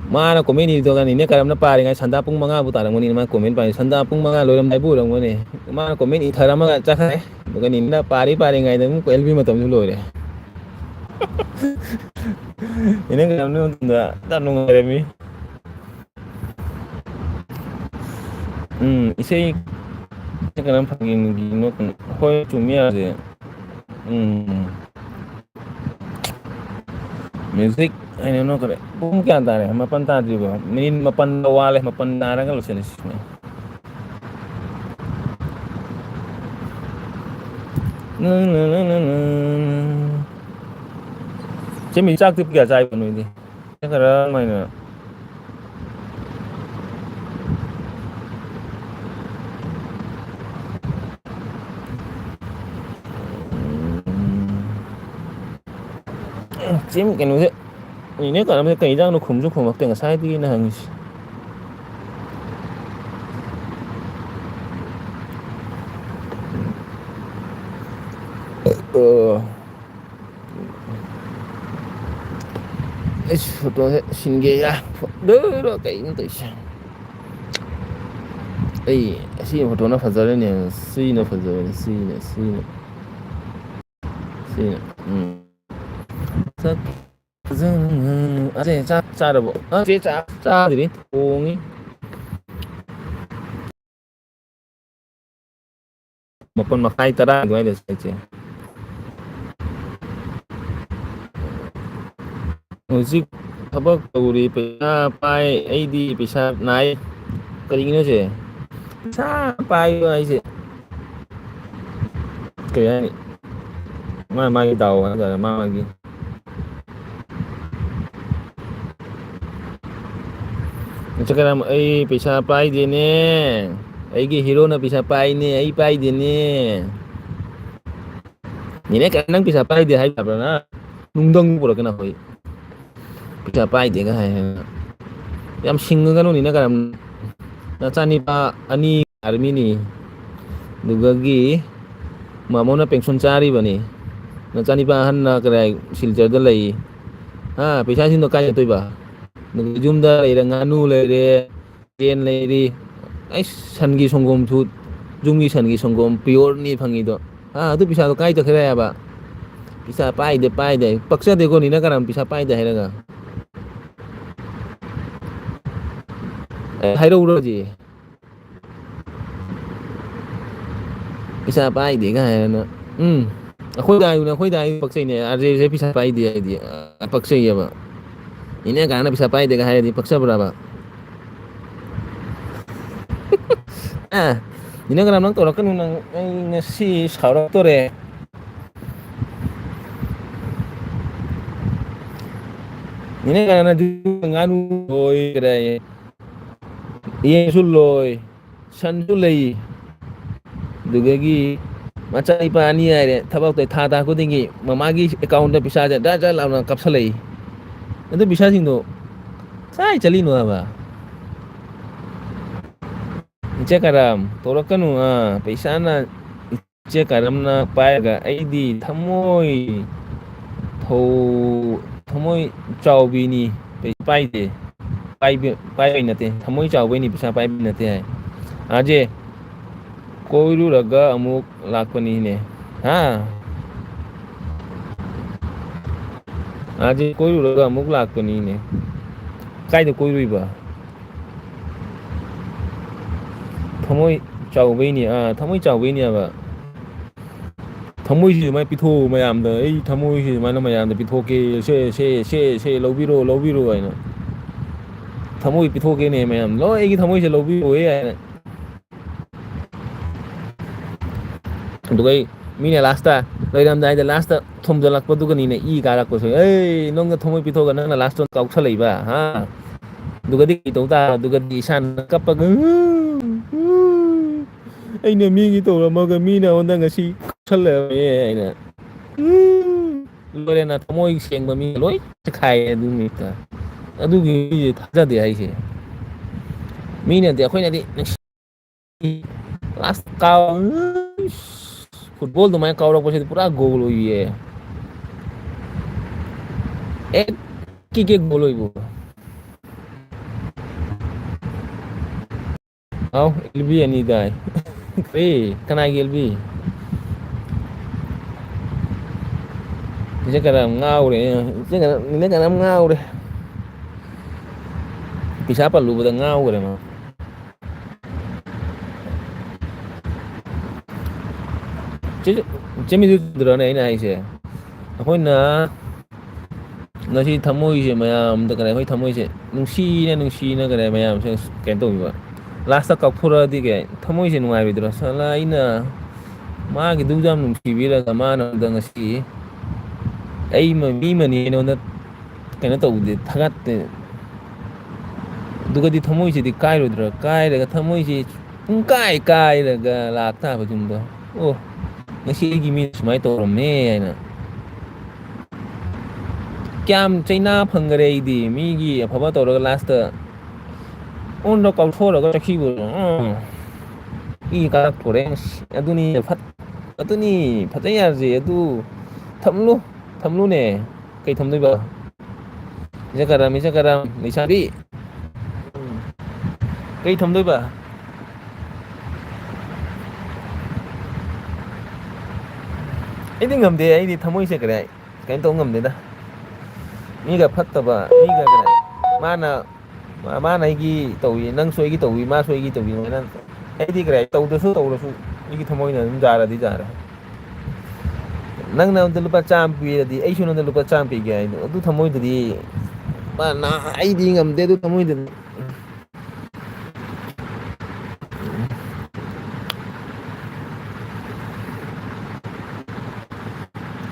ꯃꯥꯅ ꯀꯣꯃꯦꯟ ꯏꯗꯨꯒꯅꯤꯅꯦ ꯀꯔꯝꯅ ꯄꯥꯔꯤꯉꯩ ꯁꯟꯗꯥ ꯄꯨꯡ 5ꯕꯨ ꯇꯥꯔꯝꯒꯅꯤ ꯃꯥ ꯀꯣꯃꯦꯟ ꯄꯥꯏ ꯁꯟꯗꯥ ꯄꯨꯡ 5 ꯂꯣꯏꯔꯝꯗꯥꯏꯕꯨ ꯑꯣꯏꯔꯝꯒꯅꯤ ꯃꯥꯅ ꯀꯣꯃꯦꯟ ꯏꯊꯔꯝꯃꯒ ꯆꯠꯈ꯭ꯔꯦ ꯑꯗꯨꯒ ꯅꯤꯅ ꯄꯥꯔꯤꯉꯩꯗ ꯑꯃꯨꯛ ꯑꯦꯜꯕꯤ ꯃꯇꯝꯁꯨ ꯂꯣꯏꯔꯦ ꯏꯅꯦ ꯀꯔꯝꯅ ꯃꯇꯝꯗ ꯌꯥꯝ ꯅꯨꯡꯉꯥꯏꯔꯝꯃꯤ ꯏꯁꯩ ꯀꯔꯝ ꯐꯪꯒꯤꯅꯣ ꯍꯣꯏ ꯆꯨꯝꯃꯤ ꯌꯥꯁꯦ ꯃ꯭ꯌꯨꯖꯤꯛ ꯍꯥꯏꯅꯅꯣ ꯈꯔꯦ ꯄꯨꯡ ꯀꯌꯥ ꯇꯥꯔꯦ ꯃꯥꯄꯜ ꯇꯥꯗ꯭ꯔꯤꯕꯣ ꯃꯤꯅꯤꯠ 7 ꯋꯥꯠꯂꯦ 7 ꯇꯥꯔꯒ ꯂꯣꯏꯁꯤꯜꯂꯁꯤ ꯆꯦꯃꯤ ꯆꯥꯛꯇꯤ ꯀꯌꯥ ꯆꯥꯏꯕ ꯅꯣꯏꯗꯤ ꯀꯔꯝꯃꯥꯏꯅ ꯆꯤꯝ ꯀꯩꯅꯣꯁꯦ ꯏꯅꯦ ꯀꯔꯝꯁꯦ ꯀꯩ ꯏꯟꯖꯥꯡꯅꯣ ꯈꯨꯝꯁꯨ ꯈꯨꯝꯃꯛꯇꯦ ꯉꯁꯥꯏꯗꯒꯤꯅ ꯍꯪꯉꯤꯁꯤ ꯑꯩꯁ ꯐꯣꯇꯣꯁꯦ ꯁꯤꯟꯒꯦꯌꯥ ꯀꯩꯅꯣ ꯇꯧꯔꯤꯁꯦ ꯑꯩ ꯑꯁꯤ ꯐꯣꯇꯣꯅ ꯐꯖꯔꯅꯦ ꯁꯤꯅ ꯐꯖꯕꯅꯤ ꯁꯤꯅ ꯁꯛ ꯆꯥꯛ ꯆꯥꯔꯕꯣ ꯆꯥꯛ ꯆꯥꯗ꯭ꯔꯤ ꯊꯣꯡꯉꯤ ꯃꯥꯄꯜ ꯃꯈꯥꯏ 10 ꯑꯗꯨꯋꯥꯏꯗ ꯆꯠꯁꯦ ꯍꯧꯖꯤꯛ ꯊꯕꯛ ꯇꯧꯔꯤ ꯄꯩꯁꯥ ꯄꯥꯏ ꯑꯩꯗꯤ ꯄꯩꯁꯥ ꯅꯥꯏ ꯀꯔꯤꯒꯤꯅꯣꯁꯦ ꯄꯩꯁꯥ ꯄꯥꯏꯕ ꯍꯥꯏꯁꯦ ꯀꯩ ꯍꯥꯏꯅꯤ ꯃꯥꯒꯤ ꯗꯥꯎ ꯍꯥꯏꯇꯥꯔꯦ ꯃꯥꯒꯤ ꯏꯟꯁꯇꯥꯒ꯭ꯔꯥꯝ ꯑꯩ ꯄꯩꯁꯥ ꯄꯥꯏꯗꯦꯅꯦ ꯑꯩꯒꯤ ꯍꯤꯔꯣꯅ ꯄꯩꯁꯥ ꯄꯥꯏꯅꯦ ꯑꯩ ꯄꯥꯏꯗꯦꯅꯦ ꯅꯦꯅꯦ ꯅꯪ ꯄꯩꯁꯥ ꯄꯥꯏꯗꯦ ꯍꯥꯏꯗꯕ꯭ꯔꯥ ꯅꯨꯡꯗꯪ ꯄꯨꯔꯛꯀꯅ ꯑꯩꯈꯣꯏ ꯄꯩꯁꯥ ꯄꯥꯏꯗꯦꯒ ꯍꯥꯏ ꯌꯥꯝ ꯁꯤꯡꯉꯒꯅꯨ ꯅꯦꯅꯦ ꯀꯔꯝ ꯅꯆꯥꯅꯤꯄꯥ 2 ꯑꯥꯔꯃꯤꯅꯤ ꯑꯗꯨꯗꯒꯤ ꯃꯥꯃꯣꯅ ꯄꯦꯟꯁꯤꯟ ꯆꯥꯔꯤꯕꯅꯤ ꯅꯆꯥꯅꯤꯄꯥ ꯑꯍꯟꯅ ꯀꯗꯥꯏ ꯁꯤꯜꯆꯔꯗ ꯂꯩ ꯄꯩꯁꯥꯁꯤꯡꯗꯣ ꯀꯥꯏ ꯆꯠꯇꯣꯏꯕ ꯌꯨꯝꯗ ꯂꯩꯔꯦ ꯉꯥꯅꯨ ꯂꯩꯔꯦ ꯌꯦꯟ ꯂꯩꯔꯤ ꯑꯩꯁ ꯁꯟꯒꯤ ꯁꯪꯒꯣꯝꯁꯨ ꯌꯨꯝꯒꯤ ꯁꯟꯒꯤ ꯁꯪꯒꯣꯝ ꯄꯤꯌꯣꯔꯅꯤ ꯐꯪꯉꯤꯗꯣ ꯑꯗꯨ ꯄꯩꯁꯥꯗꯣ ꯀꯥꯏ ꯆꯠꯈ꯭ꯔꯦ ꯍꯥꯏꯕ ꯄꯩꯁꯥ ꯄꯥꯏꯗꯦ ꯄꯛꯆꯗꯦꯀꯣ ꯅꯦꯅꯦ ꯀꯔꯝ ꯄꯩꯁꯥ ꯄꯥꯏꯗꯦ ꯍꯥꯏꯔꯒ ꯍꯥꯏꯔꯛꯎꯔꯣ ꯍꯧꯖꯤꯛ ꯄꯩꯁꯥ ꯄꯥꯏꯗꯦꯒ ꯍꯥꯏꯔꯅ ꯑꯩꯈꯣꯏꯗ ꯄꯛꯆꯩꯅꯦ ꯑꯥꯔꯖꯦꯁꯦ ꯄꯩꯁꯥ ꯄꯥꯏꯗꯦ ꯍꯥꯏꯗꯤ ꯄꯛꯆꯩꯌꯦꯕ ꯅꯦꯅꯦ ꯀꯥꯏꯅ ꯄꯩꯁꯥ ꯄꯥꯏꯗꯦꯒ ꯍꯥꯏꯔꯗꯤ ꯄꯛꯆꯕ꯭ꯔꯕ ꯅꯦꯅꯦ ꯀꯔꯝ ꯅꯪ ꯇꯧꯔꯛꯀꯅꯨ ꯅꯪ ꯑꯩ ꯉꯁꯤ ꯁꯥꯎꯔꯛꯇꯣꯔꯦ ꯅꯦꯅꯦ ꯀꯥꯏꯅꯗꯤ ꯉꯥꯅꯨ ꯂꯣꯏꯈ꯭ꯔꯦ ꯌꯦꯟꯁꯨ ꯂꯣꯏ ꯁꯟꯁꯨ ꯂꯩ ꯑꯗꯨꯗꯒꯤ ꯃꯆꯥ ꯏꯄꯥ 2 ꯍꯥꯏꯔꯦ ꯊꯕꯛꯇꯣ ꯊꯥ ꯈꯨꯗꯤꯡꯒꯤ ꯃꯃꯥꯒꯤ ꯑꯦꯀꯥꯎꯟꯗ ꯄꯩꯁꯥꯁꯦ ꯖꯔ ꯂꯥꯎꯅ ꯀꯥꯞꯁꯤꯜꯂꯛꯏ ꯑꯗꯨ ꯄꯩꯁꯥꯁꯤꯡꯗꯣ ꯀꯥꯏ ꯆꯠꯂꯤꯅꯣ ꯍꯥꯏꯕ ꯏꯆꯦ ꯀꯔꯝ ꯇꯧꯔꯛꯀꯅꯨ ꯄꯩꯁꯥꯅ ꯏꯆꯦ ꯀꯔꯝꯅ ꯄꯥꯏꯔꯒ ꯑꯩꯗꯤ ꯊꯃꯣꯏ ꯆꯥꯎꯕꯤꯅꯤ ꯄꯥꯏꯗꯦ ꯄꯥꯏꯕꯩ ꯅꯠꯇꯦ ꯊꯃꯣꯏ ꯆꯥꯎꯕꯩꯅꯤ ꯄꯩꯁꯥ ꯄꯥꯏꯕꯩ ꯅꯠꯇꯦ ꯍꯥꯏ ꯀꯣꯏꯔꯨꯔꯒ ꯑꯃꯨꯛ ꯂꯥꯛꯄꯅꯤꯅꯦ ꯀꯣꯏꯔꯨꯔꯒ ꯑꯃꯨꯛ ꯂꯥꯛꯄꯅꯤꯅꯦ ꯀꯥꯏꯗ ꯀꯣꯏꯔꯨꯏꯕ ꯊꯃꯣꯏ ꯆꯥꯎꯕꯩꯅꯤ ꯊꯃꯣꯏ ꯆꯥꯎꯕꯩꯅꯦꯕ ꯊꯃꯣꯏꯁꯤ ꯁꯨꯃꯥꯏꯅ ꯄꯤꯊꯣꯛꯎ ꯃꯌꯥꯝꯗ ꯑꯩ ꯊꯃꯣꯏꯁꯤ ꯁꯨꯃꯥꯏꯅ ꯃꯌꯥꯝꯗ ꯄꯤꯊꯣꯛꯀꯦ ꯁꯦ ꯂꯧꯕꯤꯔꯣ ꯍꯥꯏꯅ ꯊꯃꯣꯏ ꯄꯤꯊꯣꯛꯀꯦꯅꯦ ꯃꯌꯥꯝ ꯂꯣꯏ ꯑꯩꯒꯤ ꯊꯃꯣꯏꯁꯦ ꯂꯧꯕꯤꯔꯣꯍꯦ ꯍꯥꯏꯅ ꯑꯗꯨꯒ ꯃꯤꯅ ꯂꯥꯁꯇ ꯂꯣꯏꯔꯝꯗꯥꯏꯗ ꯂꯥꯁꯇ ꯊꯣꯝꯖꯤꯜꯂꯛꯄꯗꯨꯒꯅꯤꯅꯦ ꯏ ꯀꯥꯔꯛꯄꯁꯨ ꯅꯪꯅ ꯊꯃꯣꯏ ꯄꯤꯊꯣꯛꯑꯒ ꯅꯪꯅ ꯂꯥꯁꯇ ꯀꯥꯎꯁꯜꯂꯛꯏꯕ ꯑꯗꯨꯒꯗꯤ ꯀꯩ ꯇꯧ ꯇꯥꯔ ꯑꯗꯨꯒꯗꯤ ꯏꯁꯥꯅ ꯀꯞꯄꯒ ꯑꯩꯅ ꯃꯤꯒꯤ ꯇꯧꯔꯝꯃꯒ ꯃꯤꯅ ꯑꯩꯉꯣꯟꯗ ꯉꯁꯤ ꯀꯧꯁꯜꯂꯛꯑꯝꯃꯦ ꯍꯥꯏꯅ ꯂꯣꯏꯔꯦꯅ ꯊꯃꯣꯏ ꯁꯦꯡꯕ ꯃꯤ ꯂꯣꯏ ꯆꯈꯥꯏꯌꯦ ꯑꯗꯨ ꯅꯨꯃꯤꯠꯇ ꯑꯗꯨꯒꯤ ꯃꯤꯁꯦ ꯊꯥꯖꯗꯦ ꯍꯥꯏꯁꯦ ꯃꯤꯅꯗꯤ ꯑꯩꯈꯣꯏꯅꯗꯤ ꯐꯨꯠꯕꯣꯜ ꯑꯗꯨꯃꯥꯏꯅ ꯀꯥꯎꯔꯛꯄꯁꯤꯗꯤ ꯄꯨꯔꯥ ꯒꯣꯜ ꯑꯣꯏꯌꯦ ꯑꯦꯛ ꯀꯤꯛ ꯒꯣꯜ ꯑꯣꯏꯕ ꯑꯥꯎ ꯑꯦꯜꯕꯤ ꯑꯅꯤꯗꯥꯏ ꯀꯔꯤ ꯀꯅꯥꯒꯤ ꯑꯦꯜꯕꯤ ꯏꯆꯦ ꯈꯔ ꯉꯥꯎꯔꯦ ꯏꯆꯦ ꯈꯔ ꯉꯥꯎꯔꯦ ꯄꯩꯁꯥ ꯄꯜꯂꯨꯕꯗ ꯉꯥꯎꯈ꯭ꯔꯦ ꯃꯥ ꯆꯃꯤꯗꯨꯗꯨꯔꯅꯦ ꯑꯩꯅ ꯍꯥꯏꯁꯦ ꯑꯩꯈꯣꯏꯅ ꯉꯁꯤ ꯊꯝꯃꯣꯏꯁꯦ ꯃꯌꯥꯝꯗ ꯀꯔꯤ ꯑꯩꯈꯣꯏ ꯊꯝꯃꯣꯏꯁꯦ ꯅꯨꯡꯁꯤꯅ ꯀꯔꯤ ꯃꯌꯥꯝꯁꯦ ꯀꯩꯅꯣ ꯇꯧꯕꯤꯕ ꯂꯥꯁꯇ ꯀꯥꯎꯊꯣꯔꯛꯑꯗꯤ ꯀꯩ ꯊꯃꯣꯏꯁꯦ ꯅꯨꯡꯉꯥꯏꯔꯣꯏꯗ꯭ꯔꯣ ꯁꯥꯂ ꯑꯩꯅ ꯃꯥꯒꯤꯗꯨꯁꯨ ꯌꯥꯝ ꯅꯨꯡꯁꯤꯕꯤꯔꯒ ꯃꯥꯅꯗ ꯉꯁꯤ ꯑꯩ ꯃꯤꯃꯅꯤ ꯑꯩꯉꯣꯟꯗ ꯀꯩꯅꯣ ꯇꯧꯕꯗꯤ ꯊꯥꯒꯠꯇꯦ ꯑꯗꯨꯒꯗꯤ ꯊꯃꯣꯏꯁꯤꯗꯤ ꯀꯥꯏꯔꯣꯏꯗ꯭ꯔꯥ ꯀꯥꯏꯔꯒ ꯊꯃꯣꯏꯁꯤ ꯄꯨꯡ ꯀꯥꯏꯔꯒ ꯂꯥꯛꯇꯥꯕ ꯌꯨꯝꯗꯣ ꯑꯣ ꯉꯁꯤ ꯑꯩꯒꯤ ꯃꯤ ꯁꯨꯃꯥꯏꯅ ꯇꯧꯔꯝꯃꯦ ꯍꯥꯏꯅ ꯀꯌꯥꯝ ꯆꯩꯅꯥ ꯐꯪꯈꯔꯦ ꯑꯩꯗꯤ ꯃꯤꯒꯤ ꯑꯐꯕ ꯇꯧꯔꯒ ꯂꯥꯁꯇ ꯑꯣꯟꯗ ꯀꯥꯎꯊꯣꯛꯑꯒ ꯆꯈꯤꯕ ꯏ ꯀꯥꯔꯛꯇꯣꯔꯦ ꯑꯗꯨꯅꯤ ꯑꯗꯨꯅꯤ ꯐꯖꯩ ꯌꯥꯔꯁꯦ ꯑꯗꯨ ꯊꯝꯂꯨꯅꯦ ꯀꯩ ꯊꯝꯗꯣꯏꯕ ꯏꯆꯠ ꯀꯔꯝ ꯂꯩꯁꯥꯕꯤ ꯀꯩ ꯊꯝꯗꯣꯏꯕ ꯑꯩꯗꯤ ꯉꯝꯗꯦ ꯑꯩꯗꯤ ꯊꯃꯣꯏꯁꯦ ꯀꯔꯦ ꯀꯩꯅꯣ ꯇꯧꯕ ꯉꯝꯗꯦꯗ ꯃꯤꯒ ꯐꯠꯇꯕ ꯃꯤꯒ ꯀꯩꯅ ꯃꯥꯅ ꯑꯩꯒꯤ ꯇꯧꯏ ꯅꯪꯁꯨ ꯑꯩꯒꯤ ꯇꯧꯏ ꯃꯥꯁꯨ ꯑꯩꯒꯤ ꯇꯧꯏ ꯃꯥꯏꯅ ꯑꯩꯗꯤ ꯀꯔꯤ ꯇꯧꯗ꯭ꯔꯁꯨ ꯑꯩꯒꯤ ꯊꯃꯣꯏꯅ ꯑꯗꯨꯝ ꯌꯥꯔꯗꯤ ꯌꯥꯔꯦ ꯅꯪ ꯅꯉꯣꯟꯗ ꯂꯨꯄꯥ ꯆꯥꯝꯃ ꯄꯤꯔꯗꯤ ꯑꯩꯁꯨ ꯅꯉꯣꯟꯗ ꯂꯨꯄꯥ ꯆꯥꯝꯃ ꯄꯤꯒꯦ ꯍꯥꯏꯗꯣ ꯑꯗꯨ ꯊꯝꯃꯣꯏꯗꯗꯤ ꯑꯩꯗꯤ ꯉꯝꯗꯦ ꯑꯗꯨ ꯊꯃꯣꯏꯗꯅꯤ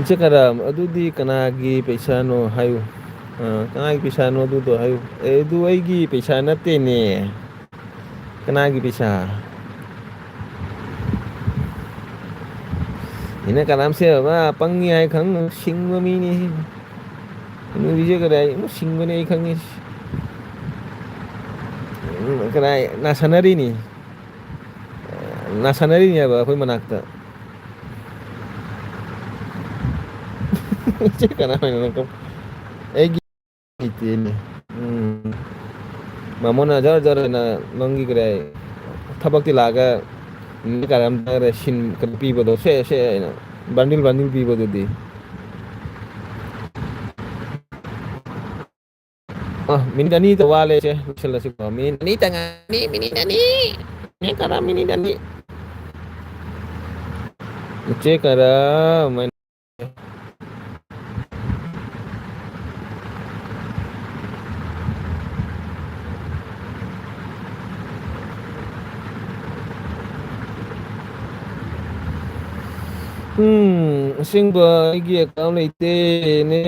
ꯏꯆꯦ ꯈꯔꯝ ꯑꯗꯨꯗꯤ ꯀꯅꯥꯒꯤ ꯄꯩꯁꯥꯅꯣ ꯍꯥꯏꯌꯨ ꯀꯅꯥꯒꯤ ꯄꯩꯁꯥꯅꯣ ꯑꯗꯨꯗꯣ ꯍꯥꯏꯌꯨ ꯑꯗꯨ ꯑꯩꯒꯤ ꯄꯩꯁꯥ ꯅꯠꯇꯦꯅꯦ ꯀꯅꯥꯒꯤ ꯄꯩꯁꯥ ꯏꯅ ꯀꯅꯥꯝꯁꯦ ꯄꯪꯉꯤ ꯍꯥꯏ ꯈꯪ ꯁꯤꯡꯕ ꯃꯤꯅꯤ ꯅꯨꯄꯤꯁꯦ ꯀꯗꯥꯏ ꯁꯤꯡꯕꯅꯤ ꯑꯩ ꯈꯪꯉꯤ ꯀꯗꯥꯏ ꯅꯥꯁꯟꯅꯔꯤꯅꯤ ꯅꯥꯁꯟꯅꯔꯤꯅꯦꯕ ꯑꯩꯈꯣꯏ ꯃꯅꯥꯛꯇ ꯑꯩꯒꯤ ꯂꯩꯇꯦꯅꯦ ꯃꯃꯣꯅ ꯖꯔ ꯖꯔꯅ ꯅꯪꯒꯤ ꯀꯔꯦ ꯊꯕꯛꯇꯤ ꯂꯥꯛꯑꯒ ꯀꯩꯅꯣ ꯄꯤꯕꯗꯣ ꯁꯦ ꯍꯥꯏꯅ ꯕꯟꯗꯤꯜ ꯄꯤꯕꯗꯨꯗꯤ ꯃꯤꯅꯤꯠ ꯑꯅꯤꯗ ꯋꯥꯠꯂꯦꯁꯦ ꯂꯣꯏꯁꯤꯜꯂꯁꯤꯀꯣ ꯃꯤꯅꯤꯠ ꯑꯅꯤ ꯇꯪꯉꯅꯤ ꯃꯤꯅꯤꯠ ꯑꯅꯤ ꯃꯤꯅꯤꯠ ꯑꯅꯤ ꯏꯆꯦ ꯀꯔꯝ ꯑꯁꯦꯡꯕ ꯑꯩꯒꯤ ꯑꯦꯀꯥꯎꯟ ꯂꯩꯇꯦꯅꯦ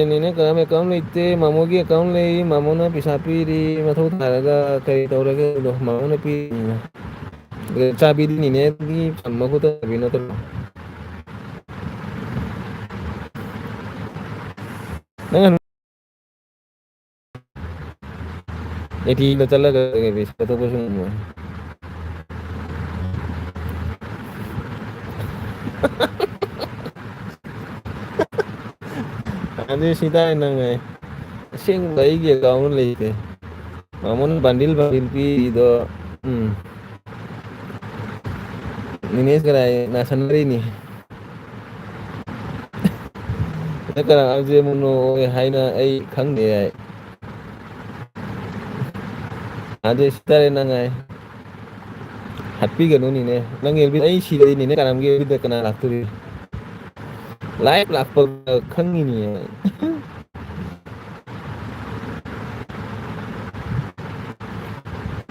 ꯅꯦꯅꯦ ꯀꯔꯝ ꯑꯦꯀꯥꯎꯟ ꯂꯩꯇꯦ ꯃꯃꯣꯒꯤ ꯑꯦꯀꯥꯎꯟ ꯂꯩ ꯃꯃꯣꯅ ꯄꯩꯁꯥ ꯄꯤꯔꯤ ꯃꯊꯧ ꯇꯥꯔꯒ ꯀꯔꯤ ꯇꯧꯔꯒꯦ ꯑꯗꯣ ꯃꯃꯣꯅ ꯄꯤꯔꯤꯅꯤꯅ ꯆꯥꯕꯤꯗꯤ ꯅꯦꯅꯦꯒꯤ ꯃꯈꯨꯠꯇ ꯅꯠꯇ꯭ꯔꯣ ꯅꯪ ATMꯗ ꯆꯠꯂꯒ ꯇꯧꯕꯁꯨ ꯉꯝꯃꯣꯏ ꯑꯗꯨ ꯁꯤꯗ ꯅꯪꯉꯦ ꯑꯁꯦꯡꯕ ꯑꯩꯒꯤ ꯑꯦꯀꯥꯎꯟ ꯂꯩꯇꯦ ꯃꯃꯣꯅ ꯕꯟꯗꯤꯜ ꯄꯤꯔꯤꯗꯣ ꯅꯦꯅꯦ ꯀꯗꯥꯏ ꯅꯥꯁꯟꯅꯔꯤꯅꯤ ꯍꯥꯏꯅ ꯑꯩ ꯈꯪꯗꯦ ꯍꯥꯏ ꯑꯗꯨ ꯁꯤꯗꯔꯦ ꯅꯪꯉꯥꯏ ꯍꯥꯠꯄꯤꯒꯅꯨꯅꯤꯅꯦ ꯅꯪ ꯑꯩ ꯁꯤꯗꯅꯤꯅꯦ ꯀꯅꯥꯝꯒꯤ ꯀꯅꯥ ꯂꯥꯛꯇꯣꯔꯤ ꯂꯥꯏꯚ ꯂꯥꯛꯄ ꯈꯪꯉꯤꯅꯤ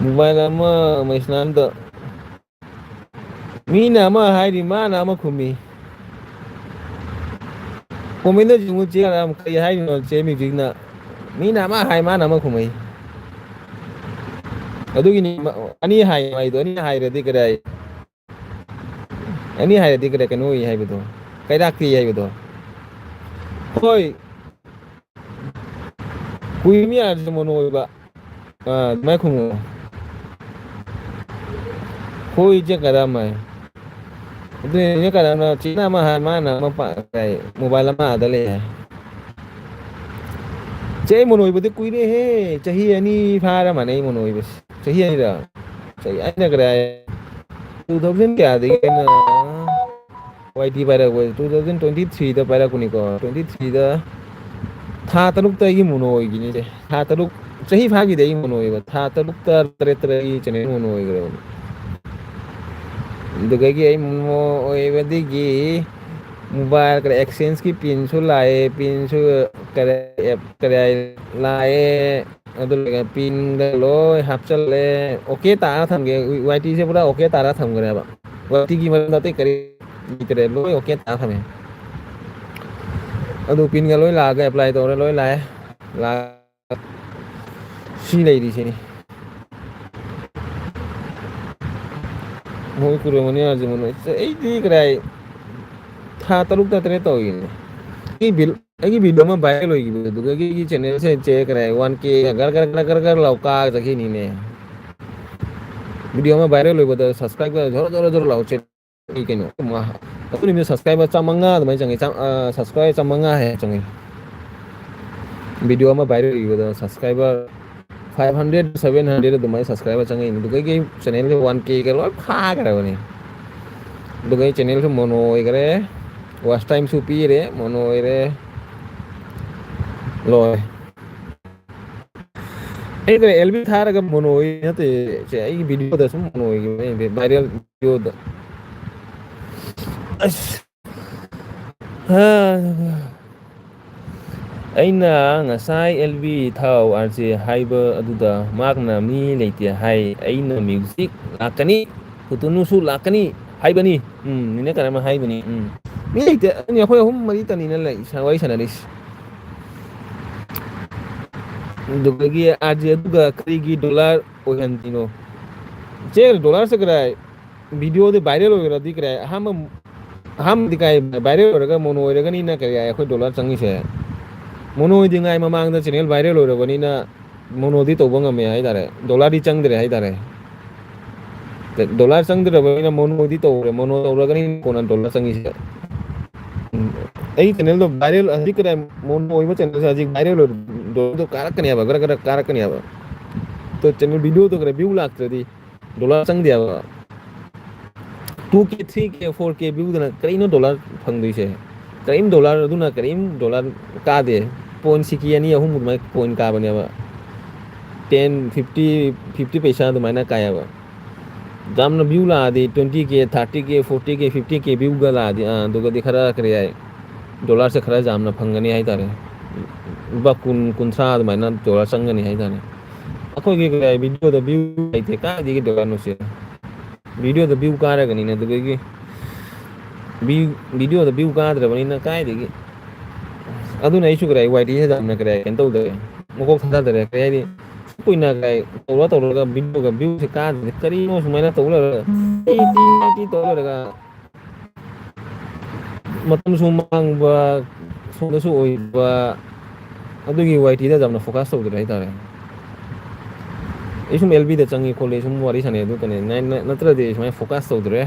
ꯃꯣꯕꯥꯏꯜ ꯑꯃ ꯃꯩꯁꯅꯥꯗ ꯃꯤꯅ ꯑꯃ ꯍꯥꯏꯔꯤ ꯃꯥꯅ ꯑꯃ ꯈꯨꯝꯃꯤ ꯀꯣꯃꯦꯟꯗꯁꯨ ꯆꯦ ꯀꯔꯤ ꯍꯥꯏꯔꯤꯅꯣ ꯆꯦ ꯃ꯭ꯌꯨꯖꯤꯛꯅ ꯃꯤꯅ ꯑꯃ ꯍꯥꯏ ꯃꯥꯅ ꯑꯃ ꯈꯨꯝꯃꯩ ꯑꯗꯨꯒꯤꯅꯤ ꯑꯅꯤ ꯍꯥꯏ ꯑꯩꯗꯣ ꯑꯅꯤ ꯍꯥꯏꯔꯗꯤ ꯀꯗꯥꯏ ꯑꯅꯤ ꯍꯥꯏꯔꯗꯤ ꯀꯗꯥꯏ ꯀꯩꯅꯣ ꯑꯣꯏ ꯍꯥꯏꯕꯗꯣ ꯀꯩꯔꯥꯛꯇꯦ ꯍꯥꯏꯕꯗꯣ ꯍꯣꯏ ꯀꯨꯏꯃꯤ ꯌꯥꯔꯁꯨ ꯃꯣꯅꯣ ꯑꯣꯏꯕ ꯑꯗꯨꯃꯥꯏ ꯈꯨꯝꯃꯣ ꯍꯣꯏ ꯏꯆꯦ ꯀꯔꯝ ꯍꯥꯏ ꯑꯗꯨꯅꯦ ꯀꯅꯥꯅ ꯆꯤꯅ ꯑꯃ ꯃꯥꯅ ꯑꯃ ꯃꯣꯕꯥꯏꯜ ꯑꯃ ꯑꯗ ꯂꯩ ꯍꯥꯏ ꯆꯦ ꯑꯩ ꯃꯨꯟ ꯑꯣꯏꯕꯗꯤ ꯀꯨꯏꯔꯦꯍꯦ ꯆꯍꯤ 2 ꯐꯥꯔꯝꯃꯅꯤ ꯑꯩ ꯃꯨꯟ ꯑꯣꯏꯕꯁꯤ ꯆꯍꯤ 2ꯔ ꯆꯍꯤ ꯑꯩꯅ ꯀꯗꯥꯏ 2000 ꯀꯌꯥꯗꯒꯤ ꯑꯩꯅ ꯋꯥꯏ ꯇꯤ ꯄꯥꯏꯔꯛꯄ 2023ꯗ ꯄꯥꯏꯔꯛꯄꯅꯤꯀꯣ 23ꯗ ꯊꯥ 3ꯇ ꯑꯩꯒꯤ ꯃꯨꯅꯣ ꯑꯣꯏꯈꯤꯅꯤꯁꯦ ꯊꯥ 3 ꯆꯍꯤ ꯐꯥꯈꯤꯗꯦ ꯑꯩ ꯃꯨꯟ ꯑꯣꯏꯕ ꯊꯥ 3ꯇ 3ꯇꯔ ꯑꯩ ꯆꯦꯅꯦꯜ ꯃꯨꯟ ꯑꯣꯏꯈ꯭ꯔꯕꯅꯤ ꯑꯗꯨꯗꯒꯤ ꯑꯩ ꯃꯨꯟ ꯑꯣꯏꯕꯗꯒꯤ ꯃꯣꯕꯥꯏꯜ ꯀꯔꯤ ꯑꯦꯛꯁꯆꯦꯟꯖꯀꯤ ꯄꯤꯟꯁꯨ ꯂꯥꯛꯑꯦ ꯄꯤꯟꯁꯨ ꯀꯔꯤ ꯂꯥꯛꯑꯦ ꯑꯗꯨ ꯄꯤꯟꯒ ꯂꯣꯏ ꯍꯥꯞꯆꯜꯂꯦ ꯑꯣꯀꯦ ꯇꯥꯔ ꯊꯝꯒꯦ ꯋꯥꯏ ꯇꯤꯁꯦ ꯄꯨꯔꯥ ꯑꯣꯀꯦ ꯇꯥꯔ ꯊꯝꯈ꯭ꯔꯦꯕ ꯋꯥꯏ ꯇꯤꯒꯤ ꯃꯔꯝꯗ ꯑꯇꯩ ꯀꯔꯤ ꯂꯩꯇ꯭ꯔꯦ ꯂꯣꯏ ꯑꯣꯀꯦ ꯇꯥꯔ ꯊꯝꯃꯦ ꯑꯗꯨ ꯄꯤꯟꯒ ꯂꯣꯏ ꯂꯥꯛꯑꯒ ꯑꯦꯄ꯭ꯂꯥꯏ ꯇꯧꯔꯦ ꯂꯣꯏ ꯂꯥꯛꯑꯦ ꯁꯤ ꯂꯩꯔꯤꯁꯤꯅꯤ ꯃꯣꯏ ꯀꯨꯔꯝꯒꯅꯤ ꯑꯩꯗꯤ ꯀꯗꯥꯏ ꯊꯥ 3 ꯇꯔꯦꯠ ꯇꯧꯔꯤꯅꯦ ꯑꯩꯒꯤ ꯚꯤꯗꯤꯑꯣ ꯑꯃ ꯚꯥꯏꯔꯦꯜ ꯑꯣꯏꯈꯤꯕꯗꯨ ꯑꯗꯨꯗꯒꯤ ꯆꯦꯅꯦꯜꯁꯦ ꯀꯔꯦ 1K ꯒꯔ ꯀꯥꯔ ꯆꯠꯈꯤꯅꯤꯅꯦ ꯚꯤꯗꯤꯑꯣ ꯑꯃ ꯚꯥꯏꯔꯦꯜ ꯑꯣꯏꯕꯗ ꯁꯕꯁꯀ꯭ꯔꯥꯏꯕꯔ ꯖꯣꯔꯣ ꯂꯥꯎ ꯀꯩꯅꯣ ꯑꯗꯨ ꯅꯨꯃꯤꯠꯇꯣ ꯁꯕꯁꯀ꯭ꯔꯥꯏꯕꯔ 500 ꯑꯗꯨꯃꯥꯏꯅ ꯆꯪꯉꯤ ꯁꯕꯁꯀ꯭ꯔꯥꯏꯕꯔ 500 ꯍꯦꯟꯅ ꯆꯪꯉꯤ ꯚꯤꯗꯤꯑꯣ ꯑꯃ ꯚꯥꯏꯔꯦꯜ ꯑꯣꯏꯈꯤꯕꯗ ꯁꯕꯁꯀ꯭ꯔꯥꯏꯕꯔ 500 700 ꯑꯗꯨꯃꯥꯏꯅ ꯁꯕꯁꯀ꯭ꯔꯥꯏꯕꯔ ꯆꯪꯉꯛꯏꯅꯤ ꯑꯗꯨꯗꯒꯤ ꯆꯦꯅꯦꯜꯁꯦ 1Kꯒ ꯂꯣꯏ ꯐꯥꯈ꯭ꯔꯕꯅꯤ ꯑꯗꯨꯒ ꯑꯩ ꯆꯦꯅꯦꯜꯁꯨ ꯃꯣꯅꯣ ꯑꯣꯏꯈꯔꯦ ꯋꯥꯁ ꯇꯥꯏꯝꯁꯨ ꯄꯤꯔꯦ ꯃꯣꯅꯣ ꯑꯣꯏꯔꯦ ꯂꯣꯏꯔꯦ ꯑꯩ ꯑꯦꯜꯕꯤ ꯊꯥꯔꯒ ꯃꯣꯅꯣ ꯑꯣꯏ ꯅꯠꯇꯦ ꯑꯩꯒꯤ ꯚꯤꯗꯤꯑꯣꯗ ꯁꯨꯝ ꯃꯣꯅꯣ ꯑꯣꯏꯈꯤꯕꯅꯦ ꯚꯥꯏꯔꯦꯜ ꯚꯤꯗꯤꯑꯣꯗ ꯑꯁ ꯑꯩꯅ ꯉꯁꯥꯏ ꯑꯦꯜꯕꯤ ꯊꯥꯎ ꯑꯥꯔꯖꯦ ꯍꯥꯏꯕ ꯑꯗꯨꯗ ꯃꯍꯥꯛꯅ ꯃꯤ ꯂꯩꯇꯦ ꯍꯥꯏ ꯑꯩꯅ ꯃ꯭ꯌꯨꯖꯤꯛ ꯂꯥꯛꯀꯅꯤ ꯀꯨꯇꯨꯅꯨꯁꯨ ꯂꯥꯛꯀꯅꯤ ꯍꯥꯏꯕꯅꯤ ꯅꯤꯅꯦ ꯀꯔꯝꯕ ꯍꯥꯏꯕꯅꯤ ꯃꯤ ꯂꯩꯇꯦ ꯑꯩꯈꯣꯏ 3 4 ꯇꯅꯤꯅ ꯋꯥꯔꯤ ꯁꯥꯟꯅꯔꯤꯁꯤ ꯑꯗꯨꯗꯒꯤ ꯑꯥꯔꯖꯦ ꯑꯗꯨꯒ ꯀꯔꯤꯒꯤ ꯗꯣꯂꯔ ꯑꯣꯏꯍꯟꯗ꯭ꯔꯤꯅꯣ ꯆꯦ ꯗꯣꯂꯔꯁꯦ ꯀꯗꯥꯏ ꯚꯤꯗꯤꯑꯣꯗꯤ ꯚꯥꯏꯔꯦꯜ ꯑꯣꯏꯈ꯭ꯔꯗꯤ ꯀꯗꯥꯏ ꯑꯍꯥꯟꯕꯗꯤ ꯀꯥꯏ ꯚꯥꯏꯔꯦꯜ ꯑꯣꯏꯔꯒ ꯃꯣꯅꯣ ꯑꯣꯏꯔꯒꯅꯤꯅ ꯀꯔꯤ ꯌꯥꯏ ꯑꯩꯈꯣꯏ ꯗꯣꯂꯔ ꯆꯪꯉꯤꯁꯦ ꯃꯣꯅꯣ ꯑꯣꯏꯗ꯭ꯔꯤꯉꯩ ꯃꯃꯥꯡꯗ ꯆꯦꯅꯦꯜ ꯚꯥꯏꯔꯦꯜ ꯑꯣꯏꯔꯕꯅꯤꯅ ꯃꯣꯅꯣꯗꯤ ꯇꯧꯕ ꯉꯝꯃꯦ ꯍꯥꯏꯇꯥꯔꯦ ꯗꯣꯂꯔꯗꯤ ꯆꯪꯗ꯭ꯔꯦ ꯍꯥꯏꯇꯥꯔꯦ ꯗꯣꯂꯔ ꯆꯪꯗ꯭ꯔꯕꯅꯤꯅ ꯃꯣꯅꯣꯗꯤ ꯇꯧꯔꯦ ꯃꯣꯅꯣ ꯇꯧꯔꯒꯅꯤ ꯀꯣꯟꯅ ꯗꯣꯂꯔ ꯆꯪꯉꯤꯁꯦ ꯑꯩ ꯆꯦꯅꯦꯜꯗꯣ ꯚꯥꯏꯔꯦꯜ ꯍꯧꯖꯤꯛ ꯀꯗꯥꯏ ꯃꯣꯅꯣ ꯑꯣꯏꯕ ꯆꯦꯅꯦꯜꯁꯦ ꯍꯧꯖꯤꯛ ꯚꯥꯏꯔꯦꯜ ꯗꯣꯂꯔꯗꯣ ꯀꯥꯔꯛꯀꯅꯦꯕ ꯈꯔ ꯀꯥꯔꯛꯀꯅꯦꯕ ꯆꯦꯅꯦꯜ ꯚꯤꯗꯤꯑꯣꯗꯣ ꯈꯔ ꯚ꯭ꯌꯨ ꯂꯥꯛꯇ꯭ꯔꯗꯤ ꯗꯣꯂꯔ ꯆꯪꯗꯦꯕ 2K 3K 4K ꯚ꯭ꯌꯨꯗꯅ ꯀꯔꯤꯅꯣ ꯗꯣꯂꯔ ꯐꯪꯗꯣꯏꯁꯦ ꯀꯔꯤꯝ ꯗꯣꯂꯔ ꯑꯗꯨꯅ ꯀꯔꯤꯝ ꯗꯣꯂꯔ ꯀꯥꯗꯦ ꯄꯣꯏꯟ ꯁꯤꯀꯤ 2 3 ꯑꯗꯨꯃꯥꯏꯅ ꯄꯣꯏꯟ ꯀꯥꯕꯅꯦꯕ 10 50 ꯄꯩꯁꯥ ꯑꯗꯨꯃꯥꯏꯅ ꯀꯥꯏꯑꯕ ꯌꯥꯝꯅ ꯚ꯭ꯌꯨ ꯂꯥꯛꯑꯗꯤ 20K 30K 40K 50K ꯚ꯭ꯌꯨꯒ ꯂꯥꯛꯑꯗꯤ ꯑꯗꯨꯒꯗꯤ ꯈꯔ ꯀꯔꯤ ꯌꯥꯏ ꯗꯣꯂꯔꯁꯦ ꯈꯔ ꯌꯥꯝꯅ ꯐꯪꯒꯅꯤ ꯍꯥꯏꯇꯥꯔꯦ ꯂꯨꯄꯥ 10 ꯀꯨꯟꯊ꯭ꯔꯥ ꯑꯗꯨꯃꯥꯏꯅ ꯗꯣꯂꯔ ꯆꯪꯒꯅꯤ ꯍꯥꯏꯇꯥꯔꯦ ꯑꯩꯈꯣꯏꯒꯤ ꯚꯤꯗꯤꯑꯣꯗ ꯚ꯭ꯌꯨ ꯂꯩꯇꯦ ꯀꯥꯏꯗꯒꯤ ꯗꯣꯂꯔꯅꯣꯁꯦ ꯚꯤꯗꯤꯑꯣꯗ ꯚ꯭ꯌꯨ ꯀꯥꯔꯒꯅꯤꯅ ꯑꯗꯨꯗꯒꯤ ꯚꯤꯗꯤꯑꯣꯗ ꯚ꯭ꯌꯨ ꯀꯥꯗ꯭ꯔꯕꯅꯤꯅ ꯀꯥꯏꯗꯒꯤ ꯑꯗꯨꯅ ꯑꯩꯁꯨ ꯀꯔꯦ ꯋꯥꯏꯇꯤꯁꯦ ꯌꯥꯝꯅ ꯀꯔꯦ ꯀꯩꯅꯣ ꯇꯧꯗꯔꯦ ꯃꯀꯣꯛ ꯊꯥꯗꯔꯦ ꯀꯔꯤ ꯍꯥꯏꯗꯤ ꯀꯨꯏꯅ ꯇꯧꯔꯒ ꯚꯤꯗꯤꯑꯣꯒ ꯚ꯭ꯌꯨꯁꯦ ꯀꯥꯗ꯭ꯔꯗꯤ ꯀꯔꯤꯅꯣ ꯁꯨꯃꯥꯏꯅ ꯇꯧ ꯂꯩꯔꯒ ꯇꯧ ꯂꯩꯔꯒ ꯃꯇꯝꯁꯨ ꯃꯥꯡꯕ ꯁꯣꯝꯗꯁꯨ ꯑꯣꯏꯕ ꯑꯗꯨꯒꯤ ꯋꯥꯏꯇꯤꯗ ꯌꯥꯝꯅ ꯐꯣꯀꯁ ꯇꯧꯗ꯭ꯔꯦ ꯍꯥꯏꯇꯥꯔꯦ ꯑꯩ ꯁꯨꯝ ꯑꯦꯜꯕꯤꯗ ꯆꯪꯉꯤ ꯈꯣꯠꯂꯤ ꯁꯨꯝ ꯋꯥꯔꯤ ꯁꯥꯟꯅꯩ ꯑꯗꯨ ꯀꯅꯦ ꯅꯠꯇ꯭ꯔꯗꯤ ꯁꯨꯃꯥꯏꯅ ꯐꯣꯀꯁ ꯇꯧꯗ꯭ꯔꯦ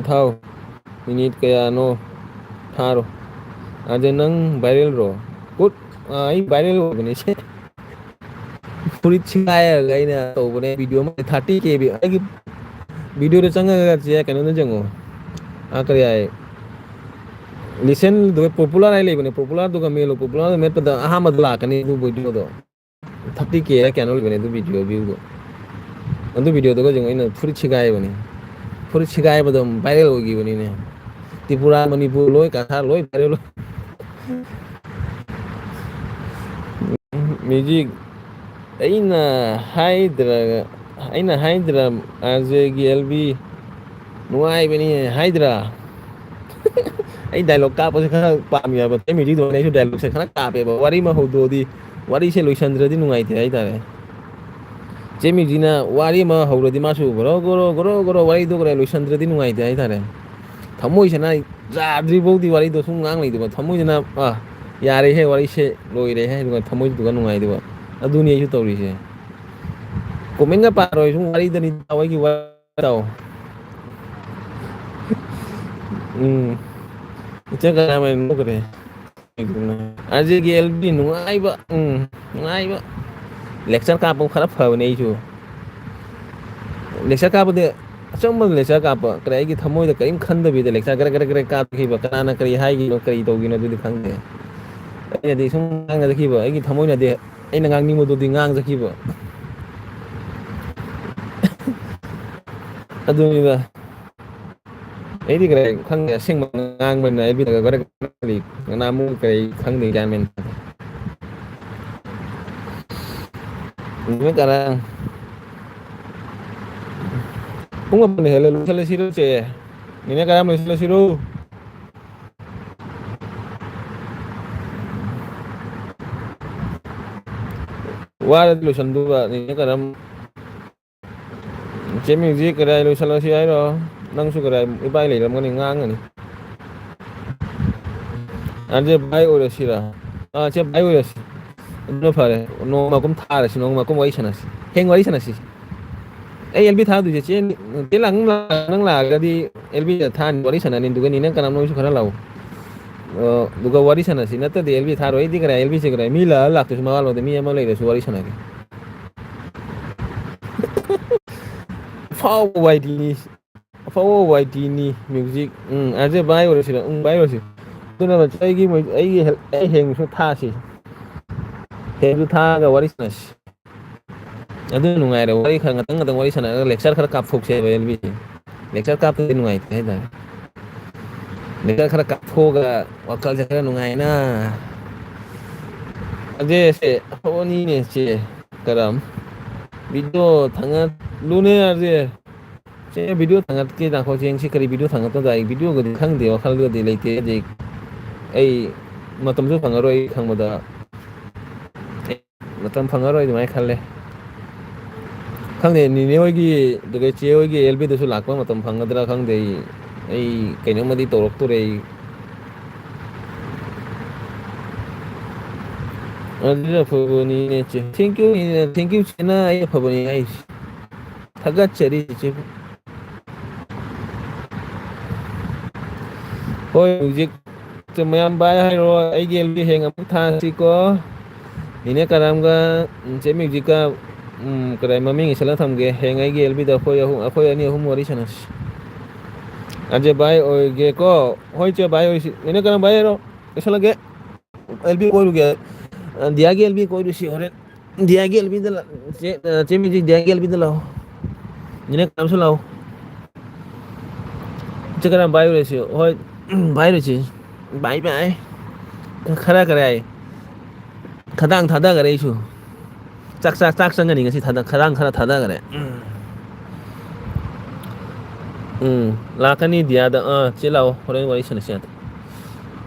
ꯊꯥꯎ ꯃꯤꯅꯤꯠ ꯀꯌꯥꯅꯣ ꯊꯥꯔꯣ ꯑꯗ ꯅꯪ ꯚꯥꯏꯔꯦꯜ ꯔꯣ ꯑꯩ ꯚꯥꯏꯔꯦꯜ ꯑꯣꯏꯕꯅꯦꯁꯦ ꯐꯨꯔꯤꯠ ꯁꯤꯒꯥꯏꯔꯒ ꯑꯩꯅ ꯇꯧꯕꯅꯦ ꯚꯤꯗꯤꯑꯣ ꯑꯃ 30K ꯑꯩꯒꯤ ꯚꯤꯗꯤꯑꯣꯗ ꯆꯪꯉꯒ ꯀꯩꯅꯣꯗ ꯆꯪꯉꯣ ꯀꯔꯤ ꯍꯥꯏ ꯂꯤꯁꯟ ꯄꯣꯄꯨꯂꯔ ꯍꯥꯏ ꯂꯩꯕꯅꯦ ꯄꯣꯄꯨꯂꯔꯗꯨꯒ ꯃꯦꯜꯂꯣ ꯄꯣꯄꯨꯂꯔ ꯃꯦꯠꯄꯗ ꯑꯍꯥꯟꯕꯗ ꯂꯥꯛꯀꯅꯤ ꯑꯗꯨ ꯚꯤꯗꯤꯑꯣꯗꯣ 30K ꯀꯌꯥꯅꯣ ꯂꯩꯕꯅꯦ ꯑꯗꯨ ꯚꯤꯗꯤꯑꯣ ꯑꯗꯨ ꯚꯤꯗꯤꯑꯣꯗꯨꯒ ꯑꯩꯅ ꯐꯨꯔꯤꯠ ꯁꯤꯒꯥꯏꯕꯅꯤ ꯐꯨꯔꯤꯠ ꯁꯤꯒꯥꯏꯕꯗꯣ ꯚꯥꯏꯔꯦꯜ ꯑꯣꯏꯈꯤꯕꯅꯤꯅꯦ ꯇ꯭ꯔꯤꯄꯨꯔꯥ ꯃꯅꯤꯄꯨꯔ ꯂꯣꯏ ꯀꯁꯥꯔ ꯂꯣꯏ ꯚꯥꯏꯔꯦꯜ ꯃ꯭ꯌꯨꯖꯤꯛ ꯑꯩꯅ ꯍꯥꯏꯗ꯭ꯔ ꯑꯥꯔꯖꯦꯒꯤ ꯑꯦꯜꯕꯤ ꯅꯨꯡꯉꯥꯏꯕꯅꯤ ꯍꯥꯏꯗ꯭ꯔꯥ ꯑꯩ ꯗꯥꯏꯂꯣꯛ ꯀꯥꯞꯄꯁꯦ ꯈꯔ ꯄꯥꯝꯃꯦꯕ ꯃ꯭ꯌꯨꯖꯤꯛꯇꯣ ꯑꯩꯁꯨ ꯗꯥꯏꯂꯣꯛꯁꯦ ꯈꯔ ꯀꯥꯞꯄꯦꯕ ꯋꯥꯔꯤ ꯑꯃ ꯍꯧꯗꯣꯛꯑꯗꯤ ꯋꯥꯔꯤꯁꯦ ꯂꯣꯏꯁꯟꯗ꯭ꯔꯗꯤ ꯅꯨꯡꯉꯥꯏꯇꯦ ꯍꯥꯏꯇꯥꯔꯦ ꯆꯦ ꯃ꯭ꯌꯨꯖꯤꯛꯅ ꯋꯥꯔꯤ ꯑꯃ ꯍꯧꯔꯗꯤ ꯃꯥꯁꯨ ꯒꯣꯔꯣ ꯋꯥꯔꯤꯗꯣ ꯂꯣꯏꯁꯟꯗ꯭ꯔꯗꯤ ꯅꯨꯡꯉꯥꯏꯇꯦ ꯍꯥꯏꯇꯥꯔꯦ ꯊꯃꯣꯏꯁꯤꯅ ꯌꯥꯗ꯭ꯔꯤ ꯐꯥꯎꯗꯤ ꯋꯥꯔꯤꯗꯣ ꯁꯨꯝ ꯉꯥꯡ ꯂꯩꯗꯕ ꯊꯃꯣꯏꯁꯤꯅ ꯌꯥꯔꯦꯍꯦ ꯋꯥꯔꯤꯁꯦ ꯂꯣꯏꯔꯦꯍꯦ ꯑꯗꯨꯒ ꯊꯃꯣꯏꯗꯨꯒ ꯅꯨꯡꯉꯥꯏꯗꯕ ꯑꯗꯨꯅꯤ ꯑꯩꯁꯨ ꯇꯧꯔꯤꯁꯦ Komenga paro sung wari dani tawai ki wataw. Ita ka naman mo kare. Aje ki LB nungai ba. Nungai ba. Lecture ka po kharap phab nei chu. Lecture ka po de achamba lecture ka po kare ki thamoi da karim khanda bi de lecture kare ka ki ba kana kare hai gi no kare to gi no du khang de. Ai de sung ngang da ki ba ai ki thamoi na de ai na ngang ni mo do di ngang za ki ba. Adu ni ba. Ai di kare khang de sing ngang ben ai bi da kare kare na mu kare khang de gan men. Ni kara kung apa ni hello lu sala siru che. Ni kara mo sala siru. Wa lu sandu ba ni kara che music kara lu sala si ai ro. Nang su kara ibai le lam ni ngang ni. Anje bai ora sira. Che bai ora si. No pare. No ma kum thara si no ma kum wai sana si. Heng wai sana si. Ai LB tha du che te lang nang la ga di LB than wari sana ni du ga ni nang kana no su khara lau. Duga wari sana si nata de LB tharo ai di kara LB se kara mi la tu ma lo de mi ma le su wari sana ke. Fau wai di ni. Fau wai di ni music. Anje bai ora sira. Bai ora si. Tu na ma ai gi ai heng su tha si. Heng su tha ga wari sana si. Adu nungai ra wari khang ngatang wari sana lecture khara kap phok se LB. Lecture kap te nungai te da. Lecture khara kap phoga wakal ja khara nungai na. Aje se honi ne che karam video thangat lune aje che video thangat ke da kho jeng si kari video thangat to dai video go khang de wakal go de leite je ai matam ju phangaroi khang mada matam phangaroi mai khalle khang de ni ne hoi gi de ge che hoi gi LB de su lakpa matam phangadra khang de ai kaino madi torok to re Ada pabuni ne che. Thank you chena ai pabuni ai. Thagat chari che. Hoi music che mayam bai hai ro ai gel bi heng am tha si ko. Ine karam ga che music ka krai mami ngi sala tham ge heng ai gel bi da khoi ani hum wari sanas. Aje bai oi ge ko hoi che bai oi ine karam bai ro. Sala ge LB ko ru ge dia ge LB ko ru si ore. Dia ge LB da che music dia ge LB da lao. Ini karam su lao. Che karam bai oi si hoi bai ro chi. Bai bai. Khara kare ai. Khadang thada kare chu. Chak sang ni ngasi thada khadang khara thada kare. Lakani dia da che lao hore wari sana siat.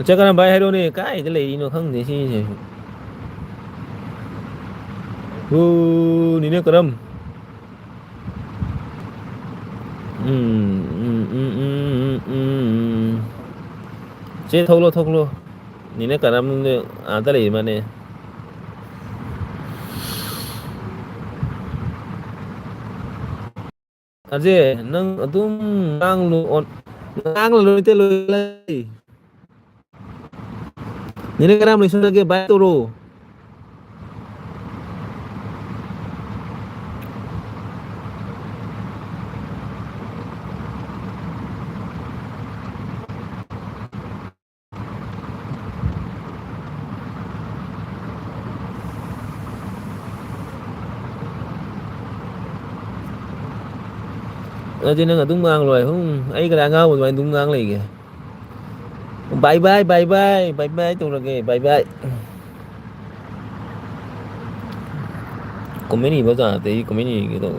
Che karam bai hai ro ne kai de lei no khang de si che. Ni ne karam. Che thoklo. Ni ne karam ne ada lei mane. Aje nang adum ngang lu te lu lai. Ni ne karam lu sana ge bai to ro. Cho nên là đúng ngang rồi không ấy cái đang ngao rồi đúng ngang này kìa bye tôi là kìa bye 고민이 뭐자 이 고민이 그래도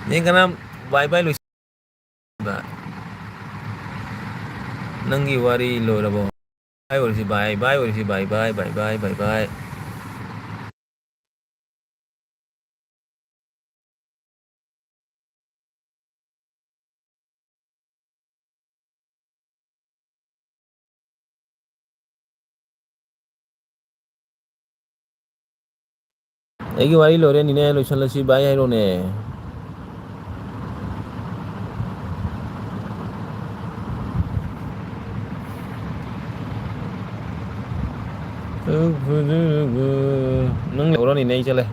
nên cái năm bye lui ba nanggi wari lo rabo bye or si bye or si bye ꯑꯩꯒꯤ ꯋꯥꯔꯤ ꯂꯣꯏꯔꯦꯅꯤꯅꯦ ꯂꯣꯏꯁꯤꯜꯂꯁꯤ ꯚꯥꯏ ꯍꯥꯏꯔꯣꯅꯦ ꯅꯪ ꯂꯧꯔꯅꯤꯅꯦ ꯑꯩ ꯆꯠꯂꯦ